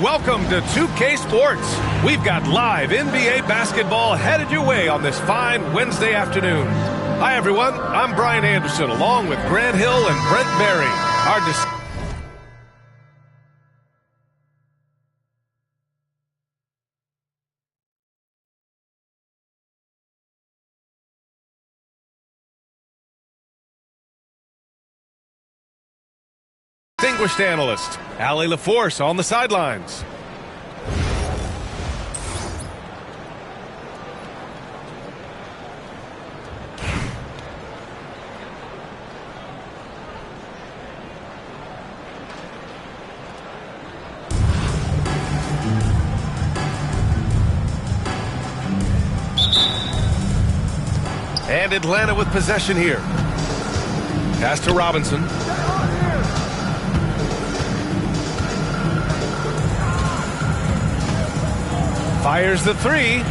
Welcome to 2K Sports. We've got live NBA basketball headed your way on this fine Wednesday afternoon. Hi, everyone. I'm Brian Anderson, along with Grant Hill and Brent Berry. Our distinguished analyst, Allie LaForce, on the sidelines. And Atlanta with possession here. Pass to Robinson. Fires the three.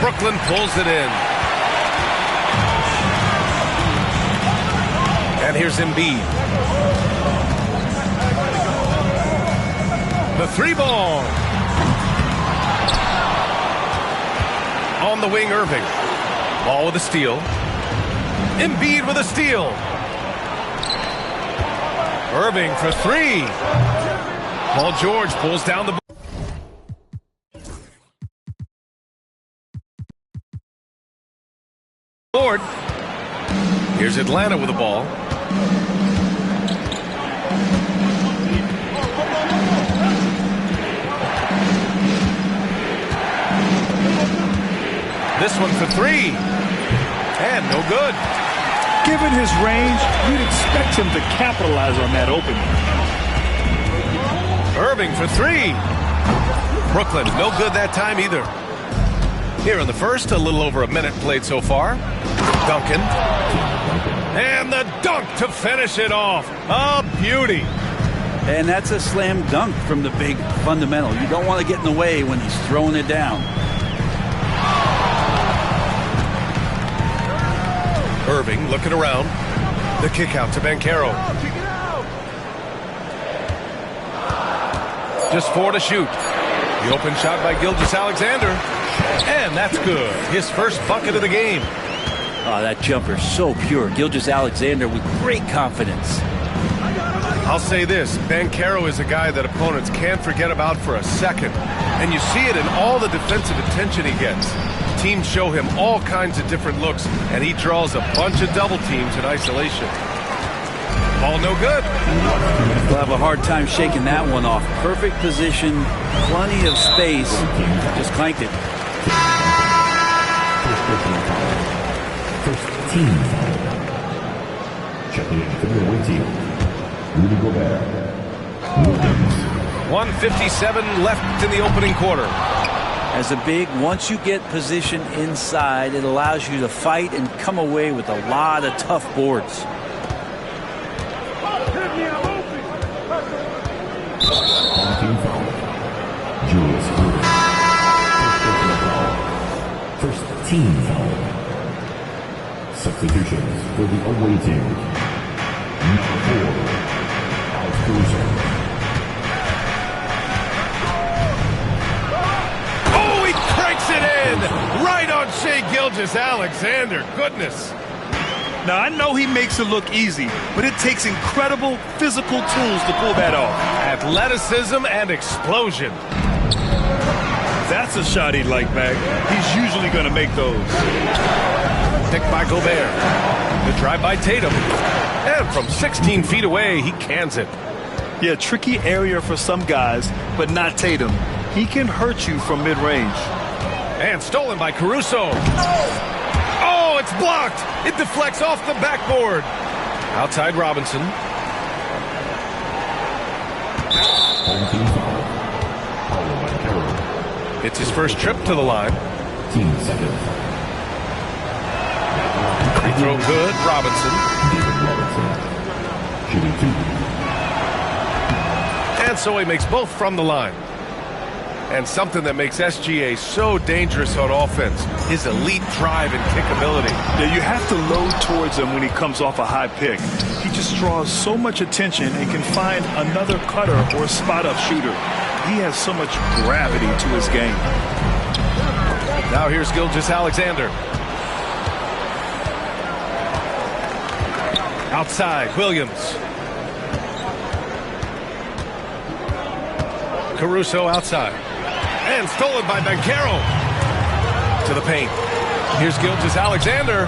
Brooklyn pulls it in. And here's Embiid. The three ball. On the wing, Irving. Ball with a steal. Embiid with a steal. Irving for three. Paul George pulls down the board. Here's Atlanta with the ball. This one for three. And no good. Given his range, you'd expect him to capitalize on that opening. Irving for three. Brooklyn, no good that time either. Here in the first, a little over a minute played so far. Duncan. And the dunk to finish it off. A beauty. And that's a slam dunk from the big fundamental. You don't want to get in the way when he's throwing it down. Irving looking around. The kick out to Banchero. Just four to shoot. The open shot by Gilgeous-Alexander. And that's good. His first bucket of the game. Oh, that jumper so pure. Gilgeous-Alexander with great confidence. I'll say this. Banchero is a guy that opponents can't forget about for a second. And you see it in all the defensive attention he gets. Teams show him all kinds of different looks, and he draws a bunch of double teams in isolation. Ball no good. He'll have a hard time shaking that one off. Perfect position, plenty of space. Just clanked it. First team foul. Checking in for the away team. Rudy Gobert. 1:57 left in the opening quarter. As a big, once you get position inside, it allows you to fight and come away with a lot of tough boards. Team foul. Julius Randle. First team foul. Substitutions for the away team. Number 4, Alex Caruso. It in right on Shai Gilgeous-Alexander. Goodness. Now, I know he makes it look easy, but it takes incredible physical tools to pull that off. Athleticism and explosion. That's a shot he'd like back. He's usually going to make those. Picked by Gobert. The drive by Tatum. And from 16 feet away, he cans it. Yeah, tricky area for some guys, but not Tatum. He can hurt you from mid-range. And stolen by Caruso. Oh, it's blocked. It deflects off the backboard. Outside Robinson. Team foul. Paulo Banchero. It's his first trip to the line. Team second. Free throw good. Robinson. David Robinson. Shooting 2. And so he makes both from the line. And something that makes SGA so dangerous on offense, his elite drive and kickability. Yeah, you have to load towards him when he comes off a high pick. He just draws so much attention and can find another cutter or spot-up shooter. He has so much gravity to his game. Now here's Gilgeous-Alexander. Outside, Williams. Caruso outside. And stolen by Banchero. To the paint. Here's Gilgeous-Alexander.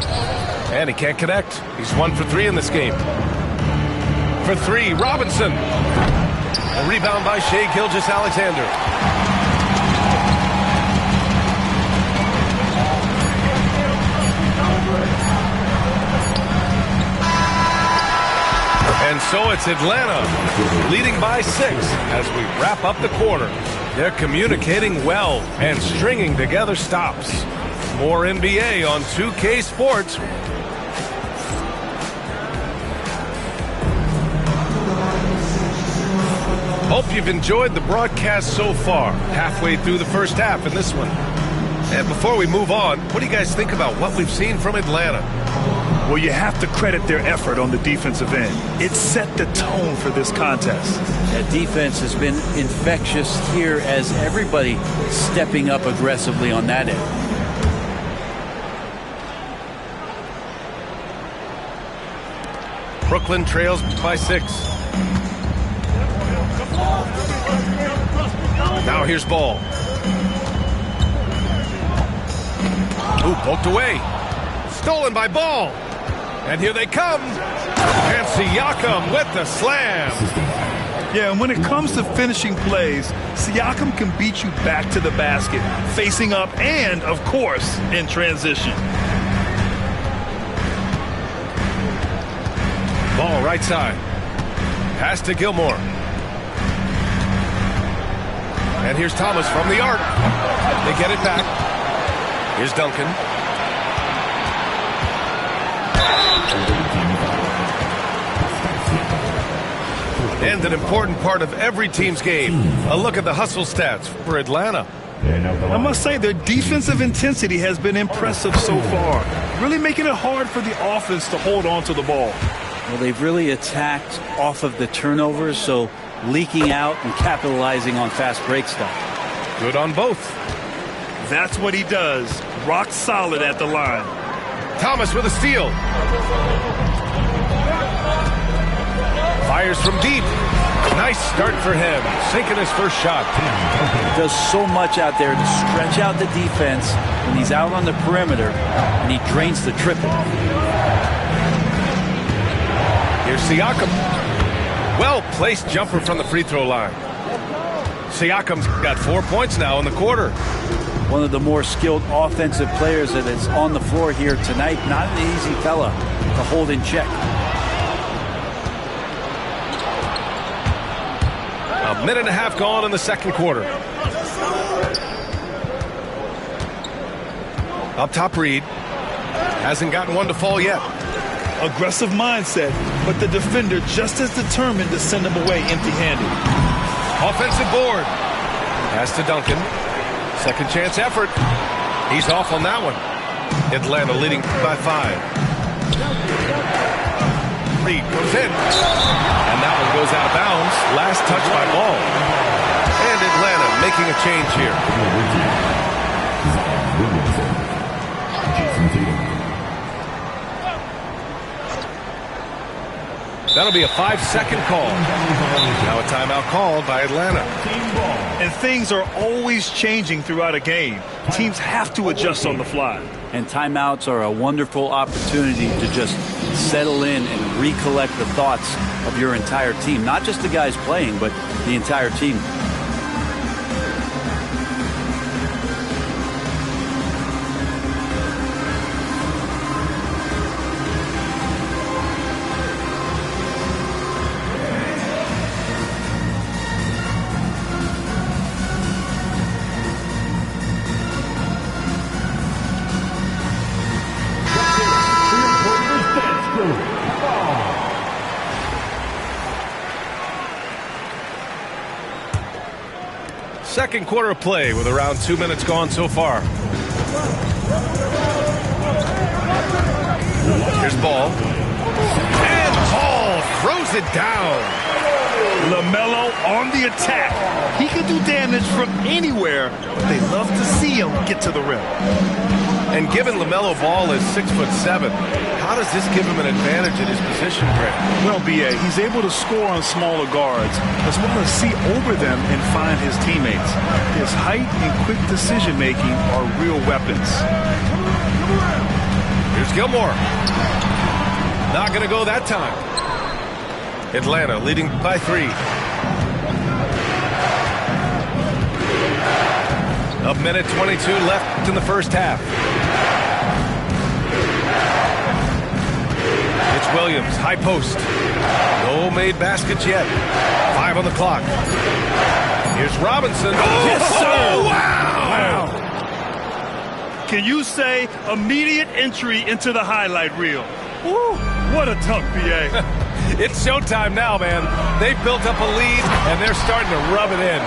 And he can't connect. He's 1 for 3 in this game. For 3, Robinson. A rebound by Shai Gilgeous-Alexander. And so it's Atlanta leading by 6 as we wrap up the quarter. They're communicating well and stringing together stops. More NBA on 2K Sports. Hope you've enjoyed the broadcast so far. Halfway through the first half in this one. And before we move on, what do you guys think about what we've seen from Atlanta? Well, you have to credit their effort on the defensive end. It set the tone for this contest. That defense has been infectious here as everybody stepping up aggressively on that end. Brooklyn trails by 6. Now here's Ball. Ooh, poked away. Stolen by Ball. And here they come. And Siakam with the slam. Yeah, and when it comes to finishing plays, Siakam can beat you back to the basket, facing up and, of course, in transition. Ball right side. Pass to Gilmore. And here's Thomas from the arc. They get it back. Here's Duncan. And an important part of every team's game. A look at the hustle stats for Atlanta. I must say their defensive intensity has been impressive so far, really making it hard for the offense to hold on to the ball. Well, they've really attacked off of the turnovers, so leaking out and capitalizing on fast break stuff. Good on both. That's what he does. Rock solid at the line. Thomas with a steal. Fires from deep. Nice start for him. Sinking his first shot. He does so much out there to stretch out the defense when he's out on the perimeter, and he drains the triple. Here's Siakam. Well-placed jumper from the free throw line. Siakam's got 4 points now in the quarter. One of the more skilled offensive players that is on the floor here tonight. Not an easy fella to hold in check. A minute and a half gone in the second quarter. Up top, Reed. Hasn't gotten one to fall yet. Aggressive mindset, but the defender just as determined to send him away empty-handed. Offensive board. Pass to Duncan. Second chance effort. He's off on that one. Atlanta leading by 5. Reed goes in. And that one goes out of bounds. Last touch by Ball. And Atlanta making a change here. That'll be a 5-second call. Now a timeout called by Atlanta. And things are always changing throughout a game. Teams have to adjust on the fly. And timeouts are a wonderful opportunity to just settle in and recollect the thoughts of your entire team. Not just the guys playing, but the entire team. Second quarter of play with around 2 minutes gone so far. Here's Ball. And Ball throws it down. LaMelo on the attack. He can do damage from anywhere, but they love to see him get to the rim. And given LaMelo Ball is 6'7", how does this give him an advantage in his position, Grant? Well, B.A., he's able to score on smaller guards, as well as see over them and find his teammates. His height and quick decision-making are real weapons. Here's Gilmore. Not going to go that time. Atlanta leading by 3. A minute 22 left in the first half. It's Williams, high post. No made baskets yet. 5 on the clock. Here's Robinson. Oh, yes, sir! Oh, wow! Can you say immediate entry into the highlight reel? Woo, what a dunk, B.A. It's showtime now, man. They've built up a lead, and they're starting to rub it in.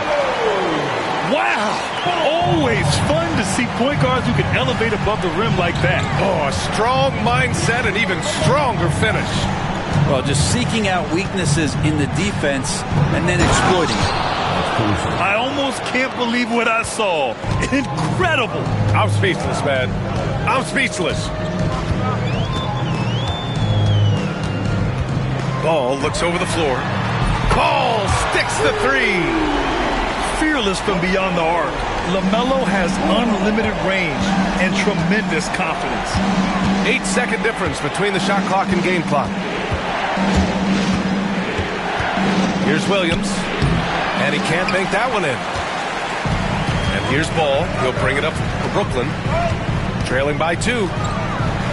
Wow! Always fun to see point guards who can elevate above the rim like that. Oh, a strong mindset and even stronger finish. Well, just seeking out weaknesses in the defense and then exploiting it. I almost can't believe what I saw. Incredible. I'm speechless, man. I'm speechless. Ball looks over the floor. Ball sticks the 3. Fearless from beyond the arc, LaMelo has unlimited range and tremendous confidence. 8-second difference between the shot clock and game clock. Here's Williams, and he can't bank that one in. And here's Ball. He'll bring it up for Brooklyn, trailing by 2.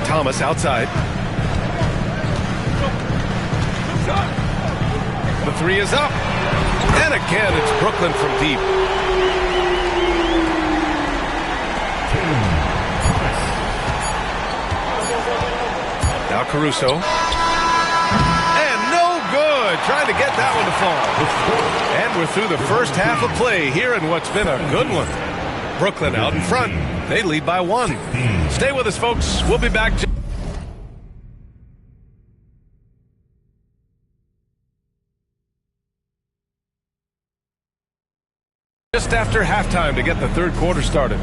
Thomas outside. The 3 is up. And again, it's Brooklyn from deep. Now Caruso. And no good. Trying to get that one to fall. And we're through the first half of play here in what's been a good one. Brooklyn out in front. They lead by 1. Stay with us, folks. We'll be back. Just after halftime to get the third quarter started.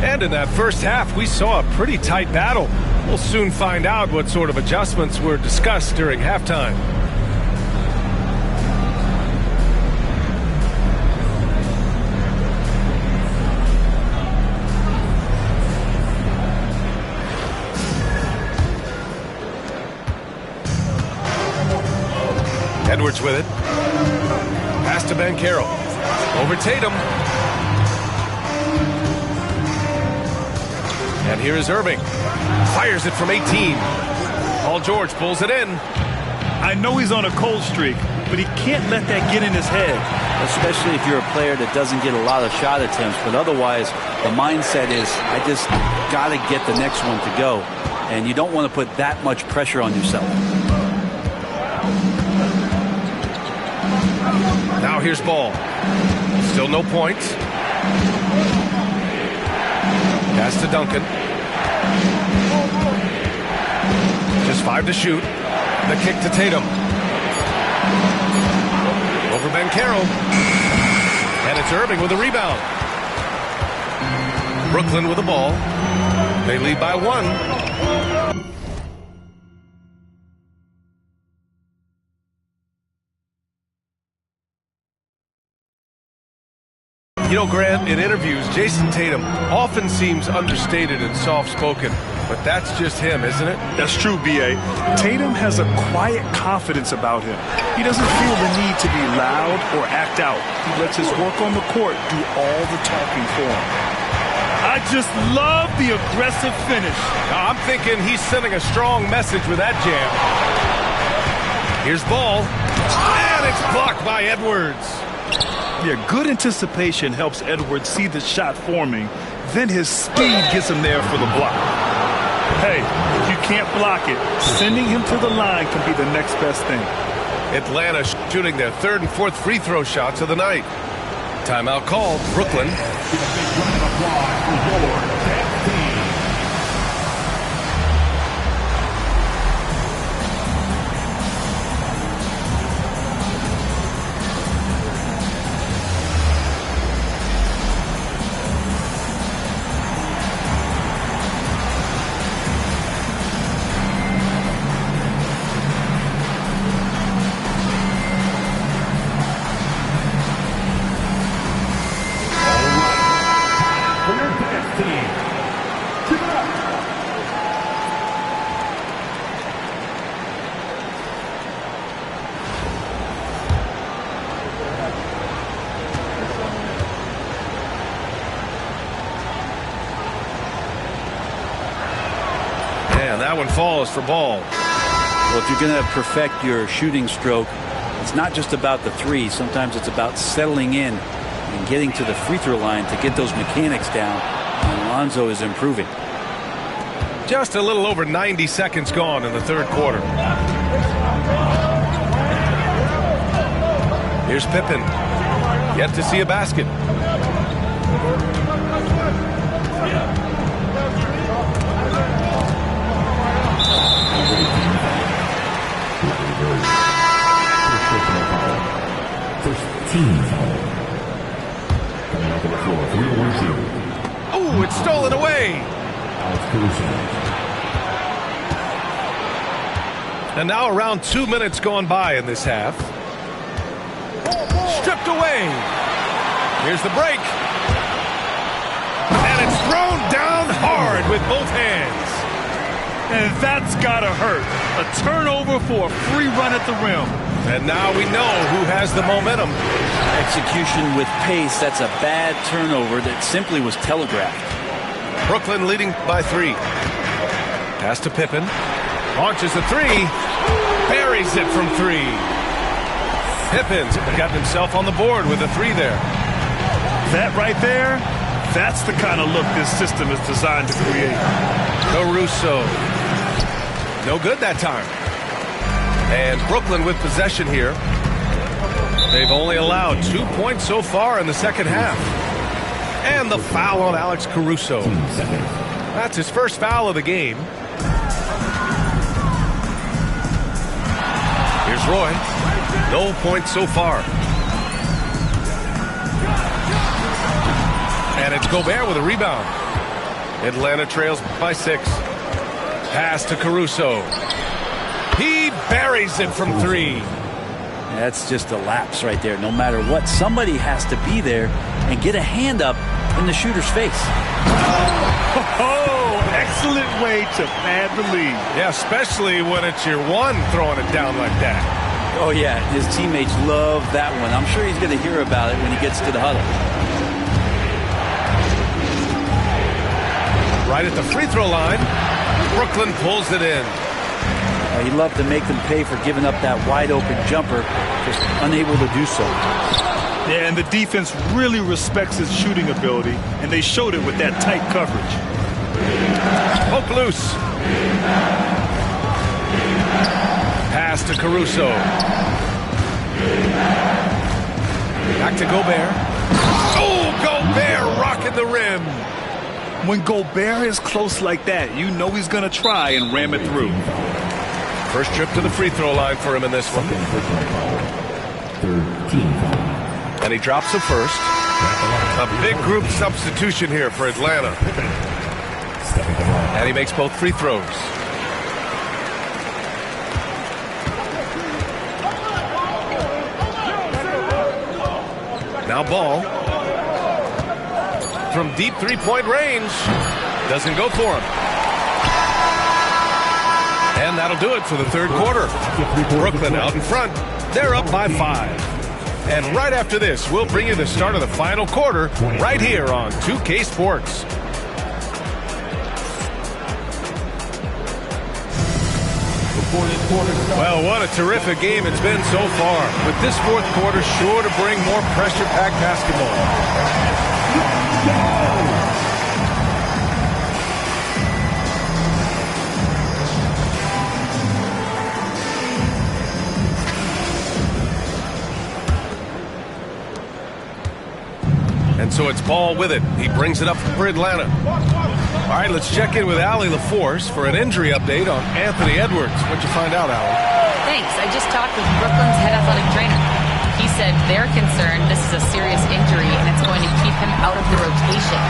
And in that first half, we saw a pretty tight battle. We'll soon find out what sort of adjustments were discussed during halftime. Edwards with it. Pass to Banchero. Over Tatum. And here is Irving. Fires it from 18. Paul George pulls it in. I know he's on a cold streak, but he can't let that get in his head. Especially if you're a player that doesn't get a lot of shot attempts. But otherwise, the mindset is, I just got to get the next one to go. And you don't want to put that much pressure on yourself. Now here's Ball. Still no points. Pass to Duncan. Just 5 to shoot. The kick to Tatum. Over Banchero. And it's Irving with a rebound. Brooklyn with the ball. They lead by 1. You know, Grant, in interviews, Jason Tatum often seems understated and soft-spoken, but that's just him, isn't it? That's true, B.A. Tatum has a quiet confidence about him. He doesn't feel the need to be loud or act out. He lets his work on the court do all the talking for him. I just love the aggressive finish. Now, I'm thinking he's sending a strong message with that jam. Here's Ball, and it's blocked by Edwards. Yeah, good anticipation helps Edwards see the shot forming. Then his speed gets him there for the block. Hey, if you can't block it, sending him to the line can be the next best thing. Atlanta shooting their 3rd and 4th free throw shots of the night. Timeout called. Brooklyn. one falls for ball. Well, if you're going to perfect your shooting stroke, it's not just about the three. Sometimes it's about settling in and getting to the free throw line to get those mechanics down. And Alonzo is improving. Just a little over 90 seconds gone in the third quarter. Here's Pippen. Yet to see a basket. First team foul. Coming out to the floor, 3-1-2. Oh, it's stolen away. Alex Caruso. And now around 2 minutes gone by in this half. Stripped away. Here's the break. And it's thrown down hard with both hands. And that's gotta hurt. A turnover for a free run at the rim. And now we know who has the momentum. Execution with pace, that's a bad turnover that simply was telegraphed. Brooklyn leading by 3. Pass to Pippen. Launches the 3. Buries it from 3. Pippen's got himself on the board with a 3 there. That right there, that's the kind of look this system is designed to create. Caruso. No good that time. And Brooklyn with possession here. They've only allowed 2 points so far in the second half. And the foul on Alex Caruso. That's his first foul of the game. Here's Roy. No points so far. And it's Gobert with a rebound. Atlanta trails by 6. Pass to Caruso. He buries it from 3. That's just a lapse right there. No matter what, somebody has to be there and get a hand up in the shooter's face. Oh, excellent way to pad the lead. Yeah, especially when it's your one throwing it down like that. Oh, yeah, his teammates love that one. I'm sure he's going to hear about it when he gets to the huddle. Right at the free throw line, Brooklyn pulls it in. He'd love to make them pay for giving up that wide-open jumper, just unable to do so. Yeah, and the defense really respects his shooting ability, and they showed it with that tight coverage. Poke loose. Pass to Caruso. Back to Gobert. Oh, Gobert rocking the rim. When Gobert is close like that, you know he's going to try and ram it through. First trip to the free throw line for him in this one. Third team foul. And he drops the first. A big group substitution here for Atlanta. And he makes both free throws. Now Ball. From deep three-point range. Doesn't go for him. And that'll do it for the third quarter. Brooklyn out in front. They're up by 5. And right after this, we'll bring you the start of the final quarter right here on 2K Sports. Well, what a terrific game it's been so far. With this fourth quarter sure to bring more pressure-packed basketball. And so it's Ball with it. He brings it up for Atlanta. All right, let's check in with Allie LaForce for an injury update on Anthony Edwards. What'd you find out, Allie? Thanks. I just talked with Brooklyn's head athletic trainer. He said they're concerned this is a serious injury and it's going to keep him out of the rotation.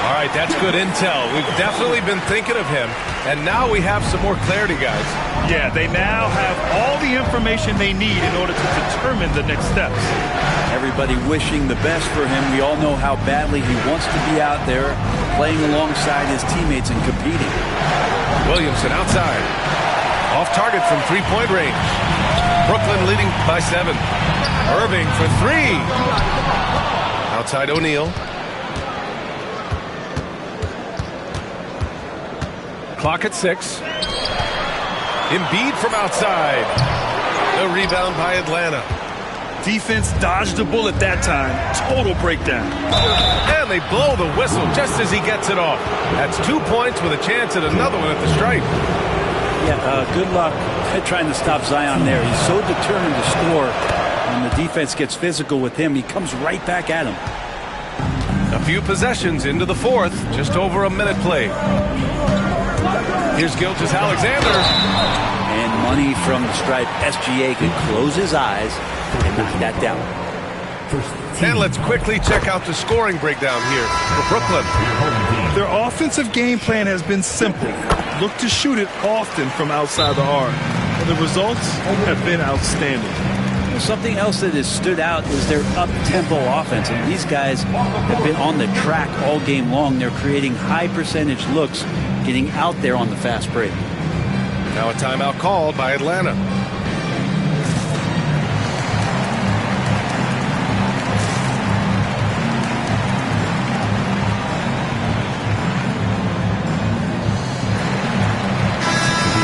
All right, that's good intel. We've definitely been thinking of him, and now we have some more clarity, guys. Yeah, they now have all the information they need in order to determine the next steps. Everybody wishing the best for him. We all know how badly he wants to be out there playing alongside his teammates and competing. Williamson outside. Off target from three-point range. Brooklyn leading by 7. Irving for 3. Outside O'Neal. Clock at 6. Embiid from outside. The rebound by Atlanta. Defense dodged the bullet that time. Total breakdown. And they blow the whistle just as he gets it off. That's 2 points with a chance at another one at the stripe. Yeah, good luck trying to stop Zion there. He's so determined to score. When the defense gets physical with him, he comes right back at him. A few possessions into the fourth. Just over a minute played. Here's Gilgeous-Alexander. And money from the stripe. SGA could close his eyes and knock that down. And let's quickly check out the scoring breakdown here for Brooklyn. Their offensive game plan has been simple. Look to shoot it often from outside the arc. And the results have been outstanding. Something else that has stood out is their up-tempo offense. And these guys have been on the track all game long. They're creating high-percentage looks, getting out there on the fast break. Now a timeout called by Atlanta.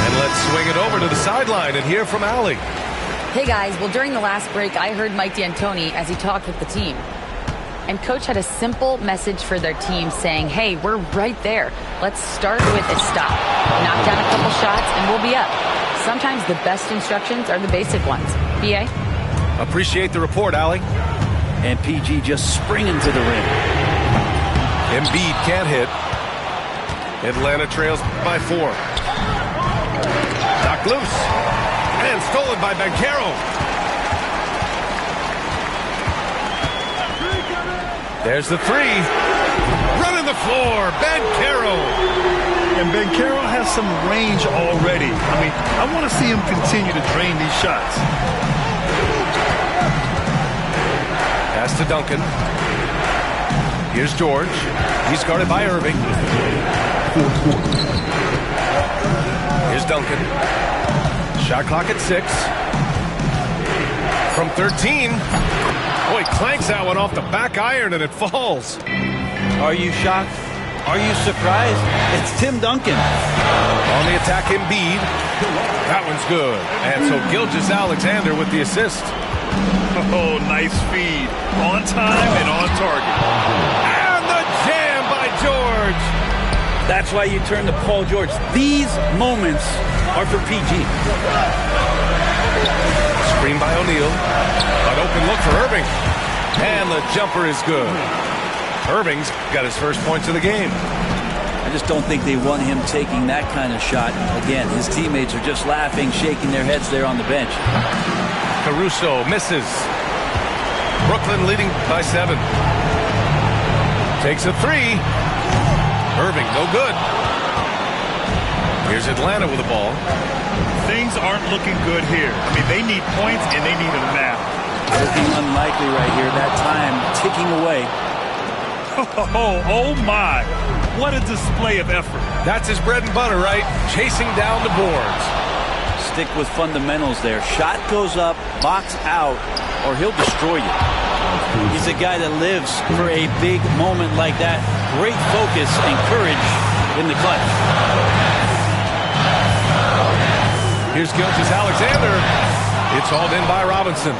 And let's swing it over to the sideline and hear from Allie. Hey guys, well during the last break I heard Mike D'Antoni as he talked with the team. And coach had a simple message for their team saying, hey, we're right there. Let's start with a stop. Knock down a couple shots and we'll be up. Sometimes the best instructions are the basic ones. BA? Appreciate the report, Allie. And PG just springing to the rim. Embiid can't hit. Atlanta trails by 4. Knocked loose. And stolen by Banchero. There's the three. Running the floor. Banchero. And Banchero has some range already. I mean, I want to see him continue to drain these shots. Pass to Duncan. Here's George. He's guarded by Irving. Here's Duncan. Shot clock at 6. From 13. Oh, he clanks that one off the back iron and it falls. Are you shocked? Are you surprised? It's Tim Duncan. On the attack, Embiid. That one's good. And so Gilgeous-Alexander with the assist. Oh, nice feed. On time and on target. And the jam by George. That's why you turn to Paul George. These moments are for PG. Screen by O'Neal. An open look for Irving. And the jumper is good. Irving's got his first points of the game. I just don't think they want him taking that kind of shot. Again, his teammates are just laughing, shaking their heads there on the bench. Caruso misses. Brooklyn leading by 7. Takes a 3. Irving, no good. Here's Atlanta with the ball. Things aren't looking good here. I mean, they need points and they need them now. Looking unlikely right here. That time ticking away. Oh my. What a display of effort. That's his bread and butter, right? Chasing down the boards. Stick with fundamentals there. Shot goes up, box out, or he'll destroy you. He's a guy that lives for a big moment like that. Great focus and courage in the clutch. Here's Gilgeous-Alexander. It's hauled in by Robinson.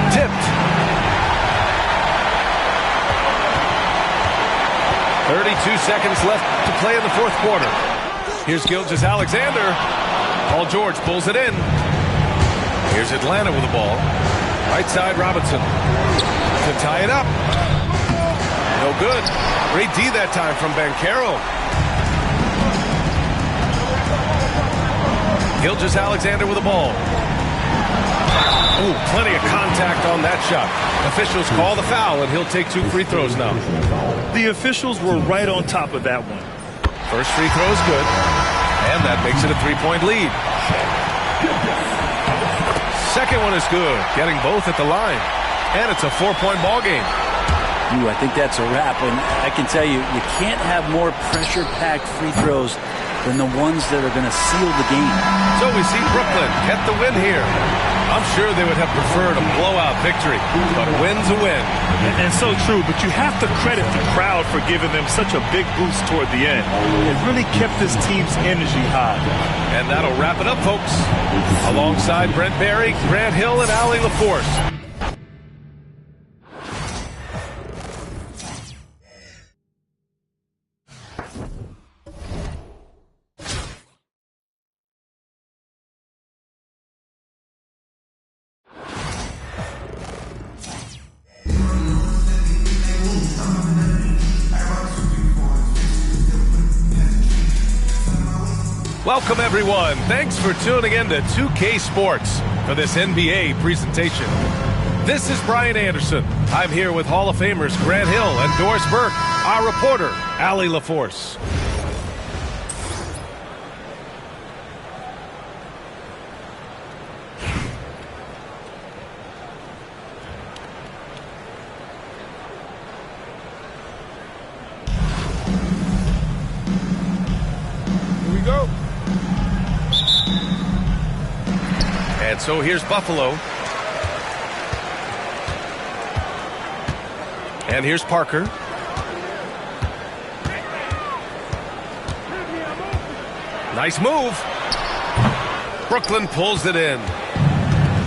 Tipped. 32 seconds left to play in the fourth quarter. Here's Gilgeous-Alexander. Paul George pulls it in. Here's Atlanta with the ball. Right side, Robinson. To tie it up. No good. Great D that time from Banchero. Gilgeous-Alexander with the ball. Ooh, plenty of contact on that shot. Officials call the foul, and he'll take 2 free throws now. The officials were right on top of that one. First free throw is good, and that makes it a 3-point lead. Second one is good, getting both at the line, and it's a 4-point ball game. I think that's a wrap, and I can tell you, you can't have more pressure-packed free throws than the ones that are going to seal the game. So we see Brooklyn get the win here. I'm sure they would have preferred a blowout victory, but a win's a win. And so true, but you have to credit the crowd for giving them such a big boost toward the end. It really kept this team's energy high. And that'll wrap it up, folks. Alongside Brent Barry, Grant Hill, and Allie LaForce. Welcome, everyone. Thanks for tuning in to 2K Sports for this NBA presentation. This is Brian Anderson. I'm here with Hall of Famers Grant Hill and Doris Burke, our reporter, Allie LaForce. Here we go. And so here's Buffalo. And here's Parker. Nice move. Brooklyn pulls it in.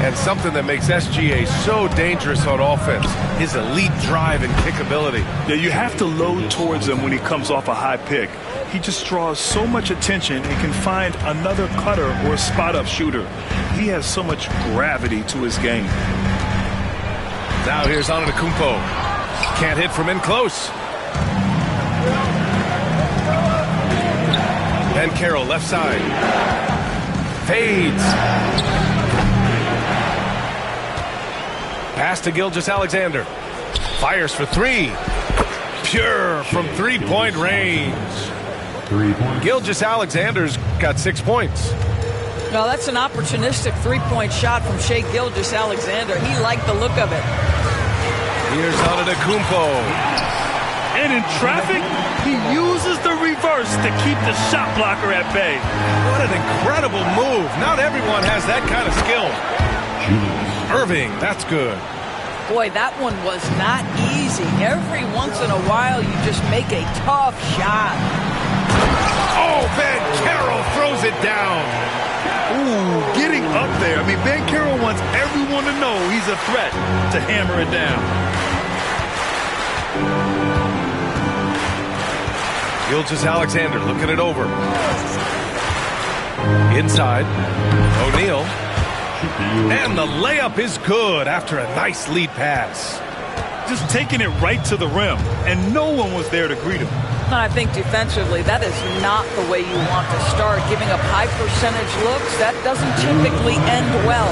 And something that makes SGA so dangerous on offense, his elite drive and kick ability. Yeah, you have to load towards him when he comes off a high pick. He just draws so much attention and can find another cutter or a spot-up shooter. He has so much gravity to his game. Now here's Antetokounmpo. Can't hit from in close. Ben Carroll, left side. Fades. Pass to Gilgeous-Alexander. Fires for three. Pure from three-point range. 3 points. Gilgeous-Alexander's got 6 points. No, that's an opportunistic three-point shot from Shai Gilgeous-Alexander. He liked the look of it. Here's Antetokounmpo. And in traffic, he uses the reverse to keep the shot blocker at bay. What an incredible move. Not everyone has that kind of skill. Irving, that's good. Boy, that one was not easy. Every once in a while, you just make a tough shot. Oh, Ben Carroll throws it down. Ooh, getting up there. I mean, Ben Carroll wants everyone to know he's a threat to hammer it down. Gilgeous-Alexander looking it over. Inside. O'Neal. And the layup is good after a nice lead pass. Just taking it right to the rim, and no one was there to greet him. I think defensively, that is not the way you want to start. Giving up high percentage looks, that doesn't typically end well.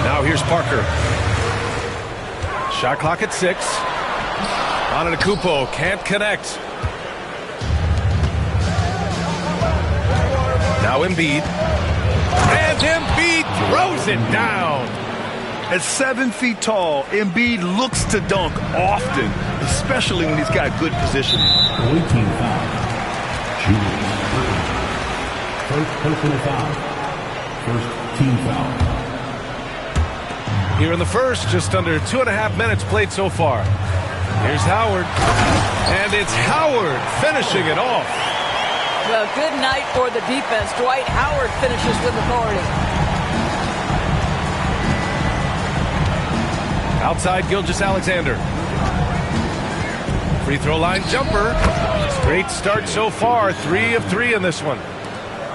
Now here's Parker. Shot clock at 6. Antetokounmpo can't connect. Now Embiid. And Embiid throws it down. At 7 feet tall, Embiid looks to dunk often, especially when he's got good positioning. Away team foul. Julius. First personal foul. First team foul. Here in the first, just under 2.5 minutes played so far. Here's Howard. And it's Howard finishing it off. Well, good night for the defense. Dwight Howard finishes with authority. Outside Gilgeous-Alexander. Free throw line jumper. Great start so far. 3 of 3 in this one.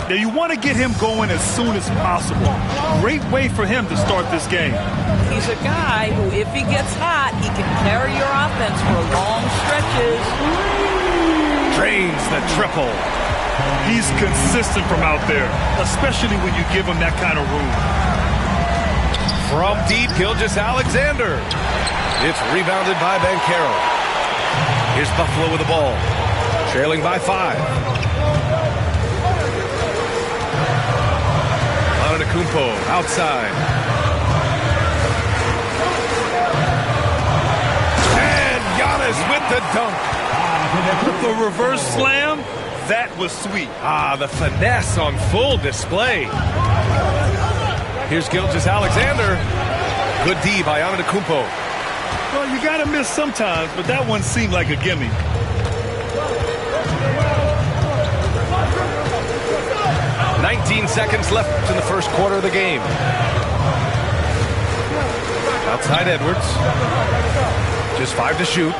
Now you want to get him going as soon as possible. Great way for him to start this game. He's a guy who, if he gets hot, he can carry your offense for long stretches. Drains the triple. He's consistent from out there, especially when you give him that kind of room. From deep, Gilgeous-Alexander. It's rebounded by Ben Carroll. Here's Buffalo with the ball. Trailing by 5. Antetokounmpo outside. And Giannis with the dunk. The reverse slam That was sweet. Ah, the finesse on full display. Here's Gilgeous-Alexander. Good D by Antetokounmpo. Well, you got to miss sometimes, but that one seemed like a gimme. "19 seconds left in the first quarter of the game. Outside Edwards. Just 5 to shoot.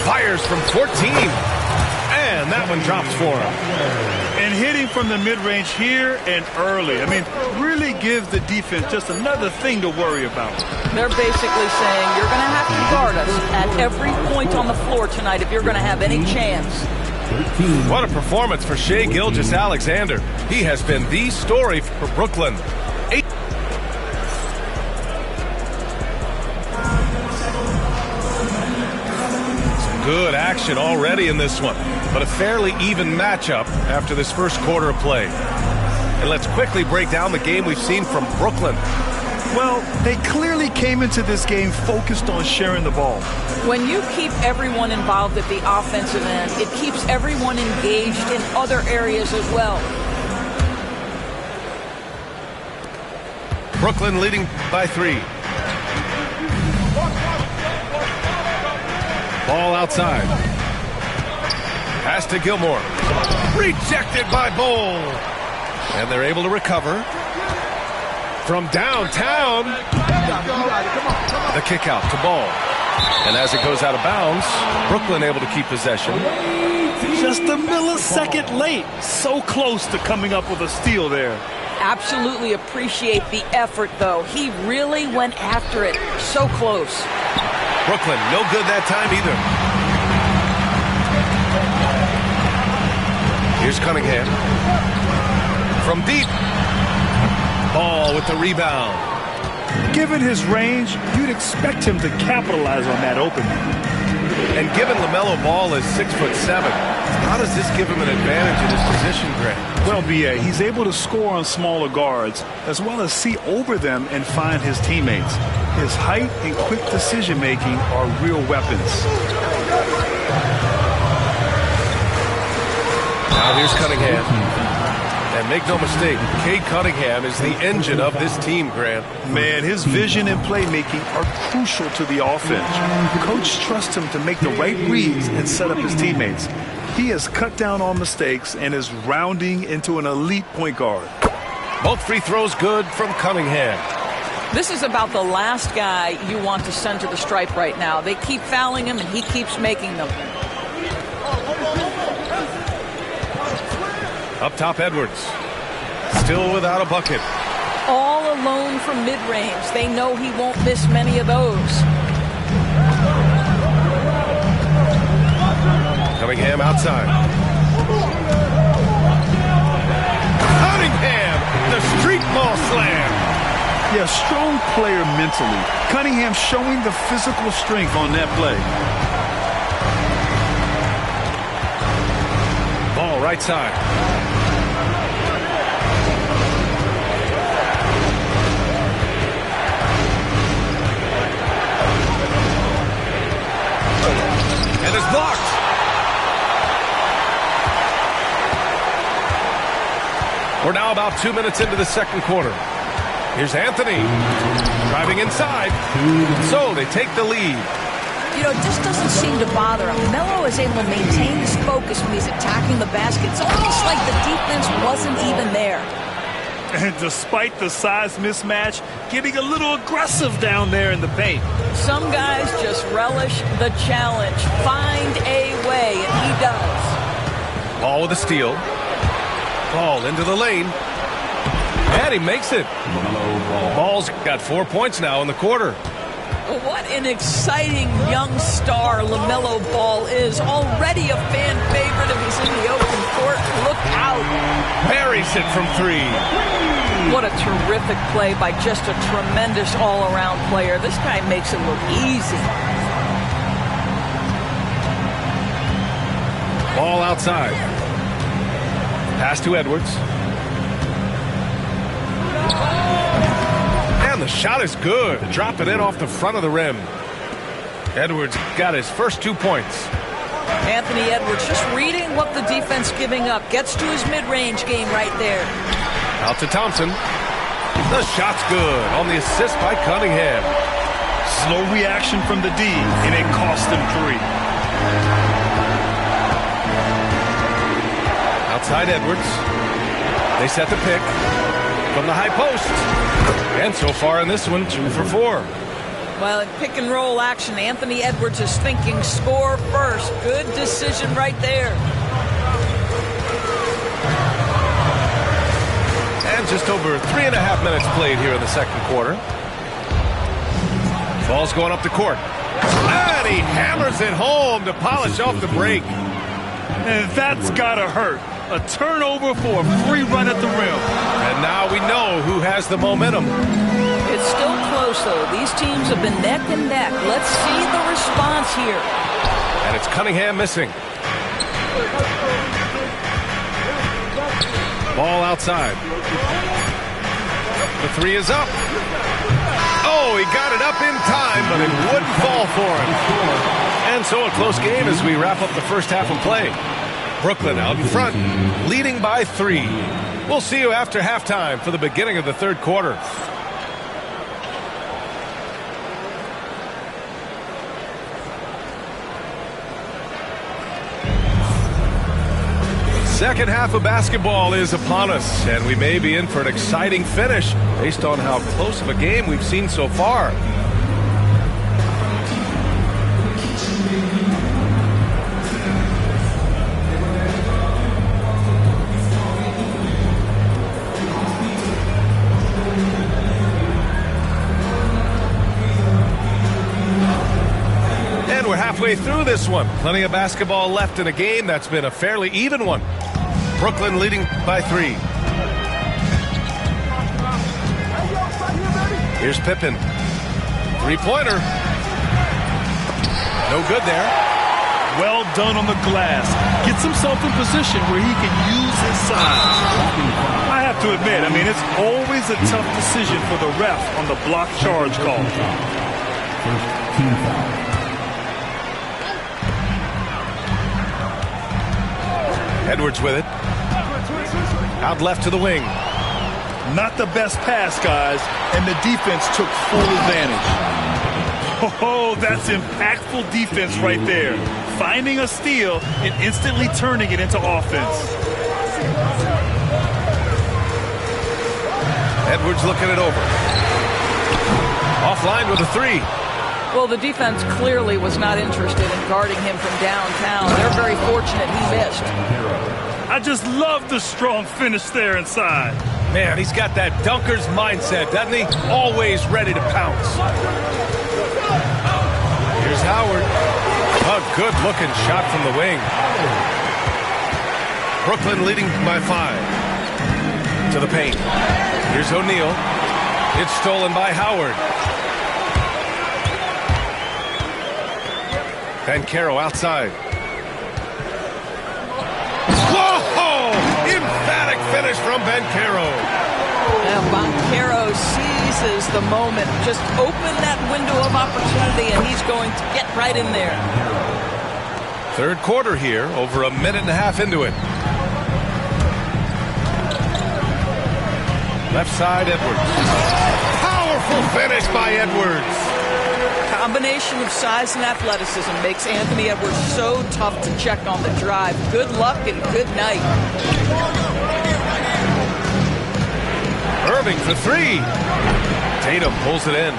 Fires from 14. And that one drops for him. And hitting from the mid-range here and early. I mean, really gives the defense just another thing to worry about. They're basically saying you're going to have to guard us at every point on the floor tonight if you're going to have any chance. What a performance for Shai Gilgeous-Alexander. He has been the story for Brooklyn. Some good action already in this one, but a fairly even matchup after this first quarter of play. And let's quickly break down the game we've seen from Brooklyn. Well, they clearly came into this game focused on sharing the ball. When you keep everyone involved at the offensive end, it keeps everyone engaged in other areas as well. Brooklyn leading by 3. Ball outside. Pass to Gilmore. Rejected by Bol. And they're able to recover. From downtown, the kick out to Ball. And as it goes out of bounds, Brooklyn able to keep possession. Just a millisecond late. So close to coming up with a steal there. Absolutely appreciate the effort, though. He really went after it. So close. Brooklyn, no good that time either. Here's Cunningham. From deep. Ball with the rebound. Given his range, you'd expect him to capitalize on that opening. And given LaMelo Ball is 6'7", how does this give him an advantage in his position, Grant? Well, B.A., he's able to score on smaller guards, as well as see over them and find his teammates. His height and quick decision-making are real weapons. Now here's Cunningham. And make no mistake, Cade Cunningham is the engine of this team, Grant. Man, his vision and playmaking are crucial to the offense. Coach trusts him to make the right reads and set up his teammates. He has cut down on mistakes and is rounding into an elite point guard. Both free throws good from Cunningham. This is about the last guy you want to send to the stripe right now. They keep fouling him, and he keeps making them. Up top, Edwards. Still without a bucket. All alone from mid-range. They know he won't miss many of those. Cunningham outside. Cunningham! The street ball slam! Yeah, strong player mentally. Cunningham showing the physical strength on that play. Ball right side. And is blocked. We're now about 2 minutes into the second quarter. Here's Anthony driving inside. So they take the lead. You know, it just doesn't seem to bother him. Melo is able to maintain his focus when he's attacking the basket. It's almost like the defense wasn't even there. And despite the size mismatch, getting a little aggressive down there in the paint. Some guys just relish the challenge. Find a way, and he does. Ball with a steal. Ball into the lane. And he makes it. Ball's got 4 points now in the quarter. What an exciting young star LaMelo Ball is. Already a fan favorite if he's in the open court. Look out. Buries it from 3. What a terrific play by just a tremendous all-around player. This guy makes it look easy. Ball outside. Pass to Edwards. And the shot is good. Drop it in off the front of the rim. Edwards got his first 2 points. Anthony Edwards just reading what the defense giving up. Gets to his mid-range game right there. Out to Thompson. The shot's good on the assist by Cunningham. Slow reaction from the D, and it cost them 3. Outside Edwards. They set the pick from the high post. And so far in this one, 2 for 4. Well, in pick and roll action, Anthony Edwards is thinking score first. Good decision right there. And just over 3.5 minutes played here in the second quarter. Ball's going up the court. And he hammers it home to polish off the break. And that's gotta hurt. A turnover for a free run at the rim. And now we know who has the momentum. It's still close, though. These teams have been neck and neck. Let's see the response here. And it's Cunningham missing. Ball outside. The 3 is up. Oh, he got it up in time, but it wouldn't fall for him. And so a close game as we wrap up the first half of play. Brooklyn out in front, leading by 3. We'll see you after halftime for the beginning of the third quarter. Second half of basketball is upon us, and we may be in for an exciting finish based on how close of a game we've seen so far. And we're halfway through this one. Plenty of basketball left in a game that's been a fairly even one. Brooklyn leading by 3. Here's Pippen. 3-pointer. No good there. Well done on the glass. Gets himself in position where he can use his size. I have to admit, it's always a tough decision for the ref on the block charge call. First team foul. Edwards with it. Out left to the wing. Not the best pass, guys, and the defense took full advantage. Oh, that's impactful defense right there. Finding a steal and instantly turning it into offense. Edwards looking it over. Offline with a 3. Well, the defense clearly was not interested in guarding him from downtown. They're very fortunate he missed. I just love the strong finish there inside. Man, he's got that dunker's mindset, doesn't he? Always ready to pounce. Here's Howard. A good-looking shot from the wing. Brooklyn leading by 5. To the paint. Here's O'Neal. It's stolen by Howard. Banchero outside. Whoa! Emphatic finish from Banchero. Now Banchero seizes the moment. Just open that window of opportunity, and he's going to get right in there. Third quarter here, over a minute and a half into it. Left side, Edwards. Powerful finish by Edwards. Combination of size and athleticism makes Anthony Edwards so tough to check on the drive. Good luck and good night. Irving for 3. Tatum pulls it in.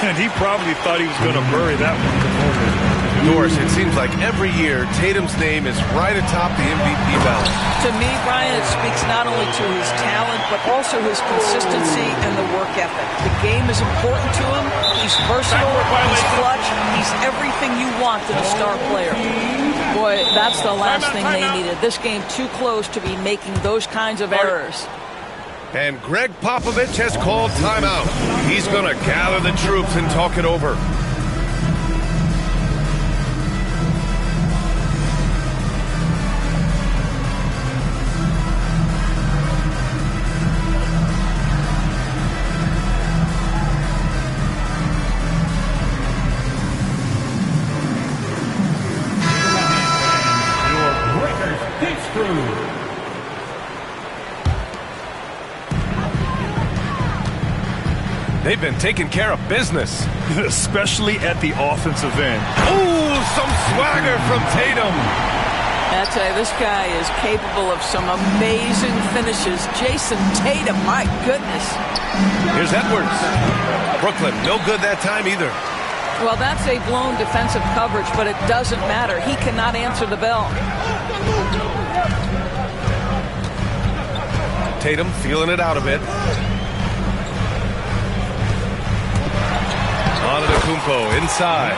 And he probably thought he was going to bury that one. Doris, it seems like every year Tatum's name is right atop the MVP ballot. To me, Brian, it speaks not only to his talent, but also his consistency and the work ethic. The game is important to him. He's versatile. He's clutch. He's everything you want in a star player. Boy, that's the last thing they needed. This game too close to be making those kinds of errors. And Greg Popovich has called timeout. He's going to gather the troops and talk it over. They've been taking care of business. Especially at the offensive end. Ooh, some swagger from Tatum. I tell you, this guy is capable of some amazing finishes. Jason Tatum, my goodness. Here's Edwards. Brooklyn, no good that time either. Well, that's a blown defensive coverage, but it doesn't matter. He cannot answer the bell. Tatum feeling it out a bit. Antetokounmpo inside.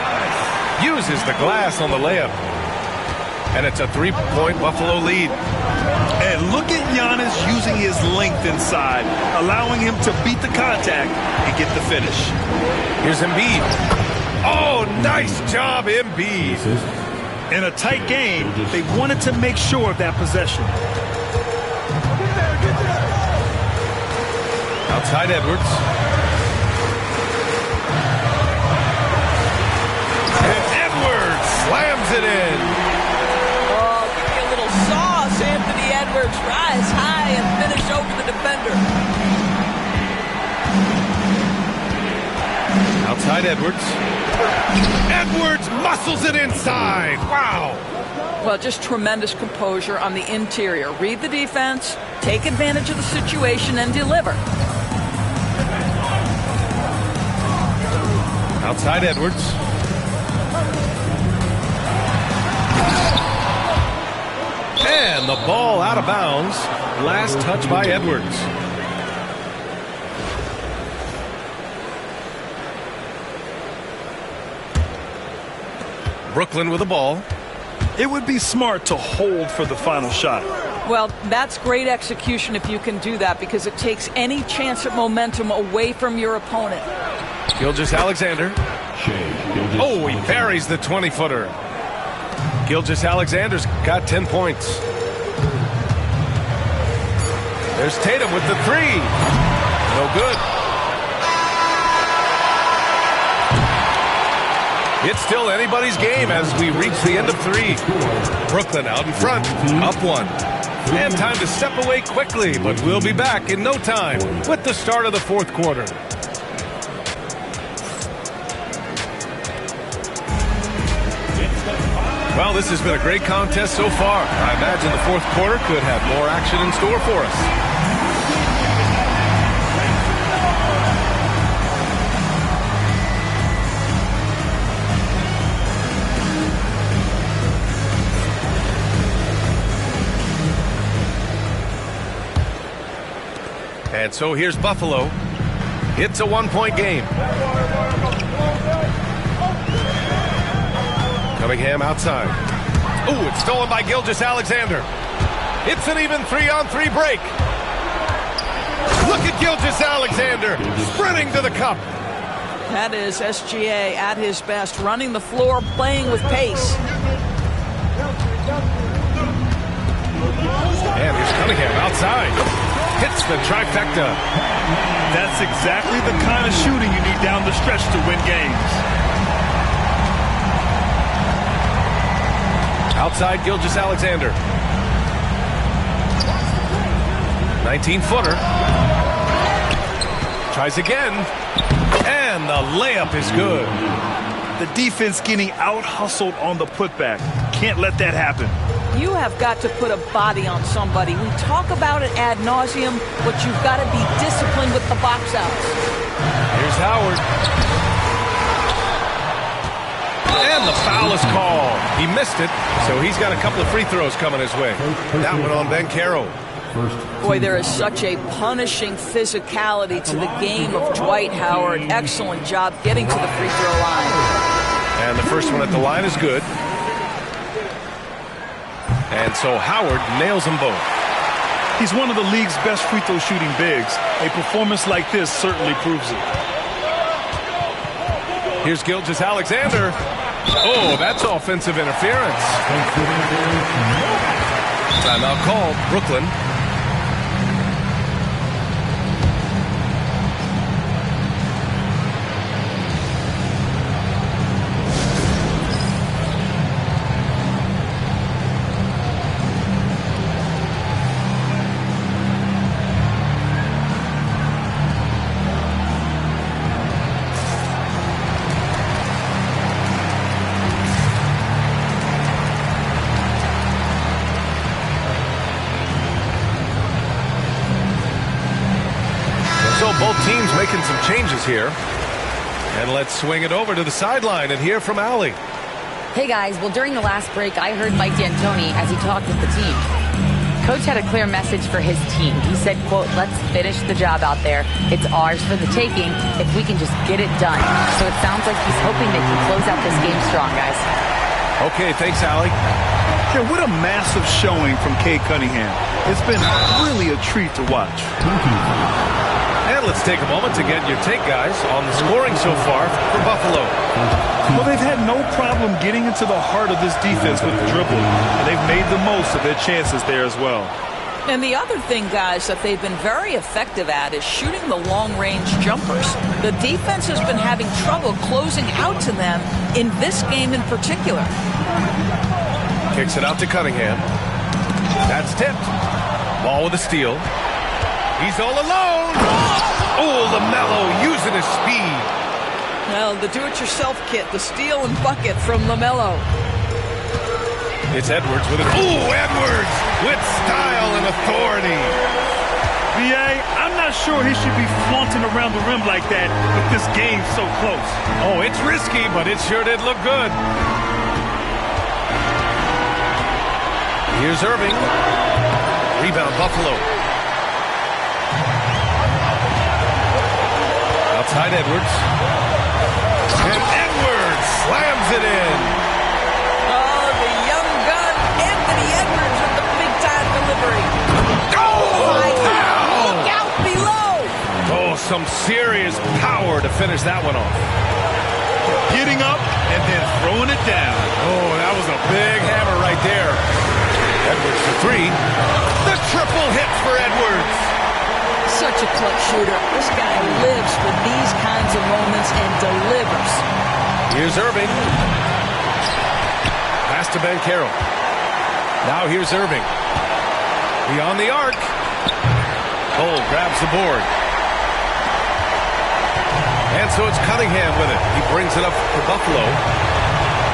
Uses the glass on the layup. And it's a 3-point Buffalo lead. And look at Giannis using his length inside, allowing him to beat the contact and get the finish. Here's Embiid. Oh, nice job, Embiid. In a tight game, they wanted to make sure of that possession. Outside Edwards. And Edwards slams it in. Anthony Edwards rise high and finish over the defender. Outside Edwards. Edwards muscles it inside. Wow. Well, just tremendous composure on the interior. Read the defense, take advantage of the situation, and deliver. Outside Edwards. And the ball out of bounds. Last touch by Edwards. Brooklyn with the ball. It would be smart to hold for the final shot. Well, that's great execution if you can do that, because it takes any chance at momentum away from your opponent. Gilgeous-Alexander. Oh, he buries the 20-footer. Gilgeous-Alexander's got 10 points. There's Tatum with the 3. No good. It's still anybody's game as we reach the end of 3. Brooklyn out in front, up 1. And time to step away quickly, but we'll be back in no time with the start of the 4th quarter. Well, this has been a great contest so far. I imagine the 4th quarter could have more action in store for us. And so here's Buffalo. It's a 1-point game. Cunningham outside. Ooh, it's stolen by Gilgeous-Alexander. It's an even 3-on-3 break. Look at Gilgeous-Alexander sprinting to the cup. That is SGA at his best, running the floor, playing with pace. And here's Cunningham outside. Hits the trifecta. That's exactly the kind of shooting you need down the stretch to win games. Outside Gilgeous-Alexander. 19-footer. Tries again. And the layup is good. The defense getting out-hustled on the putback. Can't let that happen. You have got to put a body on somebody. We talk about it ad nauseum, but you've got to be disciplined with the box outs. Here's Howard. And the foul is called. He missed it, so he's got a couple of free throws coming his way. That one on Banchero. Boy, there is such a punishing physicality to the game of Dwight Howard. Excellent job getting to the free throw line. And the first one at the line is good. And so Howard nails them both. He's one of the league's best free throw shooting bigs. A performance like this certainly proves it. Here's Gilgeous-Alexander. Oh, that's offensive interference. Timeout called, Brooklyn. so both teams making some changes here. And let's swing it over to the sideline and hear from Allie. Hey guys, well during the last break, I heard Mike D'Antoni as he talked with the team. Coach had a clear message for his team. He said, quote, let's finish the job out there. It's ours for the taking if we can just get it done. So it sounds like he's hoping they can close out this game strong, guys. Okay, thanks, Allie. Yeah, what a massive showing from Cade Cunningham. It's been really a treat to watch. And let's take a moment to get your take, guys, on the scoring so far for Buffalo. Well, they've had no problem getting into the heart of this defense with the dribble, and they've made the most of their chances there as well. And the other thing, guys, that they've been very effective at is shooting the long-range jumpers. The defense has been having trouble closing out to them in this game in particular. Kicks it out to Cunningham. That's tipped. Ball with a steal. He's all alone. Oh, LaMelo using his speed. Well, the do-it-yourself kit, the steal and bucket from LaMelo. It's Edwards with it. Oh, Edwards with style and authority. B.A., I'm not sure he should be flaunting around the rim like that with this game so close. Oh, it's risky, but it sure did look good. Here's Irving. Rebound, Buffalo. Outside Edwards. And Edwards slams it in. Oh, the young gun, Anthony Edwards with the big-time delivery. Oh, Look out below. Oh, some serious power to finish that one off. Getting up and then throwing it down. Oh, that was a big hammer right there. Edwards for three. The triple hit for Edwards. Such a clutch shooter. This guy lives for these kinds of moments and delivers. Here's Irving. Pass to Banchero. Now here's Irving. Beyond the arc. Cole grabs the board. And so it's Cunningham with it. He brings it up for Buffalo.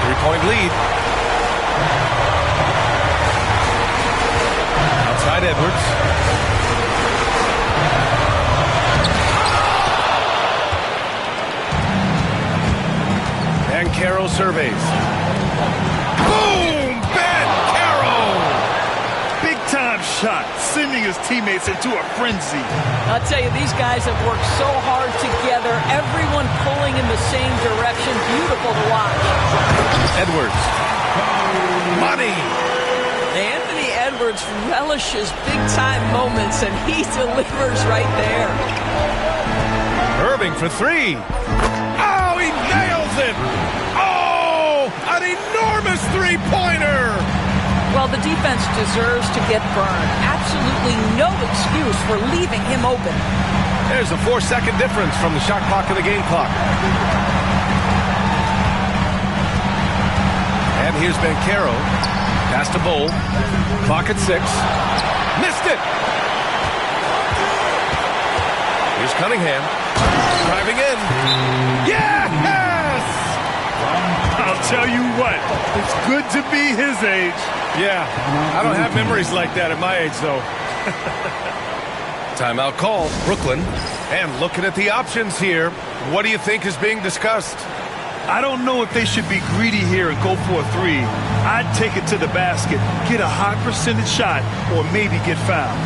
3-point lead. Outside Edwards. Banchero surveys. Boom! Banchero! Big-time shot, sending his teammates into a frenzy. I'll tell you, these guys have worked so hard together, everyone pulling in the same direction. Beautiful to watch. Edwards. Money! Anthony Edwards relishes big-time moments, and he delivers right there. Irving for three. Oh, he nails it! Oh, an enormous three-pointer! Well, the defense deserves to get burned. Absolutely no excuse for leaving him open. There's a 4-second difference from the shot clock and the game clock. And here's Banchero. Pass to Bowl. Clock at 6. Missed it! Here's Cunningham. Driving in. Yes! I'll tell you what, it's good to be his age. Yeah, I don't have memories like that at my age, though. Timeout call, Brooklyn. And looking at the options here, what do you think is being discussed? I don't know if they should be greedy here and go for a three. I'd take it to the basket, get a high percentage shot, or maybe get fouled.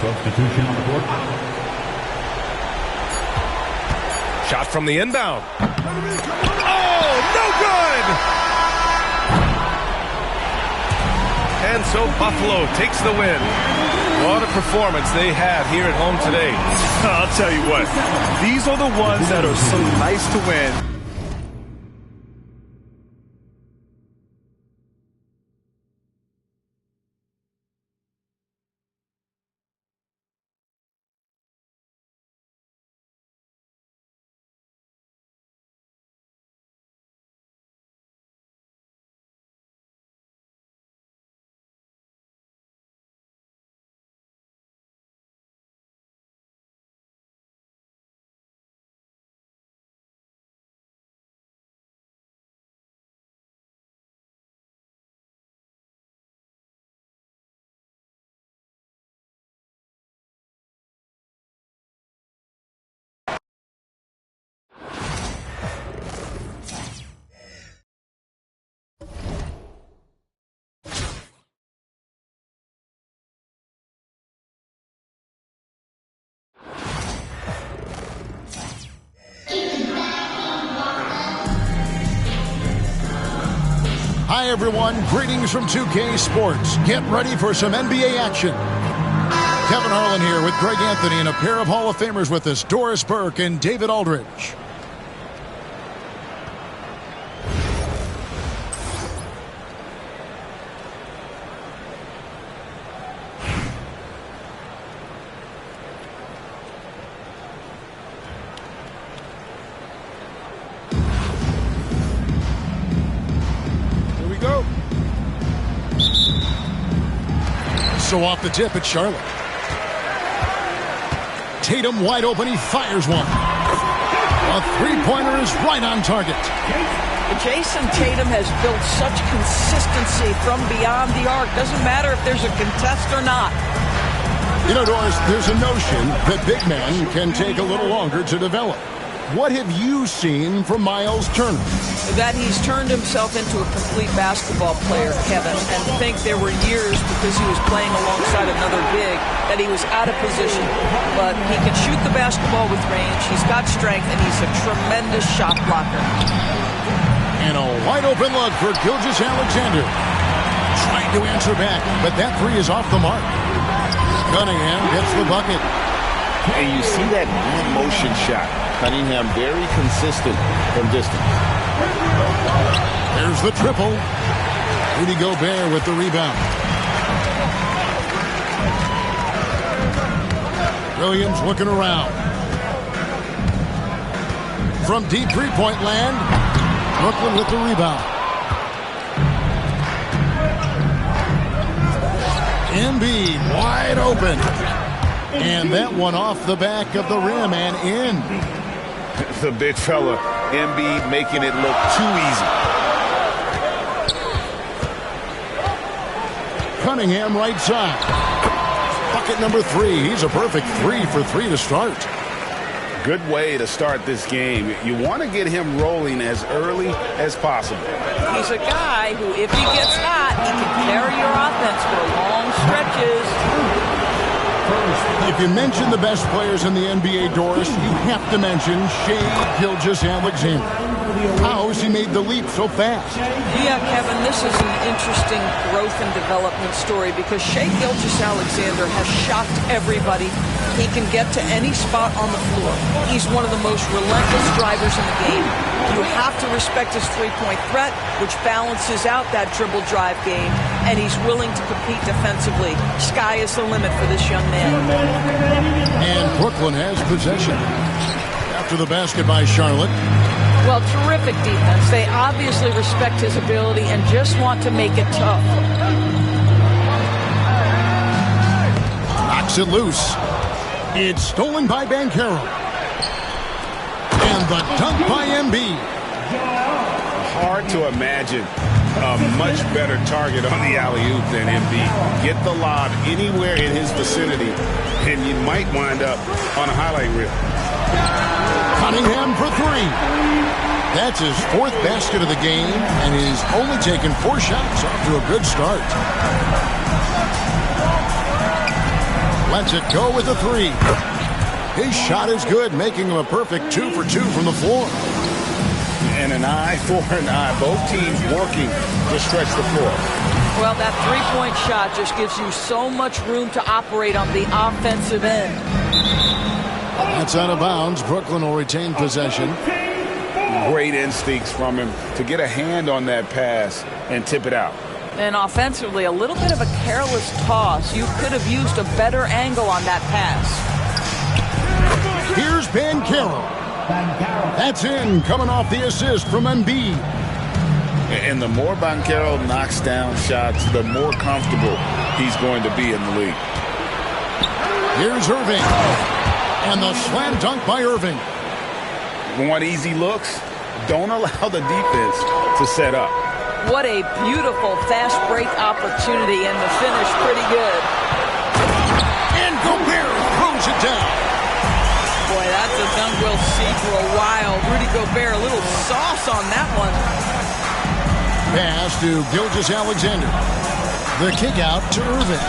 Substitution on the court. Shot from the inbound. Oh, no good! And so Buffalo takes the win. What a performance they had here at home today. I'll tell you what, these are the ones that are so nice to win. Hi, everyone. Greetings from 2K Sports. Get ready for some NBA action. Kevin Harlan here with Greg Anthony and a pair of Hall of Famers with us, Doris Burke and David Aldridge. So off the tip, it's Charlotte. Tatum wide open, he fires one. A three-pointer is right on target. Jason Tatum has built such consistency from beyond the arc. Doesn't matter if there's a contest or not. You know, Doris, there's a notion that big men can take a little longer to develop. What have you seen from Miles Turner? That he's turned himself into a complete basketball player, Kevin, and think there were years because he was playing alongside another big that he was out of position. But he can shoot the basketball with range, he's got strength, and he's a tremendous shot blocker. And a wide open look for Gilgeous-Alexander. Trying to answer back, but that three is off the mark. Cunningham gets the bucket. And you see that motion shot. Cunningham very consistent from distance. There's the triple. Rudy Gobert with the rebound. Williams looking around. From deep three-point land, Brooklyn with the rebound. Embiid wide open. And that one off the back of the rim and in. The big fella, Embiid, making it look too easy. Cunningham right side. Bucket number 3. He's a perfect 3 for 3 to start. Good way to start this game. You want to get him rolling as early as possible. He's a guy who, if he gets hot, he can carry your offense for long stretches. If you mention the best players in the NBA, Doris, you have to mention Shai Gilgeous-Alexander. How has he made the leap so fast? Yeah, Kevin, this is an interesting growth and development story because Shai Gilgeous-Alexander has shocked everybody. He can get to any spot on the floor. He's one of the most relentless drivers in the game. You have to respect his three-point threat, which balances out that dribble drive game, and he's willing to compete defensively. Sky is the limit for this young man. And Brooklyn has possession. After the basket by Charlotte. Well, terrific defense. They obviously respect his ability and just want to make it tough. Knocks it loose. It's stolen by Banchero. And the dunk by Embiid. Hard to imagine a much better target on the alley-oop than Embiid. Get the lob anywhere in his vicinity, and you might wind up on a highlight reel. Cunningham for 3. That's his 4th basket of the game, and he's only taken 4 shots off to a good start. Lets it go with a 3. His shot is good, making him a perfect 2 for 2 from the floor. And an eye for an eye. Both teams working to stretch the floor. Well, that three-point shot just gives you so much room to operate on the offensive end. That's out of bounds. Brooklyn will retain possession. Great instincts from him to get a hand on that pass and tip it out. And offensively, a little bit of a careless toss. You could have used a better angle on that pass. Here's Banchero. That's in, coming off the assist from Embiid. And the more Banchero knocks down shots, the more comfortable he's going to be in the league. Here's Irving. And the slam dunk by Irving. Want easy looks? Don't allow the defense to set up. What a beautiful fast break opportunity, and the finish pretty good. And Gobert throws it down. Boy, that's a dunk we'll see for a while. Rudy Gobert, a little sauce on that one. Pass to Gilgeous-Alexander. The kick out to Irving.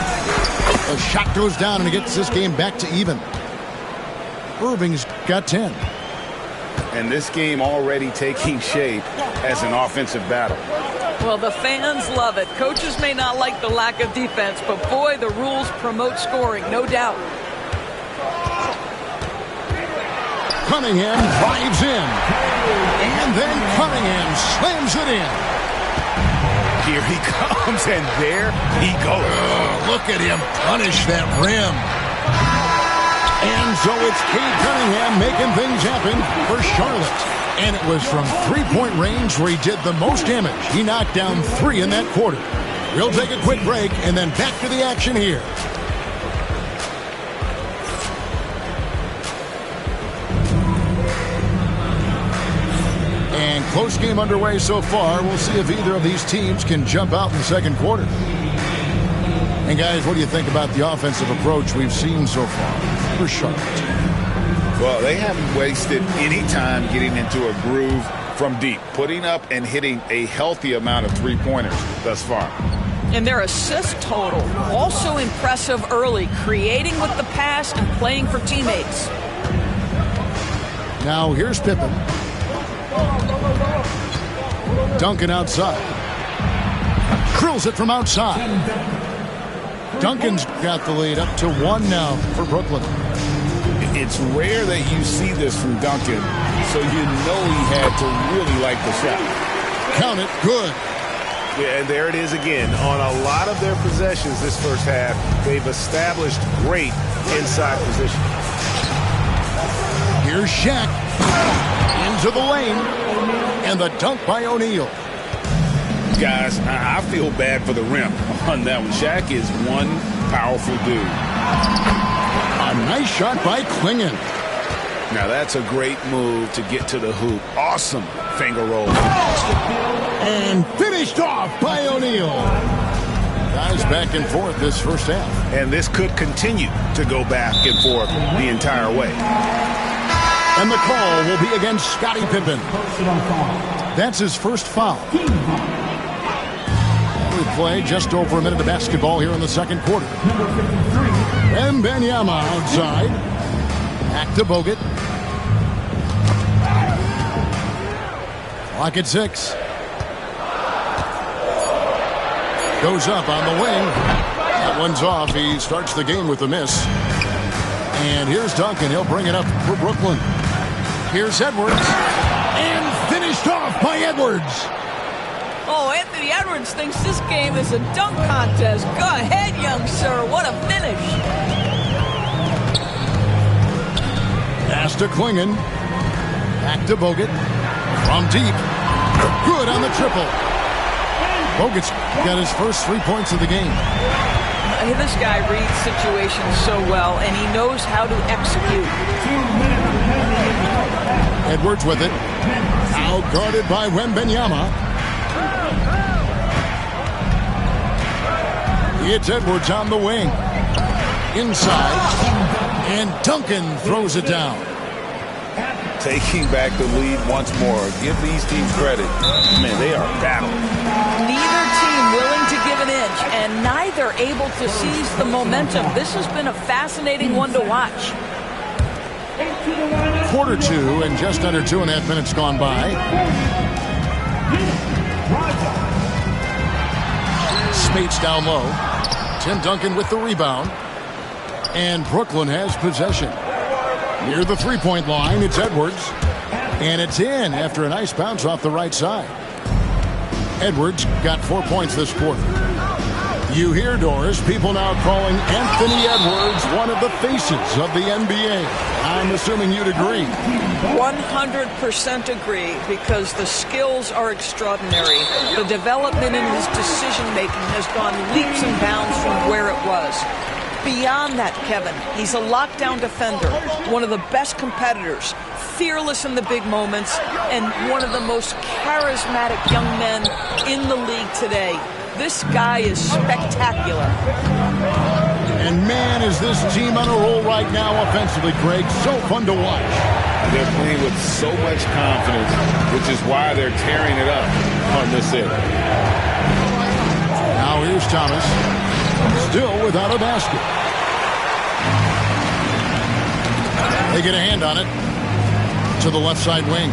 The shot goes down and it gets this game back to even. Irving's got 10. And this game already taking shape as an offensive battle. Well, the fans love it. Coaches may not like the lack of defense, but boy, the rules promote scoring, no doubt. Cunningham drives in. And then Cunningham slams it in. Here he comes, and there he goes. Look at him punish that rim. And so it's Cade Cunningham making things happen for Charlotte. And it was from three-point range where he did the most damage. He knocked down 3 in that quarter. We'll take a quick break and then back to the action here. And close game underway so far. We'll see if either of these teams can jump out in the second quarter. And guys, what do you think about the offensive approach we've seen so far for Charlotte? Well, they haven't wasted any time getting into a groove from deep, putting up and hitting a healthy amount of three-pointers thus far. And their assist total, also impressive early, creating with the pass and playing for teammates. Now here's Pippen. Duncan outside. Drills it from outside. Duncan's got the lead up to 1 now for Brooklyn. It's rare that you see this from Duncan, so you know he had to really like the shot. Count it, good. Yeah, and there it is again. On a lot of their possessions this first half, they've established great inside position. Here's Shaq. Into the lane. And the dunk by O'Neal. Guys, I feel bad for the rim on that one. Shaq is one powerful dude. A nice shot by Klingon. Now that's a great move to get to the hoop. Awesome finger roll. And finished off by O'Neal. Guys back and forth this first half. And this could continue to go back and forth the entire way. And the call will be against Scottie Pippen. That's his first foul. We play just over a minute of basketball here in the second quarter. Wembanyama outside. Back to Bogut. Clock at 6. Goes up on the wing. That one's off. He starts the game with a miss. And here's Duncan. He'll bring it up for Brooklyn. Here's Edwards. And finished off by Edwards. Oh, Anthony Edwards thinks this game is a dunk contest. Go ahead, young sir. What a finish. Pass to Klingon. Back to Bogut. From deep. Good on the triple. Bogut's got his first 3 points of the game. This guy reads situations so well, and he knows how to execute. Edwards with it. Out guarded by Wembanyama. It's Edwards on the wing. Inside. And Duncan throws it down. Taking back the lead once more. Give these teams credit. Man, they are battling. Neither team willing to give an inch, and neither able to seize the momentum. This has been a fascinating one to watch. Quarter 2 and just under 2.5 minutes gone by. Spates down low. Tim Duncan with the rebound. And Brooklyn has possession. Near the three-point line, it's Edwards. And it's in after a nice bounce off the right side. Edwards got 4 points this quarter. You hear, Doris, people now calling Anthony Edwards one of the faces of the NBA. I'm assuming you'd agree. 100% agree, because the skills are extraordinary. The development in his decision-making has gone leaps and bounds from where it was. Beyond that, Kevin, he's a lockdown defender, one of the best competitors, fearless in the big moments, and one of the most charismatic young men in the league today. This guy is spectacular. And man, is this team on a roll right now offensively, Greg. So fun to watch. They're playing with so much confidence, which is why they're tearing it up on this end. Now here's Thomas. Still without a basket. They get a hand on it. To the left side wing.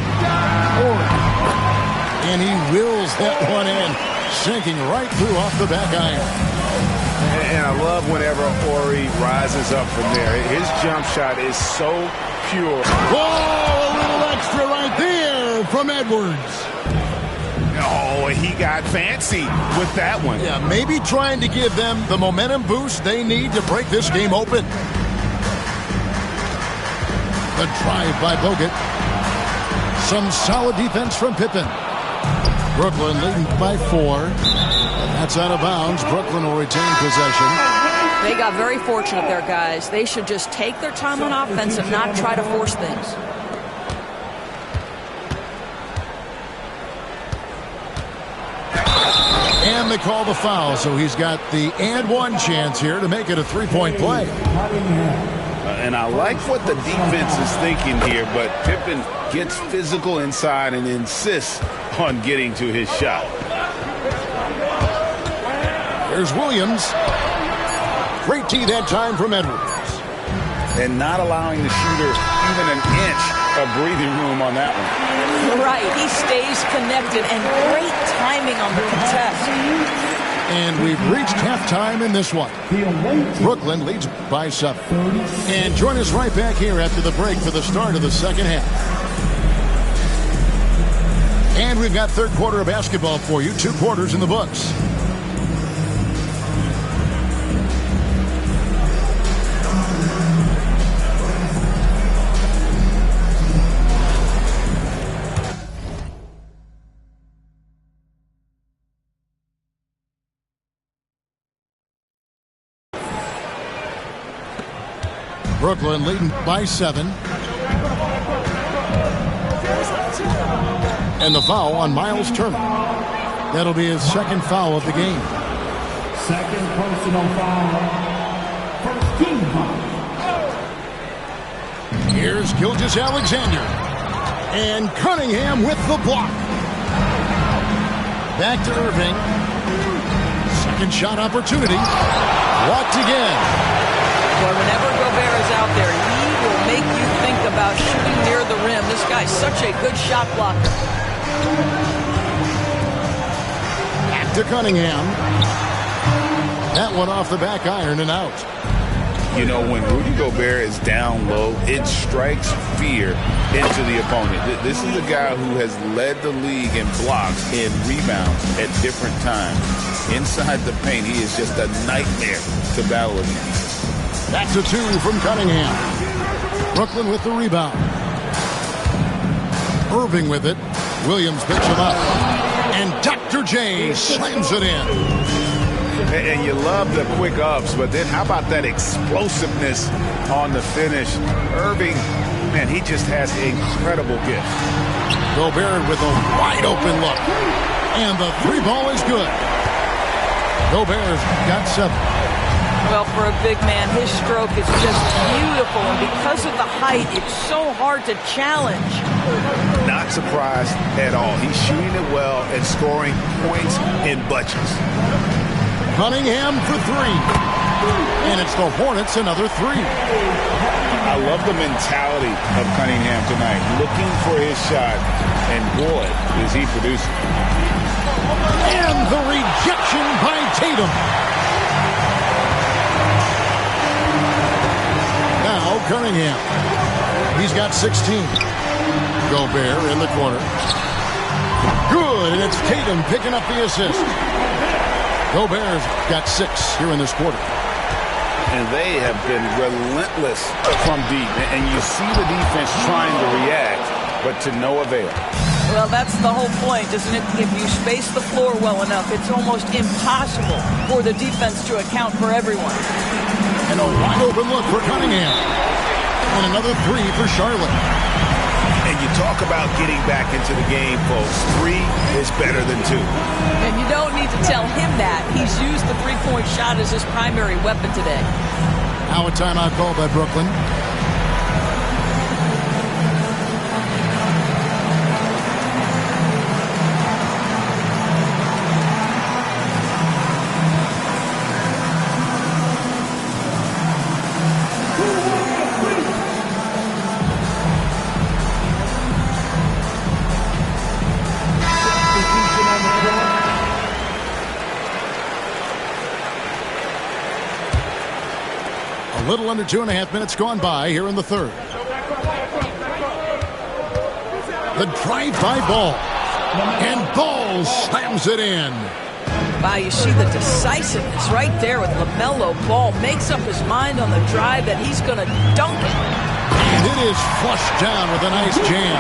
And he wills that one in. Sinking right through off the back iron. And I love whenever Ori rises up from there. His jump shot is so pure. Whoa, a little extra right there from Edwards. Oh, he got fancy with that one. Yeah, maybe trying to give them the momentum boost they need to break this game open. The drive by Bogut. Some solid defense from Pippen. Brooklyn leading by 4. And that's out of bounds. Brooklyn will retain possession. They got very fortunate there, guys. They should just take their time on offense and not try to force things. And they call the foul, so he's got the and one chance here to make it a 3-point play. And I like what the defense is thinking here, but Pippen gets physical inside and insists on getting to his shot. There's Williams. Great tee that time from Edwards. And not allowing the shooter even an inch of breathing room on that one. Right, he stays connected, and great timing on the contest. And we've reached halftime in this one. Brooklyn leads by 7. And join us right back here after the break for the start of the second half. And we've got third quarter of basketball for you. 2 quarters in the books. Brooklyn leading by 7. And the foul on Miles Turner. That'll be his second foul of the game. Second personal foul. First team foul. Here's Gilgeous-Alexander. And Cunningham with the block. Back to Irving. Second shot opportunity. Blocked again. Well, whenever Gobert is out there, he will make you think about shooting near the rim. This guy's such a good shot blocker. Back to Cunningham. That one off the back iron and out. You know, when Rudy Gobert is down low, it strikes fear into the opponent. This is a guy who has led the league in blocks and rebounds at different times. Inside the paint, he is just a nightmare to battle against. That's a 2 from Cunningham. Brooklyn with the rebound. Irving with it. Williams picks him up. And Dr. J slams it in. And you love the quick ups, but then how about that explosiveness on the finish? Irving, man, he just has an incredible gift. Gobert with a wide open look. And the 3 ball is good. Gobert's got 7. Well, for a big man, his stroke is just beautiful, and because of the height, it's so hard to challenge. Not surprised at all. He's shooting it well and scoring points in bunches. Cunningham for 3. And it's the Hornets another 3. I love the mentality of Cunningham tonight, looking for his shot, and boy, is he producing. And the rejection by Tatum. Now Cunningham. He's got 16. Gobert in the corner. Good, and it's Tatum picking up the assist. Gobert's got 6 here in this quarter. And they have been relentless from deep. And you see the defense trying to react, but to no avail. Well, that's the whole point, isn't it? If you space the floor well enough, it's almost impossible for the defense to account for everyone. And a wide open look for Cunningham. And another 3 for Charlotte. And you talk about getting back into the game, folks. 3 is better than 2. And you don't need to tell him that. He's used the three-point shot as his primary weapon today. Now a timeout call by Brooklyn. Little under 2.5 minutes gone by here in the third. The drive-by Ball. And Ball slams it in. Wow, you see the decisiveness right there with LaMelo Ball. Makes up his mind on the drive that he's going to dunk it. And it is flushed down with a nice jam.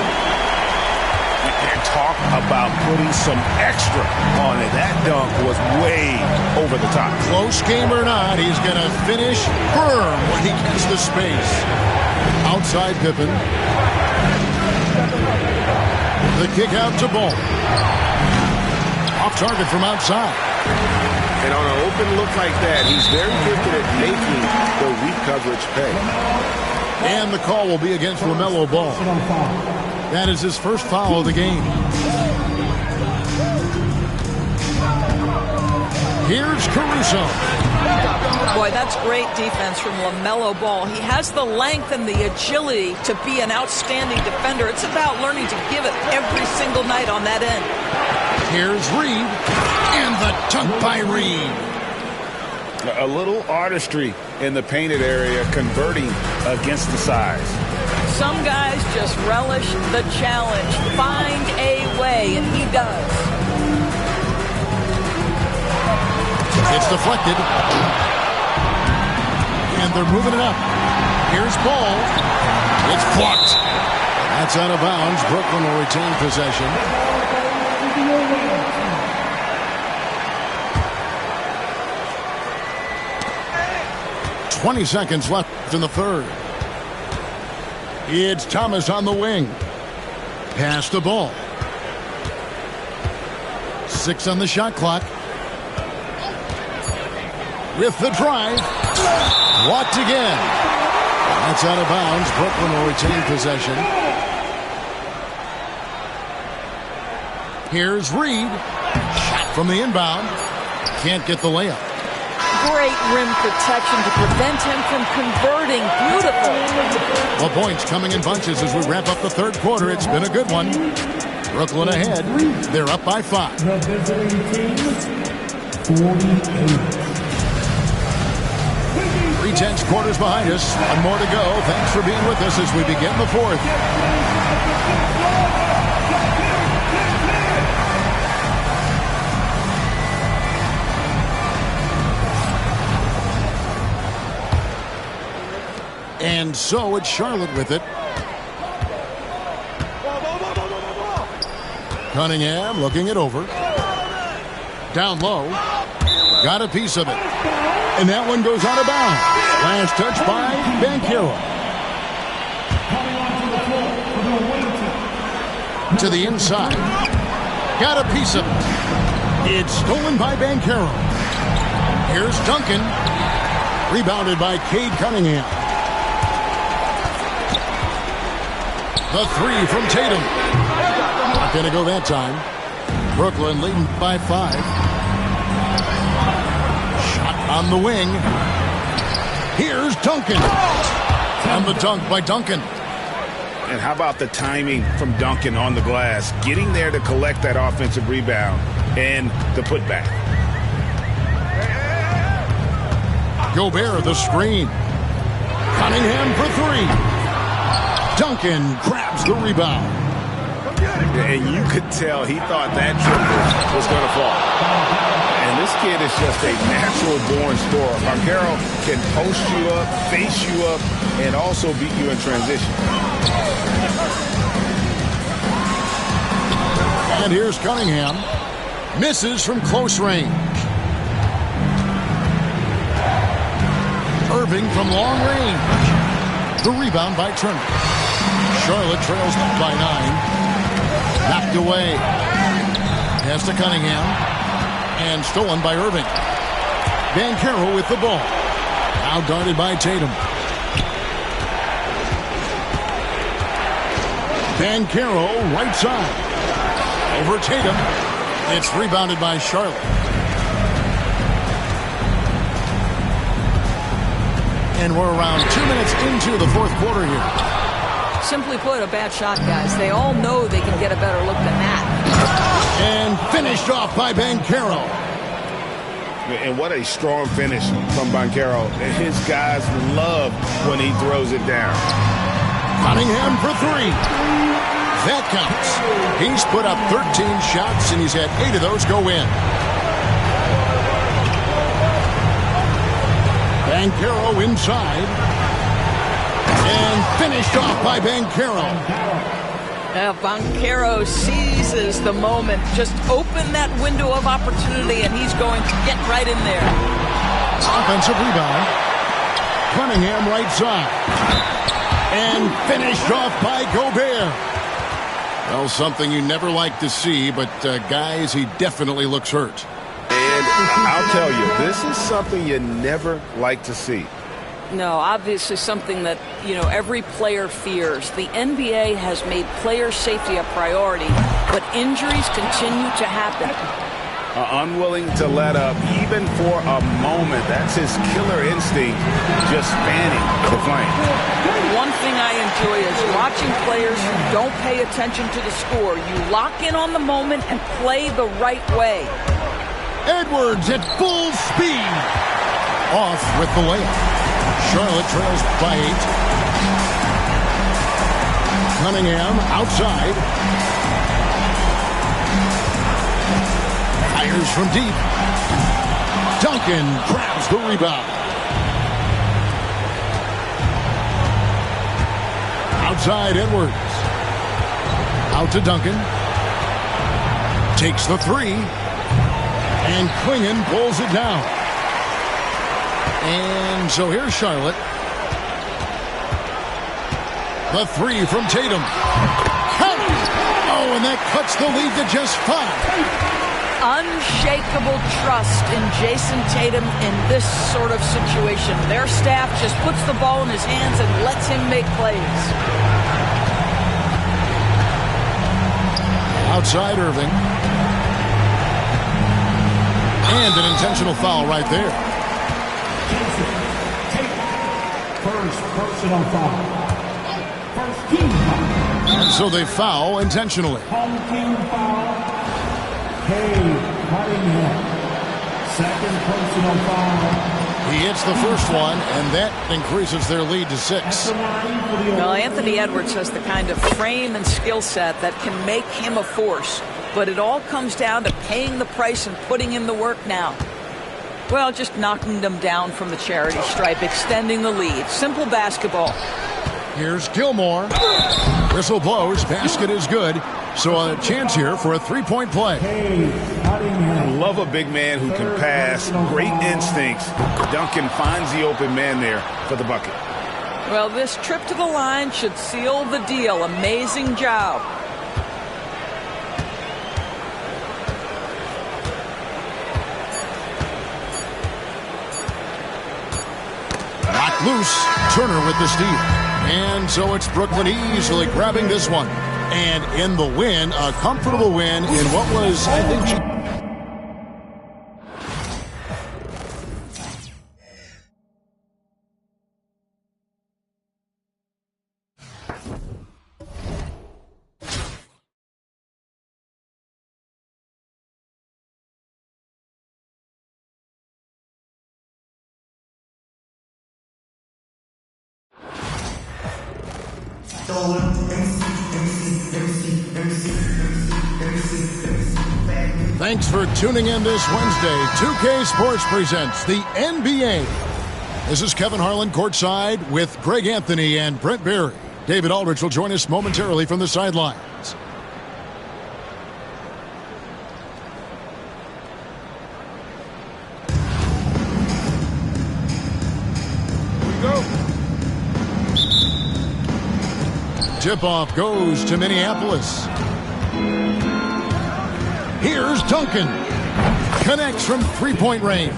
And talk about putting some extra on it. That dunk was way over the top. Close game or not, he's going to finish firm when he gets the space. Outside Pippen. The kick out to Ball. Off target from outside. And on an open look like that, he's very gifted at making the weak coverage pay. And the call will be against LaMelo Ball. That is his first foul of the game. Here's Caruso. Boy, that's great defense from LaMelo Ball. He has the length and the agility to be an outstanding defender. It's about learning to give it every single night on that end. Here's Reed. And the dunk by Reed. A little artistry in the painted area, converting against the size. Some guys just relish the challenge. Find a way, and he does. It's deflected. And they're moving it up. Here's Ball. It's blocked. That's out of bounds. Brooklyn will retain possession. 20 seconds left in the third. It's Thomas on the wing. Pass the Ball. 6 on the shot clock. With the drive. Blocked again. That's out of bounds. Brooklyn will retain possession. Here's Reed. Shot from the inbound. Can't get the layup. Great rim protection to prevent him from converting. Beautiful. Well, points coming in bunches as we wrap up the third quarter. It's been a good one. Brooklyn ahead. They're up by 5. The visiting team, 48. 3/10 quarters behind us. One more to go. Thanks for being with us as we begin the fourth. And so it's Charlotte with it. Cunningham looking it over. Down low. Got a piece of it. And that one goes out of bounds. Last touch by Banchero. To the inside. Got a piece of it. It's stolen by Banchero. Here's Duncan. Rebounded by Cade Cunningham. The 3 from Tatum. Not going to go that time. Brooklyn leading by 5. Shot on the wing. Here's Duncan. And the dunk by Duncan. And how about the timing from Duncan on the glass? Getting there to collect that offensive rebound and the putback. Gobert the screen. Cunningham for 3. Duncan grabs the rebound. And you could tell he thought that triple was going to fall. And this kid is just a natural-born scorer. Banchero can post you up, face you up, and also beat you in transition. And here's Cunningham. Misses from close range. Irving from long range. The rebound by Turner. Charlotte trails by 9. Knocked away. Pass to Cunningham. And stolen by Irving. Banchero with the ball. Now guarded by Tatum. Banchero right side. Over Tatum. It's rebounded by Charlotte. And we're around 2 minutes into the fourth quarter here. Simply put, a bad shot, guys. They all know they can get a better look than that. And finished off by Banchero. And what a strong finish from Banchero. His guys love when he throws it down. Cunningham for three. That counts. He's put up 13 shots, and he's had 8 of those go in. Banchero inside. And finished off by Banchero. Banchero seizes the moment. Just open that window of opportunity, and he's going to get right in there. Offensive rebound. Cunningham right side. And finished off by Gobert. Well, something you never like to see, but guys, he definitely looks hurt. And I'll tell you, this is something you never like to see. No, obviously something that, every player fears. The NBA has made player safety a priority, but injuries continue to happen. Unwilling to let up, even for a moment. That's his killer instinct, just fanning the flame. One thing I enjoy is watching players who don't pay attention to the score. You lock in on the moment and play the right way. Edwards at full speed. Off with the layup. Charlotte trails by 8. Cunningham outside. Fires from deep. Duncan grabs the rebound. Outside Edwards. Out to Duncan. Takes the 3. And Klingon pulls it down. And so here's Charlotte. The 3 from Tatum. Count! Oh, and that cuts the lead to just 5. Unshakable trust in Jason Tatum in this sort of situation. Their staff just puts the ball in his hands and lets him make plays. Outside Irving. And an intentional foul right there. First personal foul. First team foul. And so they foul intentionally. Home team foul. Cunningham. Second personal foul. He hits the first one, and that increases their lead to 6. Well, Anthony Edwards has the kind of frame and skill set that can make him a force. But it all comes down to paying the price and putting in the work now. Well, just knocking them down from the charity stripe, extending the lead. Simple basketball. Here's Gilmore. Whistle blows. Basket is good. So a chance here for a 3-point play. I love a big man who can pass. Great instincts. Duncan finds the open man there for the bucket. Well, this trip to the line should seal the deal. Amazing job. Knocked loose. Turner with the steal. And so it's Brooklyn easily grabbing this one. And in the win, a comfortable win in what was, I think... Thanks for tuning in this Wednesday. 2K Sports presents the NBA. This is Kevin Harlan courtside with Greg Anthony and Brent Berry. David Aldridge will join us momentarily from the sidelines. Tip-off goes to Minneapolis. Here's Duncan. Connects from three-point range.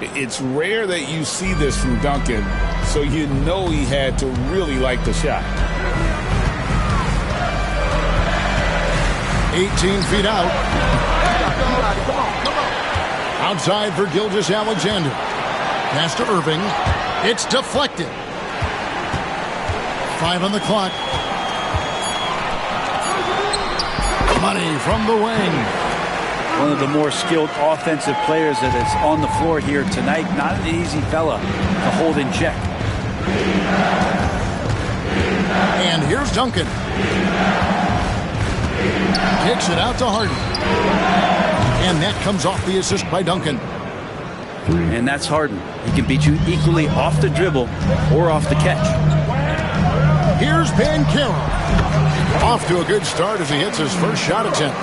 It's rare that you see this from Duncan, so you know he had to really like the shot. 18 feet out. Outside for Gilgeous-Alexander. Pass to Irving. It's deflected. 5 on the clock. Money from the wing. One of the more skilled offensive players that is on the floor here tonight. Not an easy fella to hold in check. And here's Duncan. Kicks it out to Harden. And that comes off the assist by Duncan. And that's Harden. He can beat you equally off the dribble or off the catch. Here's Banchero. Off to a good start as he hits his first shot attempt.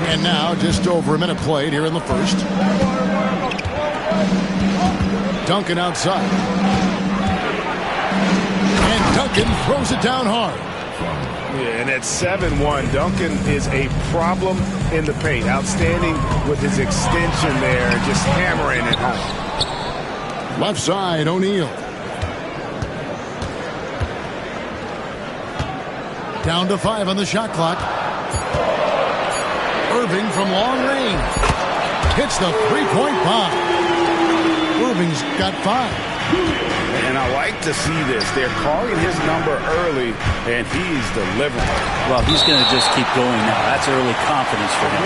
And now just over a minute played here in the first. Duncan outside. And Duncan throws it down hard. Yeah, and at 7-1, Duncan is a problem in the paint. Outstanding with his extension there, just hammering it home. Left side, O'Neal. Down to 5 on the shot clock. Irving from long range. Hits the three-point bomb. Irving's got 5. And I like to see this. They're calling his number early, and he's delivering. Well, he's going to just keep going now. That's early confidence for him.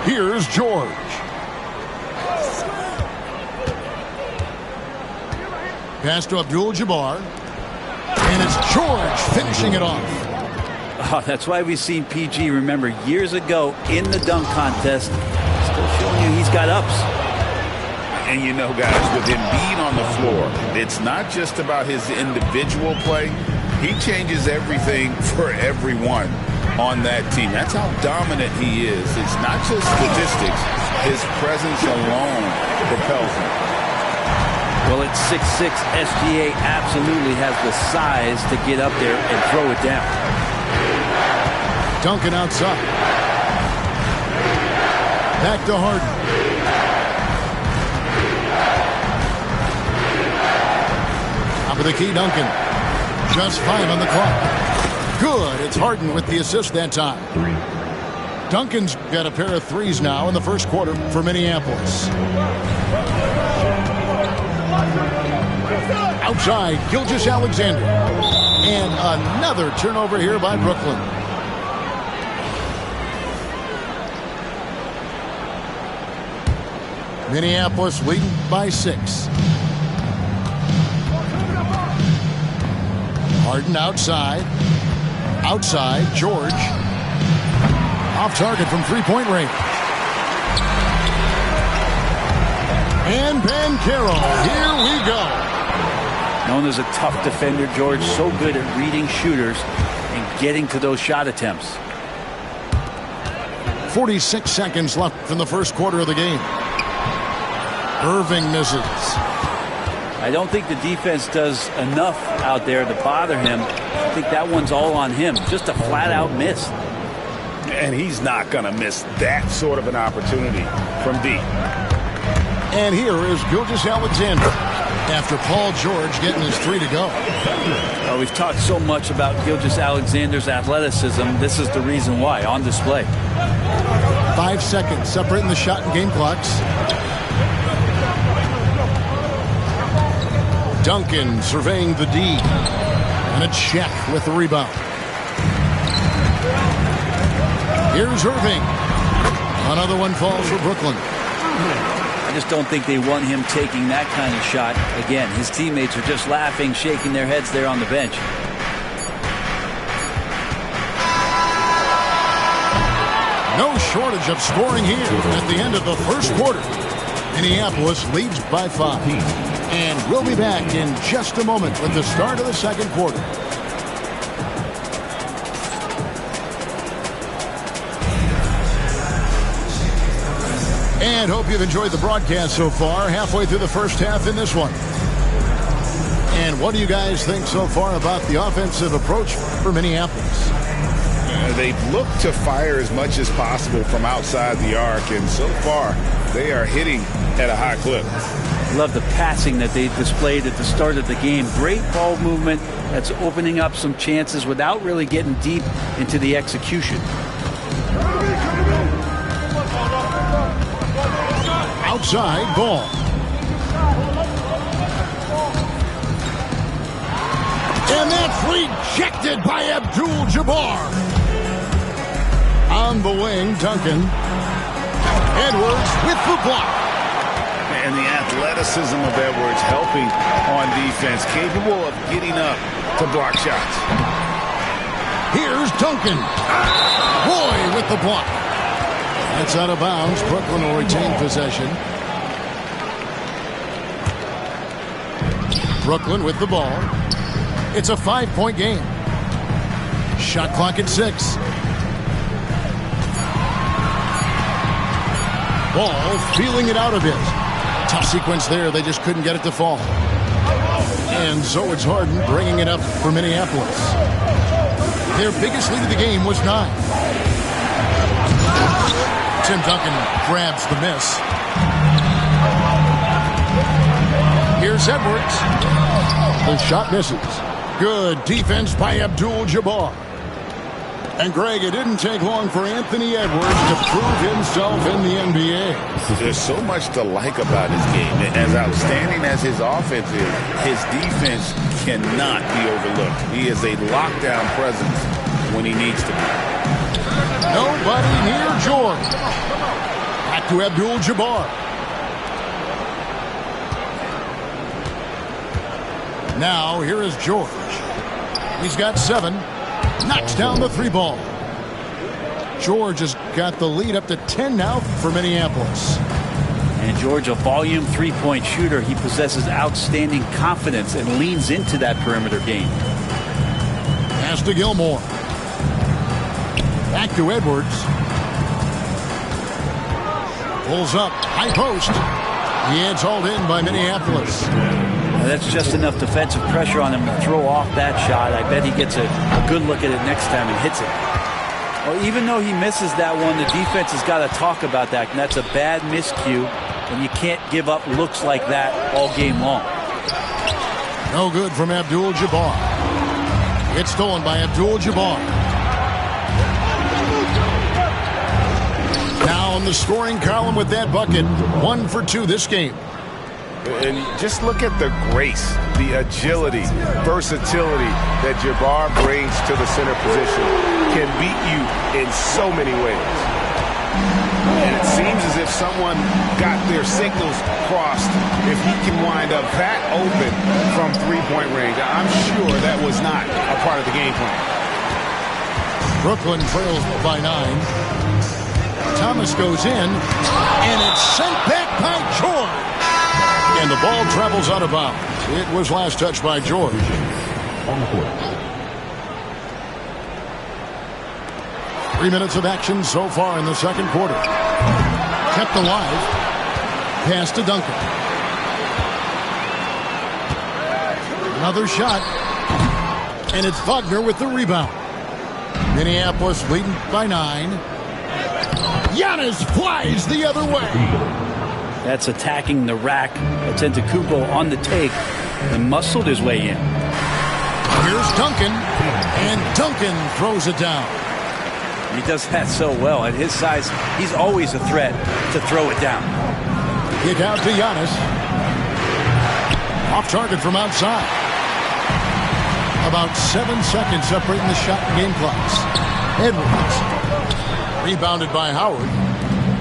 Here's George. Pass to Abdul-Jabbar. And it's George finishing it off. Oh, that's why we've seen PG, remember, years ago in the dunk contest, still showing you he's got ups. And you know, guys, with Embiid on the floor, it's not just about his individual play. He changes everything for everyone on that team. That's how dominant he is. It's not just statistics. His presence alone propels him. Well, at 6'6", SGA absolutely has the size to get up there and throw it down. Duncan outside. Back to Harden. Top of the key, Duncan. Just 5 on the clock. Good. It's Harden with the assist that time. Duncan's got a pair of threes now in the first quarter for Minneapolis. Outside, Gilgeous-Alexander. And another turnover here by Brooklyn. Minneapolis leading by 6. Harden outside. Outside, George. Off target from three-point range. And Banchero, here we go. Known as a tough defender, George, so good at reading shooters and getting to those shot attempts. 46 seconds left in the first quarter of the game. Irving misses. I don't think the defense does enough out there to bother him. I think that one's all on him. Just a flat-out miss. And he's not going to miss that sort of an opportunity from deep. And here is Gilgeous-Alexander after Paul George getting his 3 to go. Well, we've talked so much about Gilgeous-Alexander's athleticism. This is the reason why, on display. 5 seconds separating the shot and game clocks. Duncan surveying the D. And a check with the rebound. Here's Irving. Another one falls for Brooklyn. I just don't think they want him taking that kind of shot. Again, his teammates are just laughing, shaking their heads there on the bench. No shortage of scoring here at the end of the first quarter. Minneapolis leads by 5. And we'll be back in just a moment with the start of the second quarter. And hope you've enjoyed the broadcast so far. Halfway through the first half in this one. And what do you guys think so far about the offensive approach for Minneapolis? They've looked to fire as much as possible from outside the arc, and so far they are hitting at a high clip. Love the passing that they displayed at the start of the game. Great ball movement that's opening up some chances without really getting deep into the execution. Outside ball. And that free Rejected by Abdul-Jabbar. On the wing, Duncan. Edwards with the block. And the athleticism of Edwards helping on defense, capable of getting up to block shots. Here's Duncan. Roy with the block. That's out of bounds. Brooklyn will retain possession. Brooklyn with the ball. It's a 5-point game. Shot clock at 6. Ball feeling it out a bit. Tough sequence there. They just couldn't get it to fall. And so it's Harden bringing it up for Minneapolis. Their biggest lead of the game was 9. Tim Duncan grabs the miss. Here's Edwards. The shot misses. Good defense by Abdul-Jabbar. And Greg, it didn't take long for Anthony Edwards to prove himself in the NBA. There's so much to like about his game. As outstanding as his offense is, his defense cannot be overlooked. He is a lockdown presence when he needs to be. Nobody near George. Back to Abdul-Jabbar. Now here is George. He's got 7. Knocks down the 3 ball. George has got the lead up to 10 now for Minneapolis. And George, a volume 3-point shooter. He possesses outstanding confidence and leans into that perimeter game. Pass to Gilmore. Back to Edwards. Pulls up. High post. Yeah, it's hauled in by Minneapolis. That's just enough defensive pressure on him to throw off that shot. I bet he gets a good look at it next time and hits it. Well, even though he misses that one, the defense has got to talk about that. And that's a bad miscue, and you can't give up looks like that all game long. No good from Abdul-Jabbar. It's stolen by Abdul-Jabbar. Now in the scoring column with that bucket. 1 for 2 this game. And just look at the grace, the agility, versatility that Jabbar brings to the center position. Can beat you in so many ways. And it seems as if someone got their signals crossed if he can wind up that open from 3-point range. I'm sure that was not a part of the game plan. Brooklyn trails by 9. Thomas goes in, and it's sent back by George. And the ball travels out of bounds. It was last touched by George. On the court. 3 minutes of action so far in the second quarter. Kept alive. Pass to Duncan. Another shot. And it's Wagner with the rebound. Minneapolis leading by 9. Giannis flies the other way. That's attacking the rack. That's Antetokounmpo on the take and muscled his way in. Here's Duncan, and Duncan throws it down. He does that so well. At his size, he's always a threat to throw it down. Kick out to Giannis. Off target from outside. About 7 seconds separating the shot and game clocks. Edwards. Rebounded by Howard.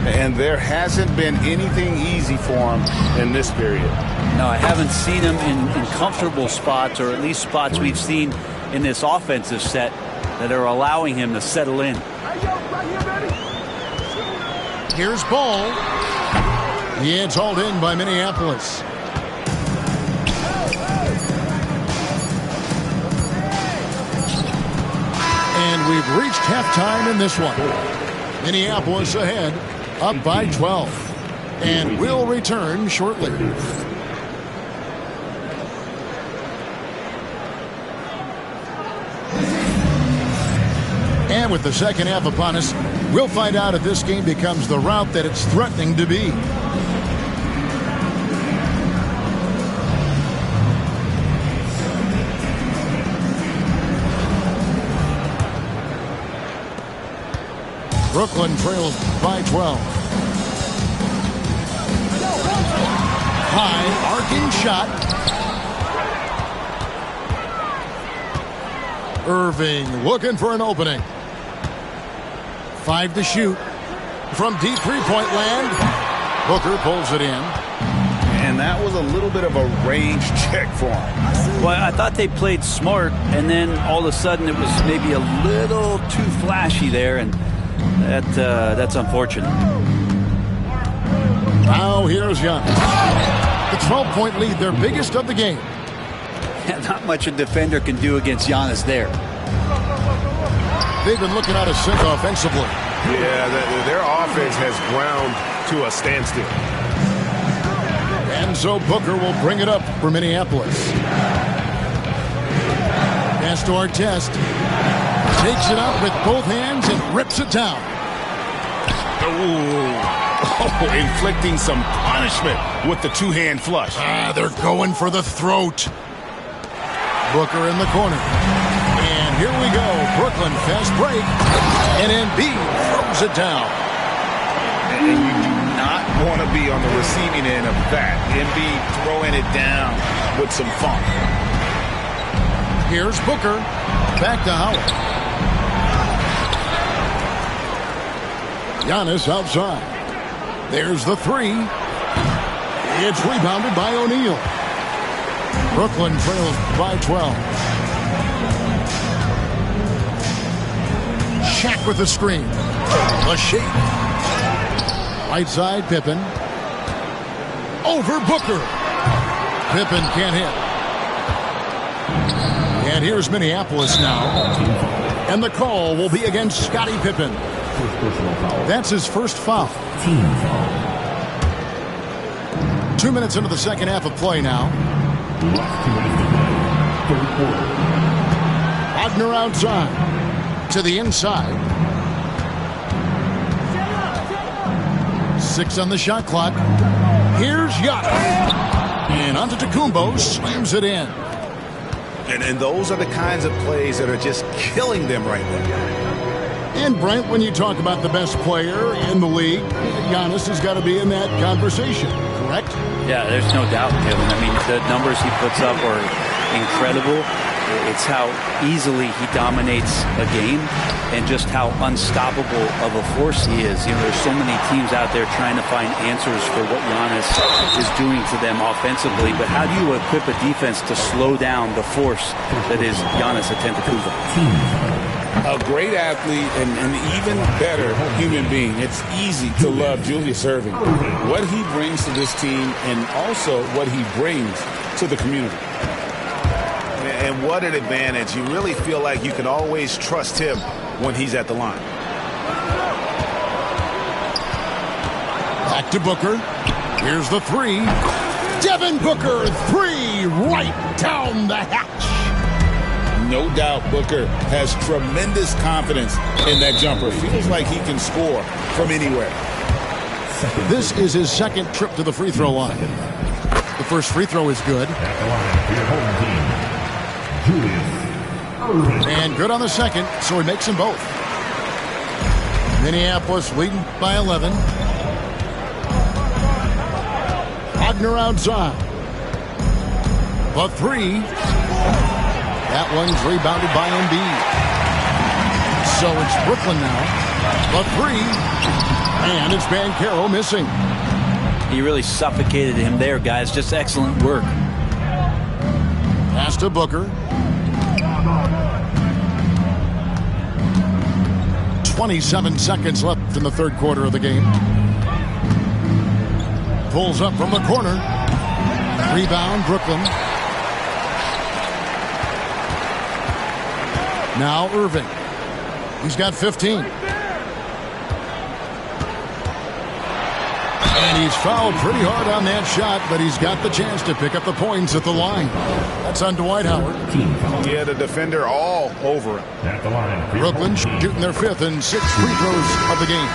And there hasn't been anything easy for him in this period. No, I haven't seen him in comfortable spots, or at least spots we've seen in this offensive set that are allowing him to settle in. Here's Ball. Yeah, it's hauled in by Minneapolis. And we've reached halftime in this one. Minneapolis ahead. Up by 12. And will return shortly. And with the second half upon us, we'll find out if this game becomes the route that it's threatening to be. Brooklyn trails by 12. High arcing shot. Irving looking for an opening. 5 to shoot. From deep three-point land, Booker pulls it in. And that was a little bit of a range check for him. Well, I thought they played smart, and then all of a sudden it was maybe a little too flashy there, and that's unfortunate. Now here's Giannis. The 12-point lead, their biggest of the game. Not much a defender can do against Giannis there. They've been looking out of sync offensively. Yeah, their offense has ground to a standstill. And so Booker will bring it up for Minneapolis. Pass to Artest. Takes it up with both hands and rips it down. Oh, inflicting some punishment with the two-hand flush. They're going for the throat. Booker in the corner. And here we go. Brooklyn fast break. And Embiid throws it down. And you do not want to be on the receiving end of that. Embiid throwing it down with some funk. Here's Booker. Back to Howard. Giannis outside. There's the three. It's rebounded by O'Neal. Brooklyn trails by 12. Shaq with the screen. The shake. Right side, Pippen. Over Booker. Pippen can't hit. And here's Minneapolis now. And the call will be against Scottie Pippen. That's his first foul. 2 minutes into the second half of play now. Wagner outside. To the inside. 6 on the shot clock. Here's Giannis. And Antetokounmpo slams it in. And those are the kinds of plays that are just killing them right now. And Brent, when you talk about the best player in the league, Giannis has got to be in that conversation, correct? Yeah, there's no doubt, Kevin. I mean, the numbers he puts up are incredible. It's how easily he dominates a game and just how unstoppable of a force he is. You know, there's so many teams out there trying to find answers for what Giannis is doing to them offensively, but how do you equip a defense to slow down the force that is Giannis Antetokounmpo? A great athlete and an even better human being. It's easy to love Julius Erving. What he brings to this team and also what he brings to the community. And what an advantage. You really feel like you can always trust him when he's at the line. Back to Booker. Here's the three. Devin Booker, three right down the hatch. No doubt Booker has tremendous confidence in that jumper. Feels like he can score from anywhere. This is his second trip to the free throw line. The first free throw is good. And good on the second, so he makes them both. Minneapolis leading by 11. Wagner outside. The three. That one's rebounded by Embiid. So it's Brooklyn now. The three. And it's Banchero missing. He really suffocated him there, guys. Just excellent work. Pass to Booker. 27 seconds left in the third quarter of the game. Pulls up from the corner. Rebound, Brooklyn. Now Irving. He's got 15. And he's fouled pretty hard on that shot, but he's got the chance to pick up the points at the line. That's on Dwight Howard. Yeah, the defender all over him. At the line. Brooklyn shooting their fifth and 6 free throws of the game.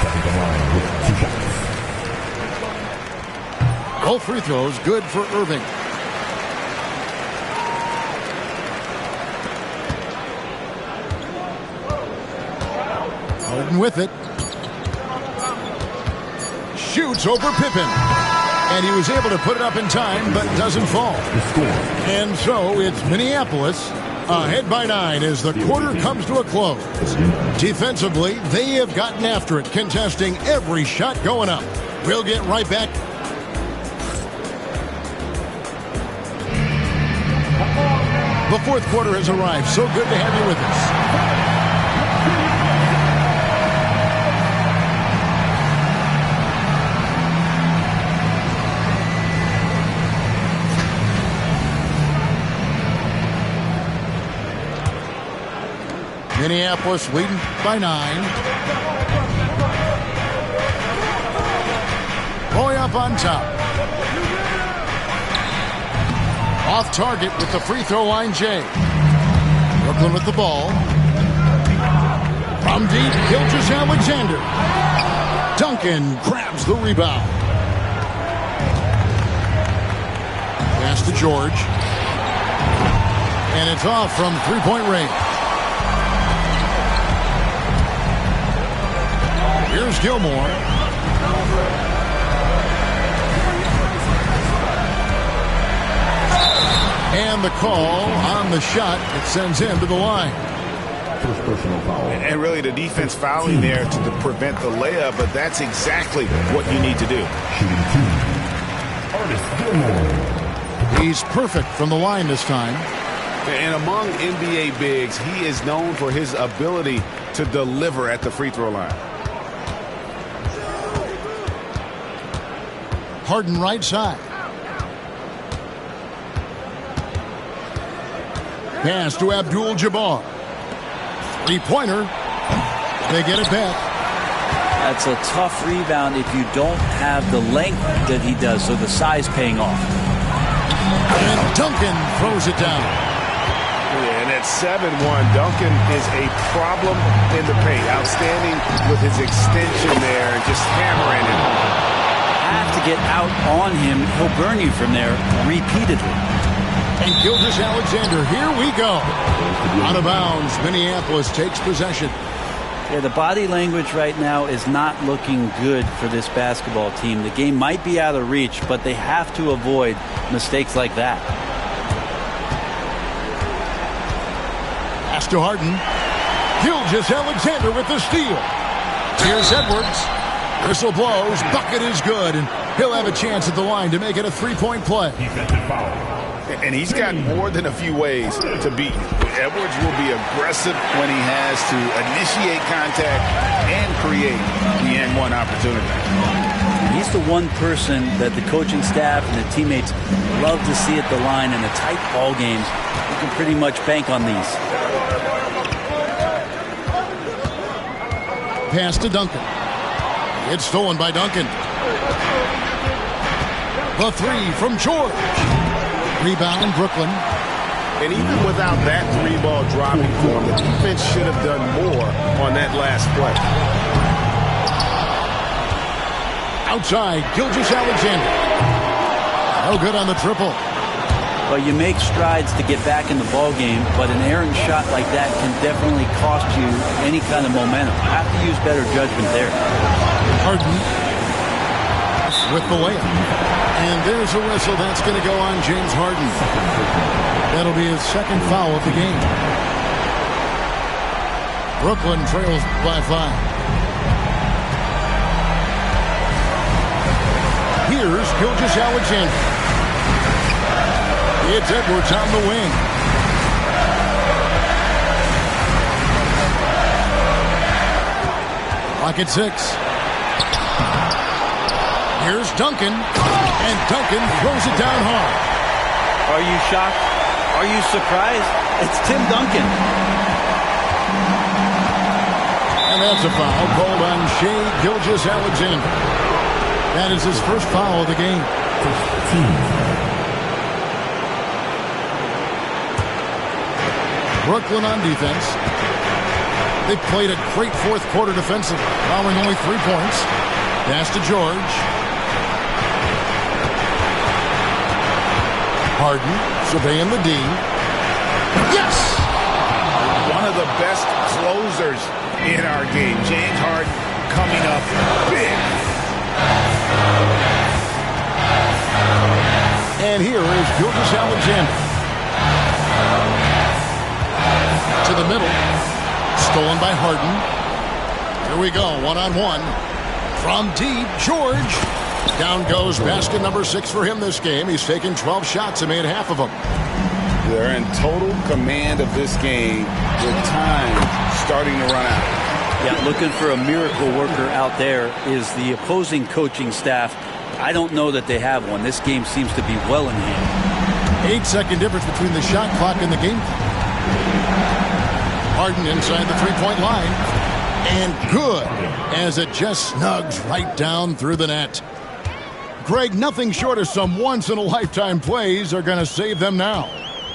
Stepping the line with 2 shots. Both free throws good for Irving. Harden with it. Shoots over Pippen. And he was able to put it up in time, but doesn't fall. And so it's Minneapolis Ahead by 9 as the quarter comes to a close. Defensively, they have gotten after it, contesting every shot going up. We'll get right back. The fourth quarter has arrived. So good to have you with us. Minneapolis leading by 9. Boy up on top. Off target with the free throw line, Jay. Brooklyn with the ball. From deep, Gilgeous-Alexander. Duncan grabs the rebound. Pass to George. And it's off from three-point range. Here's Gilmore. And the call on the shot that sends him to the line. First personal foul. And really the defense fouling there to prevent the layup, but that's exactly what you need to do. Shooting 2. Artist Gilmore. He's perfect from the line this time. And among NBA bigs, he is known for his ability to deliver at the free throw line. Harden right side. Pass to Abdul-Jabbar. Three-pointer. They get it back. That's a tough rebound if you don't have the length that he does, so the size paying off. And Duncan throws it down. Yeah, and at 7-1, Duncan is a problem in the paint. Outstanding with his extension there and just hammering it home. Have to get out on him. He'll burn you from there repeatedly. And Gilgeous-Alexander, here we go. Out of bounds, Minneapolis takes possession. Yeah, the body language right now is not looking good for this basketball team. The game might be out of reach, but they have to avoid mistakes like that. Pass to Harden. Gilgeous-Alexander with the steal. Here's Edwards. Whistle blows. Bucket is good, and he'll have a chance at the line to make it a three-point play. Defensive foul. And he's got more than a few ways to beat you. Edwards will be aggressive when he has to initiate contact and create the N1 opportunity. He's the one person that the coaching staff and the teammates love to see at the line in the tight ball games. You can pretty much bank on these. Pass to Duncan. It's stolen by Duncan. The three from George. Rebound, Brooklyn. And even without that three ball dropping for him, the defense should have done more on that last play. Outside, Gilgeous-Alexander. No good on the triple. Well, you make strides to get back in the ball game, but an errant shot like that can definitely cost you any kind of momentum. You have to use better judgment there. Harden with the layup. And there's a whistle. That's going to go on James Harden. That'll be his second foul of the game. Brooklyn trails by 5. Here's Gilgeous-Alexander. It's Edwards on the wing. Clock at 6. Here's Duncan. And Duncan throws it down hard. Are you shocked? Are you surprised? It's Tim Duncan. And that's a foul called on Shai Gilgeous-Alexander. That is his first foul of the game. Brooklyn on defense. They've played a great fourth quarter defensively, allowing only 3 points. Pass to George. Harden surveying the D. Yes! One of the best closers in our game. James Harden coming up big. And here is Gilgeous-Alexander. to the middle. Stolen by Harden. Here we go, one-on-one. From deep, George. Down goes basket number 6 for him this game. He's taken 12 shots and made half of them. They're in total command of this game with time starting to run out. Yeah, looking for a miracle worker out there is the opposing coaching staff. I don't know that they have one. This game seems to be well in hand. 8-second difference between the shot clock and the game clock. Harden inside the three-point line. And good, as it just snugs right down through the net. Greg, nothing short of some once-in-a-lifetime plays are going to save them now.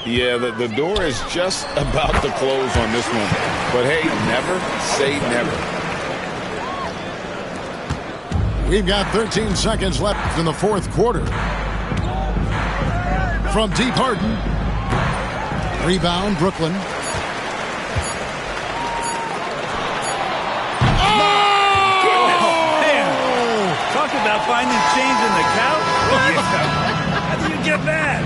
Yeah, the door is just about to close on this one. But hey, never say never. We've got 13 seconds left in the fourth quarter. From deep, Harden. Rebound, Brooklyn. Talk about finding change in the couch. How do you get that?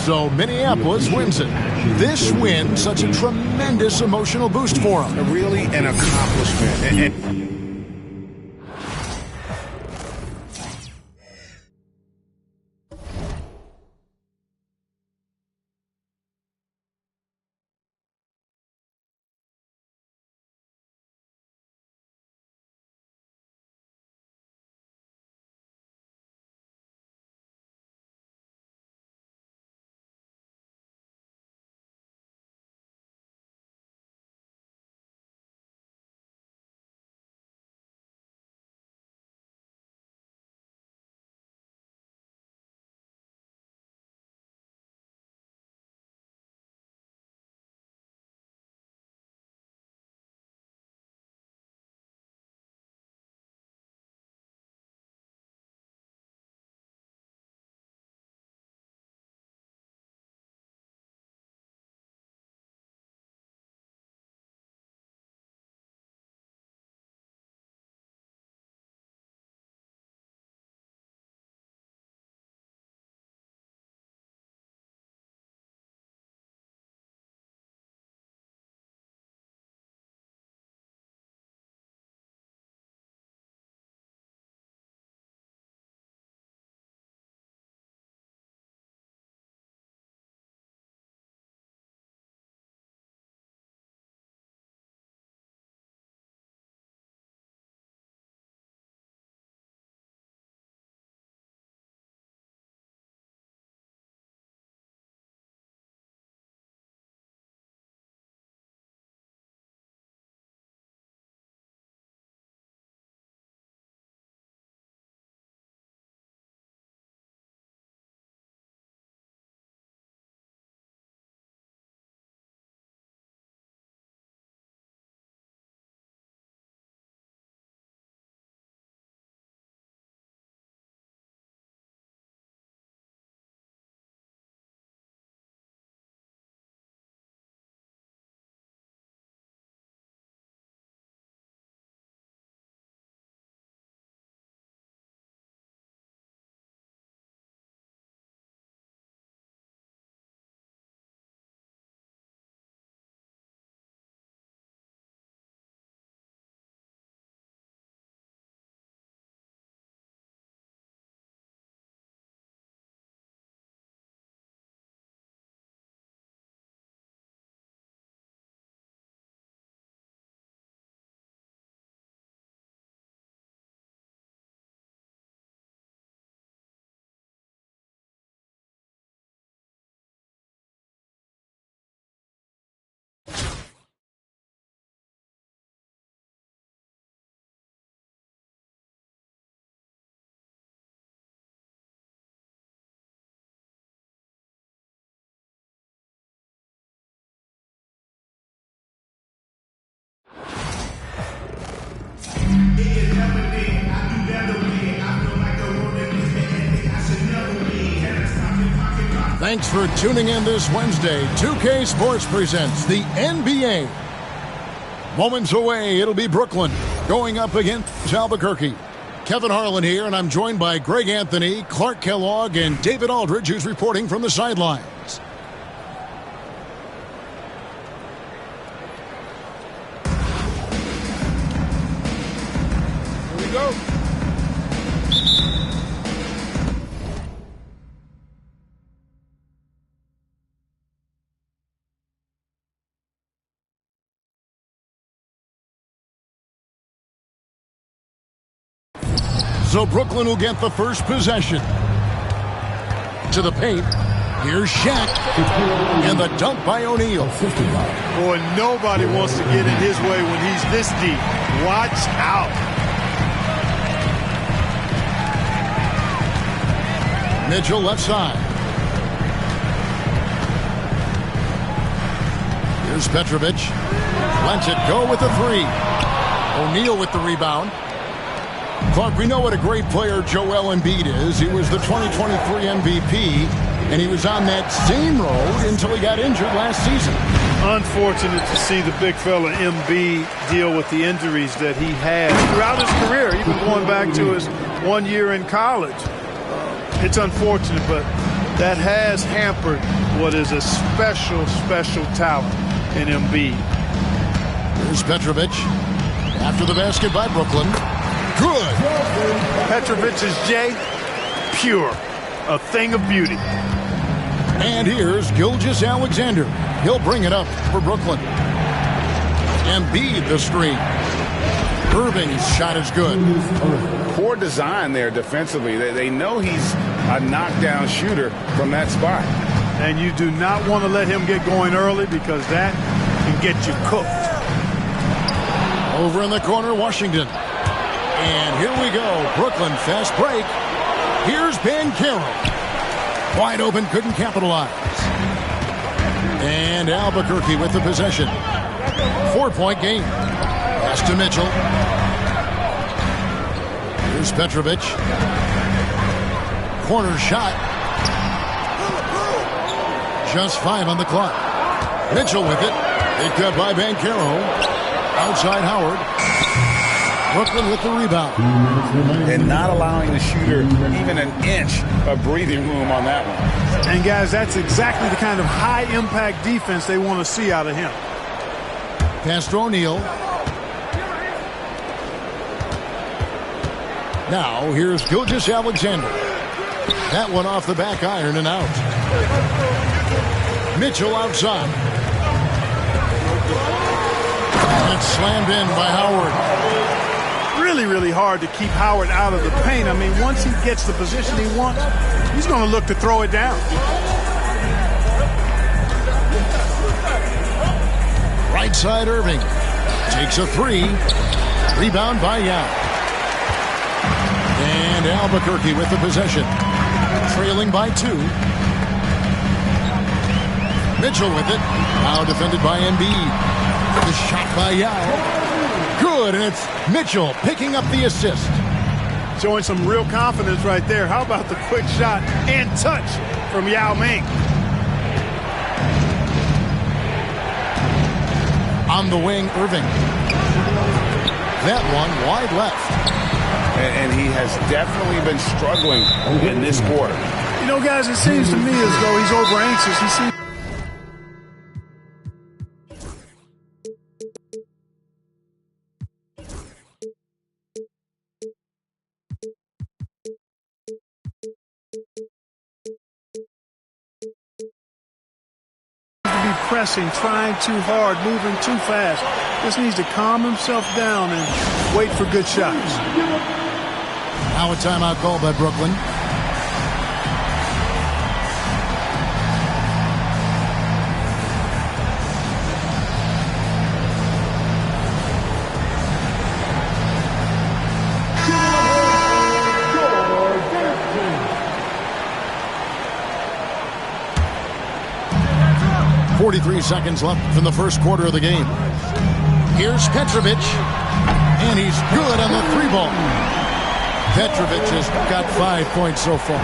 So Minneapolis wins it. This win, such a tremendous emotional boost for them. Really an accomplishment. Thanks for tuning in this Wednesday. 2K Sports presents the NBA. Moments away, it'll be Brooklyn going up against Albuquerque. Kevin Harlan here, and I'm joined by Greg Anthony, Clark Kellogg, and David Aldridge, who's reporting from the sidelines. So Brooklyn will get the first possession. To the paint. Here's Shaq. And the dunk by O'Neal. Boy, nobody wants to get in his way when he's this deep. Watch out. Mitchell left side. Here's Petrovic. Lets it go with the three. O'Neal with the rebound. Clark, we know what a great player Joel Embiid is. He was the 2023 MVP, and he was on that same road until he got injured last season. Unfortunate to see the big fella Embiid deal with the injuries that he had throughout his career, even going back to his 1 year in college. It's unfortunate, but that has hampered what is a special, special talent in Embiid. Here's Petrovic. After the basket by Brooklyn. Good. Petrovic's J, pure. A thing of beauty. And here's Gilgeous-Alexander. He'll bring it up for Brooklyn. Embiid the screen. Irving's shot is good. Poor design there defensively. They know he's a knockdown shooter from that spot. And you do not want to let him get going early because that can get you cooked. Over in the corner, Washington. And here we go. Brooklyn fast break. Here's Banchero. Wide open, couldn't capitalize. And Albuquerque with the possession. 4-point game. Pass to Mitchell. Here's Petrovic. Corner shot. Just 5 on the clock. Mitchell with it. Picked up by Banchero. Outside Howard. Brooklyn with the rebound. And not allowing the shooter even an inch of breathing room on that one. And guys, that's exactly the kind of high-impact defense they want to see out of him. Pass to O'Neal. Now, here's Gilgeous-Alexander. That one off the back iron and out. Mitchell outside. And it's slammed in by Howard. Really, really hard to keep Howard out of the paint. I mean, once he gets the position he wants, he's going to look to throw it down. Right side, Irving. Takes a three. Rebound by Yao. And Albuquerque with the possession. Trailing by 2. Mitchell with it. Now defended by Embiid. The shot by Yao. Good, and it's Mitchell picking up the assist. Showing some real confidence right there. How about the quick shot and touch from Yao Ming? On the wing, Irving. That one wide left. And he has definitely been struggling in this quarter. You know, guys, it seems to me as though he's over anxious. He seems pressing, trying too hard, moving too fast. Just needs to calm himself down and wait for good shots. Now a timeout call by Brooklyn. .43 seconds left from the first quarter of the game. Here's Petrovic, and he's good on the 3-ball. Petrovic has got 5 points so far.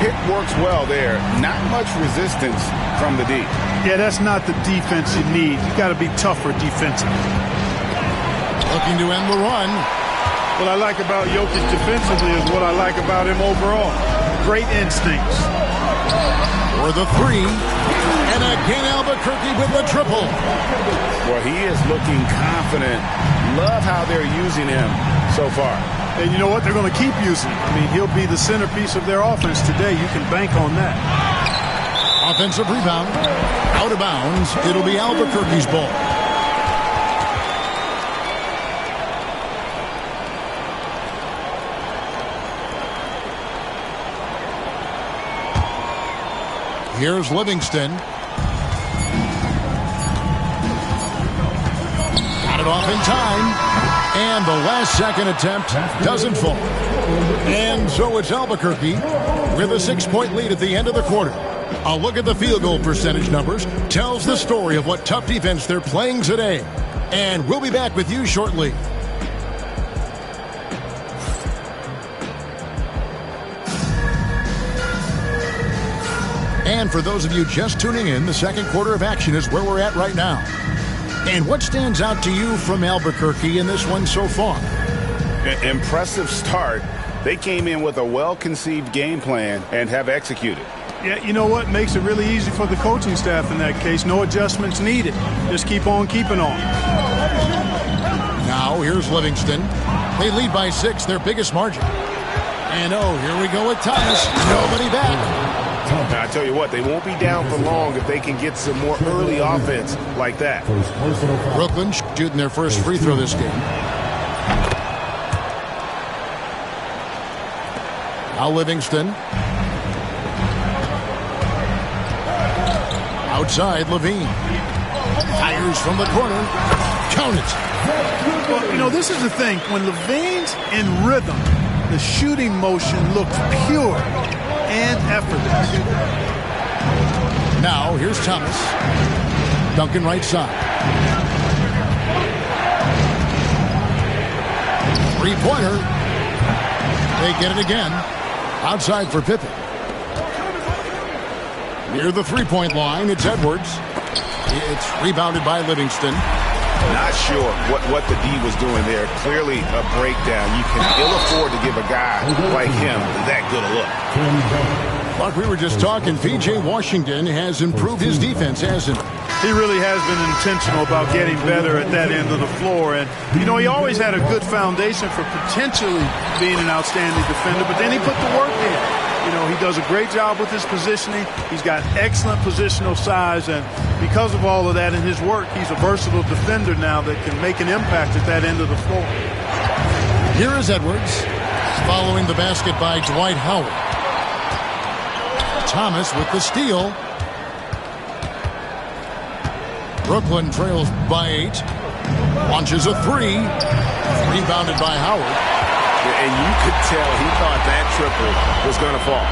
It works well there. Not much resistance from the D. Yeah, that's not the defense you need. You got to be tougher defensively. Looking to end the run. What I like about Jokic defensively is what I like about him overall. Great instincts. For the 3. And again, Albuquerque with the triple. Well, he is looking confident. Love how they're using him so far. And you know what? They're going to keep using him. I mean, he'll be the centerpiece of their offense today. You can bank on that. Offensive rebound. Out of bounds. It'll be Albuquerque's ball. Here's Livingston. Got it off in time. And the last second attempt doesn't fall. And so it's Albuquerque with a 6-point lead at the end of the quarter. A look at the field goal percentage numbers tells the story of what tough defense they're playing today. And we'll be back with you shortly. And for those of you just tuning in, the second quarter of action is where we're at right now. And what stands out to you from Albuquerque in this one so far? Impressive start. They came in with a well-conceived game plan and have executed. Yeah, you know what? Makes it really easy for the coaching staff in that case. No adjustments needed. Just keep on keeping on. Now, here's Livingston. They lead by 6, their biggest margin. And here we go with Thomas. Nobody back. Now, I tell you what, they won't be down for long if they can get some more early offense like that. Brooklyn shooting their first free throw this game. Now Livingston. Outside, Levine. Fires from the corner. Count it. Well, you know, this is the thing. When Levine's in rhythm, the shooting motion looks pure and effortless. Now, here's Thomas. Duncan right side. Three-pointer. They get it again. Outside for Pippen. Near the three-point line, it's Edwards. It's rebounded by Livingston. Not sure what the D was doing there. Clearly a breakdown. You can ill afford to give a guy like him that good a look. Like we were just talking, P.J. Washington has improved his defense, hasn't he? He really has been intentional about getting better at that end of the floor. And, you know, he always had a good foundation for potentially being an outstanding defender, but then he put the work in. You know, he does a great job with his positioning. He's got excellent positional size, and because of all of that in his work, he's a versatile defender now that can make an impact at that end of the floor. Here is Edwards, following the basket by Dwight Howard. Thomas with the steal. Brooklyn trails by 8. Launches a 3. Rebounded by Howard. And you could tell he thought that triple was going to fall.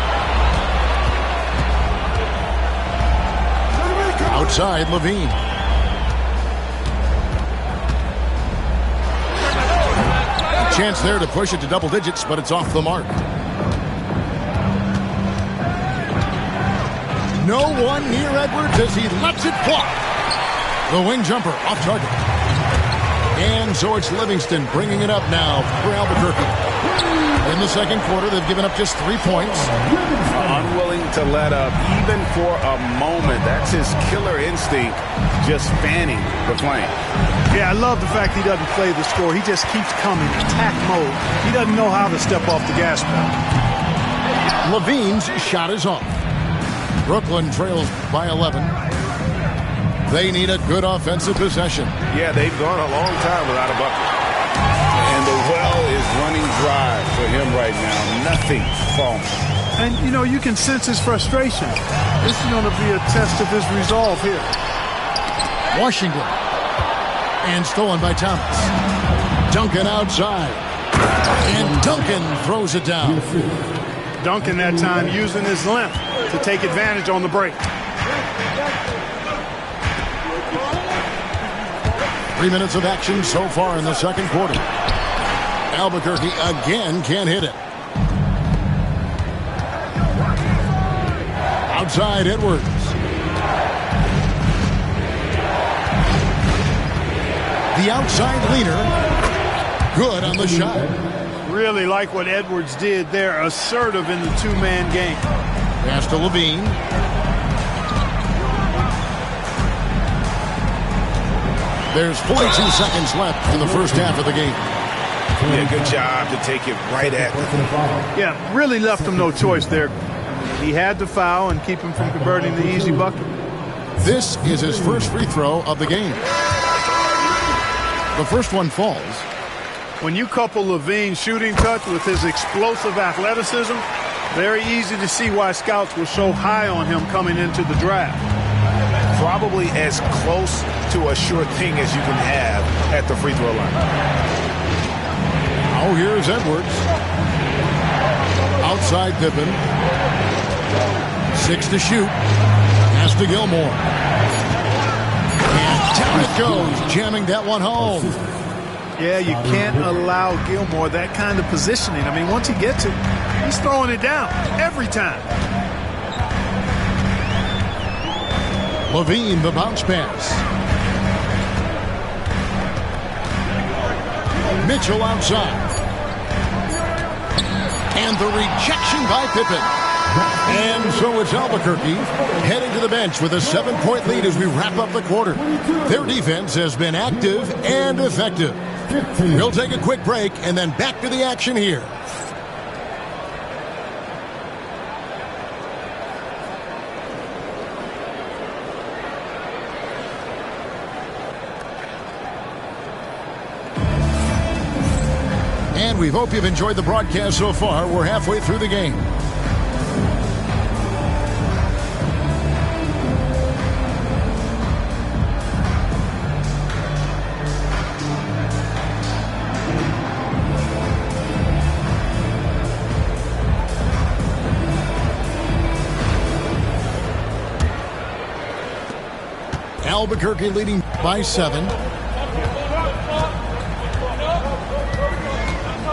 Outside, Levine. Chance there to push it to double digits, but it's off the mark. No one near Edwards as he lets it fly. The wing jumper off target. And so it's Livingston bringing it up now for Albuquerque. In the second quarter, they've given up just 3 points. Unwilling to let up even for a moment. That's his killer instinct, just fanning the flame. Yeah, I love the fact he doesn't play the score. He just keeps coming, attack mode. He doesn't know how to step off the gas pedal. Levine's shot is off. Brooklyn trails by 11. They need a good offensive possession. Yeah, they've gone a long time without a bucket. And the well is running dry for him right now. Nothing falling. And, you know, you can sense his frustration. This is going to be a test of his resolve here. Washington. And stolen by Thomas. Duncan outside. And Duncan throws it down. Duncan that time using his length to take advantage on the break. 3 minutes of action so far in the second quarter. Albuquerque again can't hit it. Outside, Edwards. The outside leaner. Good on the shot. Really like what Edwards did there. Assertive in the two-man game. Pass to Levine. There's 42 seconds left in the first half of the game. Yeah, good job to take it right at them. Yeah, really left him no choice there. He had to foul and keep him from converting the easy bucket. This is his first free throw of the game. The first one falls. When you couple Levine's shooting touch with his explosive athleticism, Very easy to see why scouts will show high on him coming into the draft. Probably as close to a sure thing as you can have at the free throw line. Oh, here's Edwards. Outside Pippen. 6 to shoot. Pass to Gilmore. And down it goes, jamming that one home. Yeah, you can't allow Gilmore that kind of positioning. I mean, once he gets it, he's throwing it down every time. Levine, the bounce pass. Mitchell outside. And the rejection by Pippen. And so it's Albuquerque heading to the bench with a 7-point lead as we wrap up the quarter. Their defense has been active and effective. We'll take a quick break and then back to the action here. And we hope you've enjoyed the broadcast so far. We're halfway through the game. Albuquerque leading by 7.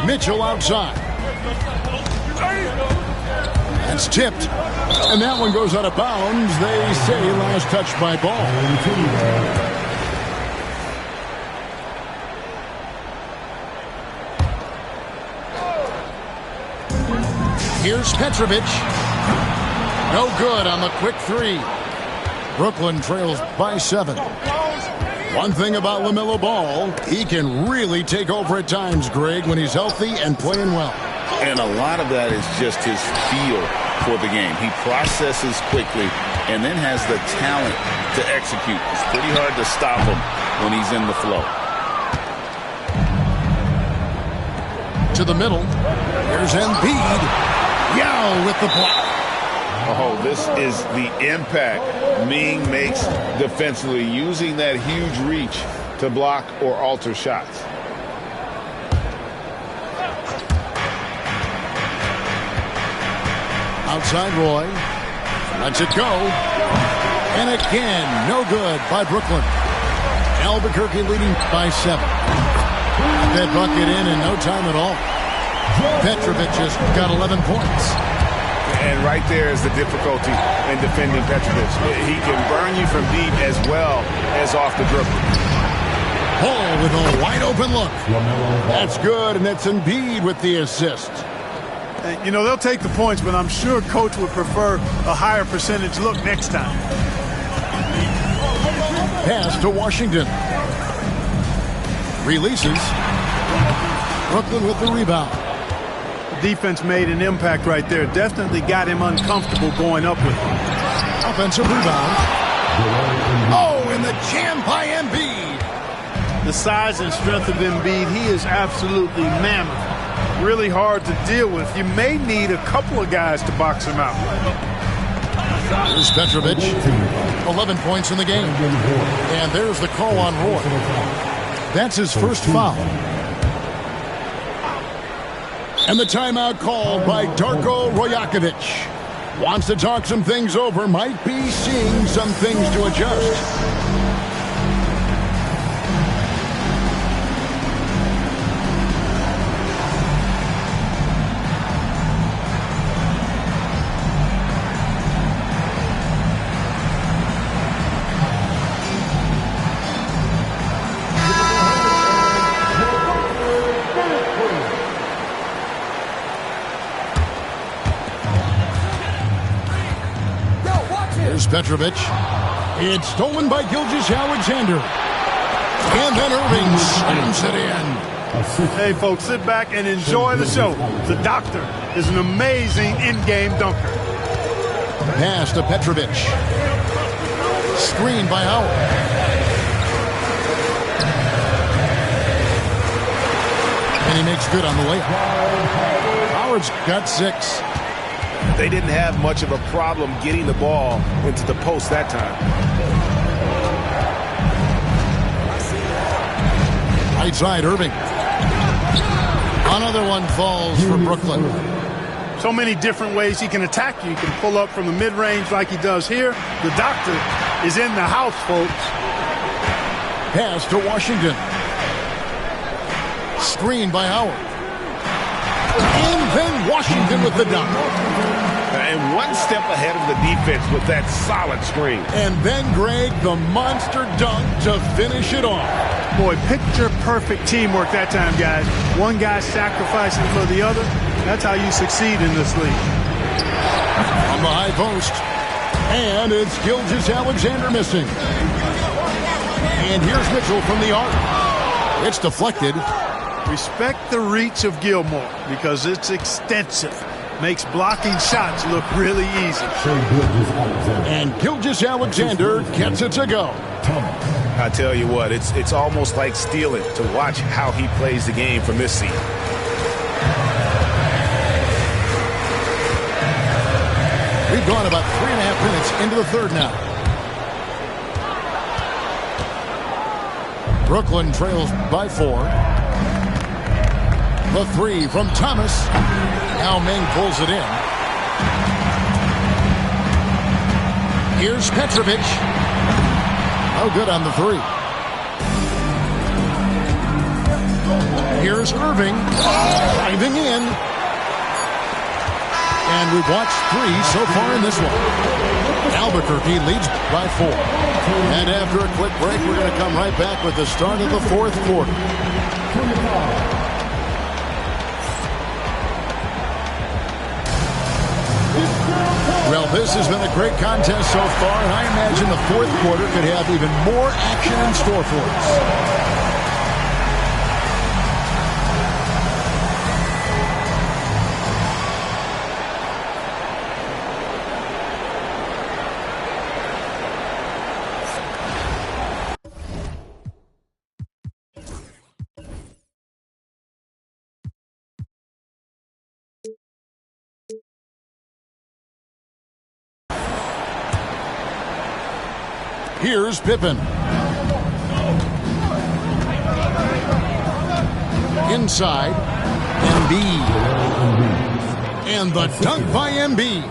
Mitchell outside. That's tipped. And that one goes out of bounds. They say last touch by ball. Here's Petrovic. No good on the quick 3. Brooklyn trails by 7. One thing about LaMelo Ball, he can really take over at times, Greg, when he's healthy and playing well. And a lot of that is just his feel for the game. He processes quickly and then has the talent to execute. It's pretty hard to stop him when he's in the flow. To the middle. Here's Embiid. Yao with the block. Oh, this is the impact Ming makes defensively, using that huge reach to block or alter shots. Outside Roy. Lets it go. And again, no good by Brooklyn. Albuquerque leading by 7. That bucket in no time at all. Petrovic has got 11 points. And right there is the difficulty in defending Petrovic. He can burn you from deep as well as off the dribble. Hall with a wide open look. That's good, and that's Embiid with the assist. You know, they'll take the points, but I'm sure Coach would prefer a higher percentage look next time. Pass to Washington. Releases. Brooklyn with the rebound. Defense made an impact right there. Definitely got him uncomfortable going up with him. Offensive rebound. Oh, and the jam by Embiid. The size and strength of Embiid, he is absolutely mammoth. Really hard to deal with. You may need a couple of guys to box him out. Here's Petrovic. 11 points in the game. And there's the call on Roy. That's his first foul. And the timeout called by Darko Rajakovic. Wants to talk some things over. Might be seeing some things to adjust. Petrovic. It's stolen by Gilgeous-Alexander. And then Irving slams it in. Hey, folks, sit back and enjoy the show. The doctor is an amazing in-game dunker. Pass to Petrovic. Screen by Howard. And he makes good on the layup. Howard's got 6. They didn't have much of a problem getting the ball into the post that time. Right side, Irving. Another one falls for Brooklyn. So many different ways he can attack you. He can pull up from the mid-range like he does here. The doctor is in the house, folks. Pass to Washington. Screen by Howard. And then Washington with the dunk. And one step ahead of the defense with that solid screen. And then, Greg, the monster dunk to finish it off. Boy, picture-perfect teamwork that time, guys. One guy sacrificing for the other. That's how you succeed in this league. On the high post. And it's Gilgeous-Alexander missing. And here's Mitchell from the arc. It's deflected. Respect the reach of Gilmore because it's extensive. Makes blocking shots look really easy. And Gilgeous-Alexander gets it to go. I tell you what, it's almost like stealing to watch how he plays the game from this seat. We've gone about 3.5 minutes into the third now. Brooklyn trails by 4. The 3 from Thomas. Now Meng pulls it in. Here's Petrovic. No good on the 3. Here's Irving. Driving in. And we've watched 3 so far in this one. Albuquerque leads by 4. And after a quick break, we're going to come right back with the start of the fourth quarter. Well, this has been a great contest so far, and I imagine the fourth quarter could have even more action in store for us. Here's Pippen. Inside, Embiid. And the dunk by Embiid.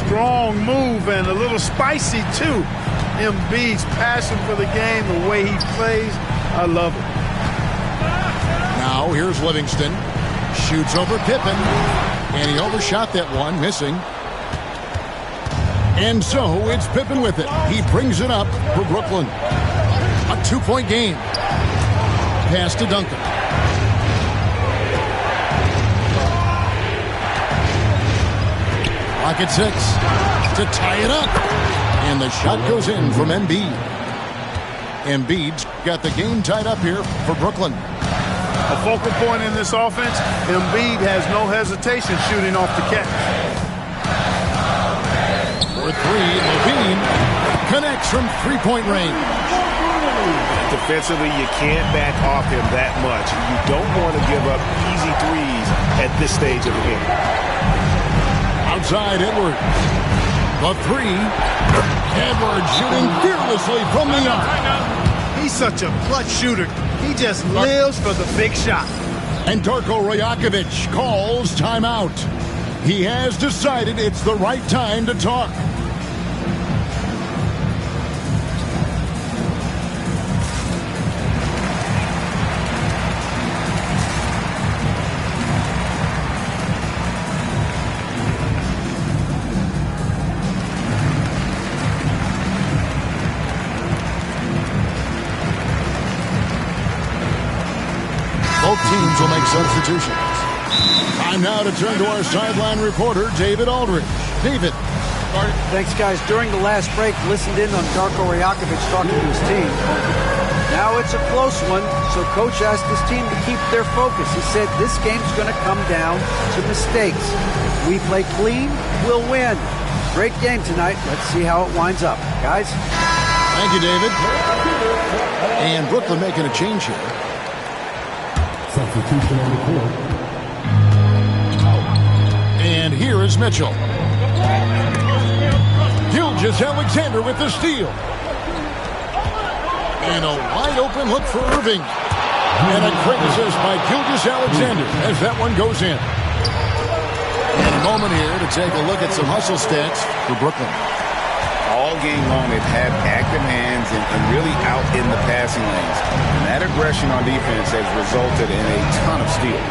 Strong move and a little spicy, too. Embiid's passion for the game, the way he plays, I love it. Now, here's Livingston. Shoots over Pippen. And he overshot that one, missing. And so it's Pippen with it. He brings it up for Brooklyn. A 2-point game. Pass to Duncan. Clock at 6 to tie it up. And the shot goes in from Embiid. Embiid's got the game tied up here for Brooklyn. A focal point in this offense, Embiid has no hesitation shooting off the catch. For 3, Levine connects from 3-point range. Defensively, you can't back off him that much. You don't want to give up easy threes at this stage of the game. Outside, Edwards. The 3. Edwards shooting fearlessly from the arc. He's such a clutch shooter. He just lives for the big shot. And Darko Rajakovic calls timeout. He has decided it's the right time to talk. Both teams will make substitutions. Time now to turn to our sideline reporter, David Aldridge. David. Thanks, guys. During the last break, listened in on Darko Rajakovic talking to his team. Now it's a close one, so Coach asked his team to keep their focus. He said this game's going to come down to mistakes. We play clean, we'll win. Great game tonight. Let's see how it winds up. Guys? Thank you, David. And Brooklyn making a change here. Substitution on the court. And here here is Mitchell. Gilgeous-Alexander with the steal. And a wide open look for Irving. And a great assist by Gilgeous-Alexander as that one goes in. And a moment here to take a look at some hustle stats for Brooklyn. All game long, they've had active hands and really out in the passing lanes. And that aggression on defense has resulted in a ton of steals.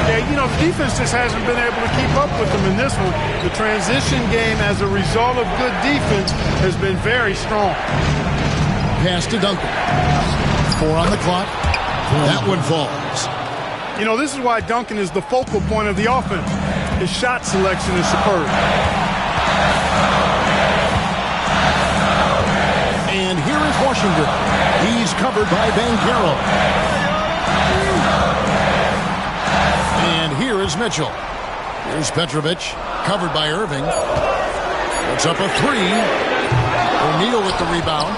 Yeah, you know, the defense just hasn't been able to keep up with them in this one. The transition game, as a result of good defense, has been very strong. Pass to Duncan. 4 on the clock. That one falls. You know, this is why Duncan is the focal point of the offense. His shot selection is superb. And here is Washington. He's covered by Banchero. And here is Mitchell. Here's Petrovic, covered by Irving. Puts up a 3. O'Neal with the rebound.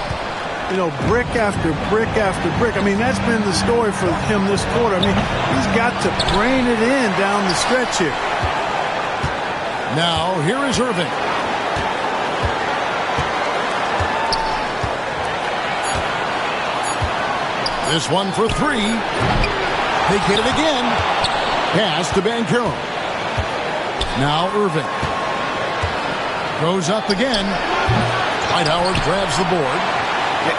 You know, brick after brick after brick. I mean, that's been the story for him this quarter. I mean, he's got to brain it in down the stretch here. Now, here is Irving. This one for 3. They get it again. Pass to Banchero. Now Irving. Goes up again. Dwight Howard grabs the board.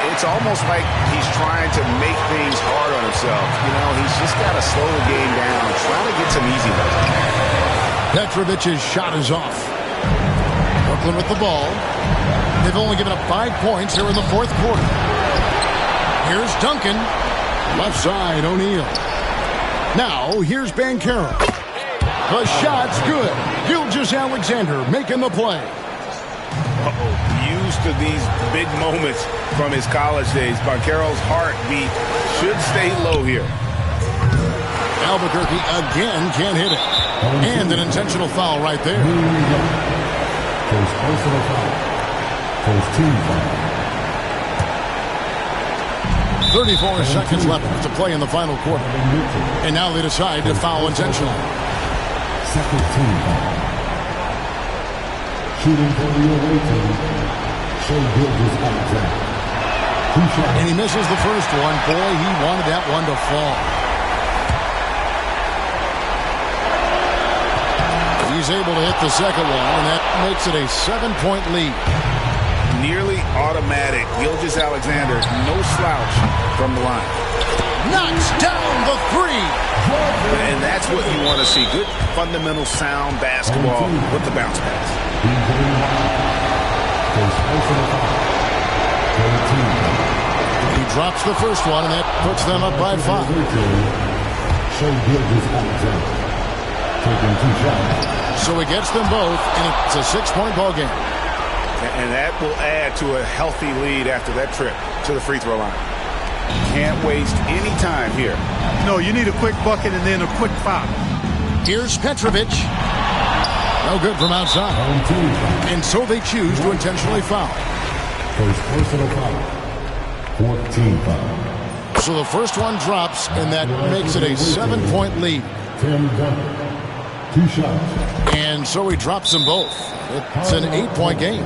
It's almost like he's trying to make things hard on himself. You know, he's just got to slow the game down, trying to get some easy ones. Petrovic's shot is off. Brooklyn with the ball. They've only given up 5 points here in the fourth quarter. Here's Duncan. Left side, O'Neal. Now, here's Banchero. The shot's good. Gilgeous-Alexander making the play. Used to these big moments from his college days. Banchero's heartbeat should stay low here. Albuquerque again can't hit it. And an intentional foul right there. First personal foul. First team foul. 34 seconds left to play in the final quarter. And now they decide to foul intentionally. Second team foul. Shooting for the away team. Shea Gilgeous-Alexander. And he misses the first one. Boy, he wanted that one to fall. He's able to hit the second one, and that makes it a 7-point lead. Nearly automatic. Gilgeous-Alexander, no slouch from the line. Knocks down the 3. And that's what you want to see. Good, fundamental, sound basketball with the bounce pass. He drops the first one, and that puts them up by 5. Shea Gilgeous-Alexander taking 2 shots. So he gets them both, and it's a 6-point ball game. And that will add to a healthy lead after that trip to the free throw line. Can't waste any time here. No, you need a quick bucket and then a quick foul. Here's Petrovic. No good from outside. And so they choose to intentionally foul. First personal foul. 14 foul. So the first one drops, and that makes it a 7-point lead. Tim Duncan. 2 shots. And so he drops them both. It's an 8-point game.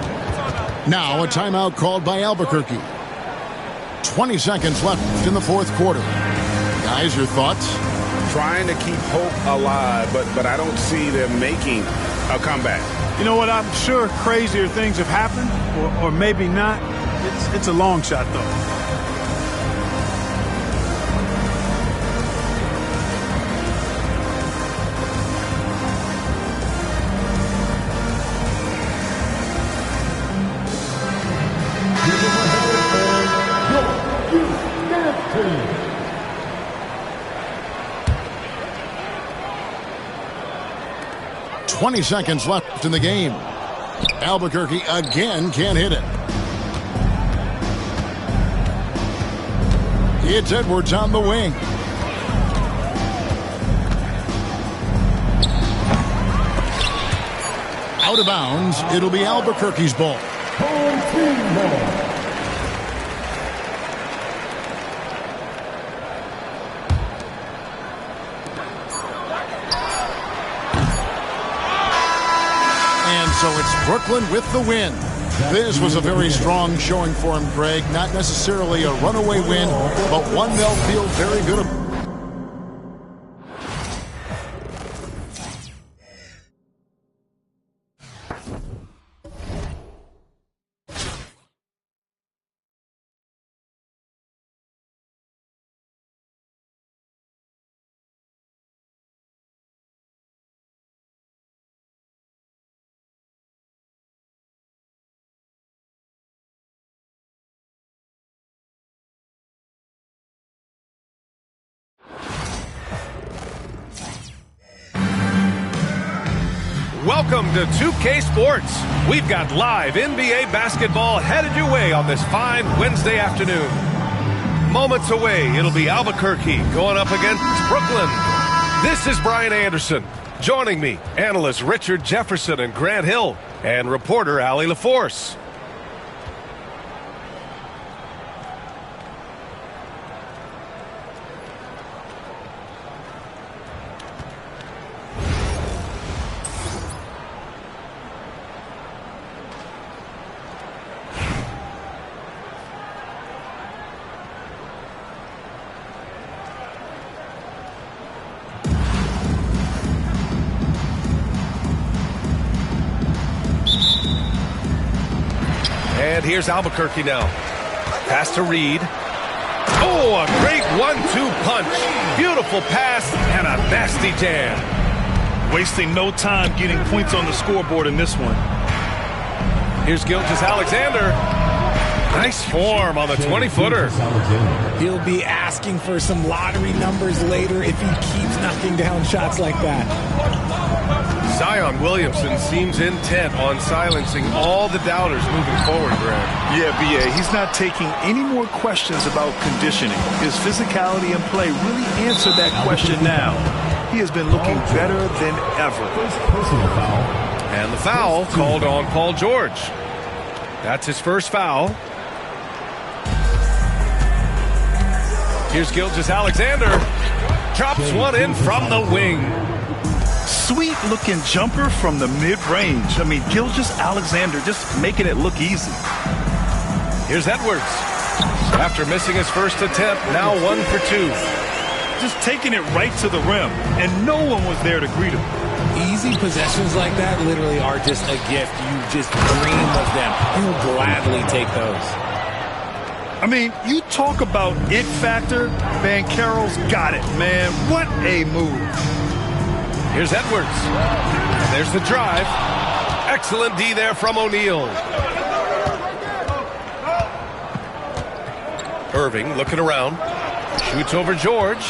Now a timeout called by Albuquerque. 20 seconds left in the fourth quarter. Guys, your thoughts? Trying to keep hope alive, but I don't see them making a comeback. You know what? I'm sure crazier things have happened, or maybe not. It's a long shot, though. Team. 20 seconds left in the game. Albuquerque again can't hit it. It's Edwards on the wing. Out of bounds. It'll be Albuquerque's ball. Home team ball. Brooklyn with the win. This was a very strong showing for him, Greg. Not necessarily a runaway win, but one they'll feel very good about. Welcome to 2K Sports. We've got live NBA basketball headed your way on this fine Wednesday afternoon. Moments away, it'll be Albuquerque going up against Brooklyn. This is Brian Anderson. Joining me, analysts Richard Jefferson and Grant Hill, and reporter Allie LaForce. And here's Albuquerque now. Pass to Reed. Oh, a great 1-2 punch. Beautiful pass and a nasty jam. Wasting no time getting points on the scoreboard in this one. Here's Gilgeous-Alexander. Nice form on the 20-footer. He'll be asking for some lottery numbers later if he keeps knocking down shots like that. Zion Williamson seems intent on silencing all the doubters moving forward, Grant. Yeah, B.A., he's not taking any more questions about conditioning. His physicality and play really answered that question now. He has been looking better than ever. And the foul called on Paul George. That's his first foul. Here's Gilgeous-Alexander. Drops one in from the wing. Sweet-looking jumper from the mid-range. I mean, Gilgeous-Alexander just making it look easy. Here's Edwards. After missing his first attempt, now 1 for 2. Just taking it right to the rim, and no one was there to greet him. Easy possessions like that literally are just a gift. You just dream of them. You'll gladly take those. I mean, you talk about it factor, Banchero's got it, man. What a move. Here's Edwards. And there's the drive. Excellent D there from O'Neal. Irving looking around. Shoots over George.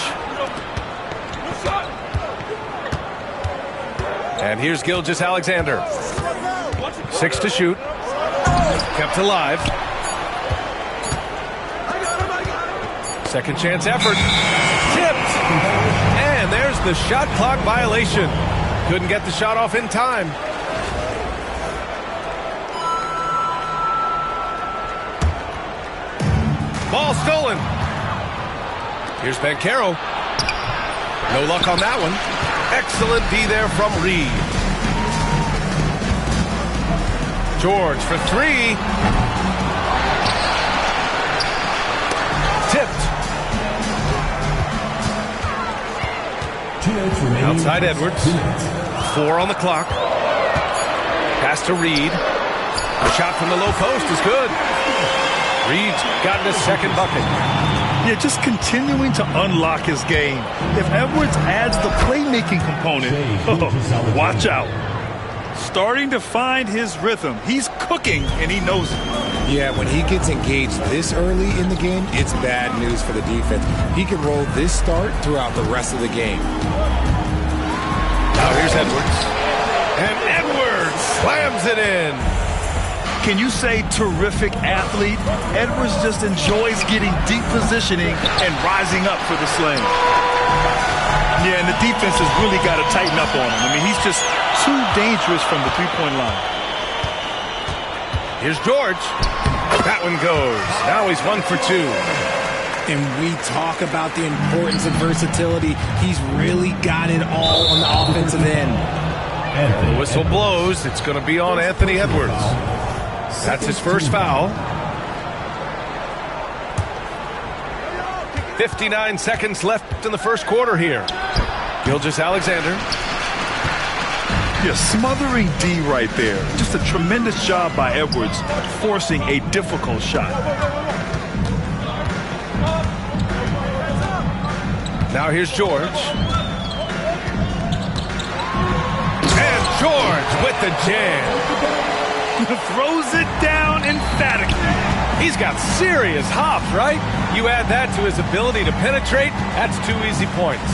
And here's Gilgeous-Alexander. 6 to shoot. Kept alive. Second chance effort. Tipped. And there's the shot clock violation. Couldn't get the shot off in time. Ball stolen. Here's Banchero. No luck on that one. Excellent D there from Reed. George for 3. Tipped. Outside Edwards. 4 on the clock. Pass to Reed. A shot from the low post is good. Reed's gotten his second bucket. Yeah, just continuing to unlock his game. If Edwards adds the playmaking component, watch out. Starting to find his rhythm. He's cooking, and he knows it. Yeah, when he gets engaged this early in the game, it's bad news for the defense. He can roll this start throughout the rest of the game. Now here's Edwards. And Edwards slams it in. Can you say terrific athlete? Edwards just enjoys getting deep positioning and rising up for the slam. Yeah, and the defense has really got to tighten up on him. I mean, he's just too dangerous from the three-point line. Here's George. That one goes. Now he's 1 for 2. And we talk about the importance of versatility. He's really got it all on the offensive end. The whistle blows. It's going to be on Anthony Edwards. That's his first foul. 59 seconds left in the first quarter here. Gilgeous-Alexander. Yeah, smothering D right there. Just a tremendous job by Edwards forcing a difficult shot. Now here's George. And George with the jam. Throws it down emphatically. He's got serious hops, right? You add that to his ability to penetrate, that's 2 easy points.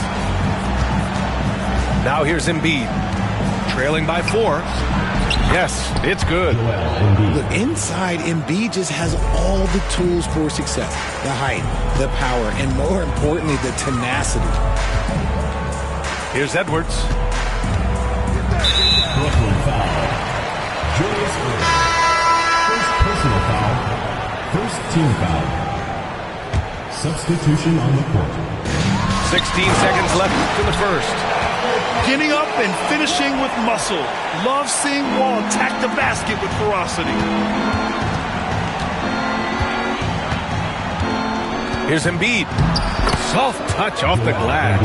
Now here's Embiid. Trailing by 4. Yes, it's good. Look, inside, Embiid just has all the tools for success. The height, the power, and more importantly, the tenacity. Here's Edwards. Brooklyn foul. Julius Randle. First personal foul. First team foul. Substitution on the court. 16 seconds left in the first. Getting up and finishing with muscle. Love seeing Wall attack the basket with ferocity. Here's Embiid. Soft touch off the glass.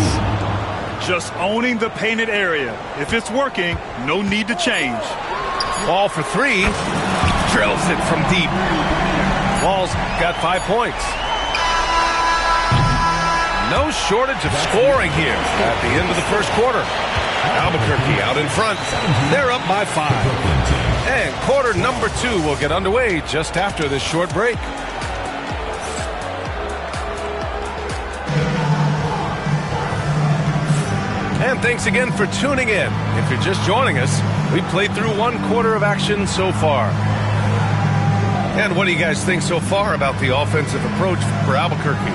Just owning the painted area. If it's working, no need to change. Wall for 3. Drills it from deep. Wall's got 5 points. No shortage of scoring here at the end of the first quarter. Albuquerque out in front. They're up by 5. And quarter number 2 will get underway just after this short break. And thanks again for tuning in. If you're just joining us, we played through 1 quarter of action so far. And what do you guys think so far about the offensive approach for Albuquerque?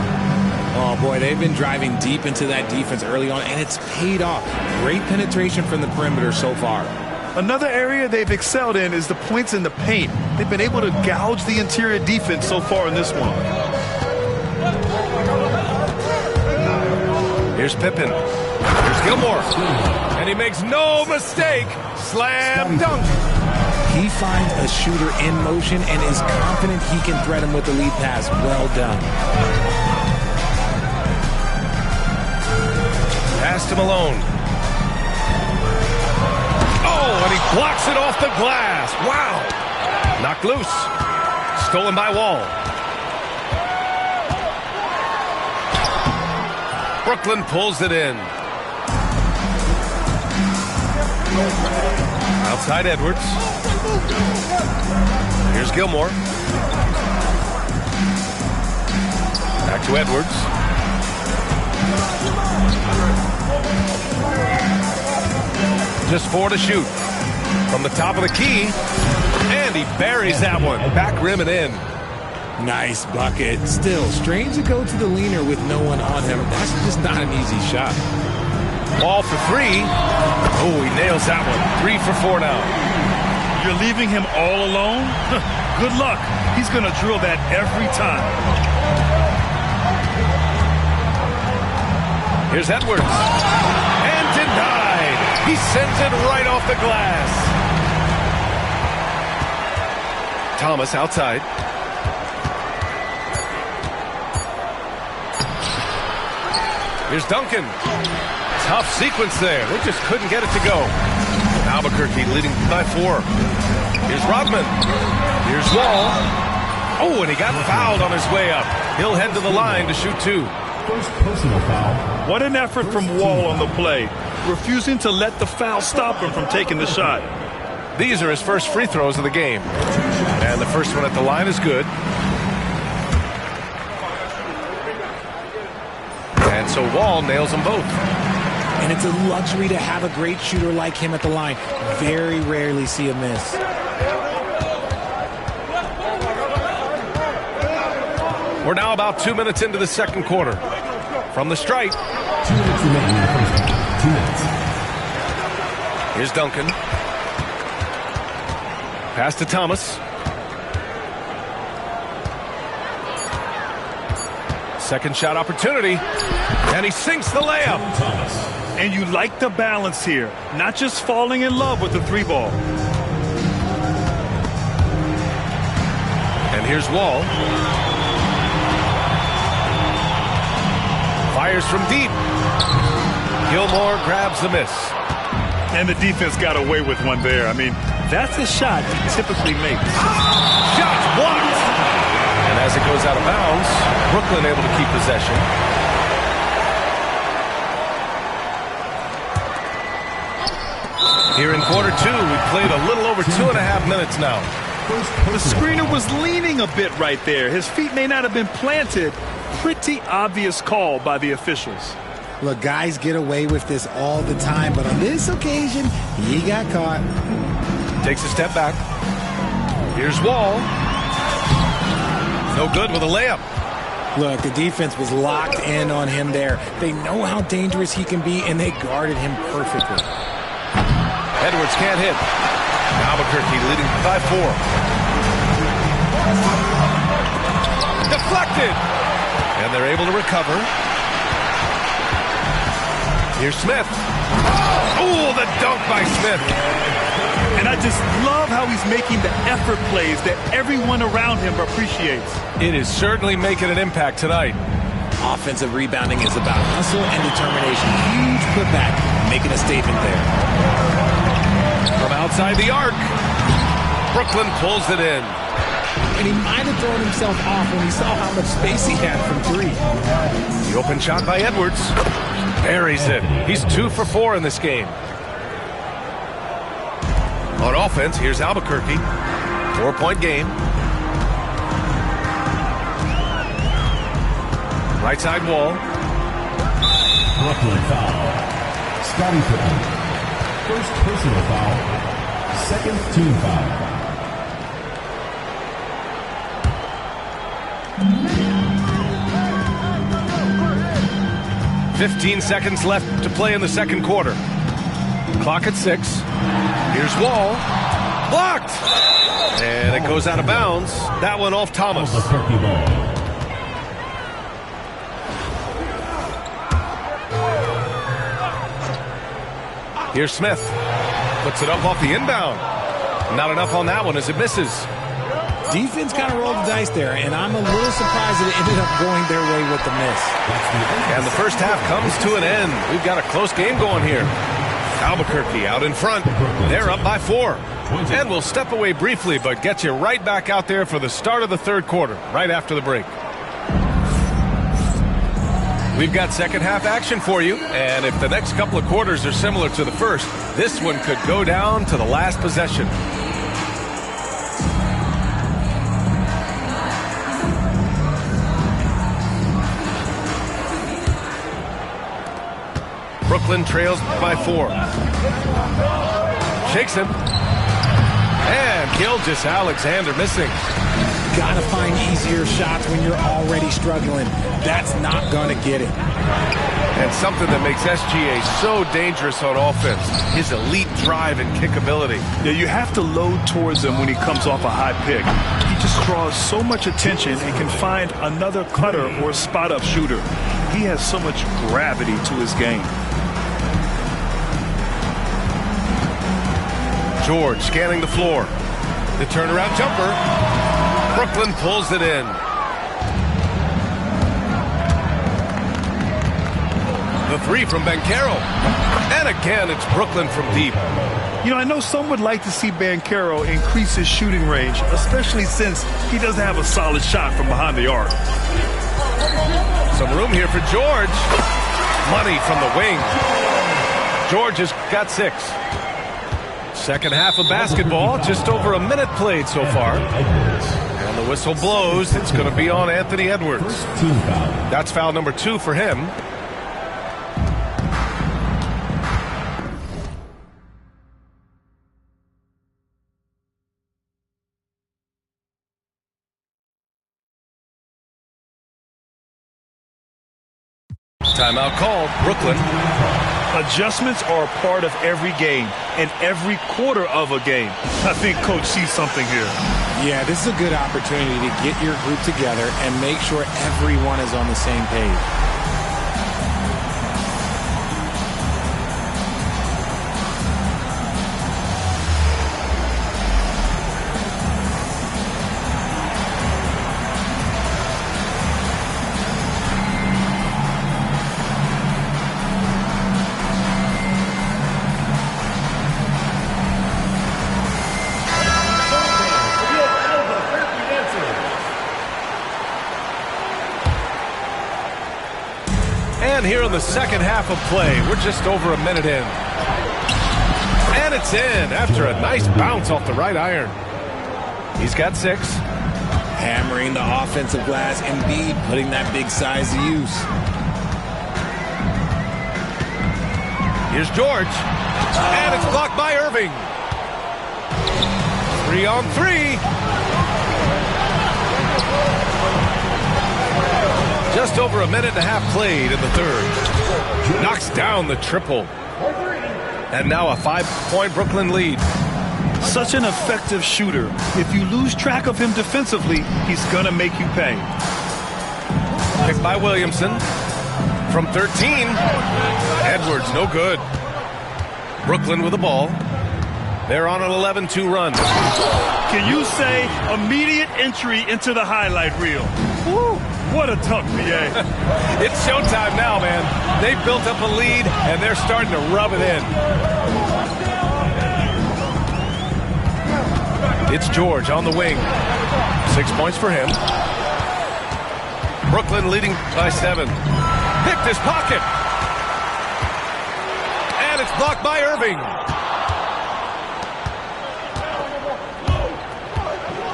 Oh, boy, they've been driving deep into that defense early on, and it's paid off. Great penetration from the perimeter so far. Another area they've excelled in is the points in the paint. They've been able to gouge the interior defense so far in this one. Here's Pippen. Here's Gilmore. And he makes no mistake. Slam dunk. He finds a shooter in motion and is confident he can thread him with the lead pass. Well done. Pass to Malone. Oh, and he blocks it off the glass. Wow. Knocked loose. Stolen by Wall. Brooklyn pulls it in. Outside Edwards. Here's Gilmore. Back to Edwards. Just 4 to shoot. From the top of the key. And he buries that one. Back rim and in. Nice bucket. Still, strange to go to the leaner with no one on him. That's just not an easy shot. Ball for 3. Oh, he nails that one. 3 for 4 now. You're leaving him all alone? Good luck. He's going to drill that every time. Here's Edwards. And denied. He sends it right off the glass. Thomas outside. Here's Duncan. Tough sequence there. They just couldn't get it to go. Albuquerque leading by 4. Here's Rodman. Here's Wall. Oh, and he got fouled on his way up. He'll head to the line to shoot 2. First personal foul. What an effort from Wall on the play. Refusing to let the foul stop him from taking the shot. These are his first free throws of the game. And the first one at the line is good. And so Wall nails them both. And it's a luxury to have a great shooter like him at the line. Very rarely see a miss. We're now about 2 minutes into the second quarter. From the stripe. 2 minutes remaining in the first half. 2 minutes. Here's Duncan. Pass to Thomas. Second shot opportunity. And he sinks the layup. And you like the balance here, not just falling in love with the 3-ball. And here's Wall. Fires from deep. Gilmore grabs the miss. And the defense got away with one there. I mean, that's a shot he typically makes. Shot blocked. And as it goes out of bounds, Brooklyn able to keep possession. Here in quarter 2, we've played a little over 2.5 minutes now. The screener was leaning a bit right there. His feet may not have been planted. Pretty obvious call by the officials. Look, guys get away with this all the time, but on this occasion, he got caught. Takes a step back. Here's Wall. No good with a layup. Look, the defense was locked in on him there. They know how dangerous he can be, and they guarded him perfectly. Edwards can't hit. Albuquerque leading by 4. Deflected. And they're able to recover. Here's Smith. Oh, the dunk by Smith. And I just love how he's making the effort plays that everyone around him appreciates. It is certainly making an impact tonight. Offensive rebounding is about hustle and determination. Huge putback, making a statement there. From outside the arc, Brooklyn pulls it in. And he might have thrown himself off when he saw how much space he had from 3. The open shot by Edwards. Buries it. He's 2 for 4 in this game. On offense, here's Albuquerque. 4-point game. Right side Wall. Brooklyn foul. Scotty Pippen. First personal foul. Second team foul. "15 seconds left to play in the second quarter. Clock at 6. Here's Wall. Blocked! And it goes out of bounds. That one off Thomas. Here's Smith. Puts it up off the inbound. Not enough on that one as it misses. Defense kind of rolled the dice there, and I'm a little surprised that it ended up going their way with the miss. And the first half comes to an end. We've got a close game going here. Albuquerque out in front. They're up by 4. And we'll step away briefly, but get you right back out there for the start of the third quarter, right after the break. We've got second half action for you, and if the next couple of quarters are similar to the first, this one could go down to the last possession. Brooklyn trails by 4. Shakes him. And Gilgeous-Alexander missing. Gotta find easier shots when you're already struggling. That's not gonna get it. And something that makes SGA so dangerous on offense, his elite drive and kick ability. Yeah, you have to load towards him when he comes off a high pick. He just draws so much attention and can find another cutter or a spot-up shooter. He has so much gravity to his game. George scanning the floor. The turnaround jumper. Brooklyn pulls it in. The 3 from Banchero. And again, it's Brooklyn from deep. You know, I know some would like to see Banchero increase his shooting range, especially since he doesn't have a solid shot from behind the arc. Some room here for George. Money from the wing. George has got 6. Second half of basketball, just over a minute played so far. And the whistle blows. It's going to be on Anthony Edwards. That's foul number 2 for him. Timeout called. Brooklyn. Adjustments are a part of every game and every quarter of a game. I think Coach sees something here. Yeah, this is a good opportunity to get your group together and make sure everyone is on the same page. again here in the second half of play. We're just over a minute in. And it's in after a nice bounce off the right iron. He's got 6. Hammering the offensive glass. Embiid putting that big size to use. Here's George. And it's blocked by Irving. 3-on-3. Just over a minute and a half played in the third. Knocks down the triple. And now a 5-point Brooklyn lead. Such an effective shooter. If you lose track of him defensively, he's going to make you pay. Picked by Williamson. From 13. Edwards, no good. Brooklyn with the ball. They're on an 11-2 run. Can you say immediate entry into the highlight reel? Woo, what a dunk, BA. It's showtime now, man. They've built up a lead, and they're starting to rub it in. It's George on the wing. 6 points for him. Brooklyn leading by 7. Picked his pocket. And it's blocked by Irving.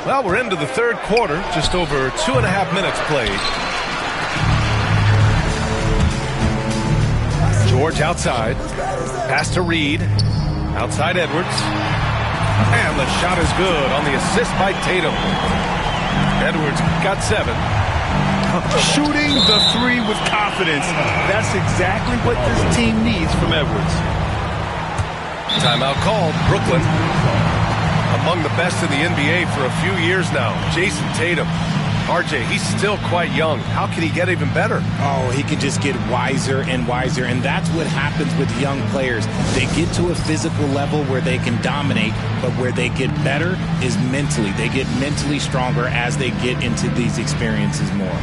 Well, we're into the third quarter. Just over 2.5 minutes played. George outside. Pass to Reed. Outside Edwards. And the shot is good on the assist by Tatum. Edwards got 7. Shooting the 3 with confidence. That's exactly what this team needs from Edwards. Timeout called. Brooklyn, among the best in the NBA for a few years now. Jason Tatum. RJ, he's still quite young. How can he get even better? Oh, he can just get wiser and wiser, and that's what happens with young players. They get to a physical level where they can dominate, but where they get better is mentally. They get mentally stronger as they get into these experiences more.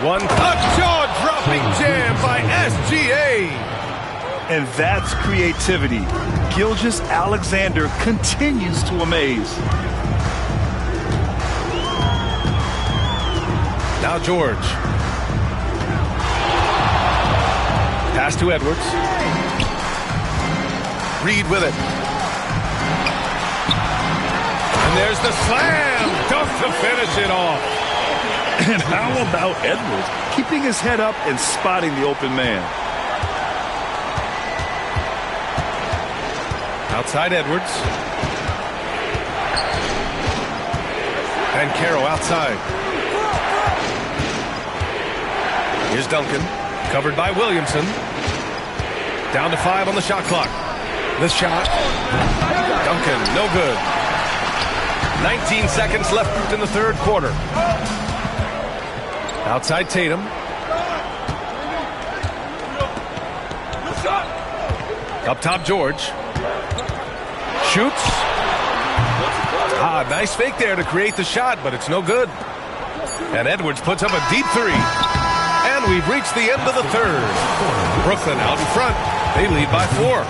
One jaw-dropping jam by SGA. And that's creativity. Gilgeous-Alexander continues to amaze. Now George. Pass to Edwards. Reed with it. And there's the slam. Dunk to finish it off. And how about Edwards keeping his head up and spotting the open man? Outside Edwards. And Caro outside. Here's Duncan. Covered by Williamson. Down to 5 on the shot clock. The shot. Duncan, no good. 19 seconds left in the third quarter. Outside Tatum. Up top George. Shoots. Nice fake there to create the shot, but it's no good. And Edwards puts up a deep 3. And we've reached the end of the third. Brooklyn out in front. They lead by 4.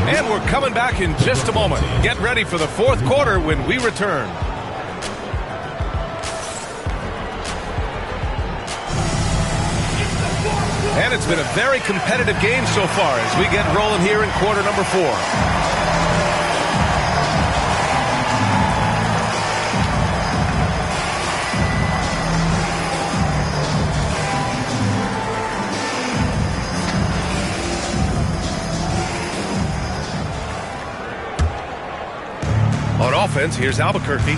And we're coming back in just a moment. Get ready for the fourth quarter when we return. And it's been a very competitive game so far as we get rolling here in quarter number 4. On offense, here's Albuquerque.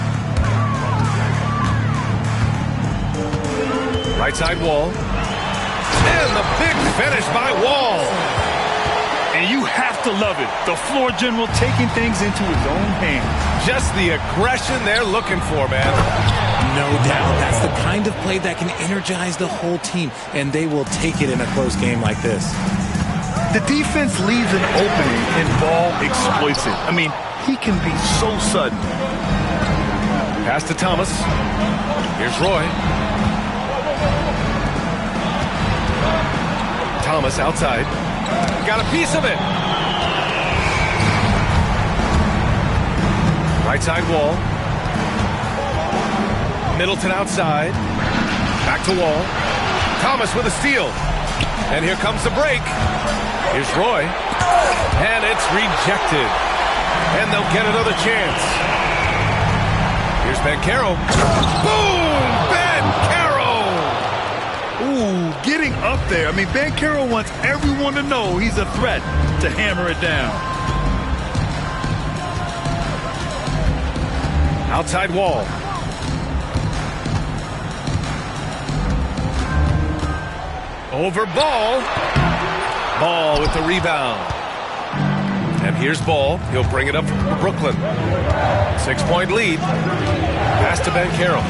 Right side Wall. And the big finish by Wall. And you have to love it. The floor general taking things into his own hands. Just the aggression they're looking for, man. No doubt. That's the kind of play that can energize the whole team, and they will take it in a close game like this. The defense leaves an opening and Ball exploits it. I mean, he can be so sudden. Pass to Thomas. Here's Roy. Thomas outside. Got a piece of it. Right side wall. Middleton outside. Back to Wall. Thomas with a steal. And here comes the break. Here's Roy. And it's rejected. And they'll get another chance. Here's Bancaro. Boom! Bancaro! Ooh, getting up there. I mean, Bancaro wants everyone to know he's a threat to hammer it down. Outside Wall. Over Ball. Ball with the rebound. And here's Ball. He'll bring it up for Brooklyn. 6-point lead. Pass to Bancaro.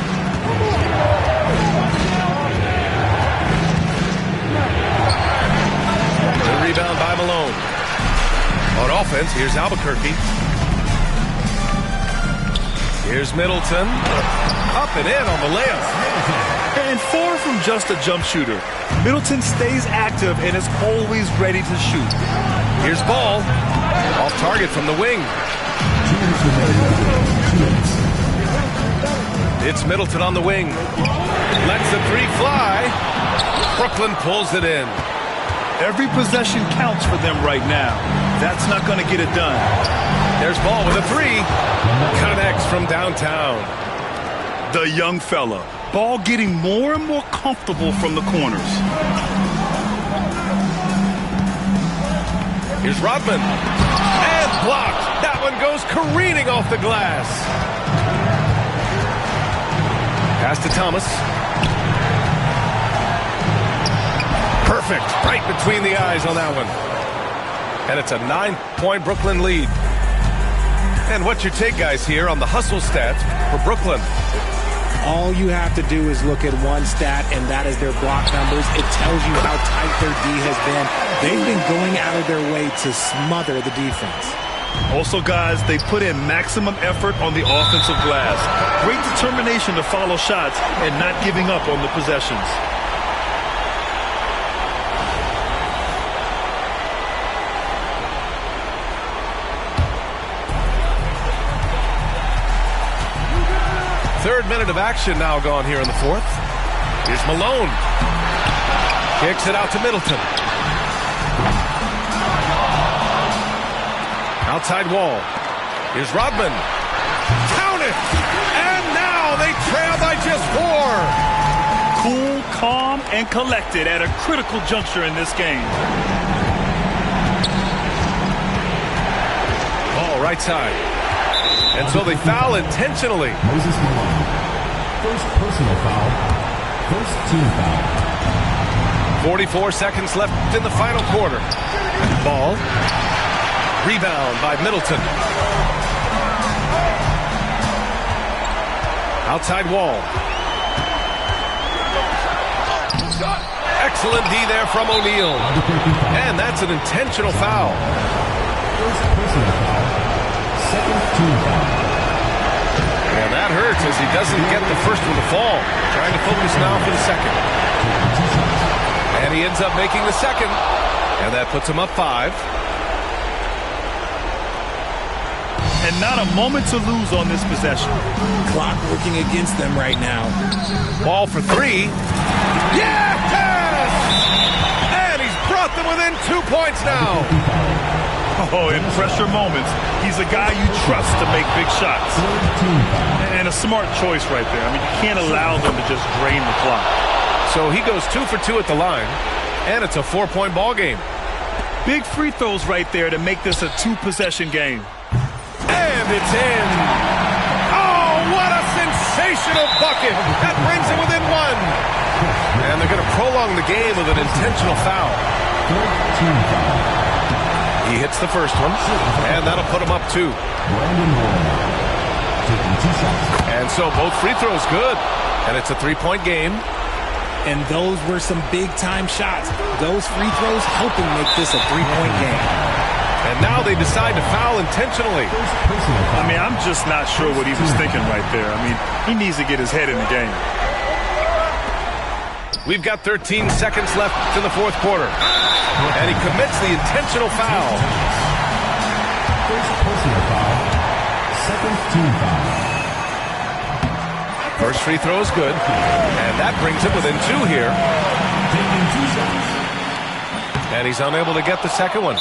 The rebound by Malone. On offense, here's Albuquerque. Here's Middleton. Up and in on the layup. And far from just a jump shooter, Middleton stays active and is always ready to shoot. Here's Ball. Off target from the wing. It's Middleton on the wing. Lets the three fly. Brooklyn pulls it in. Every possession counts for them right now. That's not going to get it done. There's Ball with a three. Connects from downtown. The young fella. Ball getting more and more comfortable from the corners. Here's Rodman. And blocked. That one goes careening off the glass. Pass to Thomas. Perfect. Right between the eyes on that one. And it's a 9-point Brooklyn lead. And what's your take, guys, here on the hustle stats for Brooklyn? All you have to do is look at one stat, and that is their block numbers. It tells you how tight their D has been. They've been going out of their way to smother the defense. Also, guys, they put in maximum effort on the offensive glass. Great determination to follow shots and not giving up on the possessions. Third minute of action now gone here in the fourth. Here's Malone. Kicks it out to Middleton. Outside Wall. Here's Rodman. Count it! And now they trail by just 4. Cool, calm, and collected at a critical juncture in this game. Ball right side. And so they foul intentionally. Moses Malone. First personal foul. First team foul. 44 seconds left in the final quarter. Ball. Rebound by Middleton. Outside Wall. Excellent D there from O'Neal. And that's an intentional foul. First personal foul. Second team foul. And that hurts as he doesn't get the first one to fall. Trying to focus now for the second. And he ends up making the second. And that puts him up 5. And not a moment to lose on this possession. Clock working against them right now. Ball for 3. Yes! And he's brought them within 2 points now. Oh, in pressure moments, he's a guy you trust to make big shots. And a smart choice right there. I mean, you can't allow them to just drain the clock. So he goes 2 for 2 at the line, and it's a 4-point ball game. Big free throws right there to make this a 2-possession game. And it's in. Oh, what a sensational bucket. That brings him within 1. And they're going to prolong the game with an intentional foul. He hits the first one, and that'll put him up 2. And so both free throws good, and it's a 3-point game. And those were some big-time shots. Those free throws helping make this a 3-point game. And now they decide to foul intentionally. I mean, I'm just not sure what he was thinking right there. I mean, he needs to get his head in the game. We've got 13 seconds left in the fourth quarter. And he commits the intentional foul. First personal foul. Second team foul. First free throw is good. And that brings him within 2 here. Taking 2 shots. And he's unable to get the second one.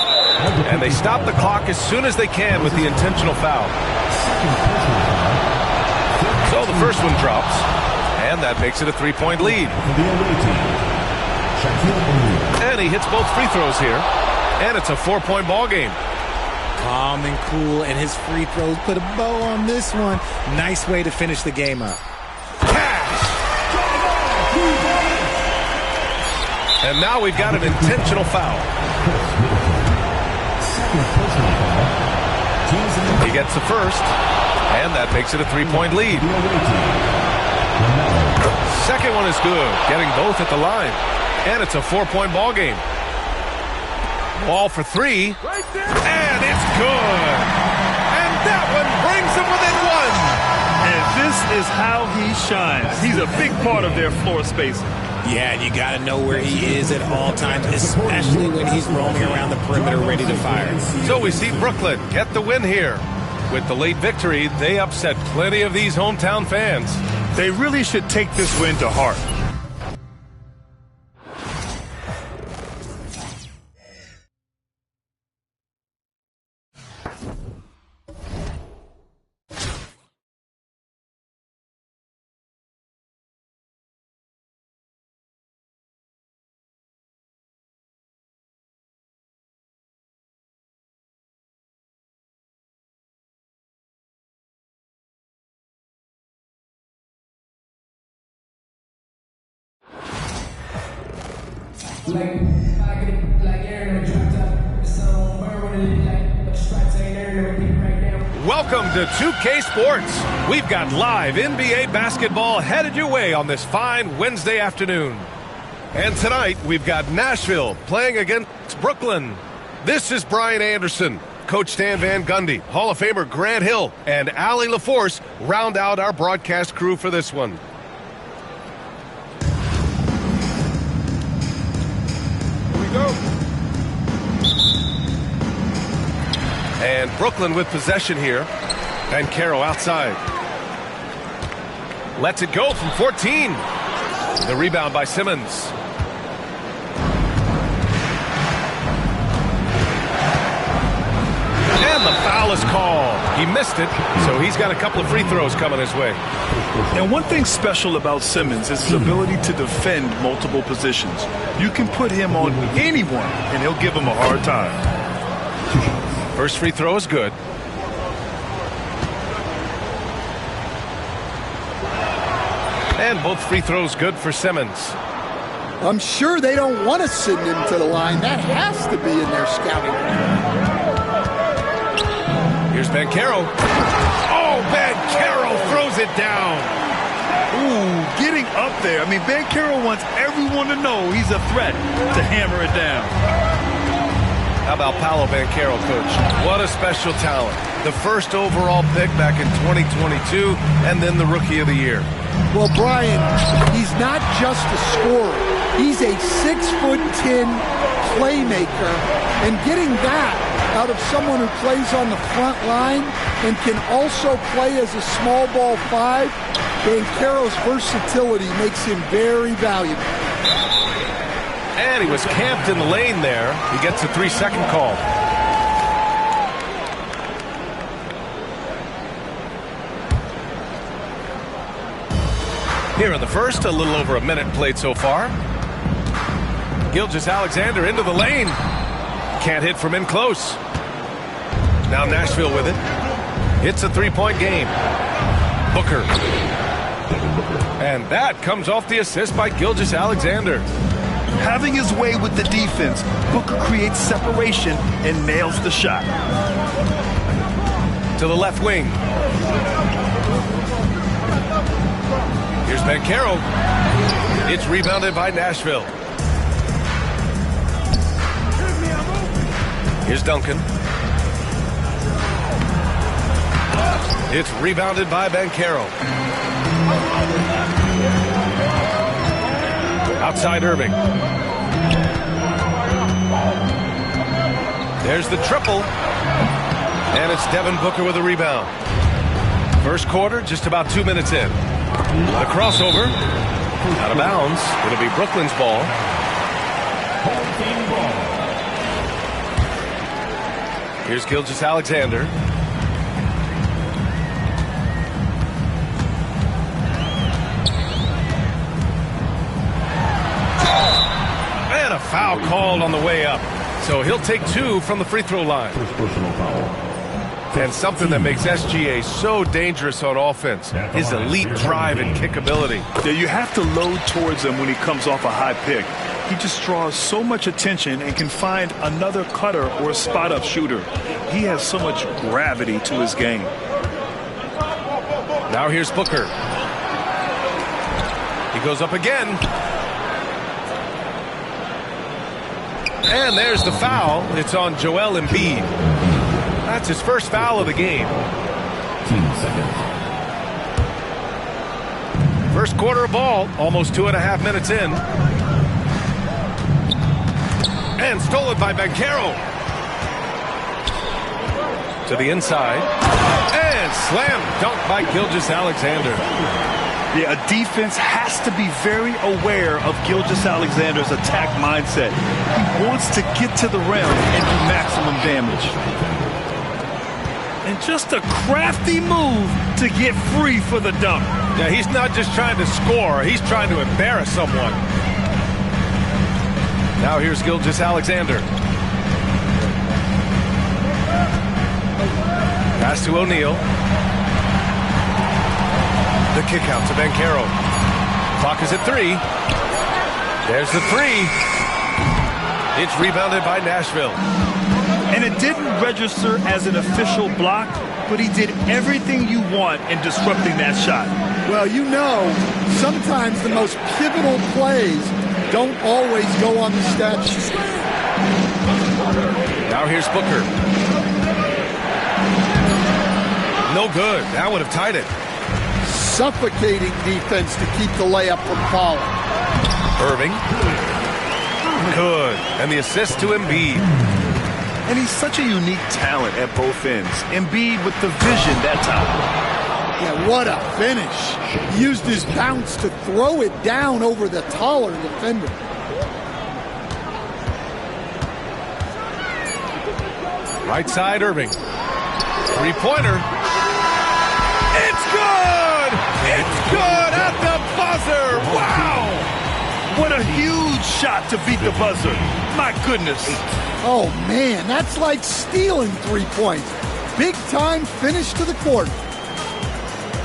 And they stop the clock as soon as they can with the intentional foul. Second personal foul. So the first one drops. And that makes it a 3-point lead. For the away team, Shaquille O'Neal. And he hits both free throws here. And it's a 4-point ball game. Calm and cool, and his free throws put a bow on this one. Nice way to finish the game up. And now we've got an intentional foul. He gets the first, and that makes it a 3-point lead. Second one is good, getting both at the line. And it's a 4-point ball game. Ball for 3, and it's good. And that one brings them within 1. And this is how he shines. He's a big part of their floor spacing. Yeah, and you got to know where he is at all times, especially when he's roaming around the perimeter ready to fire. So we see Brooklyn get the win here. With the late victory, they upset plenty of these hometown fans. They really should take this win to heart. Welcome to 2K Sports. We've got live NBA basketball headed your way on this fine Wednesday afternoon. And tonight, we've got Nashville playing against Brooklyn. This is Brian Anderson. Coach Stan Van Gundy, Hall of Famer Grant Hill, and Allie LaForce round out our broadcast crew for this one. Go. And Brooklyn with possession here. And Caro outside. Lets it go from 14. The rebound by Simmons. And the foul is called. He missed it, so he's got a couple of free throws coming his way. And one thing special about Simmons is his ability to defend multiple positions. You can put him on anyone, and he'll give him a hard time. First free throw is good. And both free throws good for Simmons. I'm sure they don't want to send him to the line. That has to be in their scouting report. Here's Banchero. Oh, Banchero throws it down. Ooh, getting up there. I mean, Banchero wants everyone to know he's a threat to hammer it down. How about Paolo Banchero, Coach? What a special talent. The first overall pick back in 2022, and then the Rookie of the Year. Well, Brian, he's not just a scorer. He's a 6'10" playmaker, and getting that out of someone who plays on the front line and can also play as a small ball 5, Banchero's versatility makes him very valuable. And he was camped in the lane there. He gets a 3-second call. Here in the first, a little over a minute played so far. Gilgeous-Alexander into the lane. Can't hit from in close. Now Nashville with it. It's a 3-point game. Booker. And that comes off the assist by Gilgeous-Alexander. Having his way with the defense, Booker creates separation and nails the shot. To the left wing. Here's Banchero. It's rebounded by Nashville. Here's Duncan. It's rebounded by Banchero. Outside Irving. There's the triple. And it's Devin Booker with a rebound. First quarter, just about 2 minutes in. The crossover. Out of bounds. It'll be Brooklyn's ball. Here's Gilgeous-Alexander. And a foul called on the way up. So he'll take 2 from the free throw line. First personal foul. And something that makes SGA so dangerous on offense, his elite drive and kick ability. Yeah, you have to load towards him when he comes off a high pick. He just draws so much attention and can find another cutter or a spot-up shooter. He has so much gravity to his game. Now here's Booker. He goes up again. And there's the foul. It's on Joel Embiid. That's his first foul of the game. 10 seconds. First quarter of ball, almost 2.5 minutes in. And stolen by Banchero. To the inside. And slam dunk by Gilgeous-Alexander. Yeah, a defense has to be very aware of Gilgeous-Alexander's attack mindset. He wants to get to the rim and do maximum damage. And just a crafty move to get free for the dunk. Yeah, he's not just trying to score. He's trying to embarrass someone. Now here's Gilgeous-Alexander. Pass to O'Neal. The kick out to Banchero. Clock is at 3. There's the 3. It's rebounded by Nashville. And it didn't register as an official block, but he did everything you want in disrupting that shot. Well, you know, sometimes the most pivotal plays don't always go on the stat sheet. Now here's Booker. No good. That would have tied it. Suffocating defense to keep the layup from falling. Irving. Good. And the assist to Embiid. And he's such a unique talent at both ends. Embiid with the vision that time. Yeah, what a finish. He used his bounce to throw it down over the taller defender. Right side, Irving. Three-pointer. It's good! It's good at the buzzer! Wow! What a huge shot to beat the buzzer. My goodness. Oh, man, that's like stealing 3 points. Big-time finish to the quarter.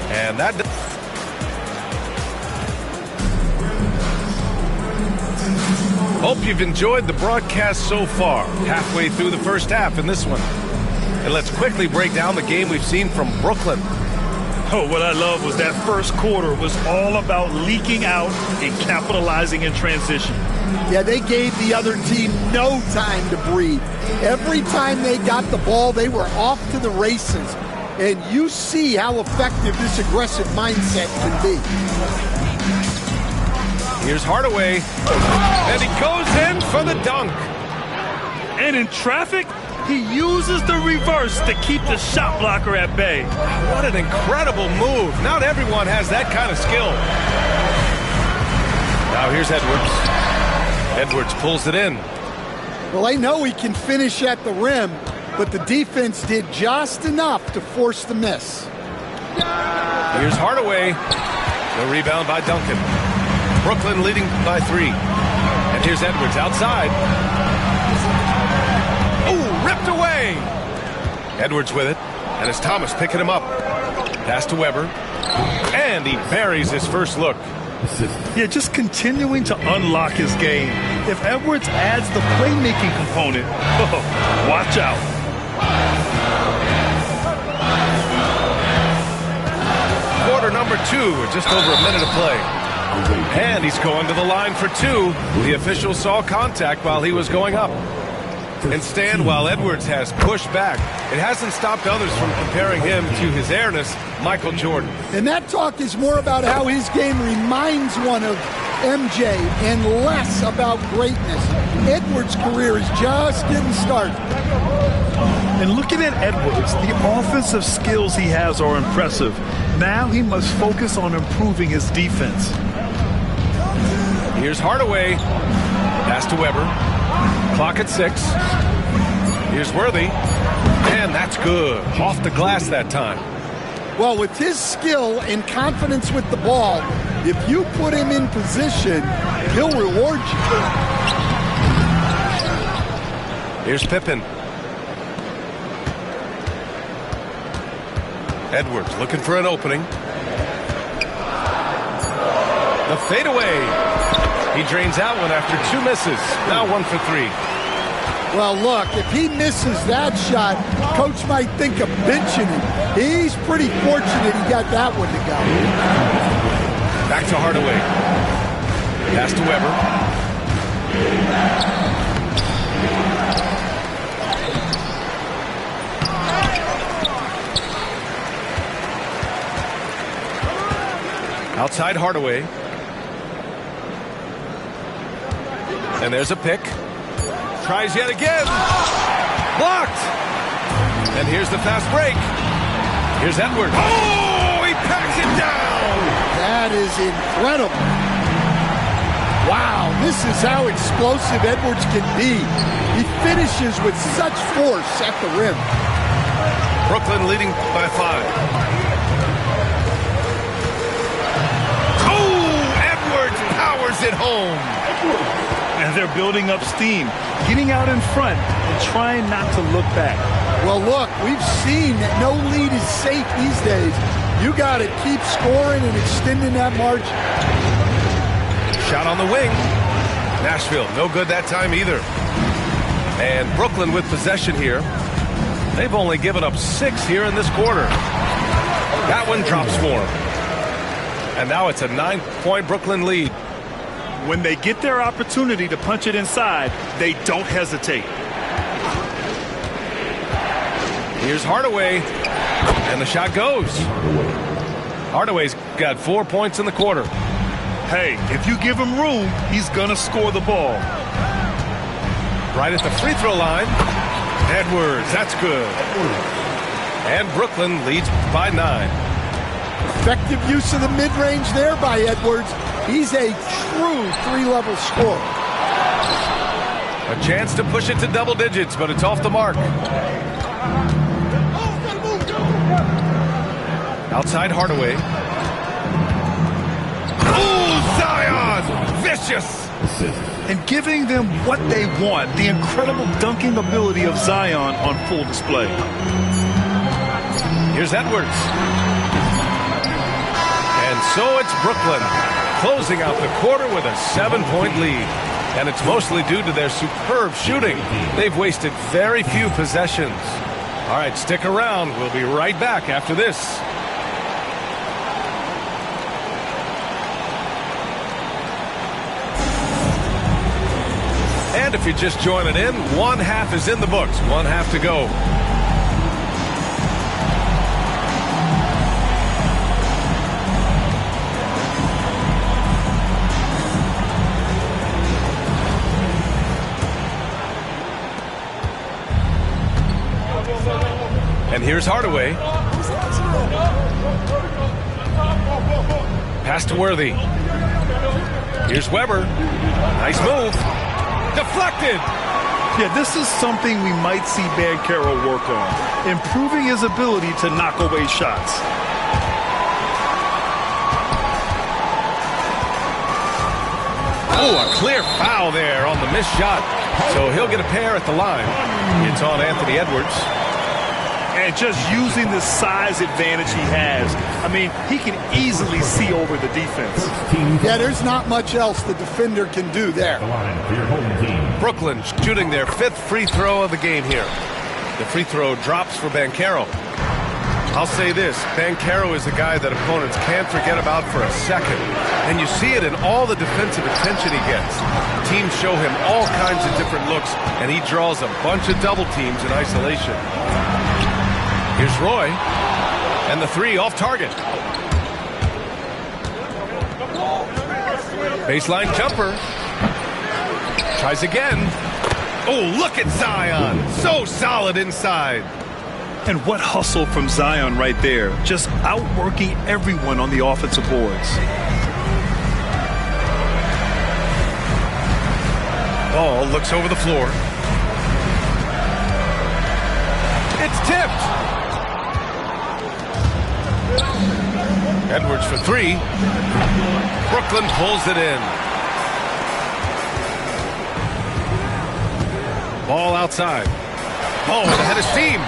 And that... Hope you've enjoyed the broadcast so far. Halfway through the first half in this one. And let's quickly break down the game we've seen from Brooklyn. Oh, what I love was that first quarter was all about leaking out and capitalizing in transition. Yeah, they gave the other team no time to breathe. Every time they got the ball, they were off to the races. And you see how effective this aggressive mindset can be. Here's Hardaway. And he goes in for the dunk. And in traffic, he uses the reverse to keep the shot blocker at bay. What an incredible move. Not everyone has that kind of skill. Now here's Edwards. Edwards pulls it in. Well, they know he can finish at the rim, but the defense did just enough to force the miss. Here's Hardaway. The rebound by Duncan. Brooklyn leading by 3. And here's Edwards outside. Ooh, ripped away. Edwards with it. And it's Thomas picking him up. Pass to Weber. And he buries his first look. Yeah, just continuing to unlock his game. If Edwards adds the playmaking component, watch out. Quarter number 2, with just over a minute to play. And he's going to the line for 2. The official saw contact while he was going up. and stand while Edwards has pushed back. It hasn't stopped others from comparing him to his airness, Michael Jordan. And that talk is more about how his game reminds one of MJ and less about greatness. Edwards' career is just getting started. And looking at Edwards, the offensive skills he has are impressive. Now he must focus on improving his defense. Here's Hardaway. Pass to Weber. Clock at 6. Here's Worthy. And that's good. Off the glass that time. Well, with his skill and confidence with the ball, if you put him in position, he'll reward you. Here's Pippen. Edwards looking for an opening. The fadeaway. He drains out one after 2 misses. Now 1 for 3. Well, look, if he misses that shot, coach might think of benching him. He's pretty fortunate he got that one to go. Back to Hardaway. Pass to Weber. Outside Hardaway. And there's a pick. Tries yet again. Blocked. And here's the fast break. Here's Edwards. Oh, he packs it down. That is incredible. Wow, this is how explosive Edwards can be. He finishes with such force at the rim. Brooklyn leading by 5. Oh, Edwards powers it home. And they're building up steam, getting out in front and trying not to look back. Well, look, we've seen that no lead is safe these days. You got to keep scoring and extending that margin. Shot on the wing. Nashville, no good that time either. And Brooklyn with possession here. They've only given up 6 here in this quarter. That one drops for them. And now it's a 9-point Brooklyn lead. When they get their opportunity to punch it inside, they don't hesitate. Here's Hardaway, and the shot goes. Hardaway's got 4 points in the quarter. Hey, if you give him room, he's going to score the ball. Right at the free throw line. Edwards, that's good. And Brooklyn leads by 9. Effective use of the mid-range there by Edwards. He's a true 3-level scorer. A chance to push it to double digits, but it's off the mark. Outside Hardaway. Oh, Zion! Vicious! And giving them what they want, the incredible dunking ability of Zion on full display. Here's Edwards. And so it's Brooklyn, closing out the quarter with a 7-point lead. And it's mostly due to their superb shooting. They've wasted very few possessions. All right, stick around. We'll be right back after this. And if you're just joining in, 1 half is in the books. 1 half to go. And here's Hardaway. Pass to Worthy. Here's Weber. Nice move. Deflected. Yeah, this is something we might see Banchero work on, improving his ability to knock away shots. Oh, a clear foul there on the missed shot. So he'll get a pair at the line. It's on Anthony Edwards. And just using the size advantage he has, I mean, he can easily see over the defense. Yeah, there's not much else the defender can do there. Brooklyn shooting their 5th free throw of the game here. The free throw drops for Banchero. I'll say this, Banchero is a guy that opponents can't forget about for a second. And you see it in all the defensive attention he gets. Teams show him all kinds of different looks, and he draws a bunch of double teams in isolation. Here's Roy, and the three off target. Baseline jumper. Tries again. Oh, look at Zion. So solid inside. And what hustle from Zion right there. Just outworking everyone on the offensive boards. Ball looks over the floor. It's tipped. Edwards for three. Brooklyn pulls it in. Ball outside. Ball ahead of steam.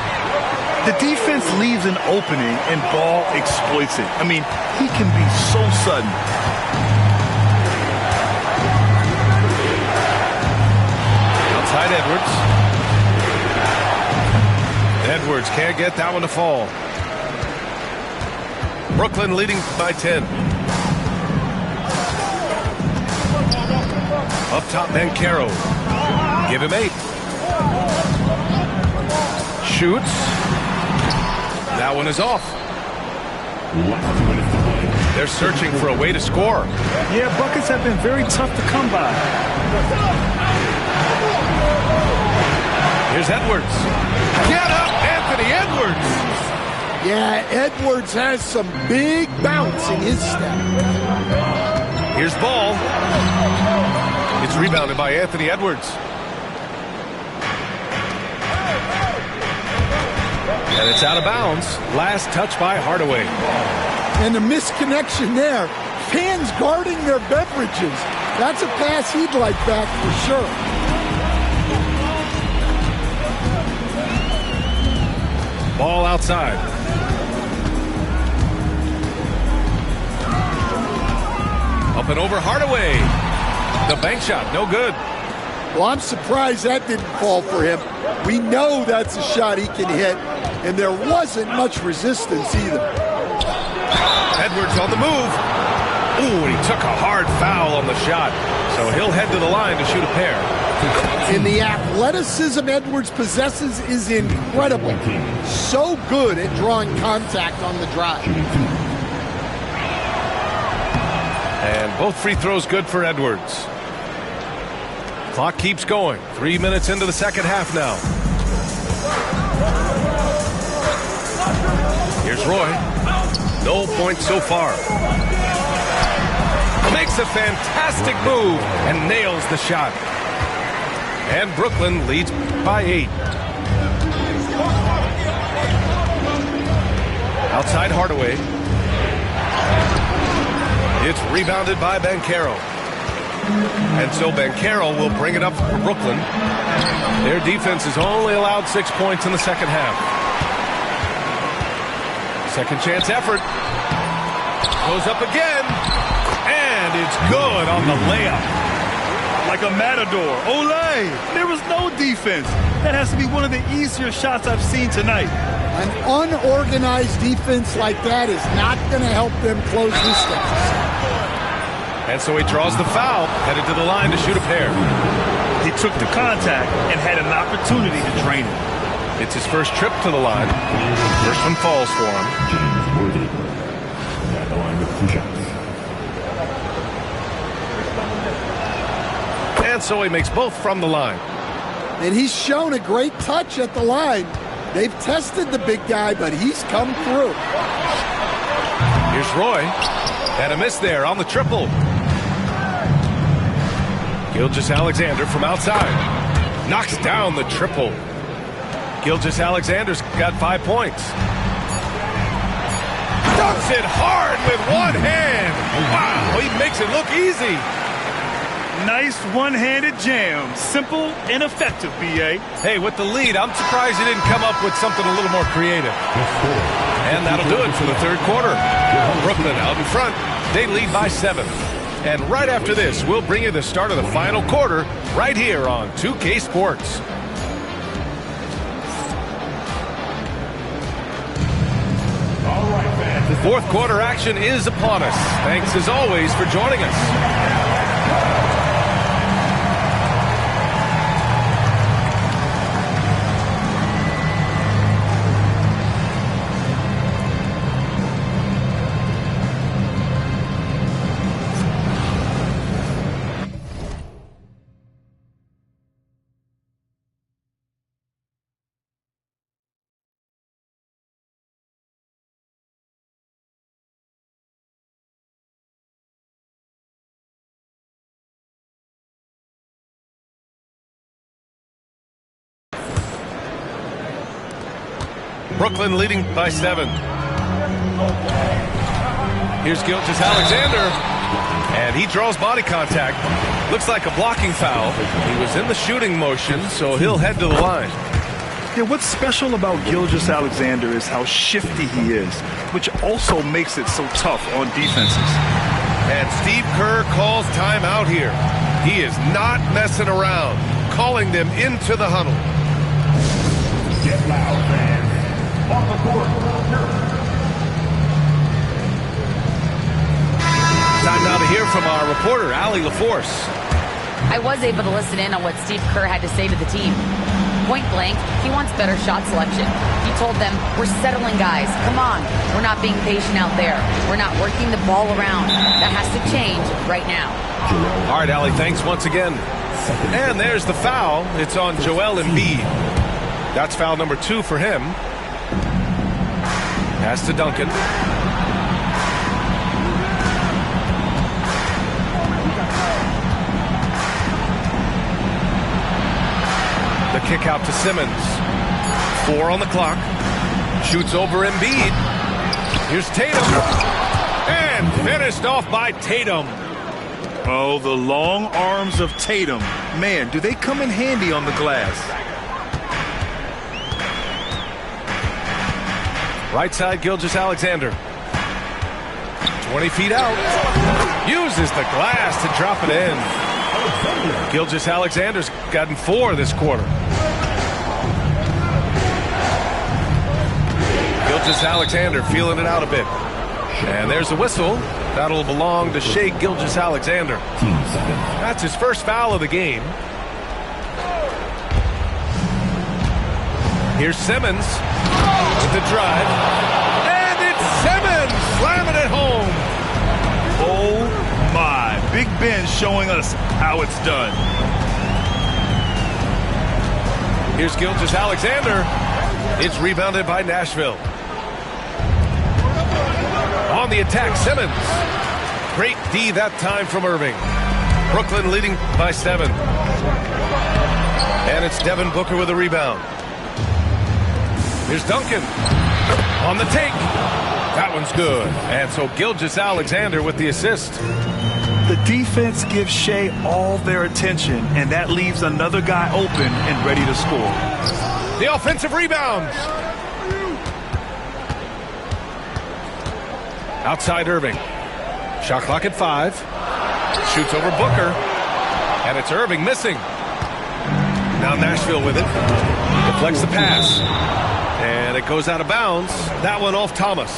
The defense leaves an opening and Ball exploits it. I mean, he can be so sudden. Outside Edwards. Edwards can't get that one to fall. Brooklyn leading by 10. Up top, Banchero. Give him 8. Shoots. That one is off. They're searching for a way to score. Yeah, buckets have been very tough to come by. Here's Edwards. Get up, Anthony Edwards. Yeah, Edwards has some big bounce in his step. Here's Ball. It's rebounded by Anthony Edwards. And it's out of bounds. Last touch by Hardaway. And the misconnection there. Fans guarding their beverages. That's a pass he'd like back for sure. Ball outside. Up and over Hardaway. The bank shot, no good. Well, I'm surprised that didn't fall for him. We know that's a shot he can hit, and there wasn't much resistance either. Edwards on the move. Ooh, he took a hard foul on the shot, so he'll head to the line to shoot a pair. And the athleticism Edwards possesses is incredible. So good at drawing contact on the drive. And both free throws good for Edwards. Clock keeps going. 3 minutes into the second half now. Here's Roy. No points so far. Makes a fantastic move and nails the shot. And Brooklyn leads by 8. Outside Hardaway. It's rebounded by Banchero. And so Banchero will bring it up for Brooklyn. Their defense has only allowed 6 points in the second half. Second chance effort. Goes up again. And it's good on the layup. Like a matador. Olay! There was no defense. That has to be one of the easier shots I've seen tonight. An unorganized defense like that is not going to help them close this deficit. And so he draws the foul, headed to the line to shoot a pair. He took the contact and had an opportunity to drain it. It's his first trip to the line. First one falls for him. James Worthy at the line with 2 shots. And so he makes both from the line. And he's shown a great touch at the line. They've tested the big guy, but he's come through. Here's Roy. And a miss there on the triple. Gilgeous-Alexander from outside. Knocks down the triple. Gilgeous-Alexander's got 5 points. Dunks it hard with one hand. Wow, he makes it look easy. Nice one-handed jam. Simple and effective, B.A. Hey, with the lead, I'm surprised he didn't come up with something a little more creative. And that'll do it for the third quarter. Brooklyn out in front. They lead by 7. And right after this, we'll bring you the start of the final quarter right here on 2K Sports. Fourth quarter action is upon us. Thanks as always for joining us. Brooklyn leading by 7. Here's Gilgeous-Alexander, and he draws body contact. Looks like a blocking foul. He was in the shooting motion, so he'll head to the line. Yeah, what's special about Gilgeous-Alexander is how shifty he is, which also makes it so tough on defenses. And Steve Kerr calls timeout here. He is not messing around, calling them into the huddle. Get loud, fans. On the court. Time now to hear from our reporter, Allie LaForce. I was able to listen in on what Steve Kerr had to say to the team. Point blank, he wants better shot selection. He told them, we're settling guys. Come on. We're not being patient out there. We're not working the ball around. That has to change right now. All right, Allie, thanks once again. And there's the foul. It's on Joel Embiid. That's foul number 2 for him. Pass to Duncan. The kick out to Simmons. 4 on the clock. Shoots over Embiid. Here's Tatum. And finished off by Tatum. Oh, the long arms of Tatum. Man, do they come in handy on the glass. Right side, Gilgeous-Alexander. 20 feet out. Uses the glass to drop it in. Gilgeous-Alexander's gotten 4 this quarter. Gilgeous-Alexander feeling it out a bit. And there's a whistle. That'll belong to Shai Gilgeous-Alexander. That's his first foul of the game. Here's Simmons with the drive. And it's Simmons slamming it home. Oh, my. Big Ben showing us how it's done. Here's Gilgeous-Alexander. It's rebounded by Nashville. On the attack, Simmons. Great D that time from Irving. Brooklyn leading by 7. And it's Devin Booker with a rebound. Here's Duncan. On the take. That one's good. And so Gilgeous-Alexander with the assist. The defense gives Shai all their attention, and that leaves another guy open and ready to score. The offensive rebound. Outside Irving. Shot clock at 5. Shoots over Booker. And it's Irving missing. Now Nashville with it. Deflects the pass. And it goes out of bounds. That one off Thomas.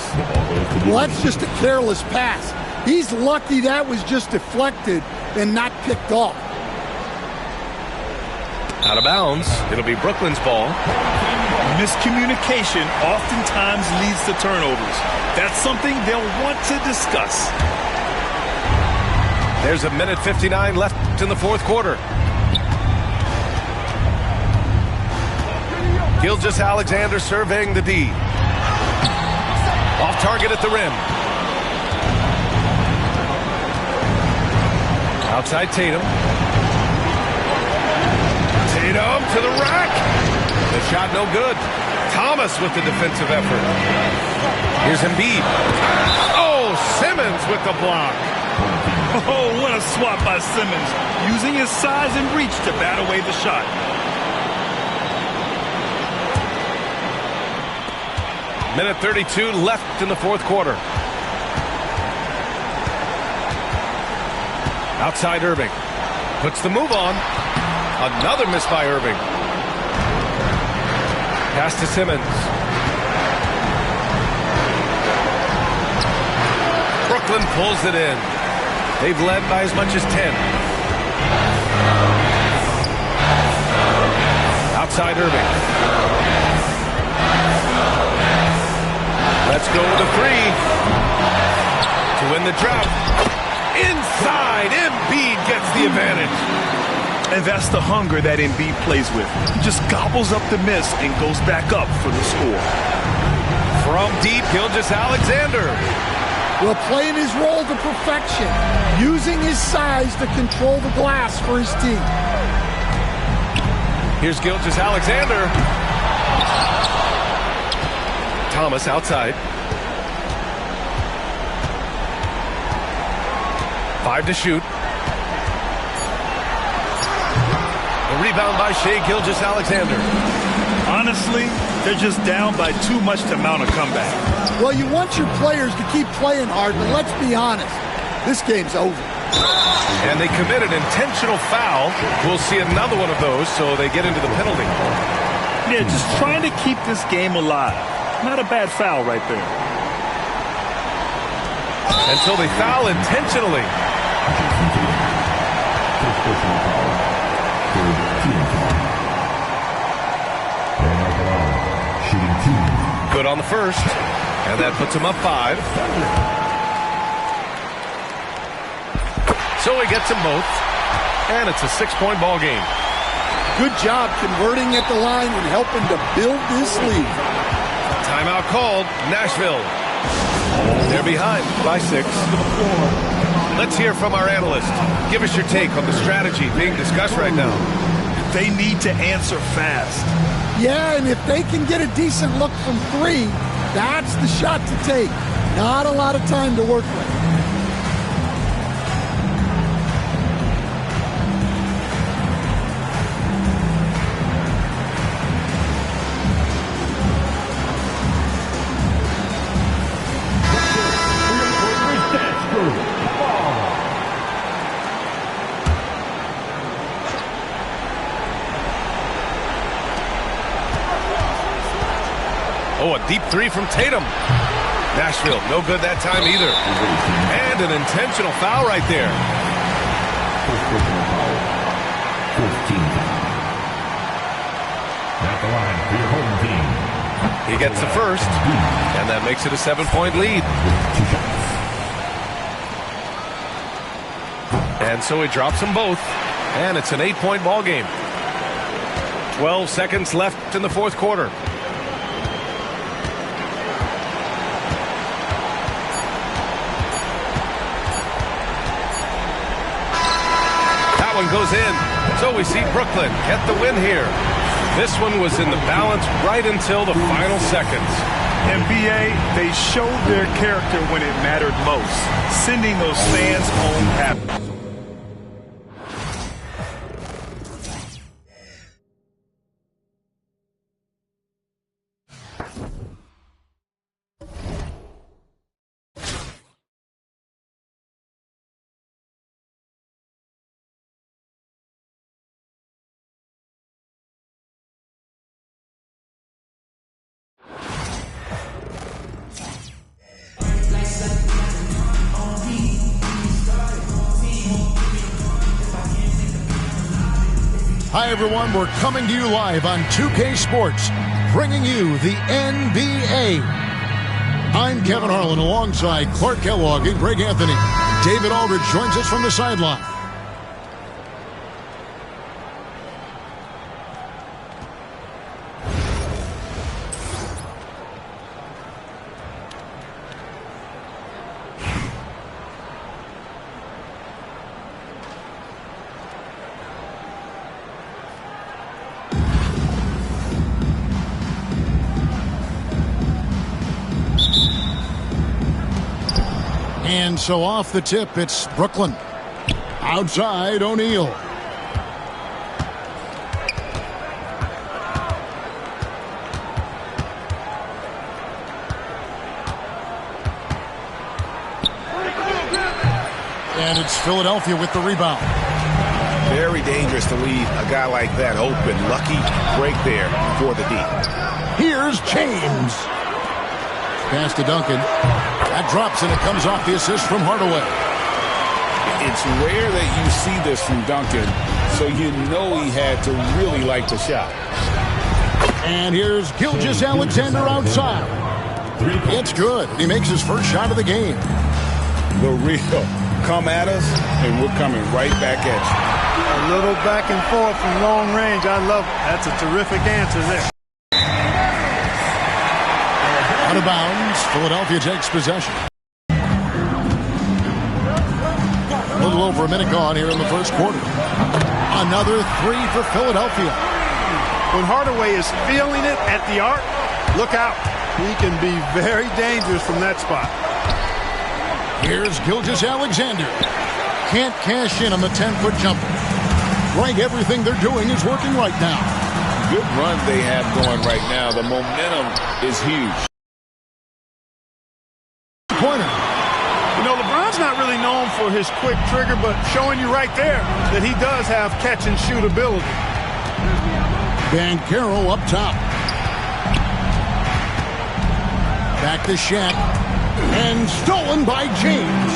Well, that's just a careless pass. He's lucky that was just deflected and not picked off. Out of bounds. It'll be Brooklyn's ball. Miscommunication oftentimes leads to turnovers. That's something they'll want to discuss. There's a minute 59 left in the fourth quarter. Gilgeous-Alexander surveying the D. Off target at the rim. Outside Tatum. Tatum to the rack. The shot no good. Thomas with the defensive effort. Here's Embiid. Oh, Simmons with the block. Oh, what a swat by Simmons, using his size and reach to bat away the shot. Minute 32 left in the fourth quarter. Outside Irving. Puts the move on. Another miss by Irving. Pass to Simmons. Brooklyn pulls it in. They've led by as much as 10. Outside Irving. Let's go with a three. To win the drought. Inside, Embiid gets the advantage. And that's the hunger that Embiid plays with. He just gobbles up the miss and goes back up for the score. From deep, Gilgeous-Alexander. Well, playing his role to perfection, using his size to control the glass for his team. Here's Gilgeous-Alexander. Thomas outside. 5 to shoot. The rebound by Shai Gilgeous-Alexander. Honestly, they're just down by too much to mount a comeback. Well, you want your players to keep playing hard, but let's be honest. This game's over. And they commit an intentional foul. We'll see another one of those, so they get into the penalty. Yeah, just trying to keep this game alive. Not a bad foul right there. And so they foul intentionally. Good on the first. And that puts him up 5. So he gets them both. And it's a 6-point ball game. Good job converting at the line and helping to build this lead. Timeout called. Nashville. They're behind by 6. Let's hear from our analyst. Give us your take on the strategy being discussed right now. They need to answer fast. Yeah, and if they can get a decent look from 3, that's the shot to take. Not a lot of time to work with. Oh, a deep 3 from Tatum. Nashville, no good that time either. And an intentional foul right there. At the line for your home team. He gets the first, and that makes it a 7-point lead. And so he drops them both, and it's an 8-point ball game. 12 seconds left in the fourth quarter. One goes in. So we see Brooklyn get the win here. This one was in the balance right until the final seconds. NBA, they showed their character when it mattered most, sending those fans home happy. Hi, everyone. We're coming to you live on 2K Sports, bringing you the NBA. I'm Kevin Harlan alongside Clark Kellogg and Greg Anthony. David Aldridge joins us from the sideline. And so off the tip, it's Brooklyn. Outside, O'Neal. And it's Philadelphia with the rebound. Very dangerous to leave a guy like that open. Lucky break there for the D. Here's James. Pass to Duncan. That drops, and it comes off the assist from Hardaway. It's rare that you see this from Duncan, so you know he had to really like the shot. And here's Gilgeous-Alexander outside. It's good. He makes his first shot of the game. The real come at us, and we're coming right back at you. A little back and forth from long range. I love it. That's a terrific answer there. Out of bounds. Philadelphia takes possession. A little over a minute gone here in the first quarter. Another three for Philadelphia. When Hardaway is feeling it at the arc, look out. He can be very dangerous from that spot. Here's Gilgeous-Alexander. Can't cash in on the 10-foot jumper. Right, everything they're doing is working right now. Good run they have going right now. The momentum is huge. Pointer. You know, LeBron's not really known for his quick trigger, but showing you right there that he does have catch and shoot ability. Banchero up top. Back to Shaq. And stolen by James.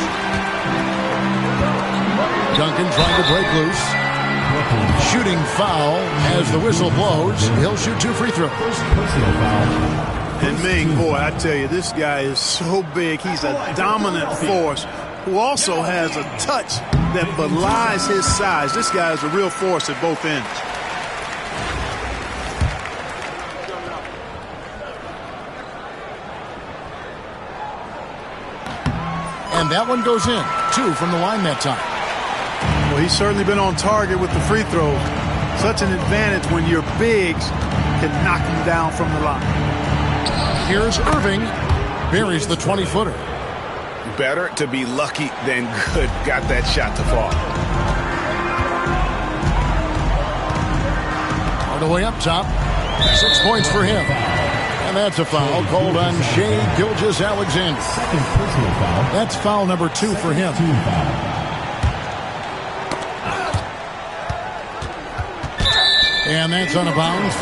Duncan trying to break loose. Shooting foul as the whistle blows. He'll shoot 2 free throws. Personal foul. And Ming, boy, I tell you, this guy is so big. He's a dominant force who also has a touch that belies his size. This guy is a real force at both ends. And that one goes in. 2 from the line that time. Well, he's certainly been on target with the free throws. Such an advantage when your bigs can knock him down from the line. Here's Irving. Buries the 20-footer. Better to be lucky than good. Got that shot to fall. Hardaway up top. 6 points for him. And that's a foul called on Shai Gilgeous-Alexander. Second personal foul. That's foul number 2 for him. Team foul. And that's on a bounds.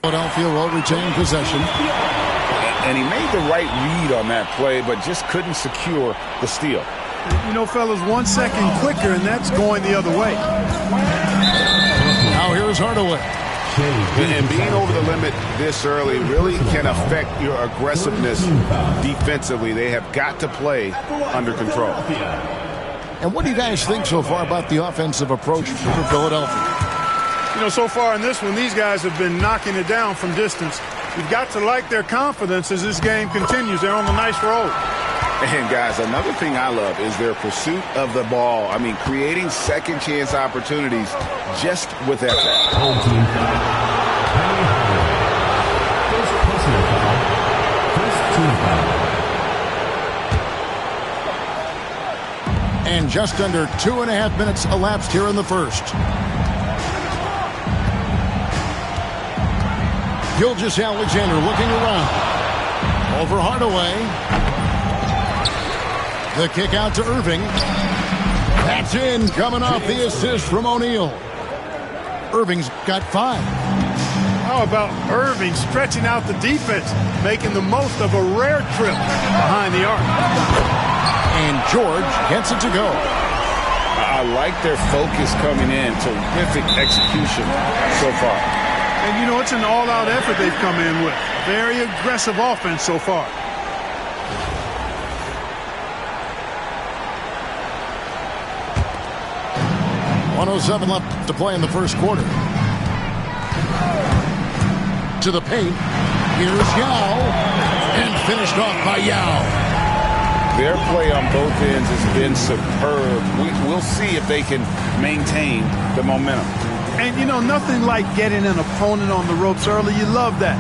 Philadelphia will retain possession. And he made the right read on that play, but just couldn't secure the steal. You know, fellas, 1 second quicker, and that's going the other way. Now here's Hardaway. And being over the limit this early really can affect your aggressiveness defensively. They have got to play under control. And what do you guys think so far about the offensive approach for Philadelphia? You know, so far in this one, these guys have been knocking it down from distance. You've got to like their confidence as this game continues. They're on a nice roll. And, guys, another thing I love is their pursuit of the ball. I mean, creating second-chance opportunities just with effort. Home team foul. First personal foul. First team foul. And just under 2.5 minutes elapsed here in the first. Gilgeous-Alexander looking around. Over Hardaway. The kick out to Irving. That's in, coming off the assist from O'Neal. Irving's got 5. How about Irving stretching out the defense, making the most of a rare trip behind the arc. And George gets it to go. I like their focus coming in. Terrific execution so far. And, you know, it's an all-out effort they've come in with. Very aggressive offense so far. .107 left to play in the first quarter. To the paint. Here's Yao. And finished off by Yao. Their play on both ends has been superb. We'll see if they can maintain the momentum. And, you know, nothing like getting an opponent on the ropes early. You love that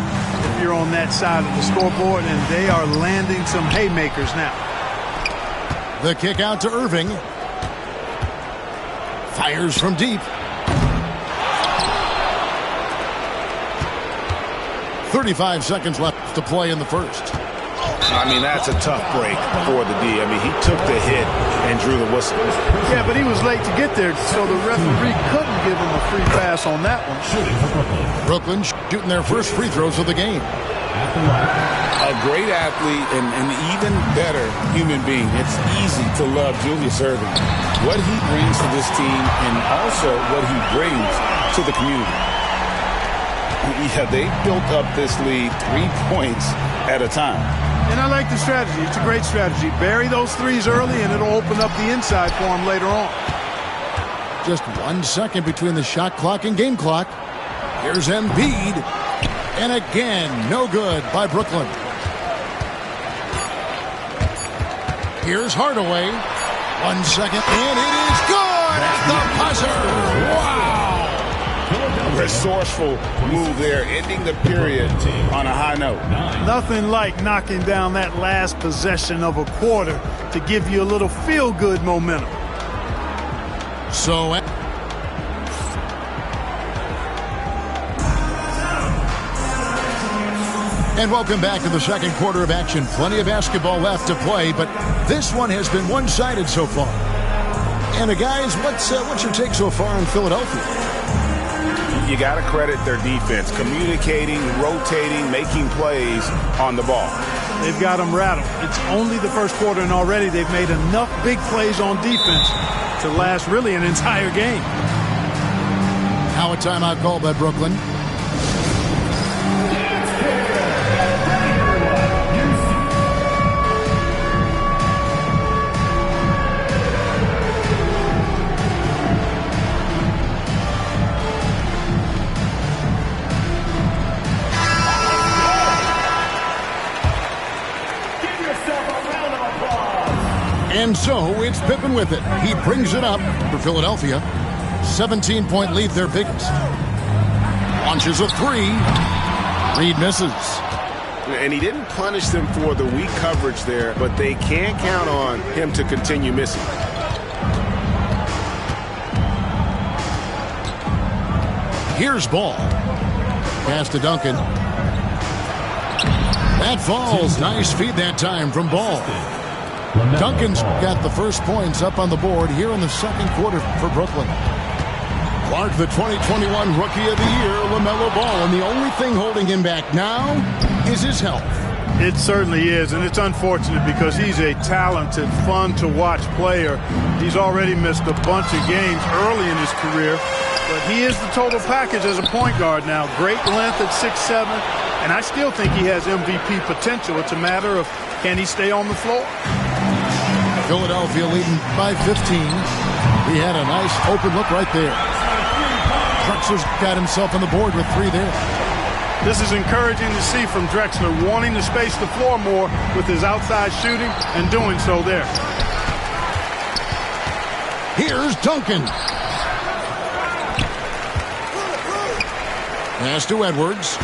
if you're on that side of the scoreboard, and they are landing some haymakers now. The kick out to Irving. Fires from deep. 35 seconds left to play in the first. I mean, that's a tough break for the D. I mean, he took the hit and drew the whistle. Yeah, but he was late to get there, so the referee couldn't give him a free pass on that one. Brooklyn shooting their first free throws of the game. at the line. A great athlete and an even better human being. It's easy to love Julius Erving. What he brings to this team and also what he brings to the community. Yeah, they built up this lead 3 points at a time. And I like the strategy. It's a great strategy. Bury those threes early, and it'll open up the inside for him later on. Just 1 second between the shot clock and game clock. Here's Embiid. And again, no good by Brooklyn. Here's Hardaway. 1 second, and it is good at the buzzer. Wow! Resourceful move there, ending the period on a high note. Nothing like knocking down that last possession of a quarter to give you a little feel-good momentum. So, and welcome back to the second quarter of action. Plenty of basketball left to play, but this one has been one-sided so far. And guys, what's your take so far in Philadelphia? You got to credit their defense, communicating, rotating, making plays on the ball. They've got them rattled. It's only the first quarter, and already they've made enough big plays on defense to last really an entire game. Now a timeout called by Brooklyn. And so it's Pippen with it. He brings it up for Philadelphia. 17-point lead, their biggest. Launches a three. Reed misses. And he didn't punish them for the weak coverage there, but they can't count on him to continue missing. Here's Ball. Pass to Duncan. That falls. Nice feed that time from Ball. Duncan's got the first points up on the board here in the second quarter for Brooklyn. Clark, the 2021 Rookie of the Year, LaMelo Ball, and the only thing holding him back now is his health. It certainly is, and it's unfortunate because he's a talented, fun-to-watch player. He's already missed a bunch of games early in his career, but he is the total package as a point guard now. Great length at 6'7", and I still think he has MVP potential. It's a matter of can he stay on the floor? Philadelphia leading by 15. He had a nice open look right there. Drexler's got himself on the board with three there. This is encouraging to see from Drexler, wanting to space the floor more with his outside shooting and doing so there. Here's Duncan. Pass to Edwards.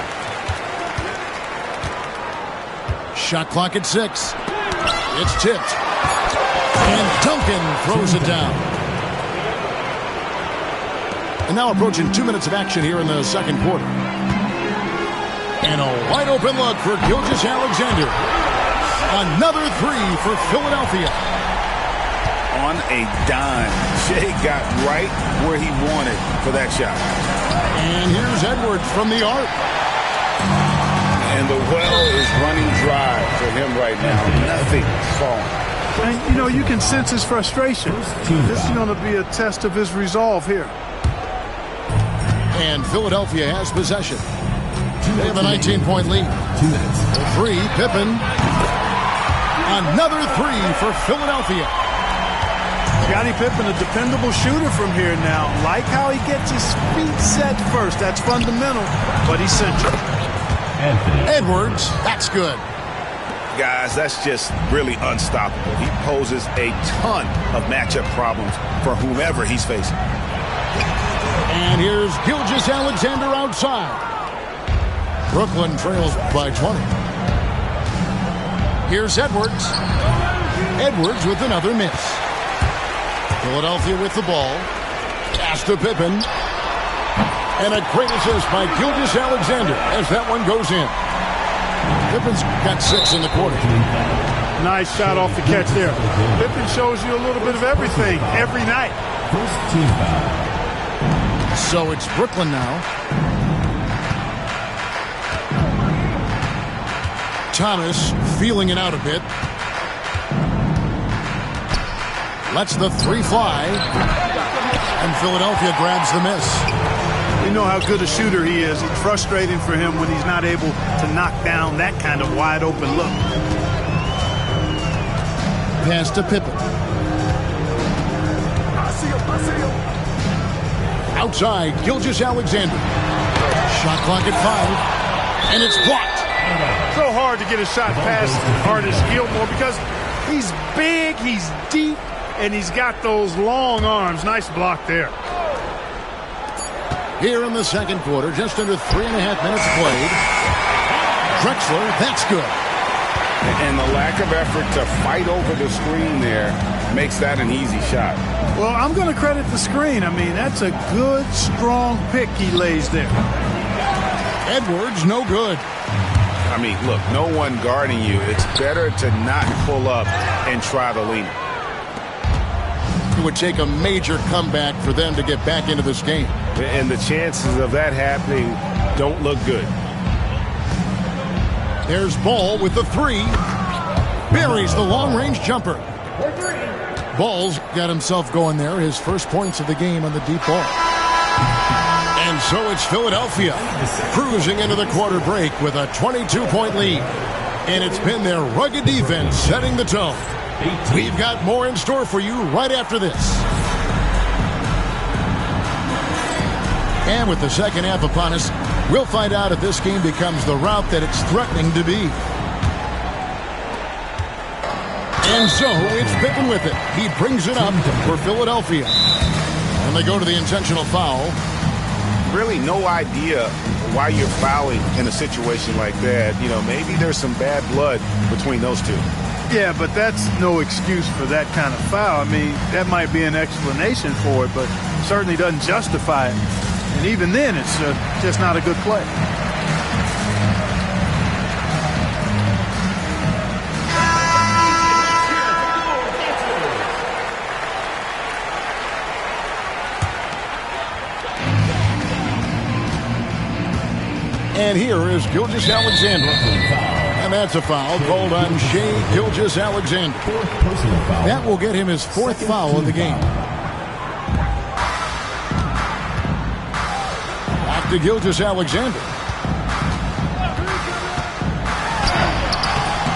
Shot clock at 6. It's tipped. And Duncan throws it down. And now approaching 2 minutes of action here in the second quarter. And a wide open look for Gilgeous-Alexander. Another three for Philadelphia. On a dime. Shea got right where he wanted for that shot. And here's Edwards from the arc. And the well is running dry for him right now. Nothing falling. And, you know, you can sense his frustration. This is going to be a test of his resolve here. And Philadelphia has possession. They have a 19-point lead. A three, Pippen. Another three for Philadelphia. Scottie Pippen, a dependable shooter from here now. Like how he gets his feet set first. That's fundamental, but he's central. Edwards, that's good. Guys, that's just really unstoppable. He poses a ton of matchup problems for whomever he's facing. And here's Gilgeous-Alexander outside. Brooklyn trails by 20. Here's Edwards. Edwards with another miss. Philadelphia with the ball. Pass to Pippen. And a great assist by Gilgeous-Alexander as that one goes in. Pippen's got 6 in the quarter. Nice shot off the catch there. Pippen shows you a little bit of everything every night. First team foul. So it's Brooklyn now. Thomas feeling it out a bit. Lets the three fly. And Philadelphia grabs the miss. You know how good a shooter he is. It's frustrating for him when he's not able to knock down that kind of wide open look. Pass to Pippen. Outside, Gilgeous-Alexander. Shot clock at 5. And it's blocked. So hard to get a shot past Artis Gilmore because he's big, he's deep, and he's got those long arms. Nice block there. Here in the second quarter, just under 3.5 minutes played. Drexler, that's good. And the lack of effort to fight over the screen there makes that an easy shot. Well, I'm going to credit the screen. I mean, that's a good, strong pick he lays there. Edwards, no good. I mean, look, no one guarding you. It's better to not pull up and try to lean. It would take a major comeback for them to get back into this game. And the chances of that happening don't look good. There's Ball with the 3. Buries the long-range jumper. Ball's got himself going there. His first points of the game on the deep ball. And so it's Philadelphia cruising into the quarter break with a 22-point lead. And it's been their rugged defense setting the tone. We've got more in store for you right after this. And with the second half upon us, we'll find out if this game becomes the route that it's threatening to be. And so it's Pippen with it. He brings it up for Philadelphia. And they go to the intentional foul. Really no idea why you're fouling in a situation like that. You know, maybe there's some bad blood between those two. Yeah, but that's no excuse for that kind of foul. I mean, that might be an explanation for it, but certainly doesn't justify it. And even then, it's just not a good play. And here is Gilgeous-Alexander. And that's a foul called on Shai Gilgeous-Alexander. That will get him his 4th foul of the game. Back to Gilgeous-Alexander.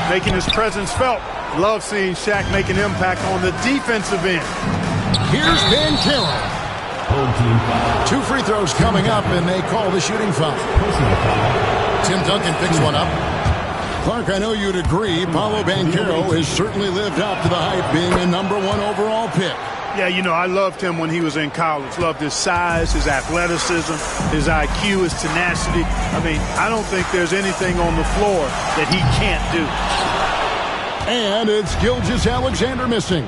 Making his presence felt. Love seeing Shaq make an impact on the defensive end. Here's Banchero. 2 free throws coming up, and they call the shooting foul. Tim Duncan picks one up. Clark, I know you'd agree, Paolo Banchero has certainly lived up to the hype, being a #1 overall pick. Yeah, you know, I loved him when he was in college. Loved his size, his athleticism, his IQ, his tenacity. I mean, I don't think there's anything on the floor that he can't do. And it's Gilgeous-Alexander missing.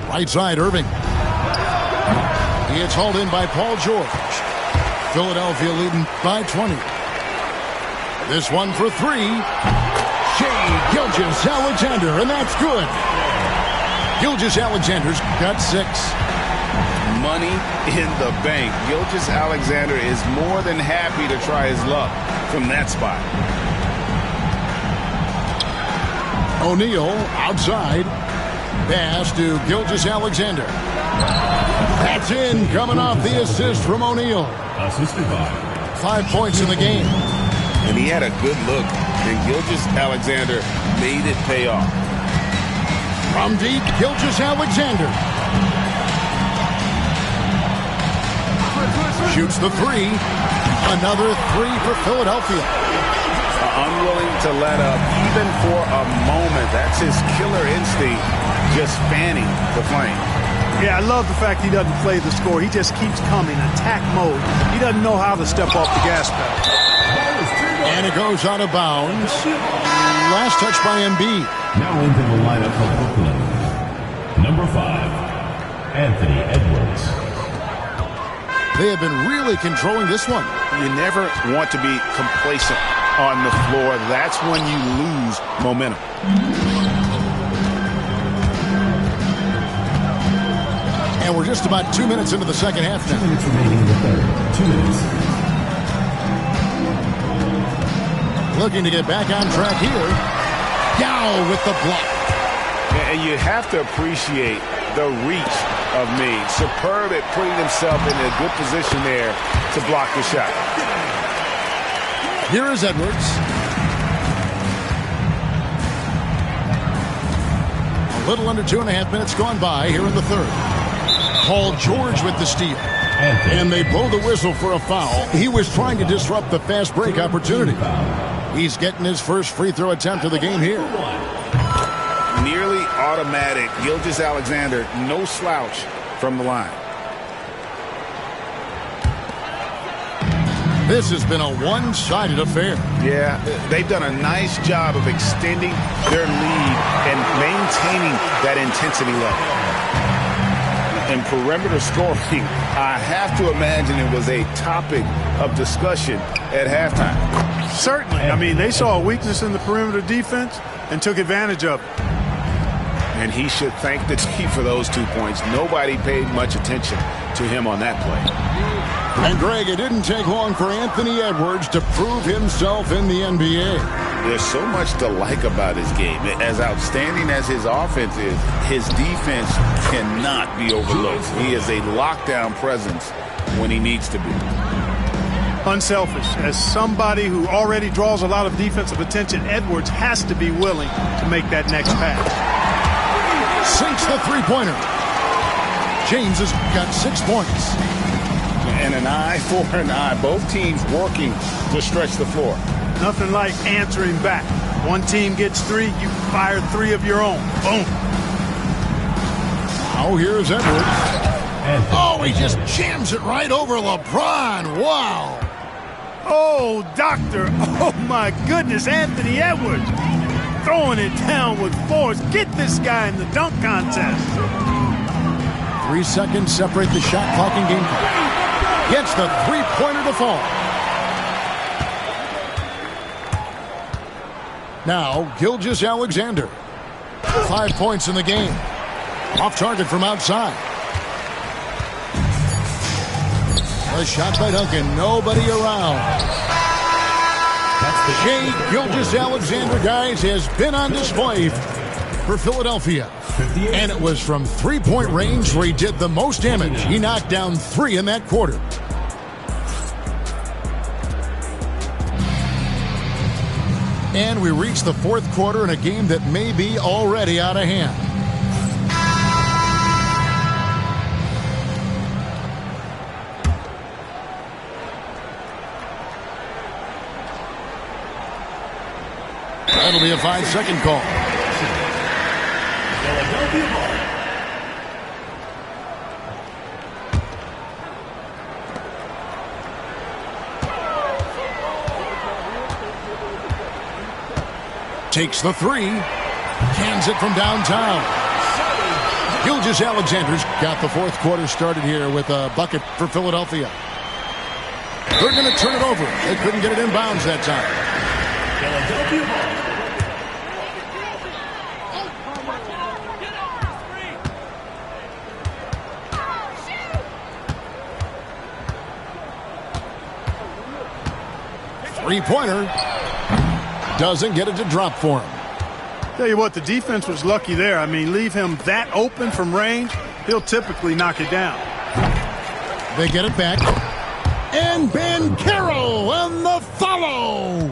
Right side, Irving. He gets hauled in by Paul George. Philadelphia leading by 20. This one for 3. Shai Gilgeous-Alexander, and that's good. Gilgeous-Alexander's got 6. Money in the bank. Gilgeous-Alexander is more than happy to try his luck from that spot. O'Neal outside. Pass to Gilgeous-Alexander. That's in, coming off the assist from O'Neal. 5 points in the game. And he had a good look, and Gilgeous-Alexander made it pay off. From deep, Gilgeous-Alexander. Shoots the 3. Another 3 for Philadelphia. Unwilling to let up, even for a moment. That's his killer instinct, just fanning the flame. Yeah, I love the fact he doesn't play the score. He just keeps coming, attack mode. He doesn't know how to step off the gas pedal. And it goes out of bounds. Last touch by Embiid. Now into the lineup for Brooklyn. Number 5, Anthony Edwards. They have been really controlling this one. You never want to be complacent on the floor. That's when you lose momentum. And we're just about 2 minutes into the second half now. 2 minutes remaining in the third. 2 minutes. Looking to get back on track here. Yao with the block. And you have to appreciate the reach of Meade. Superb at putting himself in a good position there to block the shot. Here is Edwards. A little under 2.5 minutes gone by here in the third. Paul George with the steal. And they blow the whistle for a foul. He was trying to disrupt the fast break opportunity. He's getting his first free throw attempt of the game here. Nearly automatic. Gilgeous-Alexander, no slouch from the line. This has been a one-sided affair. Yeah, they've done a nice job of extending their lead and maintaining that intensity level. And perimeter scoring, I have to imagine it was a topic of discussion at halftime. Certainly. I mean, they saw a weakness in the perimeter defense and took advantage of it. And he should thank the team for those 2 points. Nobody paid much attention to him on that play. And, Greg, it didn't take long for Anthony Edwards to prove himself in the NBA. There's so much to like about his game. As outstanding as his offense is, his defense cannot be overlooked. He is a lockdown presence when he needs to be. Unselfish. As somebody who already draws a lot of defensive attention, Edwards has to be willing to make that next pass. Sinks the three-pointer. James has got 6 points. And an eye for an eye. Both teams working to stretch the floor. Nothing like answering back. One team gets 3, you fire 3 of your own. Boom. Now here's Edwards. Oh, he just jams it right over LeBron. Wow. Oh, doctor. Oh, my goodness. Anthony Edwards throwing it down with force. Get this guy in the dunk contest. 3 seconds separate the shot clock and game clock. Gets the three-pointer to fall. Now, Gilgeous-Alexander. 5 points in the game. Off target from outside. A shot by Duncan. Nobody around. Shai Gilgeous-Alexander, guys, has been on display for Philadelphia. And it was from three-point range where he did the most damage. He knocked down 3 in that quarter. And we reach the fourth quarter in a game that may be already out of hand. That'll be a 5-second call. Takes the 3. Cans it from downtown. Gilgeous-Alexander's got the fourth quarter started here with a bucket for Philadelphia. They're going to turn it over. They couldn't get it inbounds that time. Philadelphia. 3-pointer. Doesn't get it to drop for him. Tell you what, the defense was lucky there. I mean, leave him that open from range, he'll typically knock it down. They get it back. And Banchero on the follow.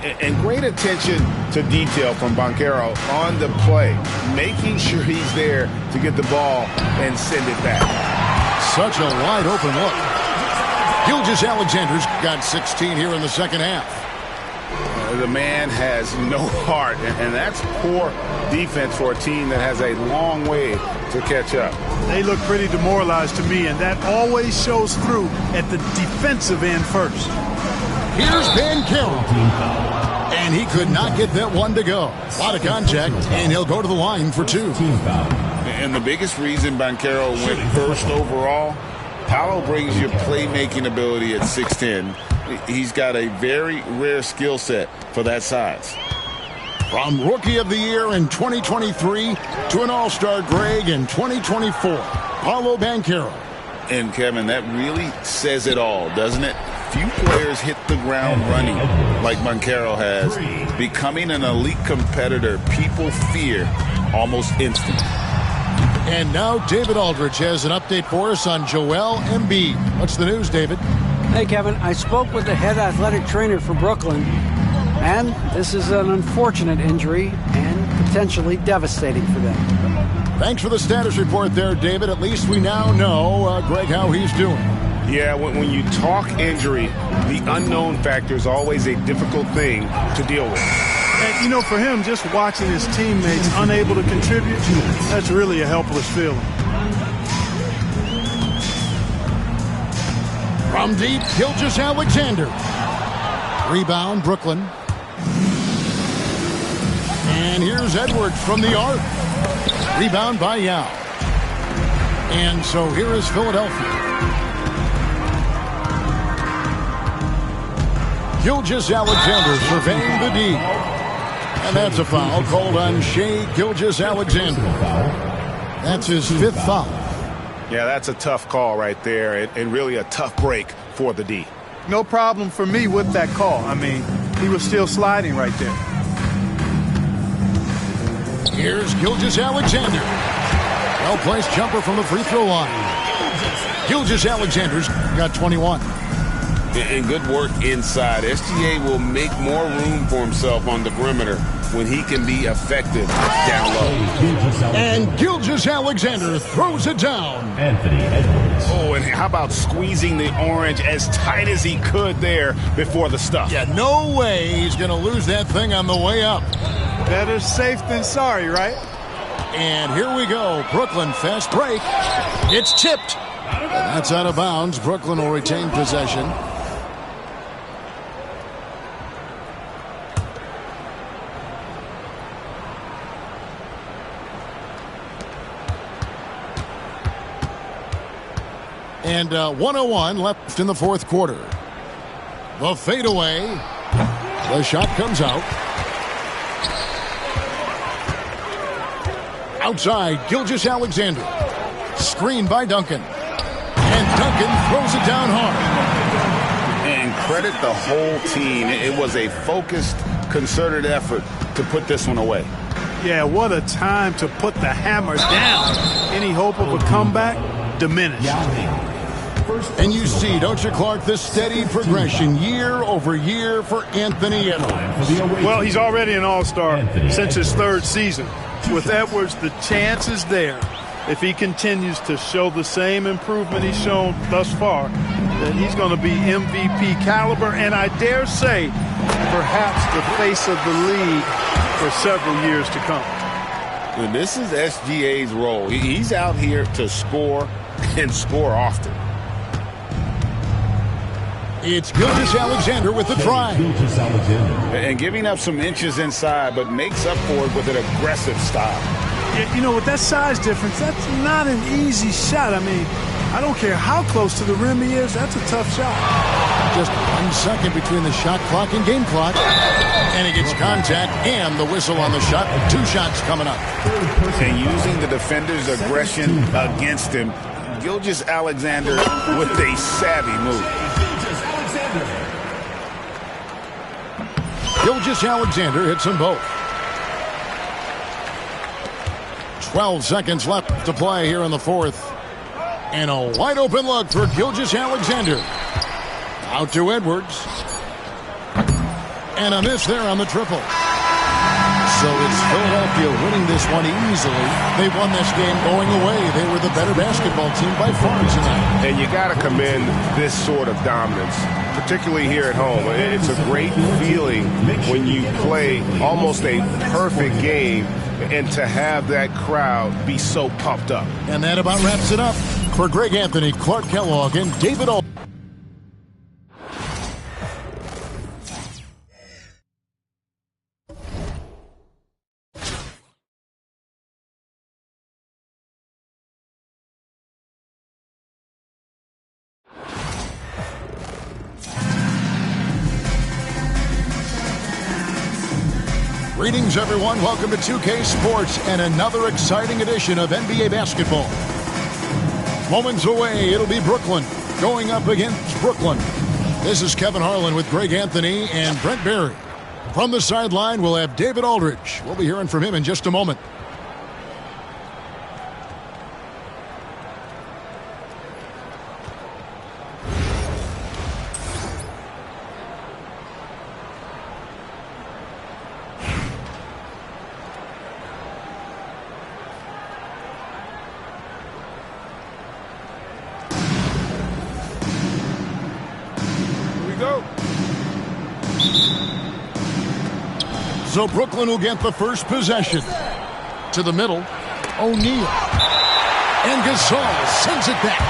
And great attention to detail from Banchero on the play, making sure he's there to get the ball and send it back. Such a wide open look. Gilgeous-Alexander's got 16 here in the second half. The man has no heart, and that's poor defense for a team that has a long way to catch up. They look pretty demoralized to me, and that always shows through at the defensive end first. Here's Banchero. And he could not get that one to go. A lot of contact, and he'll go to the line for 2. And the biggest reason Banchero went first overall, Paolo brings you playmaking ability at 6'10". He's got a very rare skill set for that size. From Rookie of the Year in 2023 to an All-Star Greg in 2024, Paolo Banchero. And, Kevin, that really says it all, doesn't it? few players hit the ground running like Banchero has. Becoming an elite competitor, people fear almost instantly. And now David Aldridge has an update for us on Joel Embiid. What's the news, David? Hey, Kevin. I spoke with the head athletic trainer for Brooklyn, and this is an unfortunate injury and potentially devastating for them. Thanks for the status report there, David. At least we now know, Greg, how he's doing. Yeah, when you talk injury, the unknown factor is always a difficult thing to deal with. And, you know, for him, just watching his teammates unable to contribute, that's really a helpless feeling. From deep, Gilgeous-Alexander. Rebound, Brooklyn. And here's Edwards from the arc. Rebound by Yao. And so here is Philadelphia. Gilgeous-Alexander surveying the D. And that's a foul called on Shai Gilgeous-Alexander. That's his 5th foul. Yeah, that's a tough call right there, and really a tough break for the D. No problem for me with that call. I mean, he was still sliding right there. Here's Gilgeous-Alexander. Well-placed jumper from the free throw line. Gilgeous-Alexander's got 21. And good work inside. SGA will make more room for himself on the perimeter when he can be effective down low. And Gilgeous-Alexander throws it down. Anthony Edwards. Oh, and how about squeezing the orange as tight as he could there before the stuff? Yeah, no way he's going to lose that thing on the way up. Better safe than sorry, right? And here we go. Brooklyn fast break. It's tipped. That's out of bounds. Brooklyn will retain possession. And 1:01 left in the 4th quarter. The fadeaway. The shot comes out. Outside, Gilgeous-Alexander. Screened by Duncan. And Duncan throws it down hard. And credit the whole team. It was a focused, concerted effort to put this one away. Yeah, what a time to put the hammer down. Any hope of a comeback? Diminished. And you see, don't you, Clark, this steady progression year over year for Anthony Edwards. Well, he's already an all-star since his 3rd season. With Edwards, the chance is there, if he continues to show the same improvement he's shown thus far, that he's going to be MVP caliber, and I dare say, perhaps the face of the league for several years to come. And this is SGA's role. He's out here to score and score often. It's Gilgeous-Alexander with the try. And giving up some inches inside, but makes up for it with an aggressive style. Yeah, you know, with that size difference, that's not an easy shot. I mean, I don't care how close to the rim he is, that's a tough shot. Just 1 second between the shot clock and game clock. And he gets contact and the whistle on the shot. 2 shots coming up. And using the defender's aggression against him, Gilgeous-Alexander with a savvy move. Gilgeous-Alexander hits them both. 12 seconds left to play here in the 4th. And a wide open look for Gilgeous-Alexander. Out to Edwards. And a miss there on the triple. So it's Philadelphia winning this one easily. They won this game going away. They were the better basketball team by far tonight. And you got to commend this sort of dominance, particularly here at home. It's a great feeling when you play almost a perfect game and to have that crowd be so pumped up. And that about wraps it up. For Greg Anthony, Clark Kellogg, and David Aldridge. Greetings, everyone. Welcome to 2K Sports and another exciting edition of NBA basketball. Moments away, it'll be Brooklyn going up against Brooklyn. This is Kevin Harlan with Greg Anthony and Brent Barry. From the sideline, we'll have David Aldridge. We'll be hearing from him in just a moment. So Brooklyn will get the first possession. To the middle, O'Neal. And Gasol sends it back.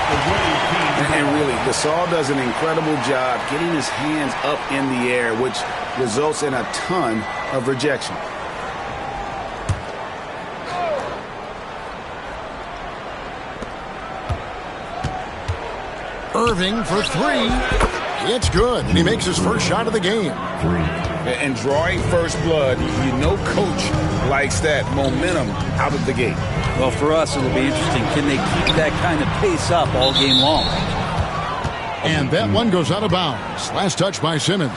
And really, Gasol does an incredible job getting his hands up in the air, which results in a ton of rejection. Irving for three. It's good, and he makes his first shot of the game. And drawing first blood, you know coach likes that momentum out of the gate. Well, for us, it'll be interesting. Can they keep that kind of pace up all game long? And that one goes out of bounds. Last touch by Simmons.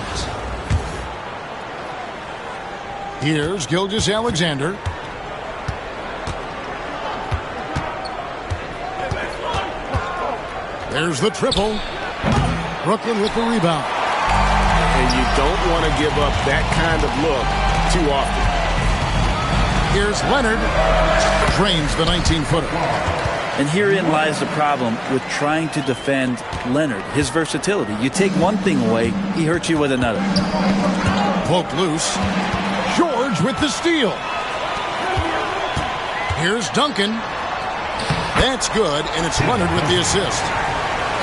Here's Gilgeous-Alexander. There's the triple. Brooklyn with the rebound. And you don't want to give up that kind of look too often. Here's Leonard. Drains the 19-footer. And herein lies the problem with trying to defend Leonard. His versatility. You take one thing away, he hurts you with another. Poke loose. George with the steal. Here's Duncan. That's good, and it's Leonard with the assist.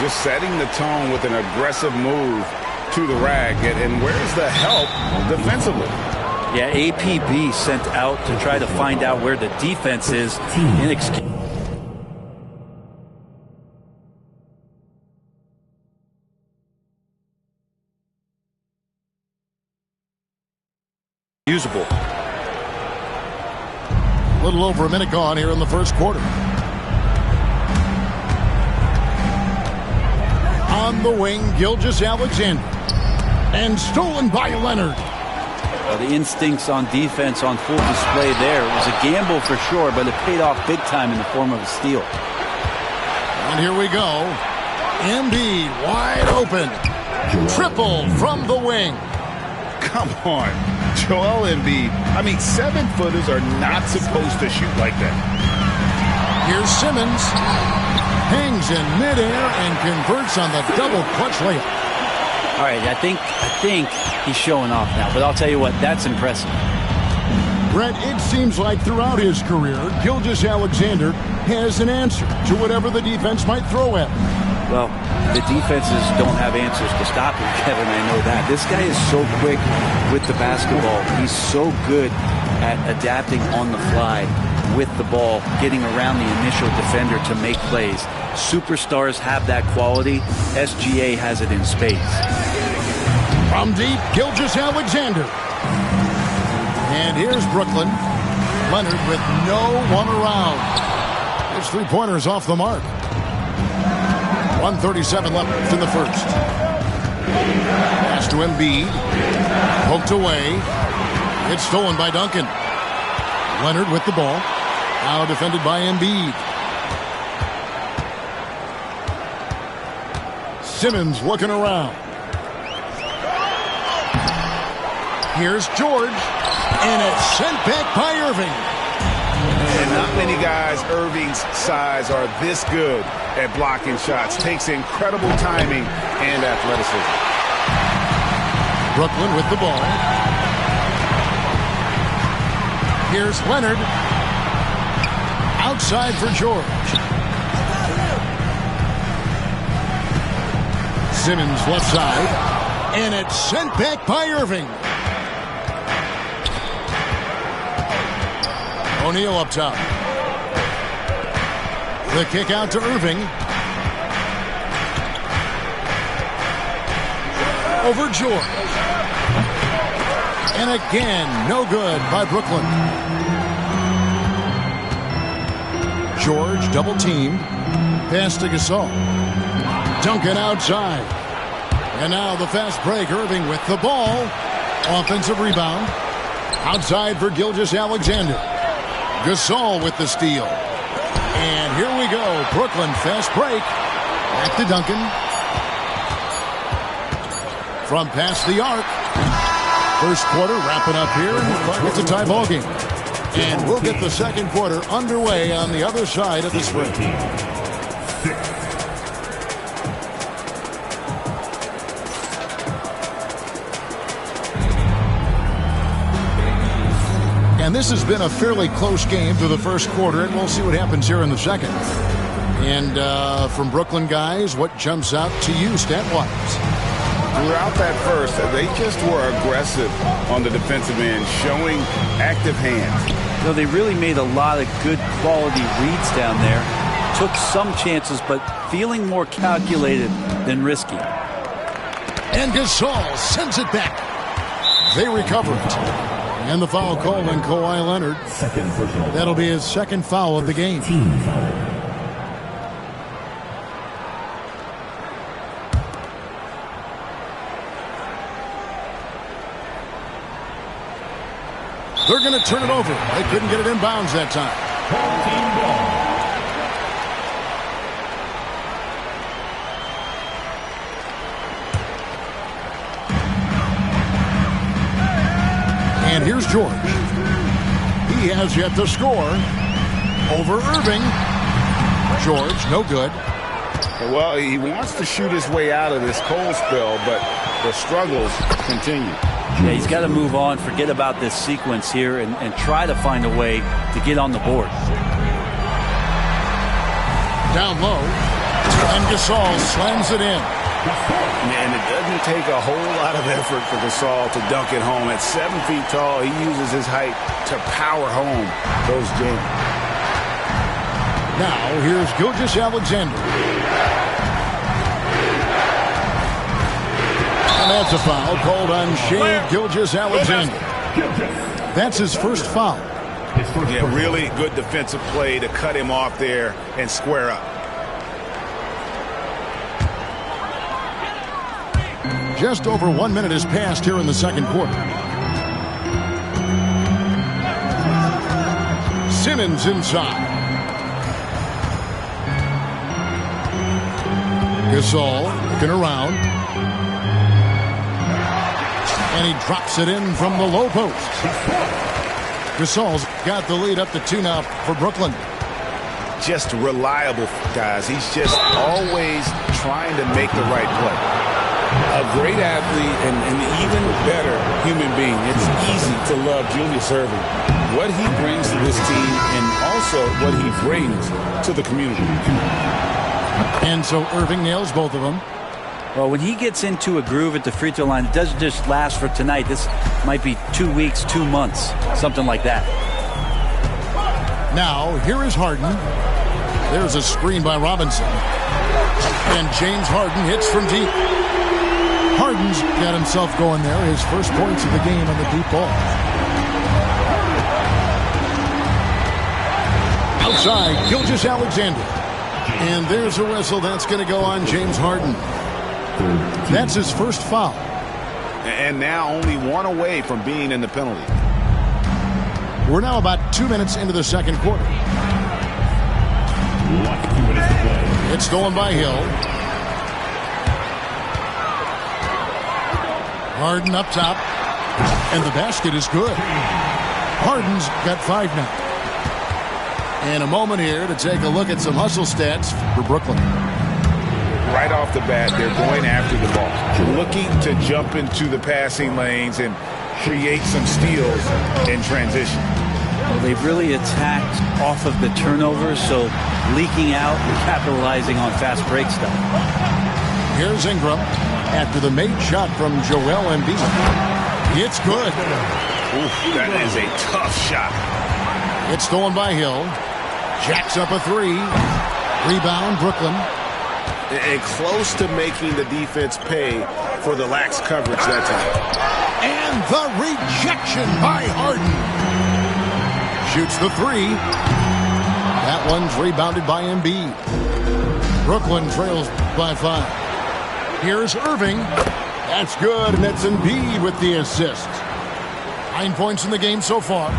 Just setting the tone with an aggressive move to the rack. And where's the help defensively? Yeah, APB sent out to try to find out where the defense is. Usable. A little over a minute gone here in the first quarter. On the wing, Gilgeous-Alexander. And stolen by Leonard. Well, the instincts on defense on full display there. It was a gamble for sure, but it paid off big time in the form of a steal. And here we go. Embiid wide open. Triple from the wing. Come on. Joel Embiid. I mean, 7-footers are not supposed to shoot like that. Here's Simmons. Hangs in midair and converts on the double clutch layup. All right, I think he's showing off now, but I'll tell you what, that's impressive. Brett, it seems like throughout his career, Gilgeous-Alexander has an answer to whatever the defense might throw at him. Well, the defenses don't have answers to stop him, Kevin. I know that. This guy is so quick with the basketball. He's so good at adapting on the fly with the ball, getting around the initial defender to make plays. Superstars have that quality. SGA has it in spades. From deep, Gilgeous-Alexander. And here's Brooklyn. Leonard with no one around. His three-pointer's off the mark. 1:37 left in the first. Pass to Embiid. Poked away. It's stolen by Duncan. Leonard with the ball. Now defended by Embiid. Simmons looking around. Here's George. And it's sent back by Irving. And not many guys Irving's size are this good at blocking shots. Takes incredible timing and athleticism. Brooklyn with the ball. Here's Leonard. Outside for George. Simmons left side. And it's sent back by Irving. O'Neal up top. The kick out to Irving. Over George. And again, no good by Brooklyn. George double teamed. Pass to Gasol. Duncan outside. And now the fast break. Irving with the ball. Offensive rebound. Outside for Gilgeous-Alexander. Gasol with the steal. And here we go. Brooklyn fast break. Back to Duncan. From past the arc. First quarter wrapping up here. And it's a tie ball game. And we'll get the second quarter underway on the other side of the sprint. And this has been a fairly close game through the first quarter, and we'll see what happens here in the second. And from Brooklyn guys, what jumps out to you stat-wise? Throughout that first, they just were aggressive on the defensive end, showing active hands. You know, they really made a lot of good quality reads down there. Took some chances, but feeling more calculated than risky. And Gasol sends it back. They recover it. And the foul called on Kawhi Leonard. That'll be his second foul of the game. They're going to turn it over. They couldn't get it in bounds that time. And here's George. He has yet to score. Over Irving. George, no good. Well, he wants to shoot his way out of this cold spell, but the struggles continue. Yeah, he's got to move on, forget about this sequence here, and try to find a way to get on the board. Down low. And Gasol slams it in. Man, it doesn't take a whole lot of effort for Gasol to dunk it home. At 7 feet tall, he uses his height to power home those jams. Now, here's Gilgeous-Alexander. And that's a foul called on Shai Gilgeous-Alexander. That's his first foul. Yeah, really good defensive play to cut him off there and square up. Just over 1 minute has passed here in the second quarter. Simmons inside. Gasol looking around. And he drops it in from the low post. Gasol's got the lead up to 2 now for Brooklyn. Just reliable, guys. He's just always trying to make the right play. A great athlete and an even better human being. It's easy to love Julius Irving. What he brings to this team and also what he brings to the community. And so Irving nails both of them. Well, when he gets into a groove at the free throw line, it doesn't just last for tonight. This might be 2 weeks, 2 months, something like that. Now, here is Harden. There's a screen by Robinson. And James Harden hits from deep. Harden's got himself going there. His first points of the game on the deep ball. Outside, Gilgeous-Alexander. And there's a whistle. That's going to go on James Harden. That's his first foul. And now only 1 away from being in the penalty. We're now about 2 minutes into the second quarter. It's stolen by Hill. Harden up top. And the basket is good. Harden's got 5 now. And a moment here to take a look at some hustle stats for Brooklyn. Right off the bat, they're going after the ball. Looking to jump into the passing lanes and create some steals in transition. Well, they've really attacked off of the turnovers, so leaking out and capitalizing on fast break stuff. Here's Ingram after the made shot from Joel Embiid. It's good. Oof, that is a tough shot. It's stolen by Hill. Jacks up a 3. Rebound, Brooklyn. And close to making the defense pay for the lax coverage that time. And the rejection by Harden. Shoots the 3. That one's rebounded by Embiid. Brooklyn trails by 5. Here's Irving. That's good, and it's Embiid with the assist. 9 points in the game so far.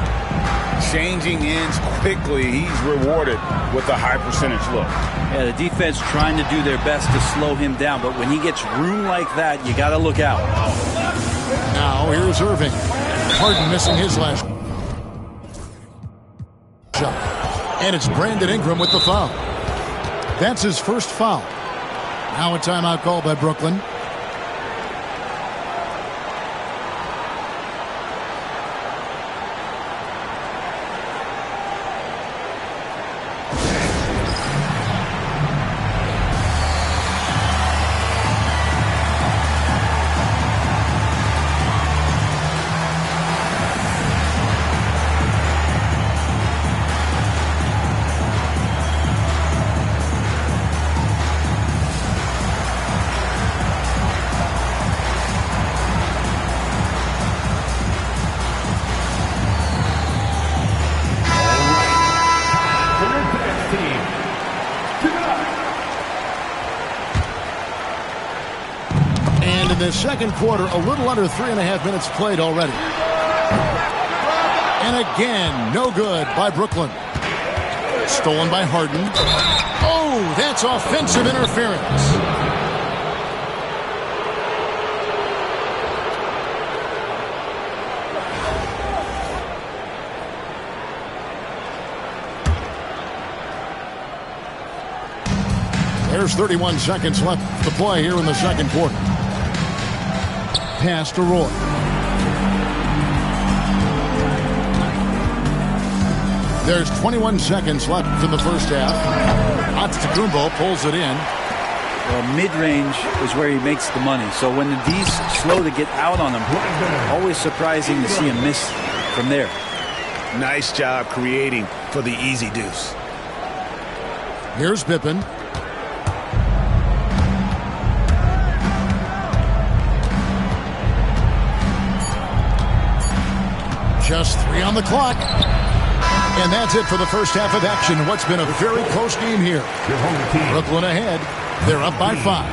Changing ends quickly. He's rewarded with a high percentage look. Yeah, the defense trying to do their best to slow him down, but when he gets room like that, you got to look out. Now here's Irving. Harden missing his last shot. And it's Brandon Ingram with the foul. That's his first foul. Now a timeout call by Brooklyn. The second quarter, a little under 3.5 minutes played already. And again, no good by Brooklyn. Stolen by Harden. Oh, that's offensive interference. There's 31 seconds left to play here in the second quarter. Pass to Roy. There's 21 seconds left in the first half. Antetokounmpo pulls it in. Well, mid-range is where he makes the money. So when the D's slow to get out on him, always surprising to see him miss from there. Nice job creating for the easy deuce. Here's Pippen. Just 3 on the clock. And that's it for the first half of action. What's been a very close game here. Brooklyn ahead. They're up by 5.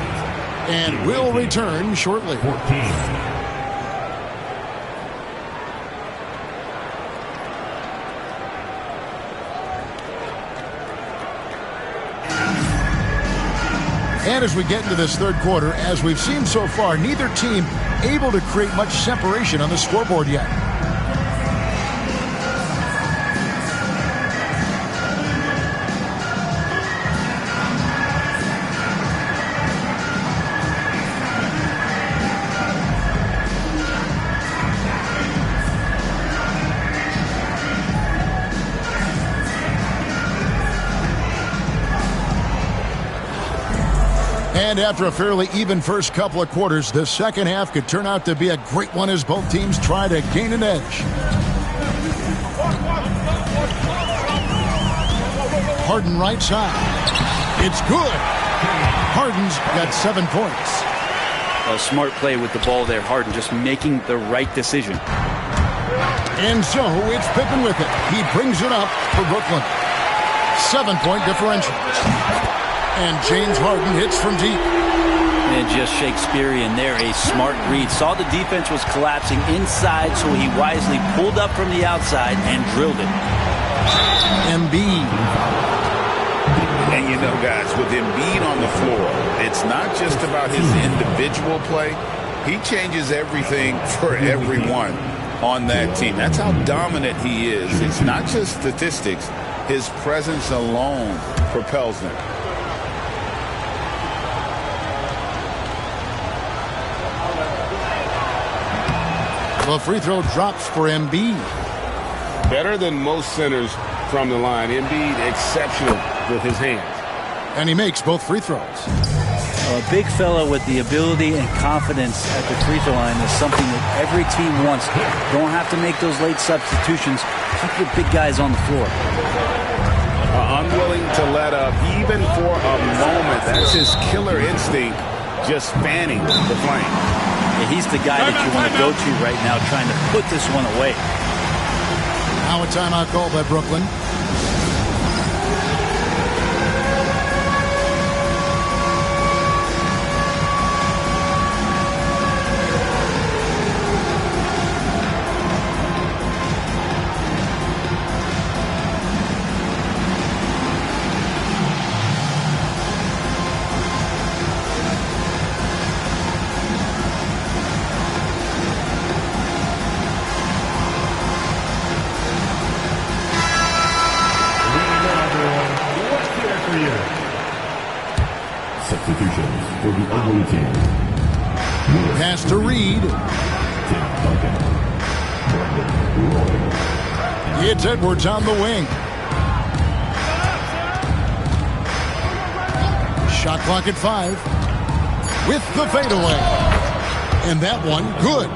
And will return shortly. 14. And as we get into this third quarter, as we've seen so far, neither team able to create much separation on the scoreboard yet. And after a fairly even first couple of quarters, the second half could turn out to be a great one as both teams try to gain an edge. Harden right side. It's good. Harden's got 7 points. A smart play with the ball there. Harden just making the right decision. And so it's Pippen with it. He brings it up for Brooklyn. 7-point differential. And James Harden hits from deep. And just Shakespearean there, a smart read. Saw the defense was collapsing inside, so he wisely pulled up from the outside and drilled it. Embiid. And you know, guys, with Embiid on the floor, it's not just about his individual play. He changes everything for everyone on that team. That's how dominant he is. It's not just statistics. His presence alone propels them. The free throw drops for Embiid. Better than most centers from the line. Embiid exceptional with his hands. And he makes both free throws. A big fella with the ability and confidence at the free throw line is something that every team wants. Don't have to make those late substitutions. Keep your big guys on the floor. Unwilling to let up even for a moment. That's his killer instinct, just fanning the flame. Yeah, he's the guy that you want to go to right now trying to put this one away. Now a timeout call by Brooklyn. awaiting. Pass to Reed. It's Edwards on the wing. Shot clock at 5. With the fadeaway. And that one, good.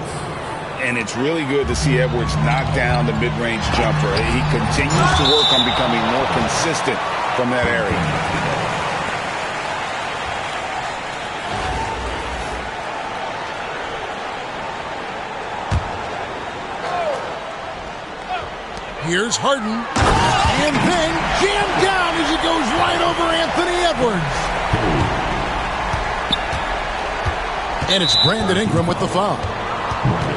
And it's really good to see Edwards knock down the mid-range jumper. He continues to work on becoming more consistent from that area. Here's Harden. And then jammed down as he goes right over Anthony Edwards. And it's Brandon Ingram with the foul.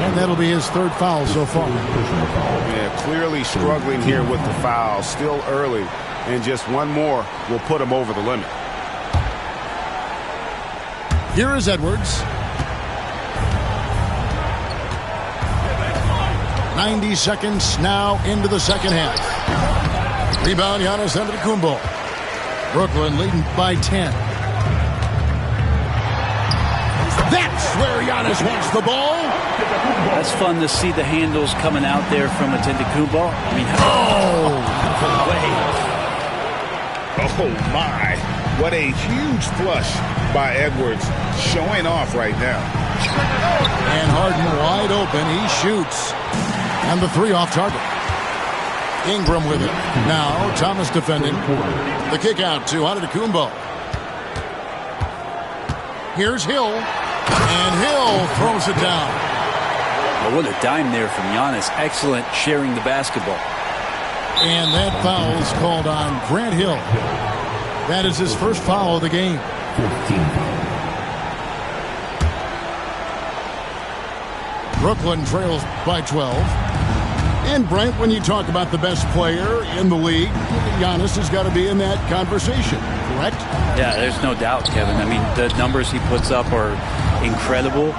And that'll be his 3rd foul so far. Yeah, clearly struggling here with the foul. Still early. And just one more will put him over the limit. Here is Edwards. 90 seconds now into the second half. Rebound, Giannis Antetokounmpo. Brooklyn leading by 10. That's where Giannis wants the ball. That's fun to see the handles coming out there from Antetokounmpo. I mean, oh my. What a huge flush by Edwards, showing off right now. And Harden wide open. He shoots. And the 3 off target. Ingram with it. Now Thomas defending. The kick out to Antetokounmpo. Here's Hill. And Hill throws it down. Well, what a dime there from Giannis. Excellent sharing the basketball. And that foul is called on Grant Hill. That is his first foul of the game. 15. Brooklyn trails by 12. And Brent, when you talk about the best player in the league, Giannis has got to be in that conversation, correct? Yeah, there's no doubt, Kevin. I mean, the numbers he puts up are incredible.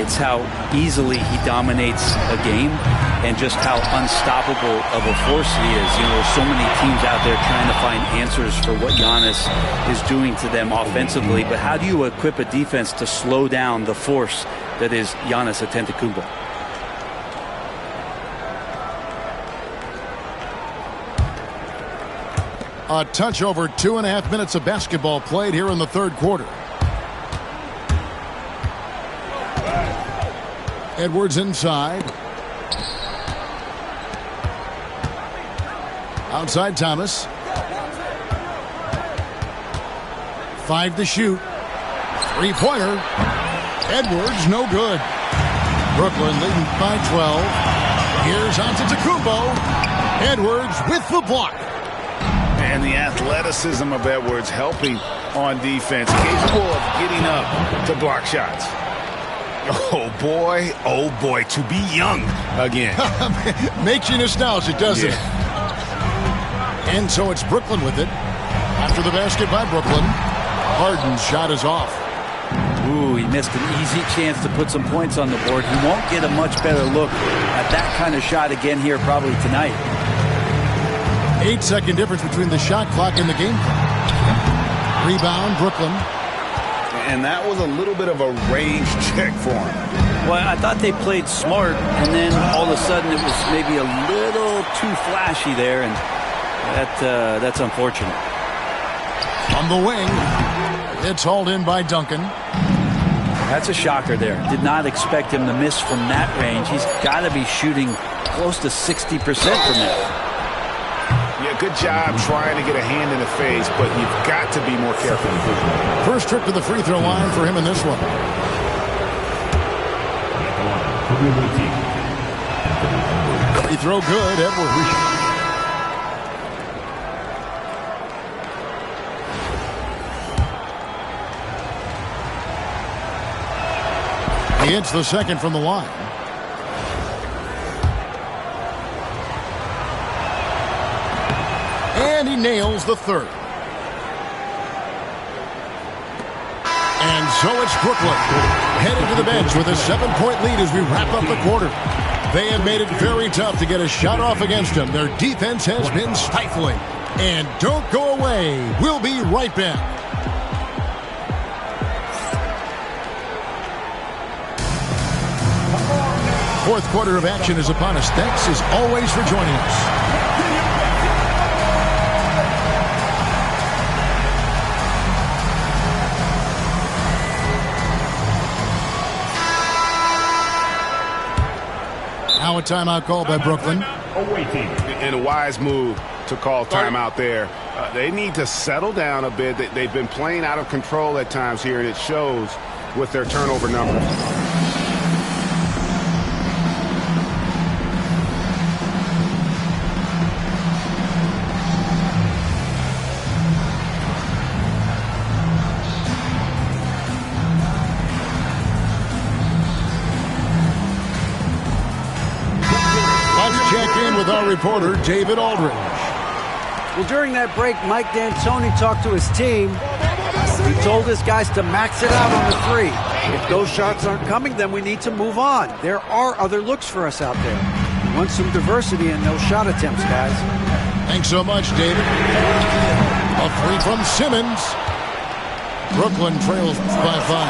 It's how easily he dominates a game and just how unstoppable of a force he is. You know, there's so many teams out there trying to find answers for what Giannis is doing to them offensively. But how do you equip a defense to slow down the force that is Giannis Antetokounmpo? A touch over 2.5 minutes of basketball played here in the 3rd quarter. Edwards inside. Outside Thomas. 5 to shoot. 3-pointer. Edwards no good. Brooklyn leading by 12. Here's Antetokounmpo. Edwards with the block. And the athleticism of Edwards helping on defense, capable of getting up to block shots. Oh boy, to be young again. Makes you nostalgic, doesn't it? And so it's Brooklyn with it. After the basket by Brooklyn, Harden's shot is off. Ooh, he missed an easy chance to put some points on the board. He won't get a much better look at that kind of shot again here probably tonight. 8-second difference between the shot clock and the game clock. Rebound, Brooklyn. And that was a little bit of a range check for him. Well, I thought they played smart, and then all of a sudden it was maybe a little too flashy there, and that's unfortunate. On the wing, it's hauled in by Duncan. That's a shocker there. Did not expect him to miss from that range. He's got to be shooting close to 60% from that. Yeah, good job trying to get a hand in the face, but you've got to be more careful. First trip to the free throw line for him in this one. Free throw good, Edwards. He hits the second from the line. And he nails the third. And so it's Brooklyn headed to the bench with a 7-point lead as we wrap up the quarter. They have made it very tough to get a shot off against them. Their defense has been stifling. And don't go away. We'll be right back. fourth quarter of action is upon us. Thanks as always for joining us. Now a timeout called by Brooklyn. And a wise move to call timeout there. They need to settle down a bit. They've been playing out of control at times here, and it shows with their turnover numbers. With our reporter, David Aldridge. Well, during that break, Mike D'Antoni talked to his team. He told his guys to max it out on the three. If those shots aren't coming, then we need to move on. There are other looks for us out there. We want some diversity and no shot attempts, guys. Thanks so much, David. A three from Simmons. Brooklyn trails by 5.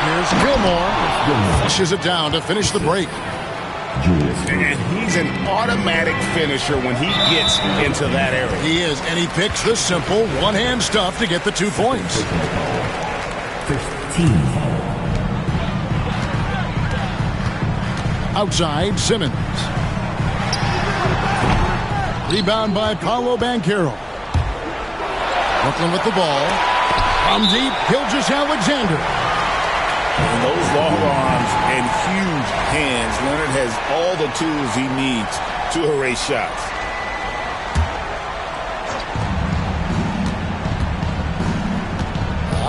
Here's Gilmore. Pushes it down to finish the break. And he's an automatic finisher when he gets into that area. He is, and he picks the simple one-hand stuff to get the 2 points. 15. Outside, Simmons. Rebound by Paolo Banchero. Brooklyn with the ball. From deep, Gilgeous-Alexander. And those long arms and huge hands, Leonard has all the tools he needs to erase shots.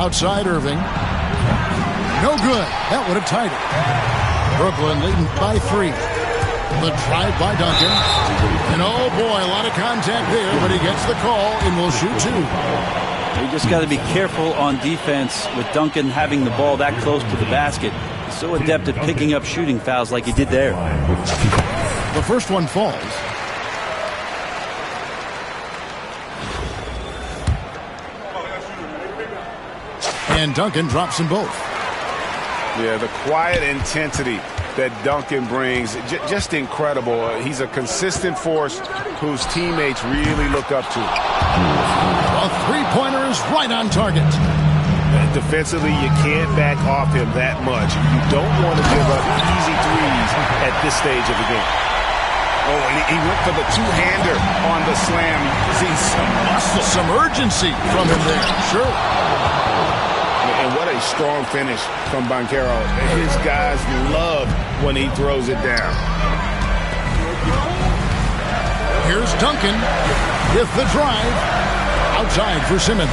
Outside Irving. No good. That would have tied it. Brooklyn leading by 3. The drive by Duncan. And oh boy, a lot of contact there, but he gets the call and will shoot 2. You just got to be careful on defense with Duncan having the ball that close to the basket. He's so adept at picking up shooting fouls like he did there. The first one falls. And Duncan drops them both. Yeah, the quiet intensity that Duncan brings, just incredible. He's a consistent force whose teammates really look up to. A three-pointer is right on target. Defensively, you can't back off him that much. You don't want to give up easy threes at this stage of the game. Oh, and he went for the two-hander on the slam. You see some muscle. Some urgency from him there. Sure. And what a strong finish from Banchero. His guys love when he throws it down. Here's Duncan with the drive. Outside for Simmons.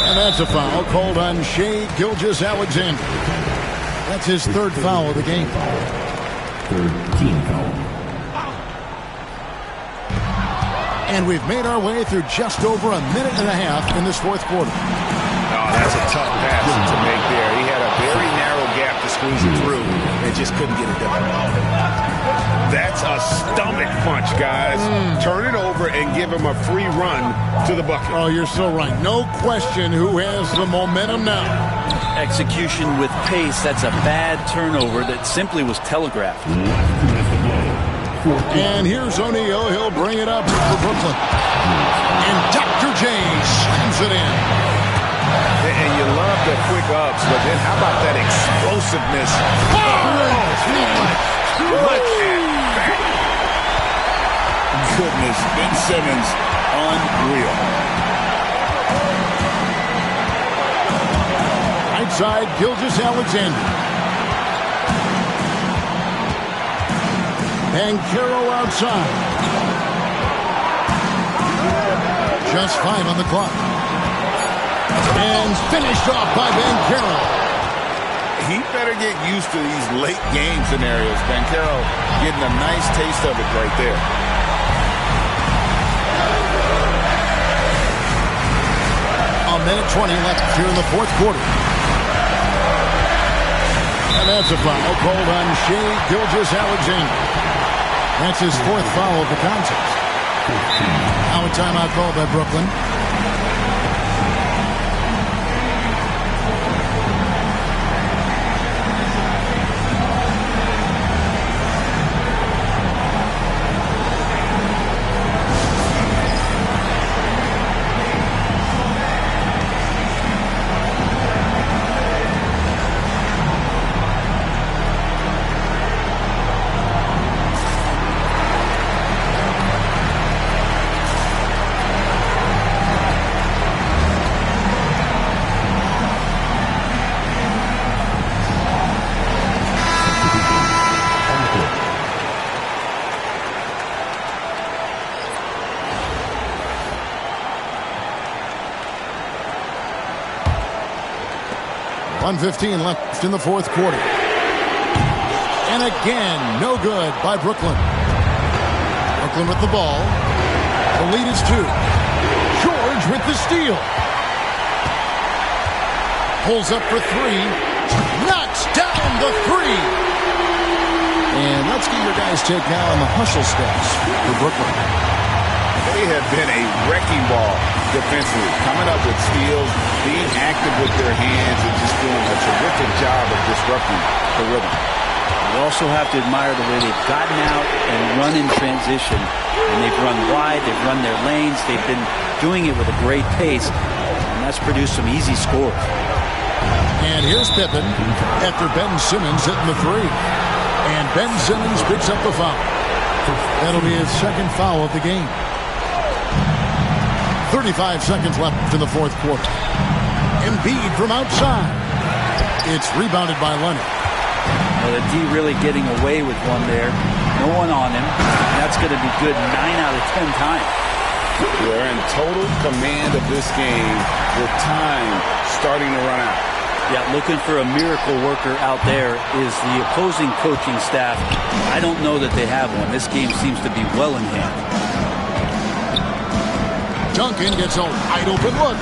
And that's a foul called on Shai Gilgeous-Alexander. That's his 3rd foul of the game. 3rd team foul. And we've made our way through just over a minute and a half in this 4th quarter. Oh, that's a tough pass to make there. He had a very narrow gap to squeeze it through and just couldn't get it done. That's a stomach punch, guys. Turn it over and give him a free run to the bucket. Oh, you're so right. No question who has the momentum now. Execution with pace. That's a bad turnover that simply was telegraphed. And here's O'Neal. He'll bring it up for Brooklyn. And Dr. J slams it in. And you love the quick ups, but then how about that explosiveness? Look at that. Goodness, Ben Simmons, unreal. Right side, Gilgeous-Alexander. Banchero outside. Just 5 on the clock. And finished off by Banchero. He better get used to these late game scenarios. Banchero getting a nice taste of it right there. A minute 20 left here in the 4th quarter. And that's a foul called on Shai Gilgeous-Alexander. That's his 4th foul of the contest. Now a timeout called by Brooklyn. 1:15 left in the fourth quarter. And again, no good by Brooklyn. Brooklyn with the ball. The lead is 2. George with the steal. Pulls up for 3. Knocks down the 3. And let's get your guys' take now on the hustle steps for Brooklyn. They have been a wrecking ball defensively, coming up with steals, being active with their hands, and just doing a terrific job of disrupting the rhythm. You also have to admire the way they've gotten out and run in transition. And they've run wide, they've run their lanes, they've been doing it with a great pace, and that's produced some easy scores. And here's Pippen after Ben Simmons hitting the 3. And Ben Simmons picks up the foul. That'll be his second foul of the game. 35 seconds left in the fourth quarter. Embiid from outside. It's rebounded by Leonard. Well, the D really getting away with one there. No one on him. That's going to be good 9 out of 10 times. They're in total command of this game with time starting to run out. Yeah, looking for a miracle worker out there is the opposing coaching staff. I don't know that they have one. This game seems to be well in hand. Duncan gets a wide open look.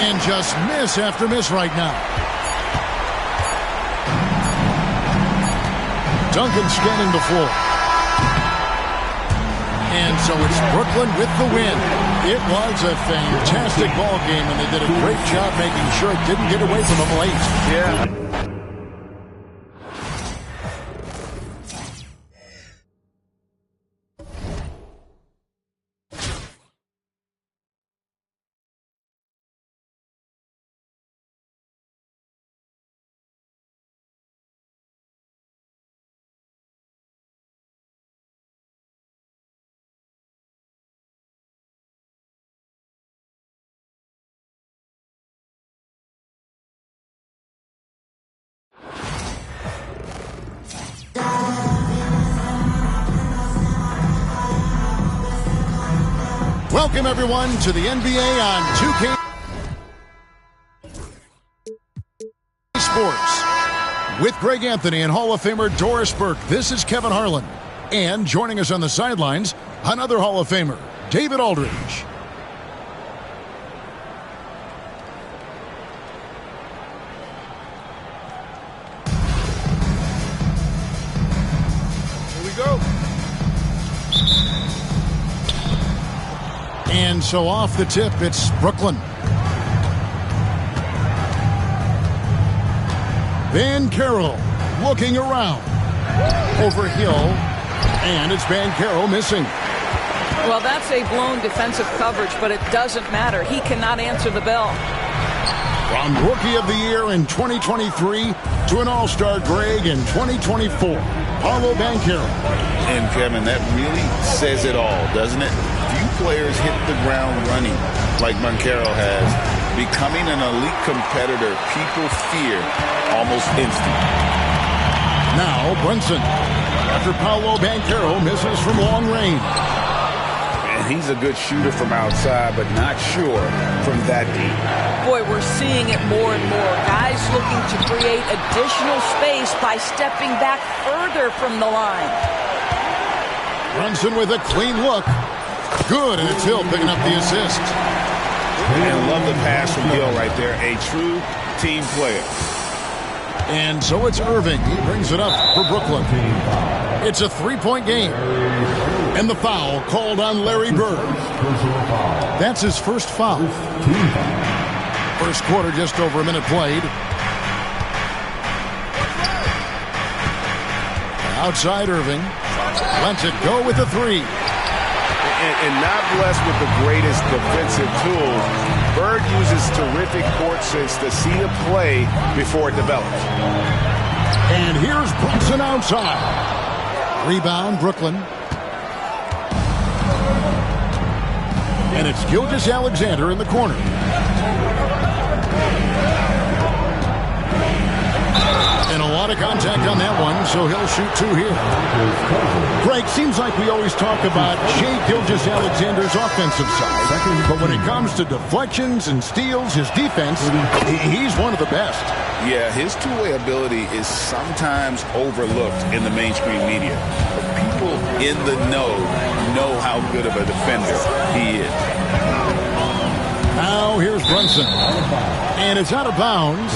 And just miss after miss right now. Duncan scanning the floor. And so it's Brooklyn with the win. It was a fantastic ball game, and they did a great job making sure it didn't get away from them late. Yeah. Welcome, everyone, to the NBA on 2K Sports. With Greg Anthony and Hall of Famer Doris Burke, this is Kevin Harlan. And joining us on the sidelines, another Hall of Famer, David Aldridge. Here we go. And so off the tip, it's Brooklyn. Van Carroll looking around. Over Hill. And it's Van Carroll missing. Well, that's a blown defensive coverage, but it doesn't matter. He cannot answer the bell. From Rookie of the Year in 2023 to an All-Star Greg in 2024, Paolo Banchero. And, Kevin, that really says it all, doesn't it? Few players hit the ground running like Banchero has. Becoming an elite competitor, people fear almost instantly. Now, Brunson. After Paolo Banchero misses from long range. And he's a good shooter from outside, but not sure from that deep. Boy, we're seeing it more and more. Guys looking to create additional space by stepping back further from the line. Brunson with a clean look. Good, and it's Hill picking up the assist. And love the pass from Hill right there. A true team player. And so it's Irving. He brings it up for Brooklyn. It's a three-point game. And the foul called on Larry Bird. That's his first foul. First quarter, just over a minute played. Outside Irving. Lets it go with the three. And not blessed with the greatest defensive tools, Bird uses terrific court sense to see a play before it develops. And here's Brunson outside. Rebound, Brooklyn. And it's Gilgeous-Alexander in the corner. And a lot of contact on that one, so he'll shoot 2 here. Greg, seems like we always talk about Shai Gilgeous-Alexander's offensive side, but when it comes to deflections and steals, his defense, he's one of the best. Yeah, his two-way ability is sometimes overlooked in the mainstream media. But people in the know how good of a defender he is. Now here's Brunson. And it's out of bounds.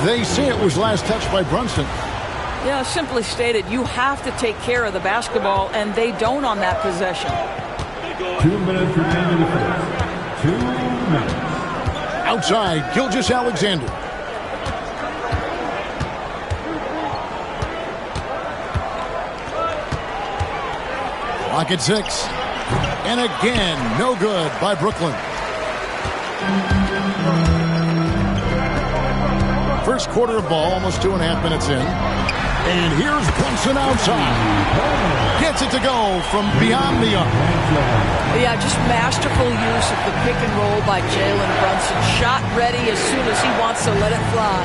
They say it was last touched by Brunson. Yeah, simply stated, you have to take care of the basketball, and they don't on that possession. 2 minutes remaining in the first. 2 minutes. Outside, Gilgeous-Alexander. Clock at 6. And again, no good by Brooklyn. First quarter of ball, almost 2.5 minutes in. And here's Brunson outside. Gets it to go from beyond the arc. Yeah, just masterful use of the pick and roll by Jalen Brunson. Shot ready as soon as he wants to let it fly.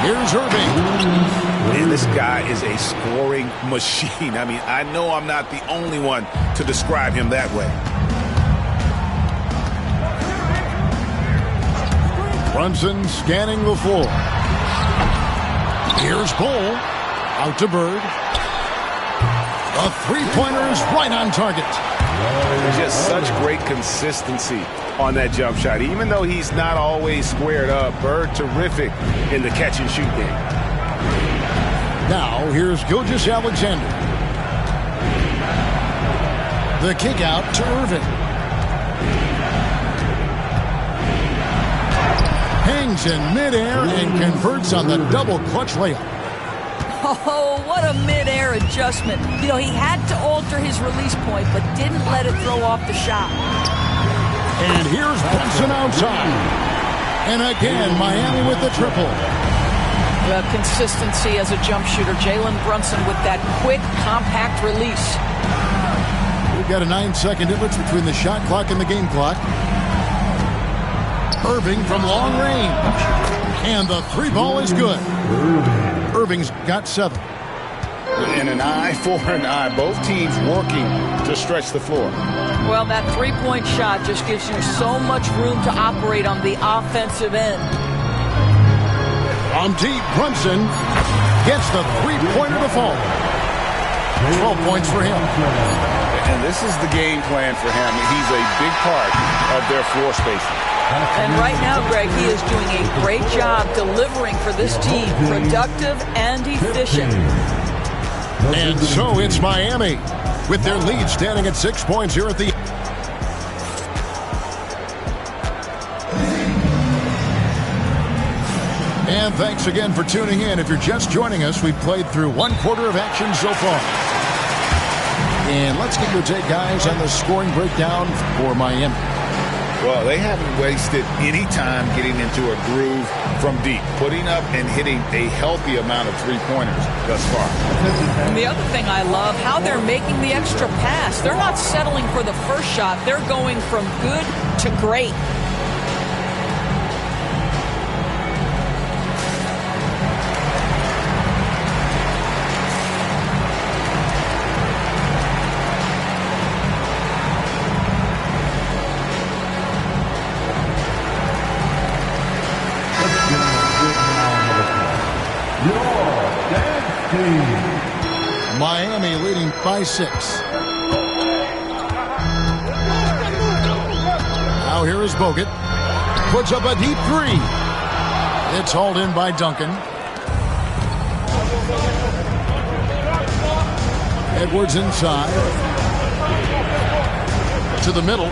Here's Irving. Man, this guy is a scoring machine. I mean, I know I'm not the only one to describe him that way. Brunson scanning the floor. Here's Bull. Out to Bird. The three-pointer's right on target. Just such great consistency on that jump shot. Even though he's not always squared up, Bird terrific in the catch-and-shoot game. Now, here's Gilgeous-Alexander. The kick out to Irving. Hangs in midair and converts on the double clutch layup. Oh, what a mid-air adjustment. You know, he had to alter his release point, but didn't let it throw off the shot. And here's Brunson outside. And again, Miami with the triple. The consistency as a jump shooter. Jalen Brunson with that quick, compact release. We've got a 9-second difference between the shot clock and the game clock. Irving from long range. And the three ball is good. Irving's got 7. And an eye for an eye. Both teams working to stretch the floor. Well, that three-point shot just gives you so much room to operate on the offensive end. On deep, Brunson gets the three-pointer to fall. 12 points for him. And this is the game plan for him. He's a big part of their floor spacing. And right now, Greg, he is doing a great job delivering for this team. Productive and efficient. And so it's Miami with their lead standing at 6 points here at the... And thanks again for tuning in. If you're just joining us, we've played through 1 quarter of action so far. And let's get your take, guys, on the scoring breakdown for Miami. Well, they haven't wasted any time getting into a groove from deep, putting up and hitting a healthy amount of three-pointers thus far. And the other thing I love, how they're making the extra pass. They're not settling for the first shot. They're going from good to great. Miami leading by 6. Now here is Bogut. Puts up a deep 3. It's hauled in by Duncan. Edwards inside. To the middle.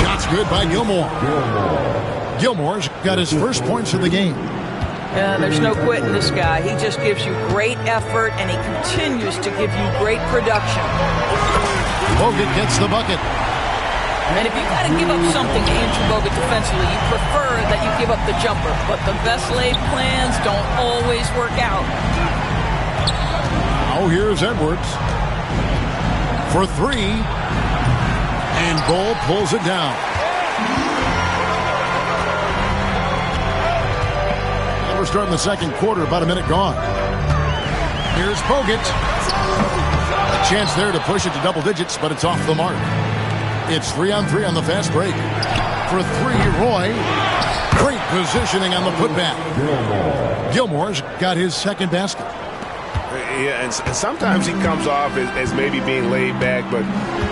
Shot's good by Gilmore. Gilmore's got his first points of the game. Yeah, there's no quitting this guy. He just gives you great effort, and he continues to give you great production. Bogut gets the bucket. And if you've got to give up something to Andrew Bogut defensively, you prefer that you give up the jumper. But the best laid plans don't always work out. Now here's Edwards for 3. And Bull pulls it down. We're starting the second quarter, about a minute gone. Here's Bogut. A chance there to push it to double digits, but it's off the mark. It's 3-on-3 on the fast break. For three, Roy. Great positioning on the putback. Gilmore's got his second basket. Yeah, and sometimes he comes off as maybe being laid back, but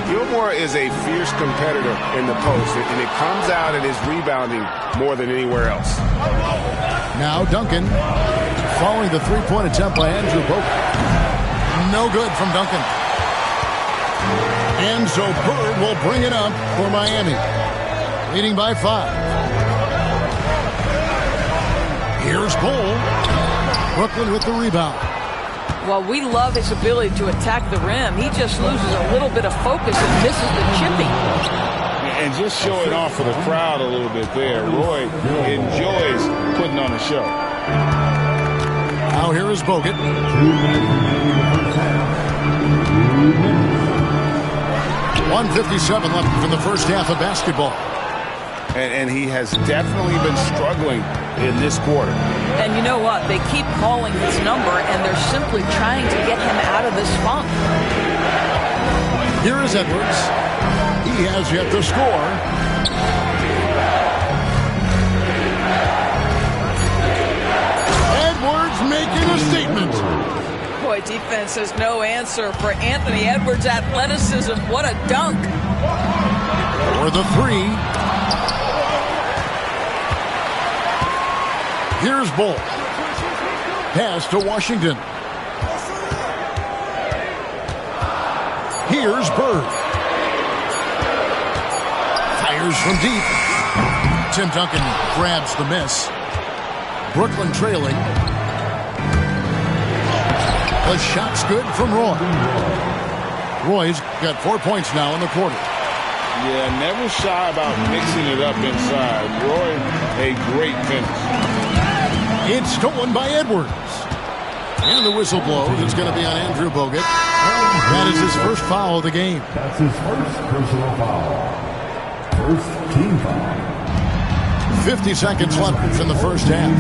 Gilmore is a fierce competitor in the post, and it comes out in his rebounding more than anywhere else. Now Duncan, following the three-point attempt by Andrew Bogut. No good from Duncan. And so Bird will bring it up for Miami, leading by 5. Here's Bull. Brooklyn with the rebound. Well, we love his ability to attack the rim. He just loses a little bit of focus and misses the chipping. And just showing off for the crowd a little bit there. Roy enjoys putting on a show. Now here is Bogut. 1:57 left in the first half of basketball. And he has definitely been struggling in this quarter. And you know what? They keep calling his number, and they're simply trying to get him out of this funk. Here is Edwards. He has yet to score. Edwards making a statement. Boy, defense has no answer for Anthony Edwards' athleticism. What a dunk. For the three. Here's Bull. Pass to Washington. Here's Bird. Fires from deep. Tim Duncan grabs the miss. Brooklyn trailing. The shot's good from Roy. Roy's got 4 points now in the quarter. Yeah, never shy about mixing it up inside. Roy, a great finish. It's stolen by Edwards. And the whistle blows. It's going to be on Andrew Bogut. That is his first foul of the game. That's his first personal foul. First team foul. 50 seconds left in the first half.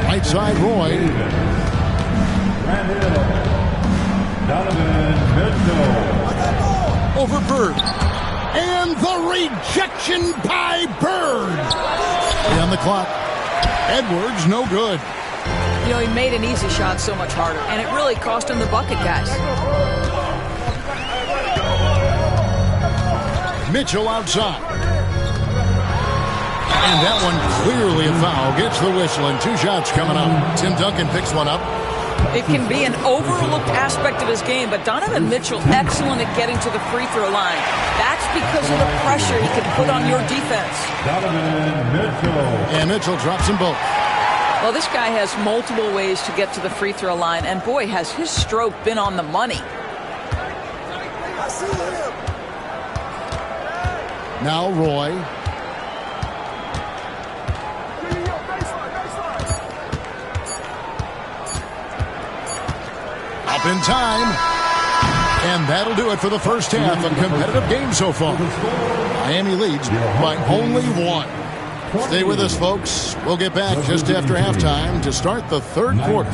Right side, Roy. Over Bird. And the rejection by Bird. On the clock. Edwards, no good. You know, he made an easy shot so much harder, and it really cost him the bucket, guys. Mitchell outside. And that one clearly a foul. Gets the whistle, and 2 shots coming up. Tim Duncan picks one up. It can be an overlooked aspect of his game, but Donovan Mitchell excellent at getting to the free throw line. That's because of the pressure he can put on your defense. Donovan Mitchell. And Mitchell drops them both. Well, this guy has multiple ways to get to the free throw line, and boy, has his stroke been on the money. Now Roy. Up in time. And that'll do it for the first half. A competitive game so far. Miami leads by only 1. Stay with us, folks. We'll get back just after halftime to start the third quarter.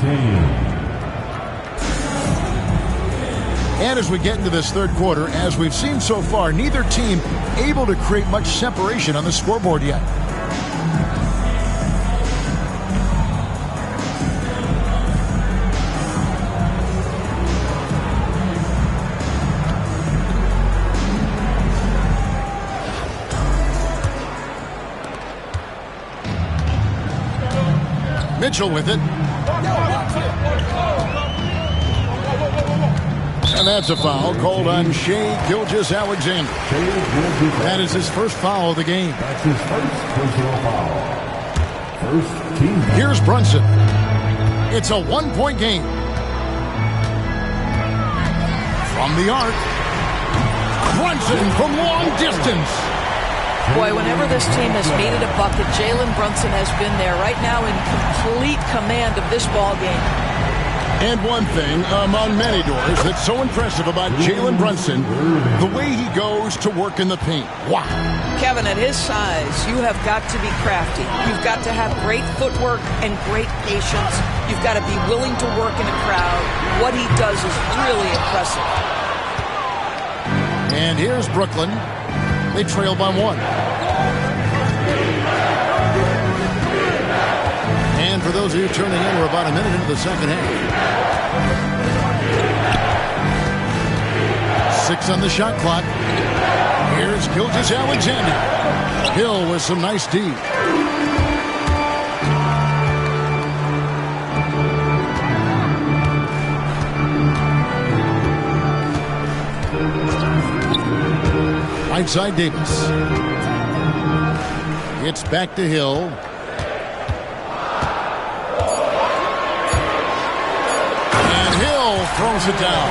And as we get into this third quarter, as we've seen so far, neither team able to create much separation on the scoreboard yet. Mitchell with it. And that's a foul called on Shai Gilgeous-Alexander. That is his first foul of the game. That's his first personal foul. First team foul. Here's Brunson. It's a 1-point game. From the arc. Brunson from long distance. Boy, whenever this team has needed a bucket, Jalen Brunson has been there right now in complete command of this ball game. And one thing among many doors that's so impressive about Jalen Brunson, the way he goes to work in the paint. Wow. Kevin, at his size, you have got to be crafty. You've got to have great footwork and great patience. You've got to be willing to work in a crowd. What he does is really impressive. And here's Brooklyn. They trail by 1. And for those of you turning in, we're about a minute into the second half. 6 on the shot clock. Here's Gilgeous-Alexander. Hill with some nice D. Right side Davis. It's back to Hill. Throws it down.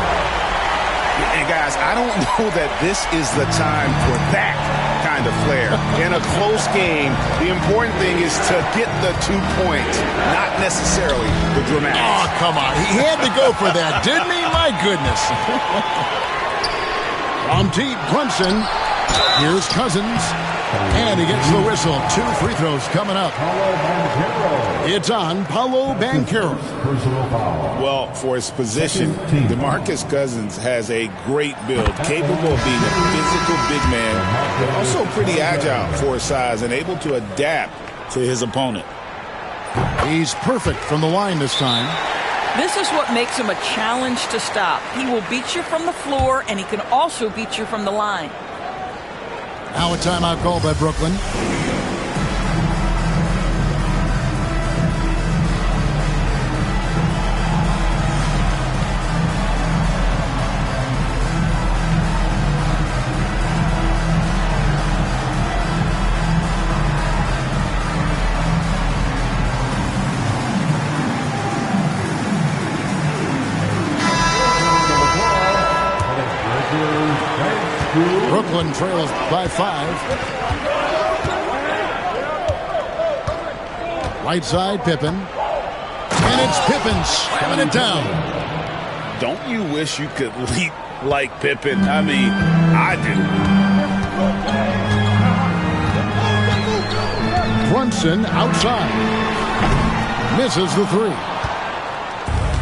And guys, I don't know that this is the time for that kind of flair. In a close game, the important thing is to get the 2 points, not necessarily the dramatics. Oh, come on. He had to go for that, didn't he? My goodness. From deep, Brunson. Here's Cousins. And he gets the whistle. 2 free throws coming up. It's on Paolo Banchero. Well, for his position, DeMarcus Cousins has a great build, capable of being a physical big man, but also pretty agile for his size and able to adapt to his opponent. He's perfect from the line this time. This is what makes him a challenge to stop. He will beat you from the floor, and he can also beat you from the line. Now a timeout called by Brooklyn. Brooklyn trails by 5. Right side, Pippen. And it's Pippen slamming it down. Don't you wish you could leap like Pippen? I mean, I do. Brunson outside. Misses the 3.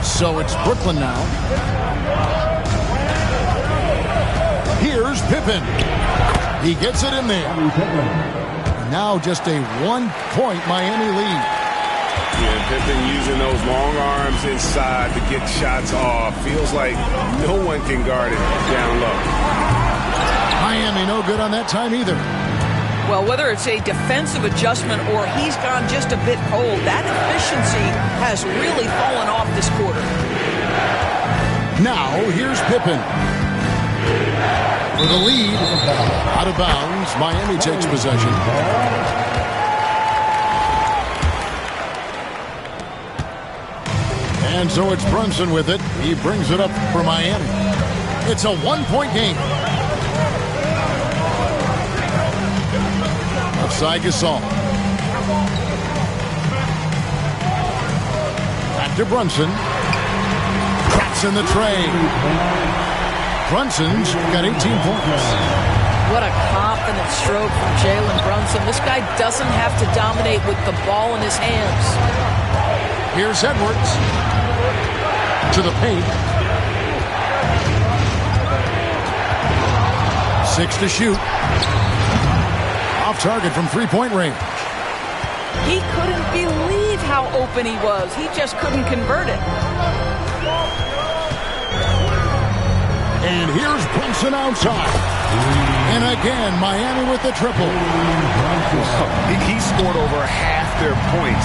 So it's Brooklyn now. Here's Pippen. He gets it in there. Now just a 1-point Miami lead. Yeah, Pippen using those long arms inside to get shots off. Feels like no one can guard it down low. Miami no good on that time either. Well, whether it's a defensive adjustment or he's gone just a bit cold, that efficiency has really fallen off this quarter. Now here's Pippen. For the lead, out of bounds, Miami takes possession. And so it's Brunson with it. He brings it up for Miami. It's a 1-point game. Outside Gasol. Back to Brunson. Traps in the tray. Brunson's got 18 points. What a confident stroke from Jalen Brunson. This guy doesn't have to dominate with the ball in his hands. Here's Edwards to the paint. 6 to shoot. Off target from 3-point range. He couldn't believe how open he was. He just couldn't convert it. And here's Brunson outside. And again, Miami with the triple. He scored over half their points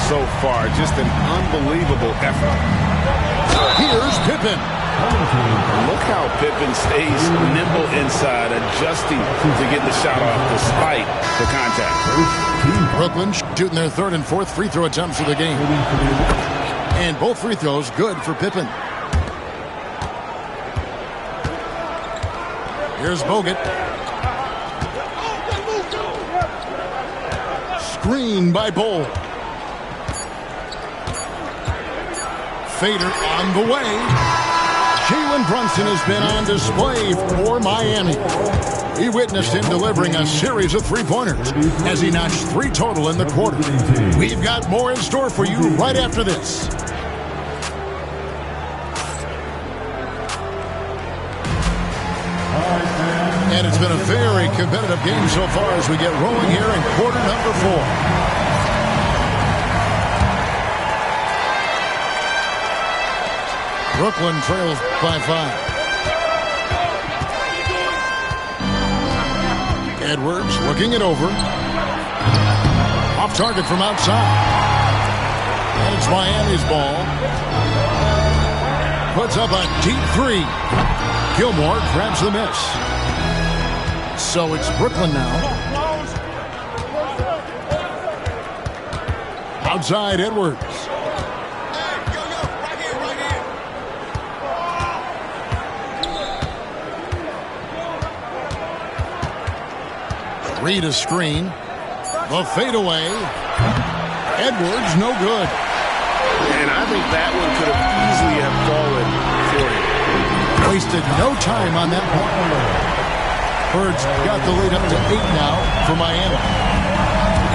so far. Just an unbelievable effort. Here's Pippen. Look how Pippen stays nimble inside, adjusting to get the shot off despite the contact. Brooklyn shooting their 3rd and 4th free throw attempts of the game. And both free throws good for Pippen. Here's Bogut. Screen by Bull. fader on the way. Jalen Brunson has been on display for Miami. He witnessed him delivering a series of three-pointers as he notched 3 total in the quarter. We've got more in store for you right after this. And it's been a very competitive game so far as we get rolling here in quarter number 4. Brooklyn trails by 5. Edwards looking it over. Off target from outside. And it's Miami's ball. Puts up a deep 3. Gilmore grabs the miss. So it's Brooklyn now. Outside Edwards. Read a screen. The fadeaway. Edwards, no good. And I think that one could have easily have fallen for him. Wasted no time on that one. Birds got the lead up to 8 now for Miami.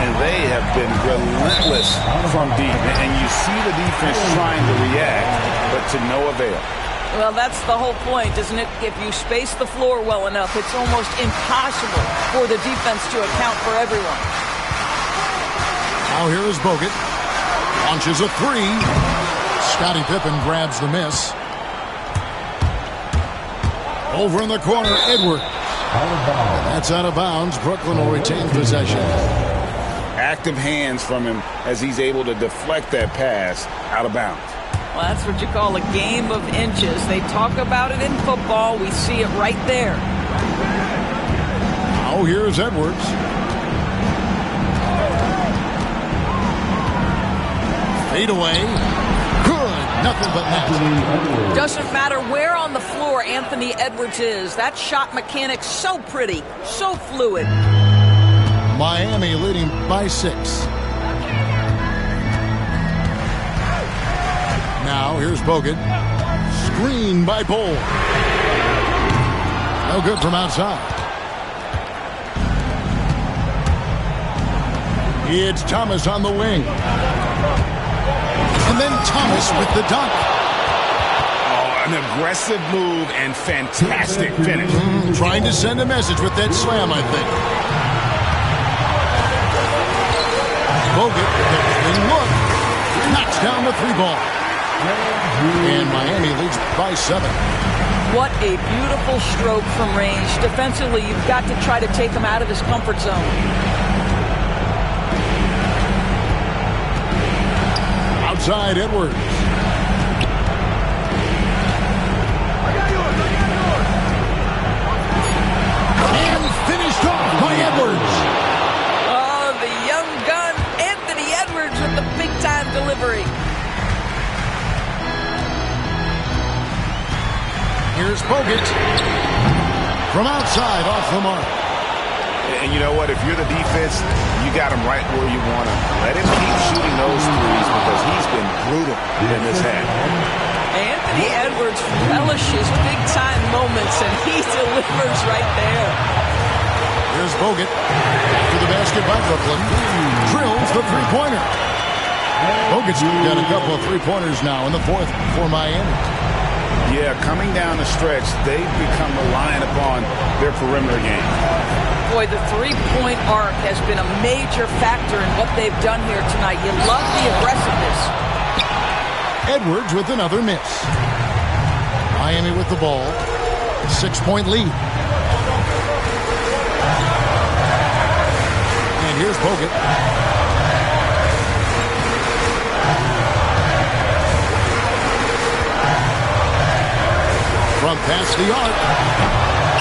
And they have been relentless from deep. And you see the defense trying to react, but to no avail. Well, that's the whole point, isn't it? If you space the floor well enough, it's almost impossible for the defense to account for everyone. Now here is Bogut. Launches a 3. Scottie Pippen grabs the miss. Over in the corner, Edwards. That's out of bounds. Brooklyn will retain possession. Active hands from him as he's able to deflect that pass out of bounds. Well, that's what you call a game of inches. They talk about it in football. We see it right there. Now here's Edwards. Fade away. Good. Nothing but net. Doesn't matter where on the floor Anthony Edwards is. That shot mechanic's so pretty, so fluid. Miami leading by 6. Now here's Bogut. Screen by Bull. No good from outside. It's Thomas on the wing. And then Thomas with the dunk. Oh, an aggressive move and fantastic finish. Trying to send a message with that slam, I think. Bogut, the look, knocks down the 3 ball. And Miami leads by 7. What a beautiful stroke from range. Defensively, you've got to try to take him out of his comfort zone. Outside Edwards. And finished off by Edwards. Oh, the young gun, Anthony Edwards with the big-time delivery. Here's Bogut. From outside, off the mark. And you know what? If you're the defense, you got him right where you want him. Let him keep shooting those threes because he's been brutal in this half. Anthony Edwards relishes big-time moments, and he delivers right there. Here's Bogut. To the basket by Brooklyn. Drills the 3-pointer. Bogut's got a couple of 3-pointers now in the 4th for Miami. Yeah, coming down the stretch, they've become reliant upon their perimeter game. Boy, the 3-point arc has been a major factor in what they've done here tonight. You love the aggressiveness. Edwards with another miss. Miami with the ball. 6-point lead. And here's Bogut. From past the arc.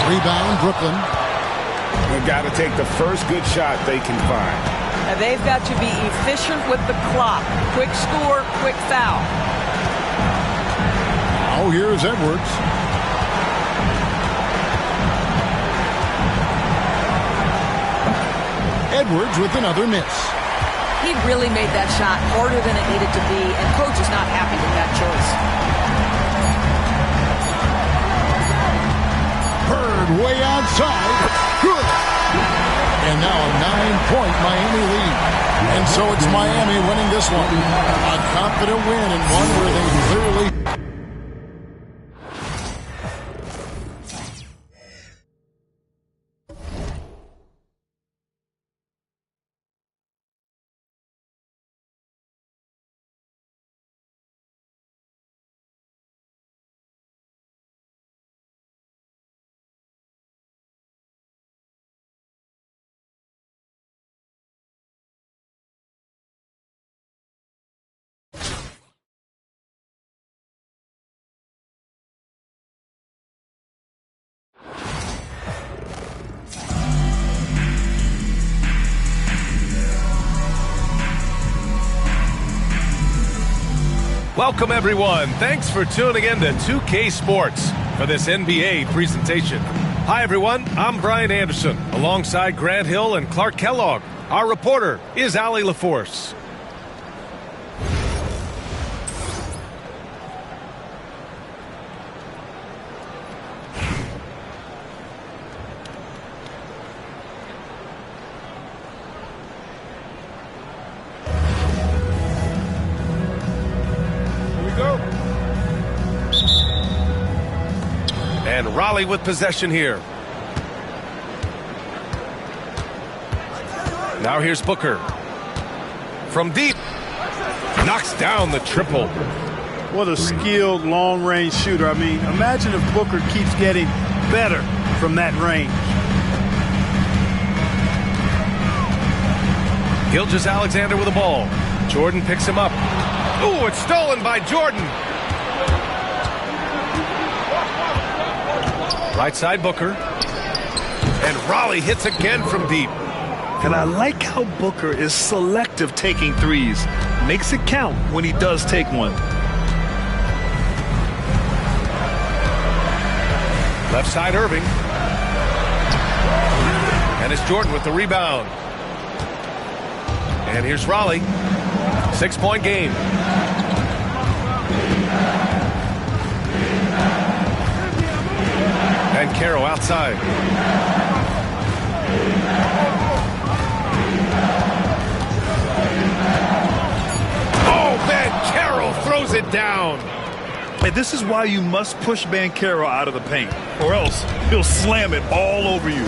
Rebound, Brooklyn. They've got to take the first good shot they can find. And they've got to be efficient with the clock. Quick score, quick foul. Now here's Edwards. Edwards with another miss. He really made that shot harder than it needed to be, and coach is not happy with that choice. 9-point Miami lead. And so it's Miami winning this one. A confident win and one where they clearly... Welcome, everyone. Thanks for tuning in to 2K Sports for this NBA presentation. Hi, everyone. I'm Brian Anderson, alongside Grant Hill and Clark Kellogg. Our reporter is Allie LaForce. And Raleigh with possession here. Now here's Booker. From deep. Knocks down the triple. What a skilled long-range shooter. I mean, imagine if Booker keeps getting better from that range. Gilgeous-Alexander with the ball. Jordan picks him up. Ooh, it's stolen by Jordan. Right side Booker. And Raleigh hits again from deep. And I like how Booker is selective taking threes. Makes it count when he does take one. Left side Irving. And it's Jordan with the rebound. And here's Raleigh. 6-point game. And Caro outside. Oh, Caro throws it down. And this is why you must push Banchero out of the paint, or else he'll slam it all over you.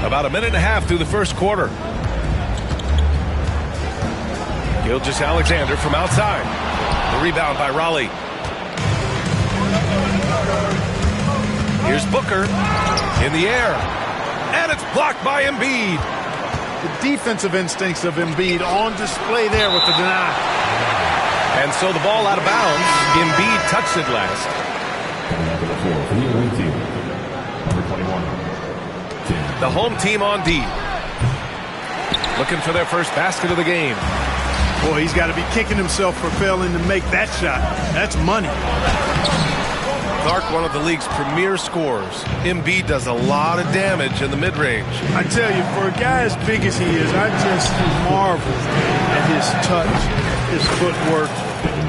About a minute and a half through the first quarter. Gilgeous-Alexander from outside. The rebound by Raleigh. Here's Booker in the air. And it's blocked by Embiid. The defensive instincts of Embiid on display there with the deny. And so the ball out of bounds. Embiid touched it last. The home team on D. Looking for their first basket of the game. Boy, he's got to be kicking himself for failing to make that shot. That's money. Clark, one of the league's premier scorers. Embiid does a lot of damage in the mid-range. I tell you, for a guy as big as he is, I just marvel at his touch, his footwork,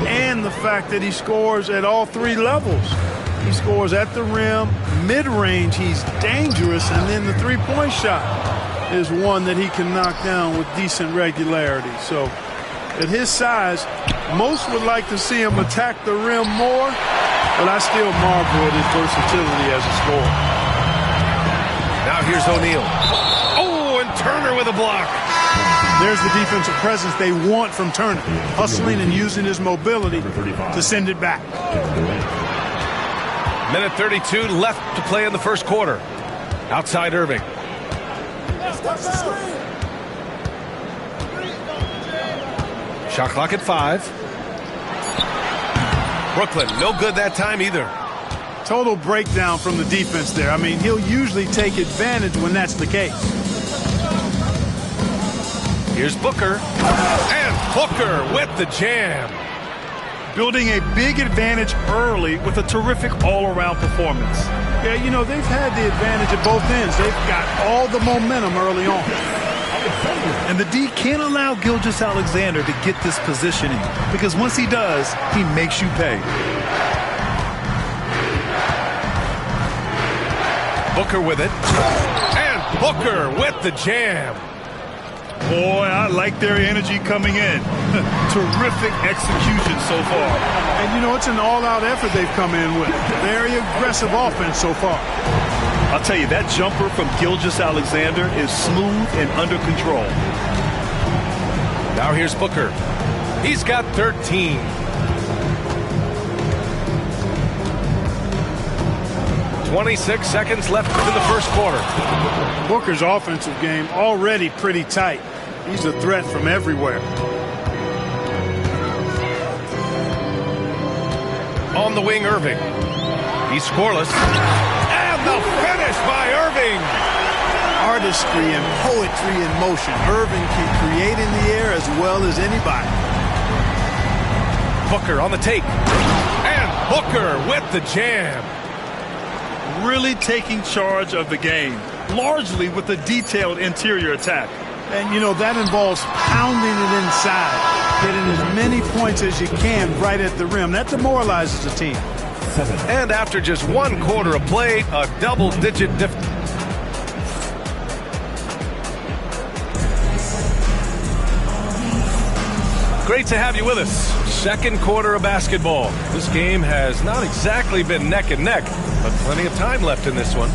and the fact that he scores at all three levels. He scores at the rim, mid-range, he's dangerous, and then the three-point shot is one that he can knock down with decent regularity. So at his size, most would like to see him attack the rim more, but I still marvel at his versatility as a scorer. Now here's O'Neal. Oh, and Turner with a block. There's the defensive presence they want from Turner, hustling and using his mobility to send it back. Minute 32 left to play in the first quarter. Outside Irving. Shot clock at 5. Brooklyn, no good that time either. Total breakdown from the defense there. I mean, he'll usually take advantage when that's the case. Here's Booker. And Booker with the jam. Building a big advantage early with a terrific all-around performance. Yeah, you know, they've had the advantage at both ends. They've got all the momentum early on. And the D can't allow Gilgeous-Alexander to get this positioning, because once he does, he makes you pay. Booker with it. And Booker with the jam. Boy, I like their energy coming in. Terrific execution so far. And, you know, it's an all-out effort they've come in with. Very aggressive offense so far. I'll tell you, that jumper from Gilgeous-Alexander is smooth and under control. Now here's Booker. He's got 13. "26 seconds left in the first quarter." Booker's offensive game already pretty tight. He's a threat from everywhere. On the wing, Irving. He's scoreless. And the finish by Irving. Artistry and poetry in motion. Irving can create in the air as well as anybody. Booker on the take. And Booker with the jam. Really taking charge of the game, largely with a detailed interior attack. And, you know, that involves pounding it inside, getting as many points as you can right at the rim. That demoralizes the team. And after just 1 quarter of play, a double-digit difference. Great to have you with us. Second quarter of basketball. This game has not exactly been neck and neck, but plenty of time left in this one.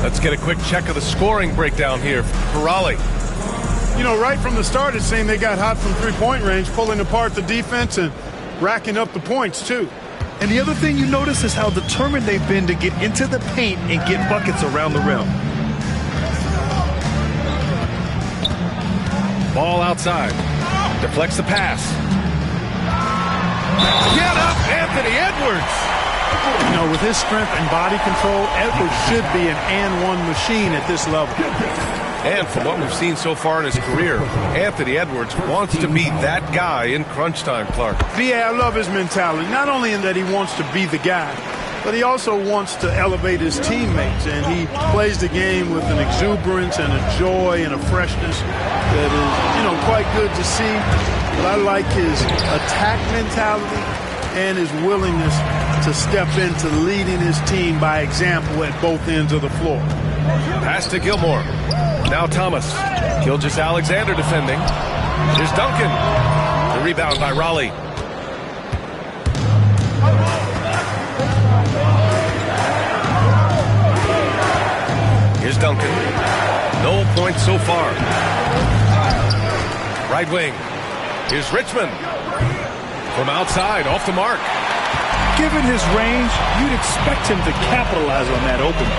Let's get a quick check of the scoring breakdown here for Raleigh. You know, right from the start, it's saying they got hot from three-point range, pulling apart the defense and racking up the points, too. And the other thing you notice is how determined they've been to get into the paint and get buckets around the rim. Ball outside. Deflects the pass. Get up, Anthony Edwards. You know, with his strength and body control, Edwards should be an and-one machine at this level. And from what we've seen so far in his career, Anthony Edwards wants to be that guy in crunch time, Clark. Yeah, I love his mentality. Not only in that he wants to be the guy, but he also wants to elevate his teammates. And he plays the game with an exuberance and a joy and a freshness that is, you know, quite good to see. But I like his attack mentality and his willingness to step into leading his team by example at both ends of the floor. Pass to Gilmore. Now Thomas. Gilgeous-Alexander defending. Here's Duncan. The rebound by Raleigh. Here's Duncan. No points so far. Right wing. Here's Richmond. From outside, off the mark. Given his range, you'd expect him to capitalize on that opening.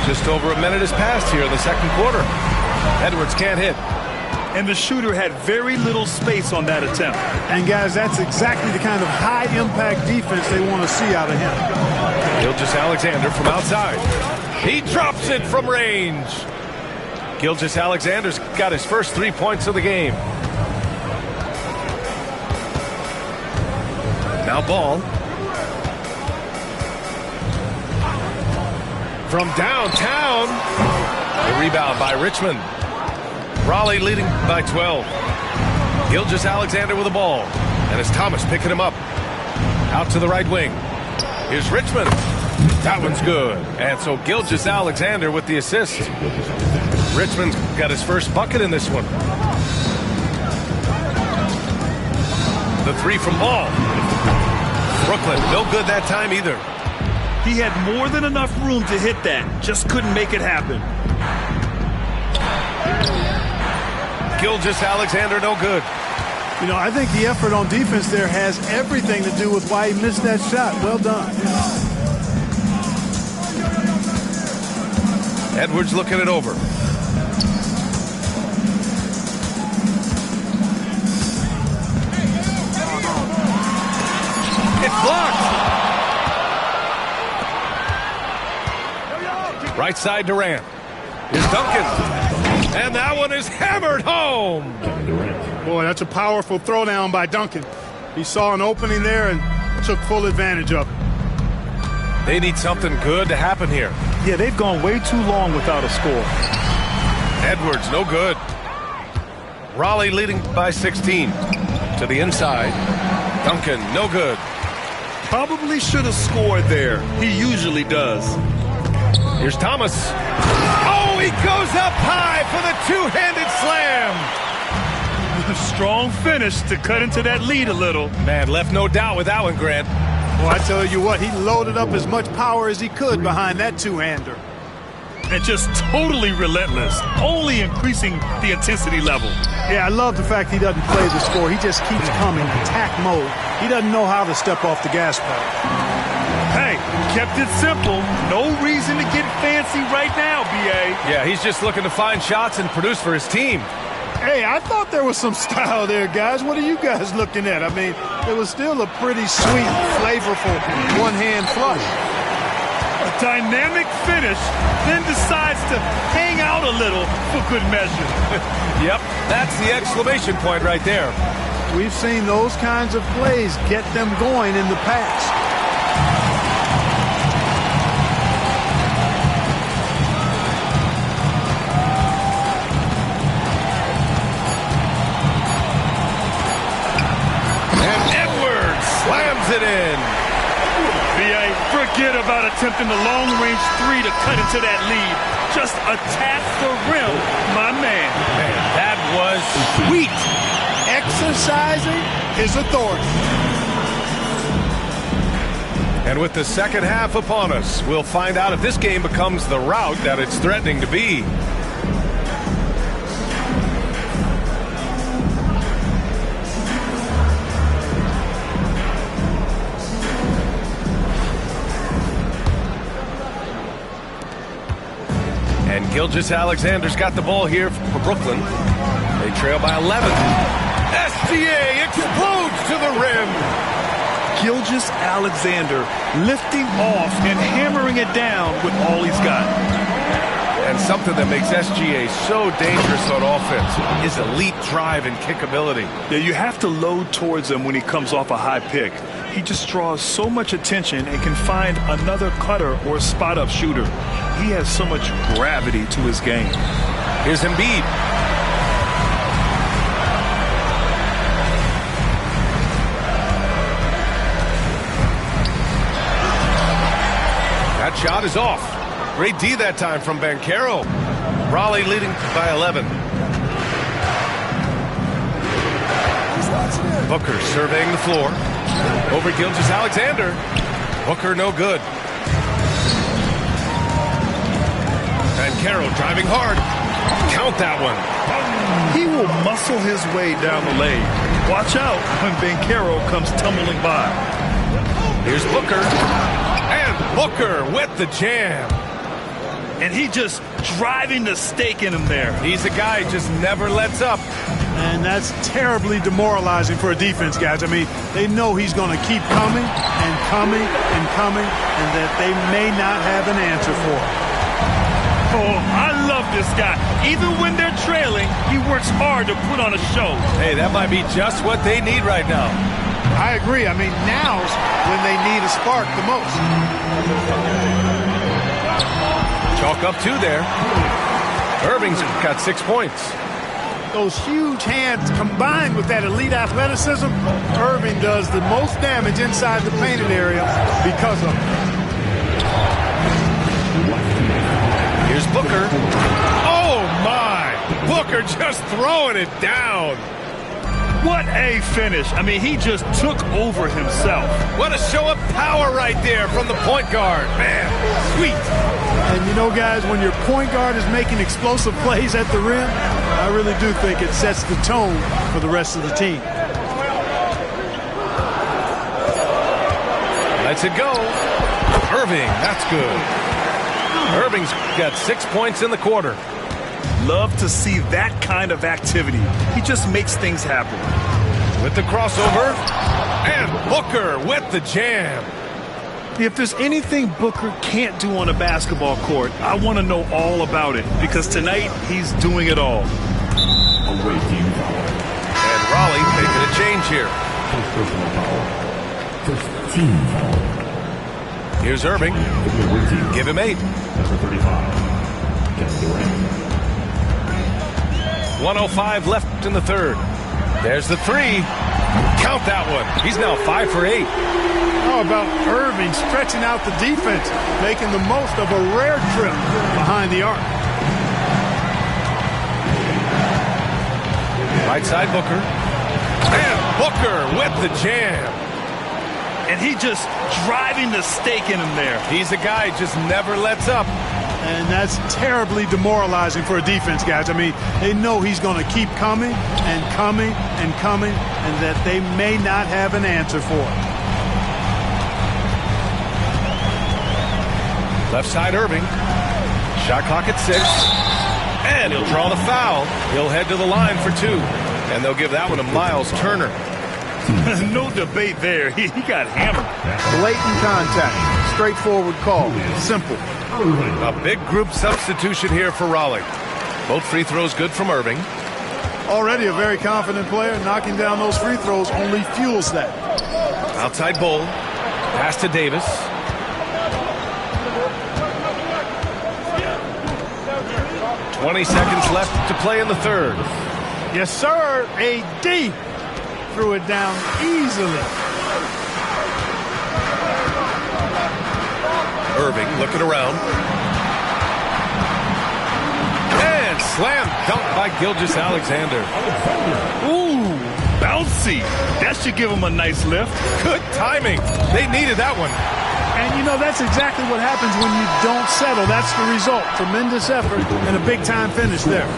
Just over a minute has passed here in the second quarter. Edwards can't hit. And the shooter had very little space on that attempt. And, guys, that's exactly the kind of high-impact defense they want to see out of him. Gilgeous-Alexander from outside. He drops it from range. Gilgeous-Alexander's got his first 3 points of the game. Now ball. From downtown. The rebound by Richmond. Raleigh leading by 12. Gilgeous-Alexander with the ball. And it's Thomas picking him up. Out to the right wing. Here's Richmond. That one's good. And so Gilgeous-Alexander with the assist. Richmond's got his first bucket in this one. The three from Ball. Brooklyn, no good that time either. He had more than enough room to hit that. Just couldn't make it happen. Gilgeous-Alexander, no good. You know, I think the effort on defense there has everything to do with why he missed that shot. Well done. Edwards looking it over. It's blocked. Right side Durant. Here's Duncan. And that one is hammered home. Boy, that's a powerful throwdown by Duncan. He saw an opening there and took full advantage of it. They need something good to happen here. Yeah, they've gone way too long without a score. Edwards, no good. Raleigh leading by 16. To the inside. Duncan, no good. Probably should have scored there. He usually does. Here's Thomas. Oh, he goes up high for the two-handed slam. A strong finish to cut into that lead a little. Man, left no doubt with that one, Grant. Well, I tell you what, he loaded up as much power as he could behind that two-hander. And just totally relentless, only increasing the intensity level. Yeah, I love the fact he doesn't play the score. He just keeps coming, attack mode. He doesn't know how to step off the gas pedal. Hey, kept it simple. No reason to get fancy right now, B.A. Yeah, he's just looking to find shots and produce for his team. Hey, I thought there was some style there, guys. What are you guys looking at? I mean, it was still a pretty sweet, flavorful one-hand flush. A dynamic finish, then decides to hang out a little for good measure. Yep, that's the exclamation point right there. We've seen those kinds of plays get them going in the past. Slams it in. B.A., forget about attempting the long-range three to cut into that lead. Just attack the rim, my man. Man, that was sweet. Exercising his authority. And with the second half upon us, we'll find out if this game becomes the rout that it's threatening to be. Gilgeous-Alexander's got the ball here for Brooklyn. They trail by 11. SGA explodes to the rim. Gilgeous-Alexander lifting off and hammering it down with all he's got. And something that makes SGA so dangerous on offense is elite drive and kickability. Yeah, you have to load towards him when he comes off a high pick. He just draws so much attention and can find another cutter or spot-up shooter. He has so much gravity to his game. Here's Embiid. That shot is off. Great D that time from Banchero. Raleigh leading by 11. Booker surveying the floor. Over Gilgeous-Alexander. Booker no good. Banchero driving hard. Count that one. He will muscle his way down the lane. Watch out when Banchero comes tumbling by. Here's Booker. And Booker with the jam. And he just driving the stake in him there. He's a guy who just never lets up. And that's terribly demoralizing for a defense, guys. I mean, they know he's going to keep coming and coming and coming, and that they may not have an answer for it. Oh, I love this guy. Even when they're trailing, he works hard to put on a show. Hey, that might be just what they need right now. I agree. I mean, now's when they need a spark the most. Chalk up two there. Irving's got 6 points. Those huge hands combined with that elite athleticism, Irving does the most damage inside the painted area because of it. Here's Booker. Oh, my. Booker just throwing it down. What a finish. I mean, he just took over himself. What a show of power right there from the point guard. Man, sweet. And you know, guys, when your point guard is making explosive plays at the rim, I really do think it sets the tone for the rest of the team. Lets it go. Irving, that's good. Irving's got 6 points in the quarter. Love to see that kind of activity. He just makes things happen. With the crossover. And Booker with the jam. If there's anything Booker can't do on a basketball court, I want to know all about it, because tonight he's doing it all. And Raleigh making a change here. First team foul. Here's Irving. Give him 8. Number 35. Kevin Durant. 1:05 left in the third. There's the three. Count that one. He's now 5 for 8. How about Irving stretching out the defense, making the most of a rare trip behind the arc. Right side Booker. And Booker with the jam. And he just driving the stake in him there. He's a guy just never lets up. And that's terribly demoralizing for a defense, guys. I mean, they know he's going to keep coming and coming and coming, and that they may not have an answer for it. Left side Irving. Shot clock at 6. And he'll draw the foul. He'll head to the line for 2. And they'll give that one to Miles Turner. No debate there. He got hammered. Blatant contact. Straightforward call. Simple. A big group substitution here for Raleigh. Both free throws good from Irving. Already a very confident player. Knocking down those free throws only fuels that. Outside Bull. Pass to Davis. "20 seconds left to play in the third." Yes, sir. AD threw it down easily. Irving looking around. And slam dunk by Gilgeous-Alexander. Ooh, bouncy. That should give him a nice lift. Good timing. They needed that one. And, you know, that's exactly what happens when you don't settle. That's the result. Tremendous effort and a big-time finish there.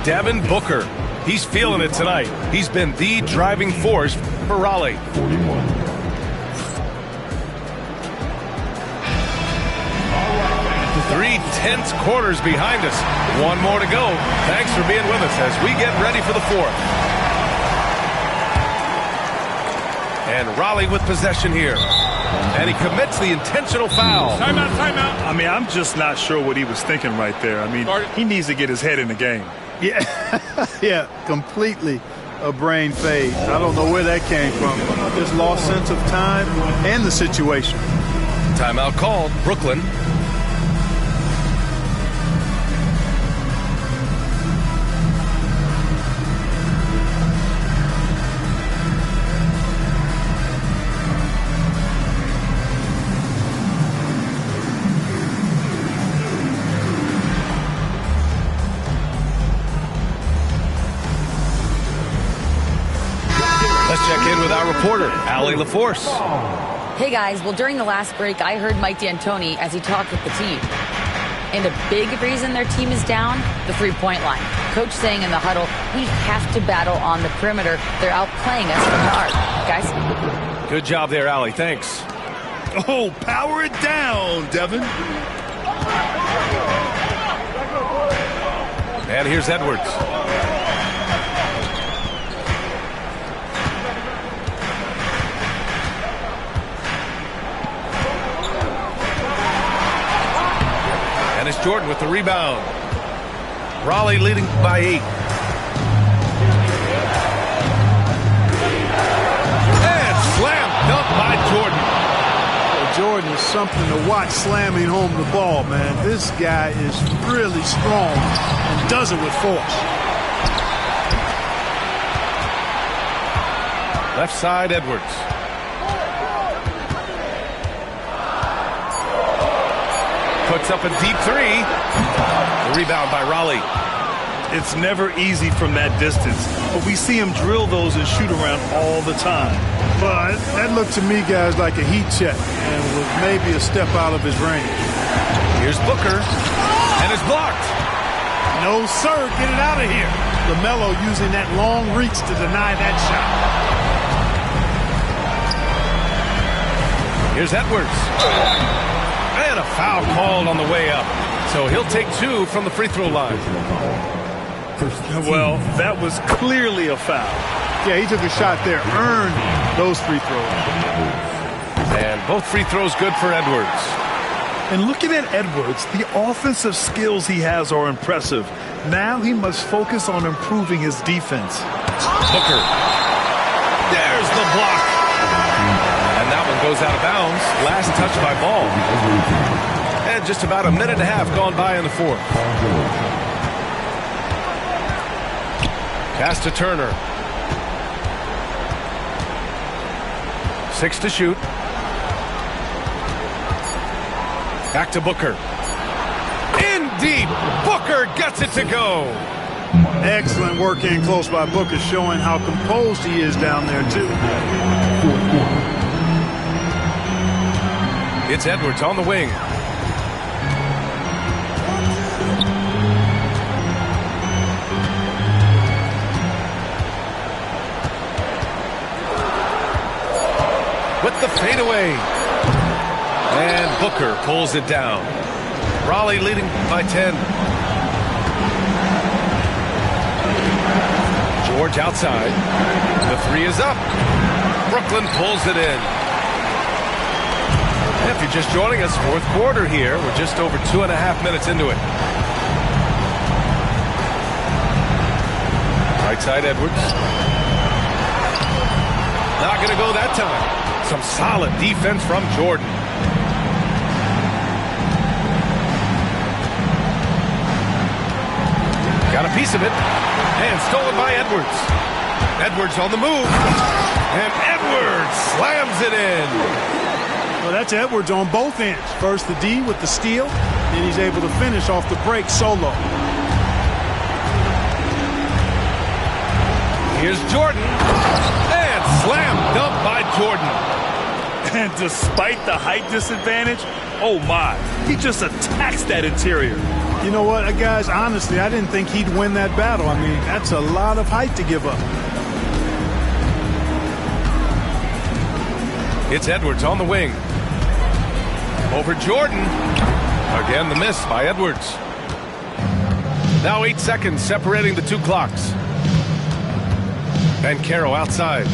Devin Booker. He's feeling it tonight. He's been the driving force for Raleigh. 3 tense quarters behind us. One more to go. Thanks for being with us as we get ready for the fourth. And Raleigh with possession here. And he commits the intentional foul. Timeout, timeout. I mean, I'm just not sure what he was thinking right there. I mean, he needs to get his head in the game. Yeah, yeah, completely a brain fade. I don't know where that came from. Just lost sense of time and the situation. Timeout called. Brooklyn. Let's check in with our reporter, Allie LaForce. Hey guys, well during the last break I heard Mike D'Antoni as he talked with the team. And a big reason their team is down, the three-point line. Coach saying in the huddle, we have to battle on the perimeter. They're outplaying us from the arc. Guys? Good job there, Allie. Thanks. Oh, power it down, Devin. And here's Edwards. And it's Jordan with the rebound. Raleigh leading by 8. And slam dunk by Jordan. Well, Jordan is something to watch slamming home the ball, man. This guy is really strong and does it with force. Left side, Edwards. Puts up a deep 3. The rebound by Raleigh. It's never easy from that distance, but we see him drill those and shoot around all the time. But that looked to me, guys, like a heat check and was maybe a step out of his range. Here's Booker, and it's blocked. No, sir, get it out of here. LaMelo using that long reach to deny that shot. Here's Edwards. And a foul called on the way up. So he'll take 2 from the free throw line. Well, that was clearly a foul. Yeah, he took a shot there, earned those free throws. And both free throws good for Edwards. And looking at Edwards, the offensive skills he has are impressive. Now he must focus on improving his defense. Booker. There's the block. And that one goes out of bounds. Last touch by Ball. And just about a minute and a half gone by in the fourth. Pass to Turner. 6 to shoot. Back to Booker. In deep. Booker gets it to go. Excellent work in close by Booker, showing how composed he is down there, too. It's Edwards on the wing. With the fadeaway. And Booker pulls it down. Raleigh leading by 10. George outside. The three is up. Brooklyn pulls it in. If you're just joining us, fourth quarter here. We're just over 2.5 minutes into it. Right side Edwards. Not going to go that time. Some solid defense from Jordan. Got a piece of it. And stolen by Edwards. Edwards on the move. And Edwards slams it in. Well, that's Edwards on both ends. First the D with the steal, then he's able to finish off the break solo. Here's Jordan. And slam dunk by Jordan. And despite the height disadvantage, oh my, he just attacks that interior. You know what, guys, honestly, I didn't think he'd win that battle. I mean, that's a lot of height to give up. It's Edwards on the wing. Over Jordan. Again, the miss by Edwards. Now 8 seconds separating the two clocks. Banchero outside.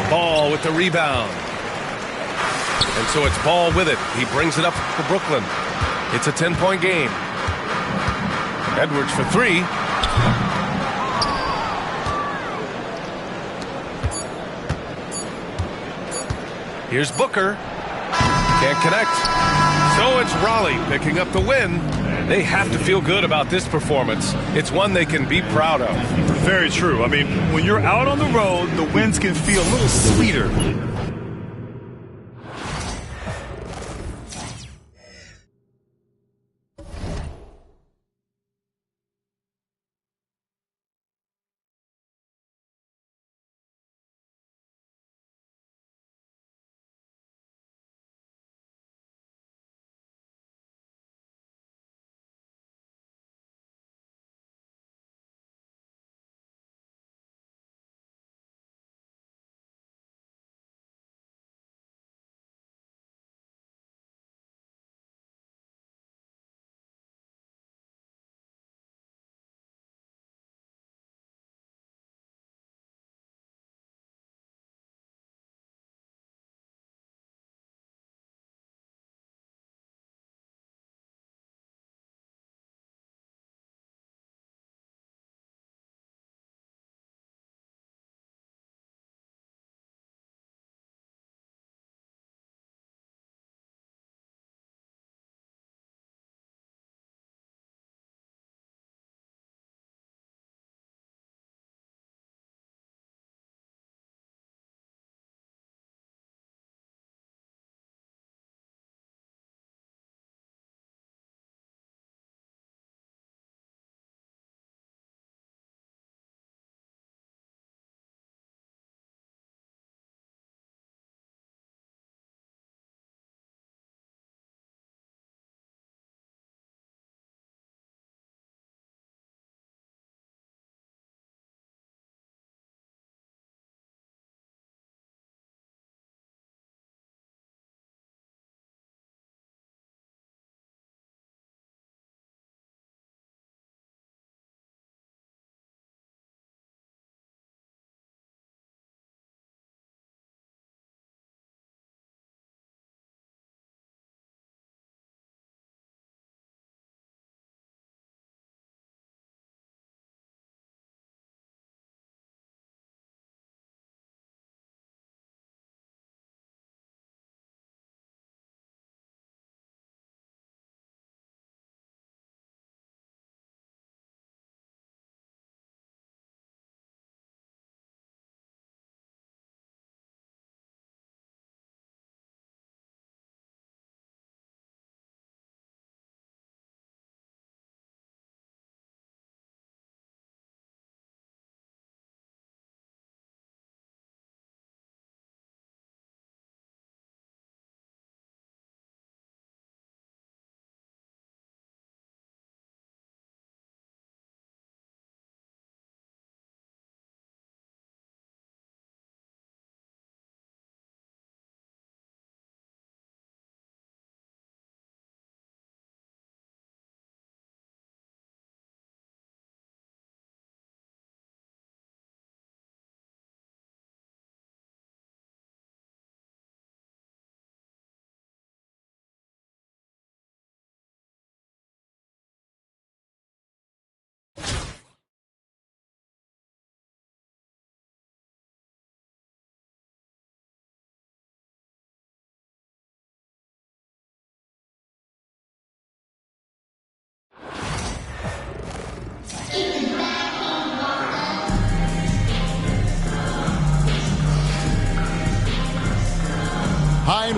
Ball with the rebound. And so it's Ball with it. He brings it up for Brooklyn. It's a 10-point game. Edwards for three. Here's Booker. Can't connect. So it's Raleigh picking up the win. They have to feel good about this performance. It's one they can be proud of. Very true. I mean, when you're out on the road, the wins can feel a little sweeter.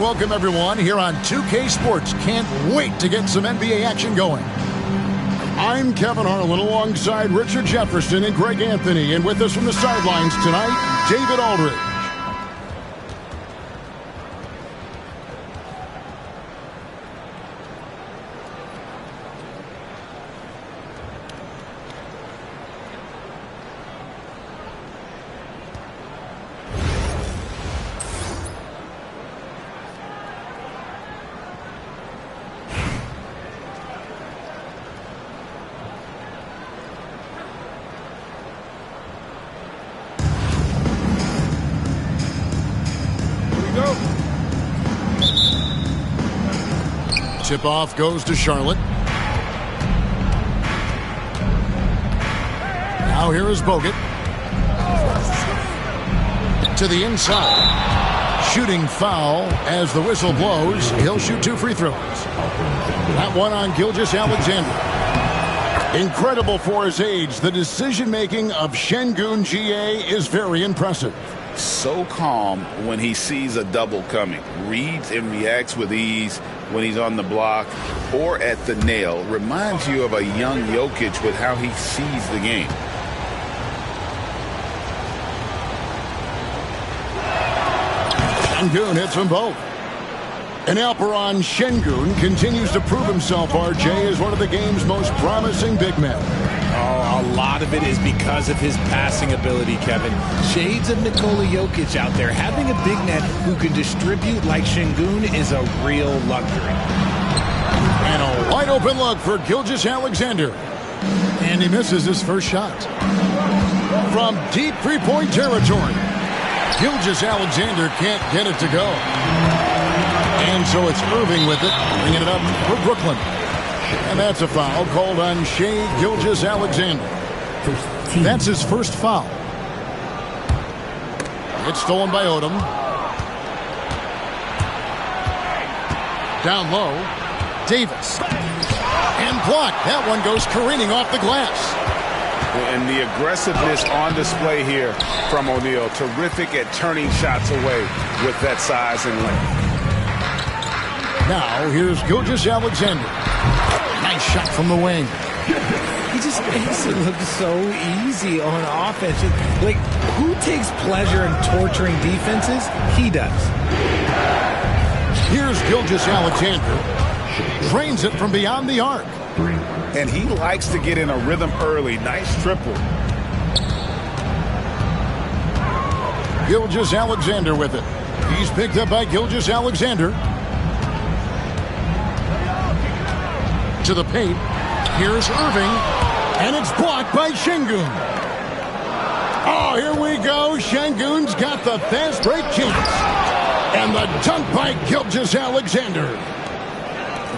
welcome everyone here on 2K Sports. Can't wait to get some NBA action going. I'm Kevin Harlan alongside Richard Jefferson and Greg Anthony. And with us from the sidelines tonight, David Aldridge. Tip-off goes to Charlotte. Now here is Bogut. To the inside. Shooting foul as the whistle blows. He'll shoot 2 free throws. That one on Gilgeous-Alexander. Incredible for his age. The decision-making of Şengün GA is very impressive. So calm when he sees a double coming. Reads and reacts with ease when he's on the block or at the nail. Reminds you of a young Jokic with how he sees the game. Şengün hits them both. And Alperen Şengün continues to prove himself, RJ, as one of the game's most promising big men. Oh, a lot of it is because of his passing ability, Kevin. Shades of Nikola Jokic out there. Having a big man who can distribute like Şengün is a real luxury. And a wide open look for Gilgeous-Alexander. And he misses his first shot. From deep three-point territory, Gilgeous-Alexander can't get it to go. And so it's Irving with it, bringing it up for Brooklyn. And that's a foul called on Shai Gilgeous-Alexander. That's his first foul. It's stolen by Odom. Down low, Davis. And blocked. That one goes careening off the glass. And the aggressiveness on display here from O'Neal. Terrific at turning shots away with that size and length. Now, here's Gilgeous-Alexander. Nice shot from the wing. He just makes it look so easy on offense. Like, who takes pleasure in torturing defenses? He does. Here's Gilgeous-Alexander. Drains it from beyond the arc. And he likes to get in a rhythm early. Nice triple. Gilgeous-Alexander with it. He's picked up by Gilgeous-Alexander. To the paint. Here's Irving. And it's blocked by Şengün. Oh, here we go. Şengün's got the fast break chance. And the dunk by Gilgeous-Alexander.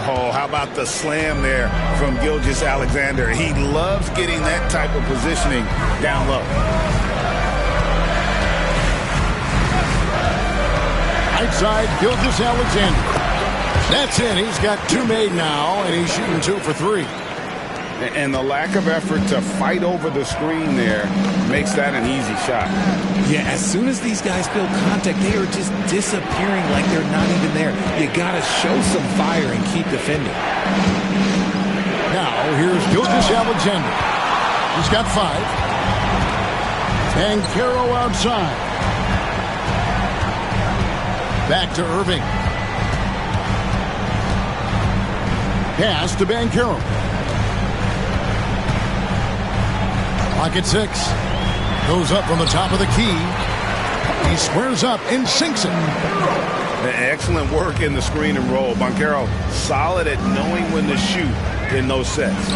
Oh, how about the slam there from Gilgeous-Alexander? He loves getting that type of positioning down low. Right side, Gilgeous-Alexander. That's it. He's got 2 made now, and he's shooting 2 for 3. And the lack of effort to fight over the screen there makes that an easy shot. Yeah, as soon as these guys feel contact, they are just disappearing like they're not even there. You got to show some fire and keep defending. Now, here's Gilgeous-Alexander. He's got 5. And Caro outside. Back to Irving. Pass to Banchero. Clock at 6. Goes up from the top of the key. He squares up and sinks it. Excellent work in the screen and roll. Banchero solid at knowing when to shoot in those sets.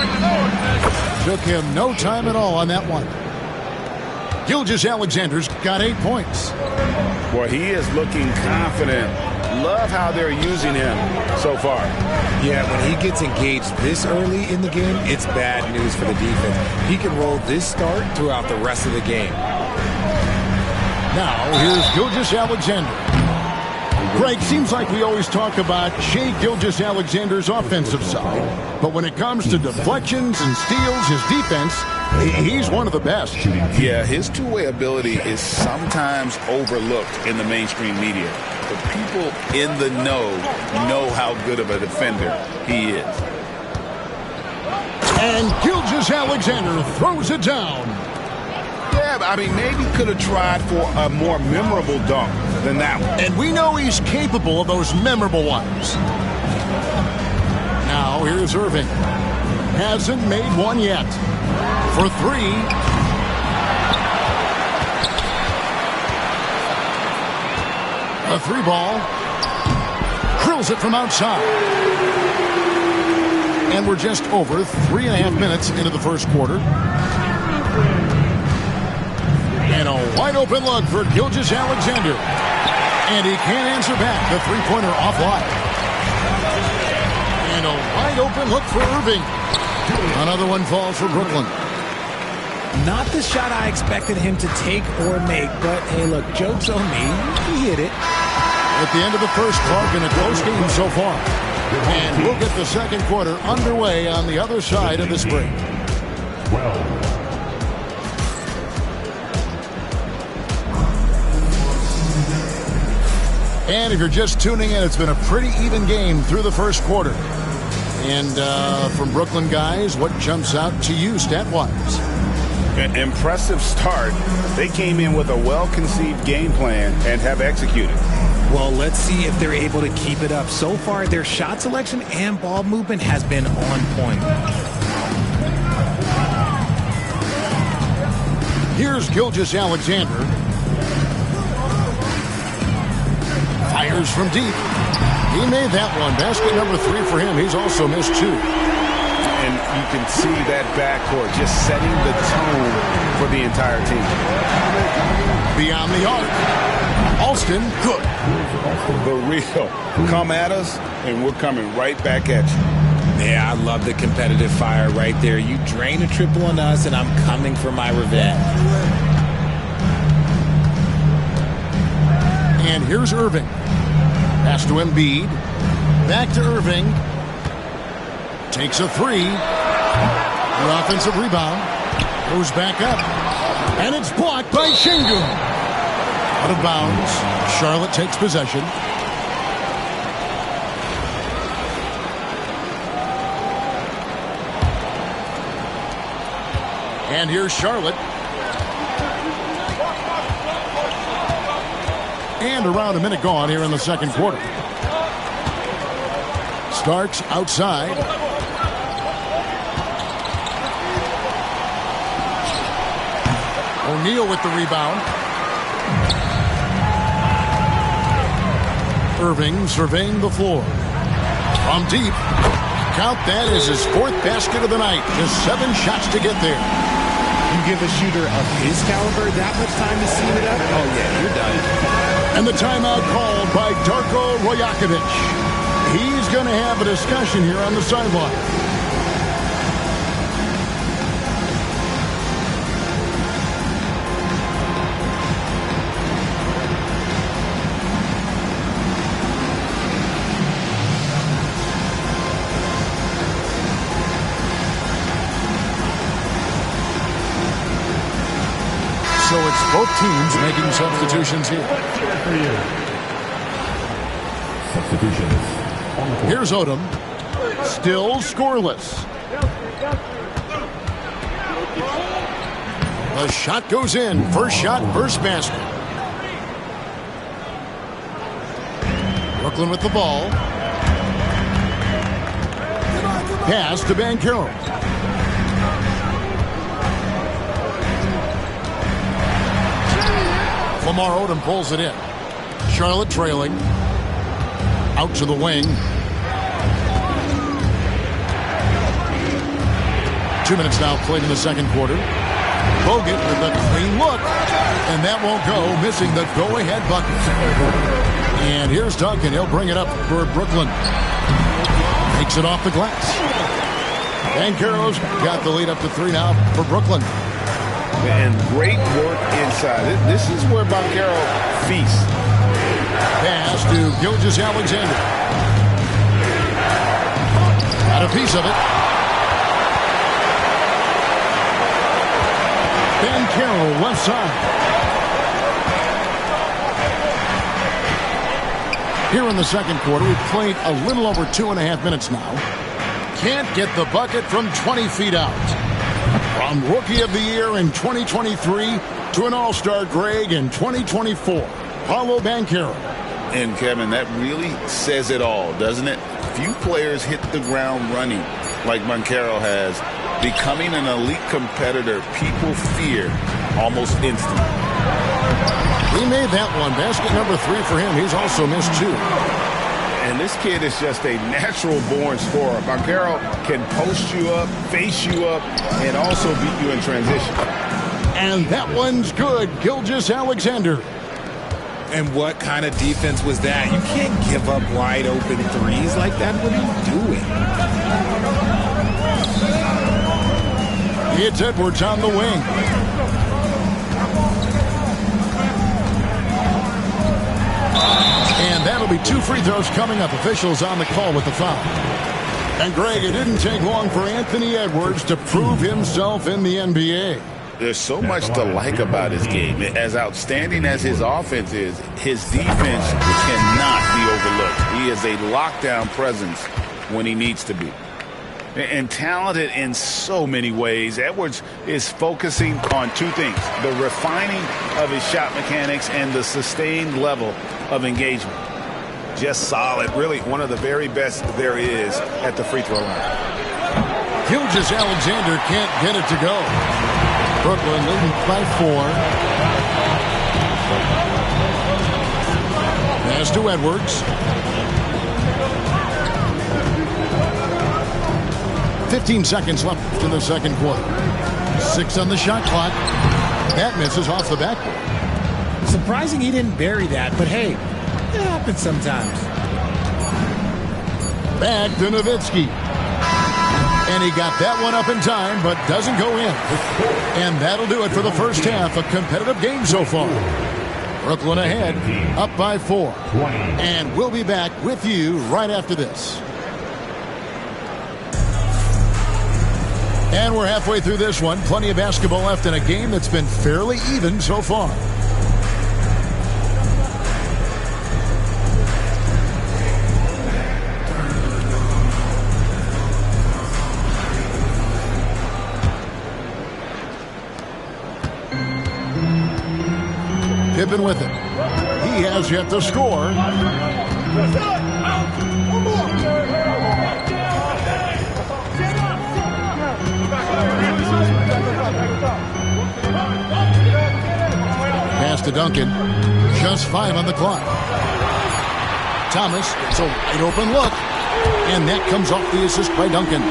Took him no time at all on that one. Gilgeous-Alexander's got 8 points. Boy, he is looking confident. Love how they're using him so far. Yeah, when he gets engaged this early in the game, it's bad news for the defense. He can roll this start throughout the rest of the game. Now, here's Gilgeous-Alexander. Greg, seems like we always talk about Shai Gilgeous-Alexander's offensive side, but when it comes to deflections and steals, his defense, he's one of the best. Yeah, his two-way ability is sometimes overlooked in the mainstream media, but people in the know how good of a defender he is. And Gilgeous-Alexander throws it down. Yeah, I mean, maybe could have tried for a more memorable dunk than that one. And we know he's capable of those memorable ones. Now, here's Irving. Hasn't made one yet. For three. A three ball. Drills it from outside. And we're just over 3.5 minutes into the first quarter. And a wide open look for Gilgeous-Alexander. And he can't answer back. The three-pointer offline. And a wide open look for Irving. Another one falls for Brooklyn. Not the shot I expected him to take or make, but hey, look, joke's on me. He hit it. At the end of the first, Clark, in a close game so far. And we'll get the second quarter underway on the other side of this break. 12. And if you're just tuning in, it's been a pretty even game through the first quarter. And from Brooklyn guys, what jumps out to you stat-wise? An impressive start. They came in with a well-conceived game plan and have executed. Well, let's see if they're able to keep it up. So far, their shot selection and ball movement has been on point. Here's Gilgeous-Alexander. Fires from deep. He made that one. Basket number 3 for him. He's also missed 2. And you can see that backcourt just setting the tone for the entire team. Beyond the arc. Alston, good. The real. Come at us, and we're coming right back at you. Yeah, I love the competitive fire right there. You drain a triple on us, and I'm coming for my revenge. And here's Irving. Pass to Embiid. Back to Irving. Takes a 3. The offensive rebound. Goes back up. And it's blocked by Şengün. Out of bounds. Charlotte takes possession. And here's Charlotte. And around a minute gone here in the second quarter. Starks outside. O'Neal with the rebound. Irving surveying the floor. From deep. Count that as his 4th basket of the night. Just 7 shots to get there. You give a shooter of his caliber that much time to seam it up? Oh, yeah, you're done. And the timeout called by Darko Rajakovic. He's going to have a discussion here on the sideline. So it's both teams making substitutions here. Substitutions. Here's Odom. Still scoreless. The shot goes in. First shot, first basket. Brooklyn with the ball. Pass to Banchero. Lamar Odom pulls it in. Charlotte trailing. Out to the wing. 2 minutes now played in the second quarter. Bogut with a clean look. And that won't go, missing the go-ahead bucket. And here's Duncan. He'll bring it up for Brooklyn. Takes it off the glass. Banchero's got the lead up to 3 now for Brooklyn. And great work inside. This is where Banchero feasts. Pass to Gilgeous-Alexander. Got a piece of it. Ben Carroll, left side. Here in the second quarter, we've played a little over 2.5 minutes now. Can't get the bucket from 20 feet out. From Rookie of the Year in 2023 to an All-Star Greg in 2024, Paolo Banchero. And, Kevin, that really says it all, doesn't it? Few players hit the ground running like Banchero has. Becoming an elite competitor, people fear almost instantly. He made that one. Basket number 3 for him. He's also missed 2. And this kid is just a natural-born scorer. Banchero can post you up, face you up, and also beat you in transition. And that one's good. Gilgeous-Alexander. And what kind of defense was that? You can't give up wide-open threes like that. What are you doing? It's Edwards on the wing. And that'll be 2 free throws coming up. Officials on the call with the foul. And, Greg, it didn't take long for Anthony Edwards to prove himself in the NBA. There's so much to like about his game. As outstanding as his offense is, his defense cannot be overlooked. He is a lockdown presence when he needs to be. And talented in so many ways. Edwards is focusing on 2 things: the refining of his shot mechanics and the sustained level of engagement. Just solid, really one of the very best there is at the free throw line. Gilgeous-Alexander can't get it to go. Brooklyn leading by 4. Pass to Edwards. 15 seconds left in the second quarter. 6 on the shot clock. That misses off the backboard. Surprising he didn't bury that, but hey, it happens sometimes. Back to Nowitzki. And he got that one up in time, but doesn't go in. And that'll do it for the first half. A competitive game so far. Brooklyn ahead, up by 4. And we'll be back with you right after this. And we're halfway through this one. Plenty of basketball left in a game that's been fairly even so far. Pippen with it. He has yet to score. Pass to Duncan. Just 5 on the clock. Thomas gets a wide open look. And that comes off the assist by Duncan.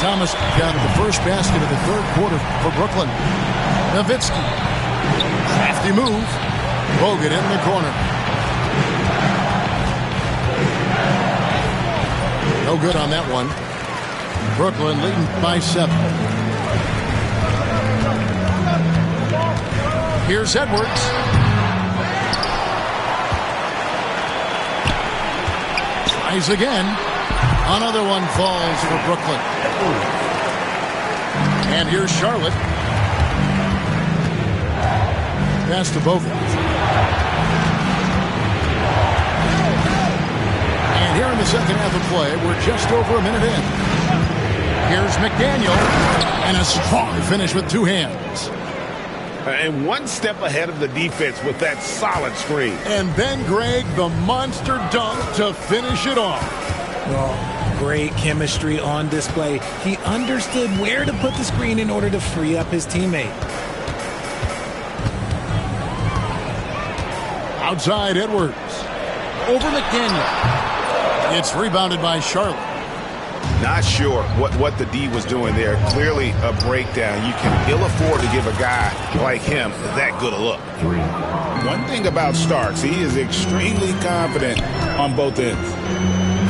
Thomas got the first basket of the third quarter for Brooklyn. Nowitzki. Crafty move. Bogut in the corner. No good on that one. Brooklyn leading by 7. Here's Edwards. Tries again. Another one falls for Brooklyn. And here's Charlotte. Pass to Bogut. And here in the second half of play, we're just over a minute in. Here's McDaniel. And a strong finish with 2 hands. And one step ahead of the defense with that solid screen. And then, Greg, the monster dunk to finish it off. Well, great chemistry on display. He understood where to put the screen in order to free up his teammate. Outside Edwards. Over McDaniel. It's rebounded by Charlotte. Not sure what the D was doing there. Clearly a breakdown. You can ill afford to give a guy like him that good a look. One thing about Starks, he is extremely confident on both ends.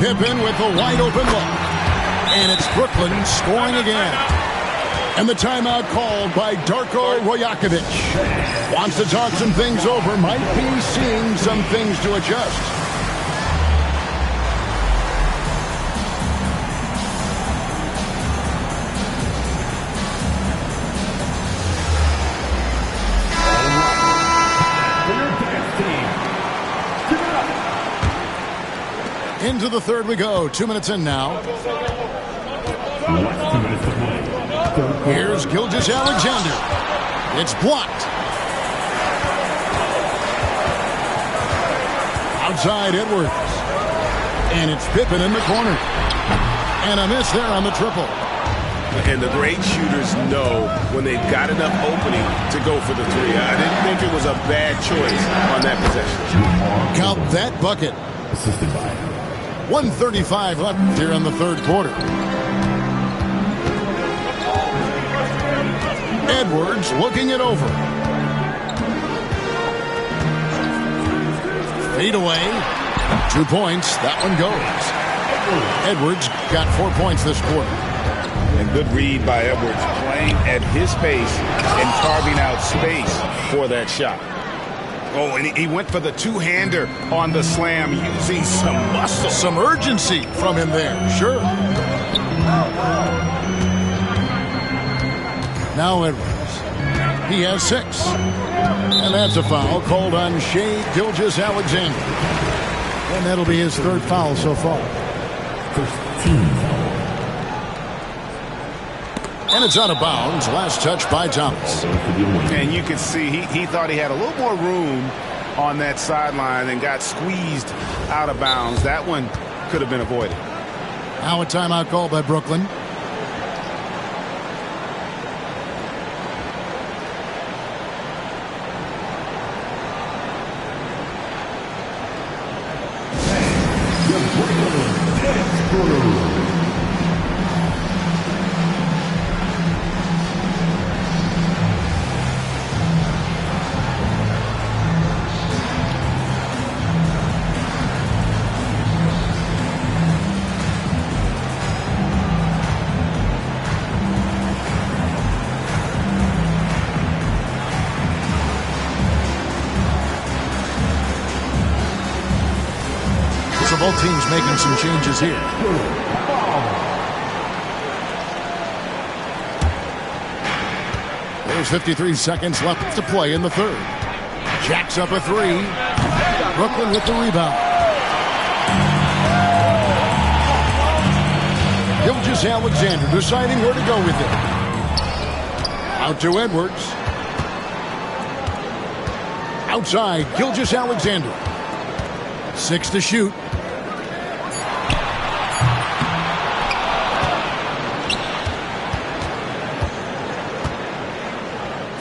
Pippen with a wide open look. And it's Brooklyn scoring again. And the timeout called by Darko Rajakovic. Wants to talk some things over. Might be seeing some things to adjust. Into the third we go. 2 minutes in now. Here's Gilgeous-Alexander. It's blocked. Outside Edwards. And it's Pippen in the corner. And a miss there on the triple. And the great shooters know when they've got enough opening to go for the three. I didn't think it was a bad choice on that possession. Count that bucket. Assisted by 1:35 left here in the third quarter. Edwards looking it over. Fade away. 2 points. That one goes. Edwards got 4 points this quarter. And good read by Edwards, playing at his pace and carving out space for that shot. Oh, and he went for the two-hander on the slam, using some muscle. Some urgency from him there, sure. Now Edwards. He has 6. And that's a foul called on Shai Gilgeous-Alexander. And that'll be his third foul so far. first team foul. And it's out of bounds. Last touch by Thomas. And you can see he thought he had a little more room on that sideline and got squeezed out of bounds. That one could have been avoided. Now a timeout call by Brooklyn. Both teams making some changes here. There's 53 seconds left to play in the third. Jacks up a 3. Brooklyn with the rebound. Gilgeous-Alexander deciding where to go with it. Out to Edwards. Outside, Gilgeous-Alexander. 6 to shoot.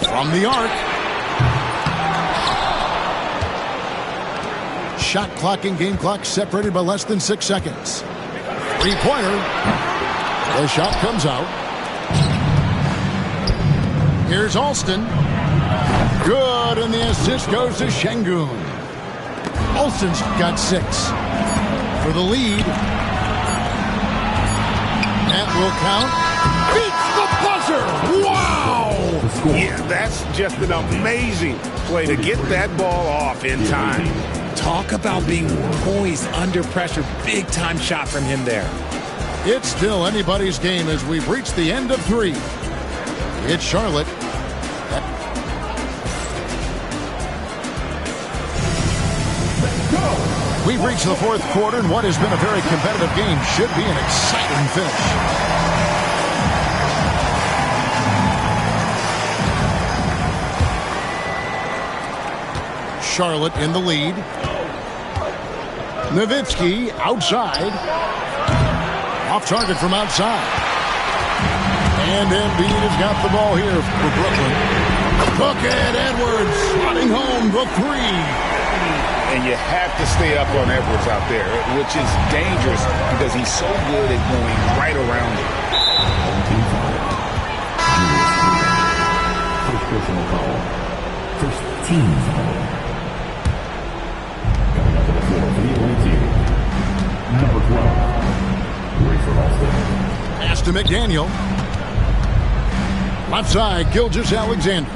From the arc. Shot clock and game clock separated by less than 6 seconds. Three-pointer. The shot comes out. Here's Alston. Good, and the assist goes to Şengün. Alston's got 6 for the lead. That will count. Beats the buzzer. Wow! Yeah, that's just an amazing play to get that ball off in time. Talk about being poised under pressure. Big time shot from him there. It's still anybody's game as we've reached the end of 3. It's Charlotte. We've reached the fourth quarter, and what has been a very competitive game should be an exciting finish. Charlotte in the lead. Nowitzki outside. Off target from outside. And Embiid has got the ball here for Brooklyn. Look at Edwards slotting home the 3. And you have to stay up on Edwards out there, which is dangerous because he's so good at going right around it. First personal foul. First team foul. Coming up to the floor for the away team. Number 12. Rafer Alston. Pass to McDaniel. Left side, Gilgeous-Alexander.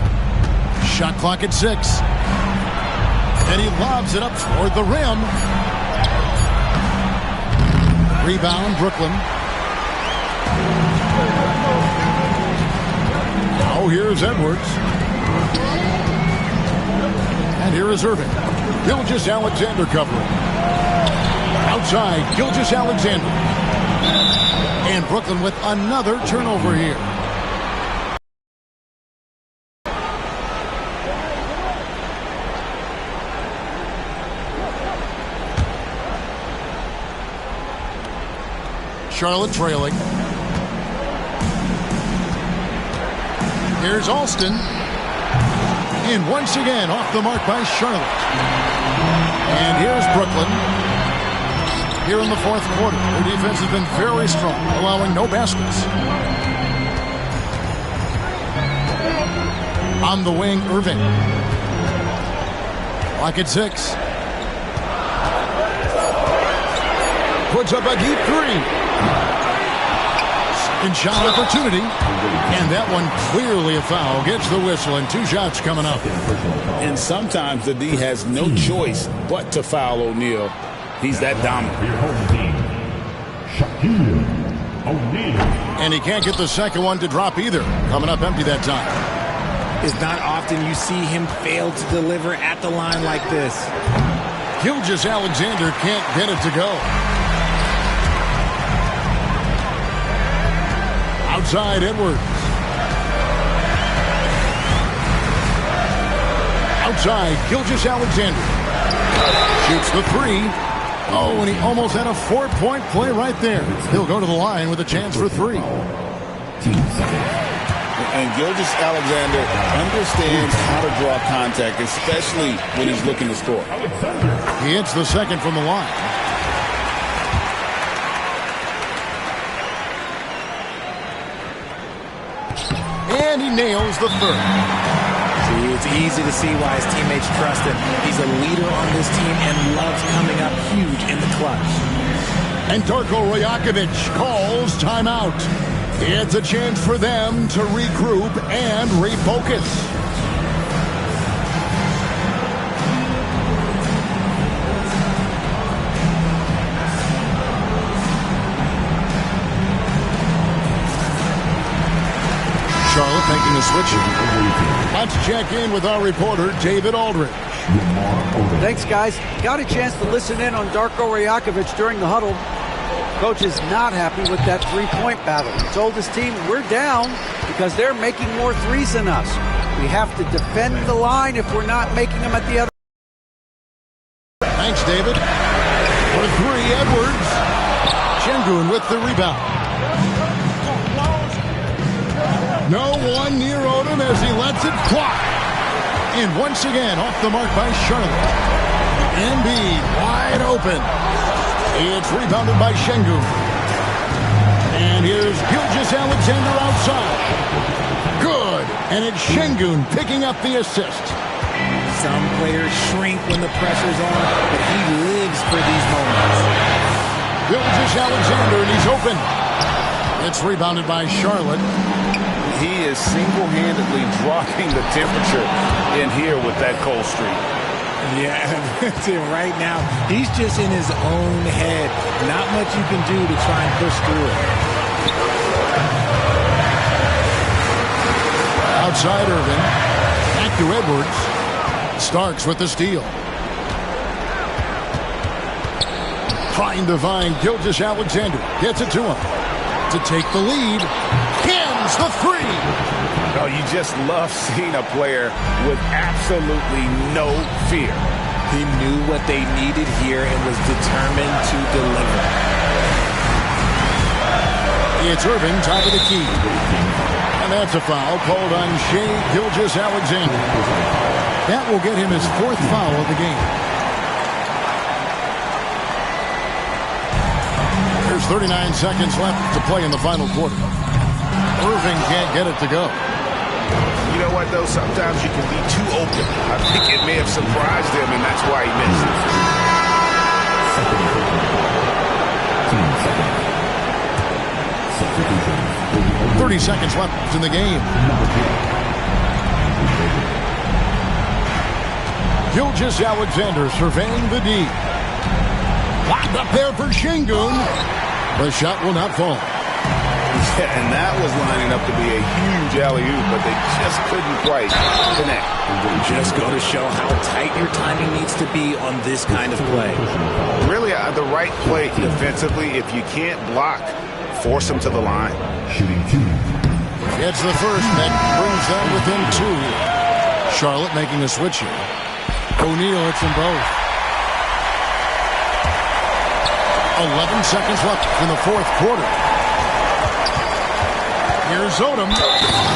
Shot clock at 6. And he lobs it up toward the rim. Rebound, Brooklyn. Now here's Edwards. And here is Irving. Gilgeous-Alexander covering. Outside, Gilgeous-Alexander. And Brooklyn with another turnover here. Charlotte trailing. Here's Alston. And once again, off the mark by Charlotte. And here's Brooklyn. Here in the fourth quarter, their defense has been very strong, allowing no baskets. On the wing, Irving. Clock at 6. Puts up a deep three. Second shot opportunity. And that one clearly a foul. Gets the whistle, and 2 shots coming up. And sometimes the D has no choice but to foul O'Neal. He's that dominant. And he can't get the second one to drop either. Coming up empty that time. It's not often you see him fail to deliver at the line like this. Gilgeous-Alexander can't get it to go. Outside, Edwards. Outside, Gilgeous-Alexander. Shoots the 3. Oh, and he almost had a 4-point play right there. He'll go to the line with a chance for 3. And Gilgeous-Alexander understands how to draw contact, especially when he's looking to score. He hits the second from the line. And he nails the third. See, it's easy to see why his teammates trust him. He's a leader on this team and loves coming up huge in the clutch. And Darko Rajakovic calls timeout. It's a chance for them to regroup and refocus. Charlotte making a switch. Let's check in with our reporter, David Aldridge. Thanks, guys. Got a chance to listen in on Darko Rajakovic during the huddle. Coach is not happy with that three-point battle. He told his team, we're down because they're making more threes than us. We have to defend the line if we're not making them at the other. Thanks, David. For 3, Edwards. Şengün with the rebound. No one near Odom as he lets it fly. And once again, off the mark by Charlotte. Embiid wide open. It's rebounded by Şengün. And here's Gilgeous-Alexander outside. Good. And it's Şengün picking up the assist. Some players shrink when the pressure's on, but he lives for these moments. Gilgeous-Alexander, and he's open. It's rebounded by Charlotte. He is single-handedly dropping the temperature in here with that cold streak. Yeah, that's it. Right now, he's just in his own head. Not much you can do to try and push through it. Outside Irving. Back to Edwards. Starks with the steal. Trying to find Gilgeous-Alexander. Gets it to him. To take the lead. Hams the 3. Oh, you just love seeing a player with absolutely no fear. He knew what they needed here and was determined to deliver. It's Irving, top of the key. And that's a foul called on Shai Gilgeous-Alexander. That will get him his 4th foul of the game. There's 39 seconds left to play in the final quarter. Irving can't get it to go. You know what, though? Sometimes you can be too open. I think it may have surprised him, and that's why he missed it. 30 seconds left in the game. Gilgeous-Alexander surveying the D. Locked up there for Şengün. The shot will not fall. Yeah, and that was lining up to be a huge alley-oop, but they just couldn't quite connect. Just go to show how tight your timing needs to be on this kind of play. Really, the right play defensively. If you can't block, force them to the line. Shooting 2. It's the first that brings them within 2. Charlotte making a switch here. O'Neal hits them both. 11 seconds left in the fourth quarter. Here's Odom.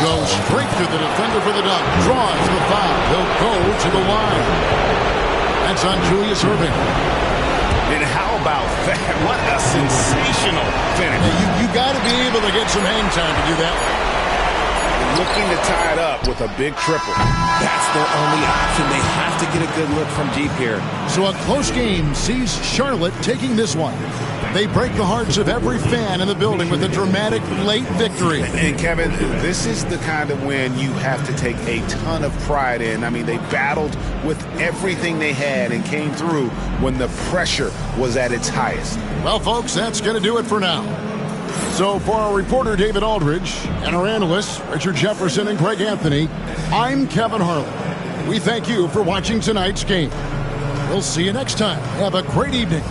Goes straight to the defender for the dunk. Draws the foul. He'll go to the line. That's on Julius Erving. And how about that? What a sensational finish. Yeah, you got to be able to get some hang time to do that. Looking to tie it up with a big triple. That's their only option. They have to get a good look from deep here. So a close game sees Charlotte taking this one. They break the hearts of every fan in the building with a dramatic late victory. And Kevin, this is the kind of win you have to take a ton of pride in. I mean, they battled with everything they had and came through when the pressure was at its highest. Well, folks, that's going to do it for now. So for our reporter, David Aldridge, and our analysts, Richard Jefferson and Greg Anthony, I'm Kevin Harlan. We thank you for watching tonight's game. We'll see you next time. Have a great evening.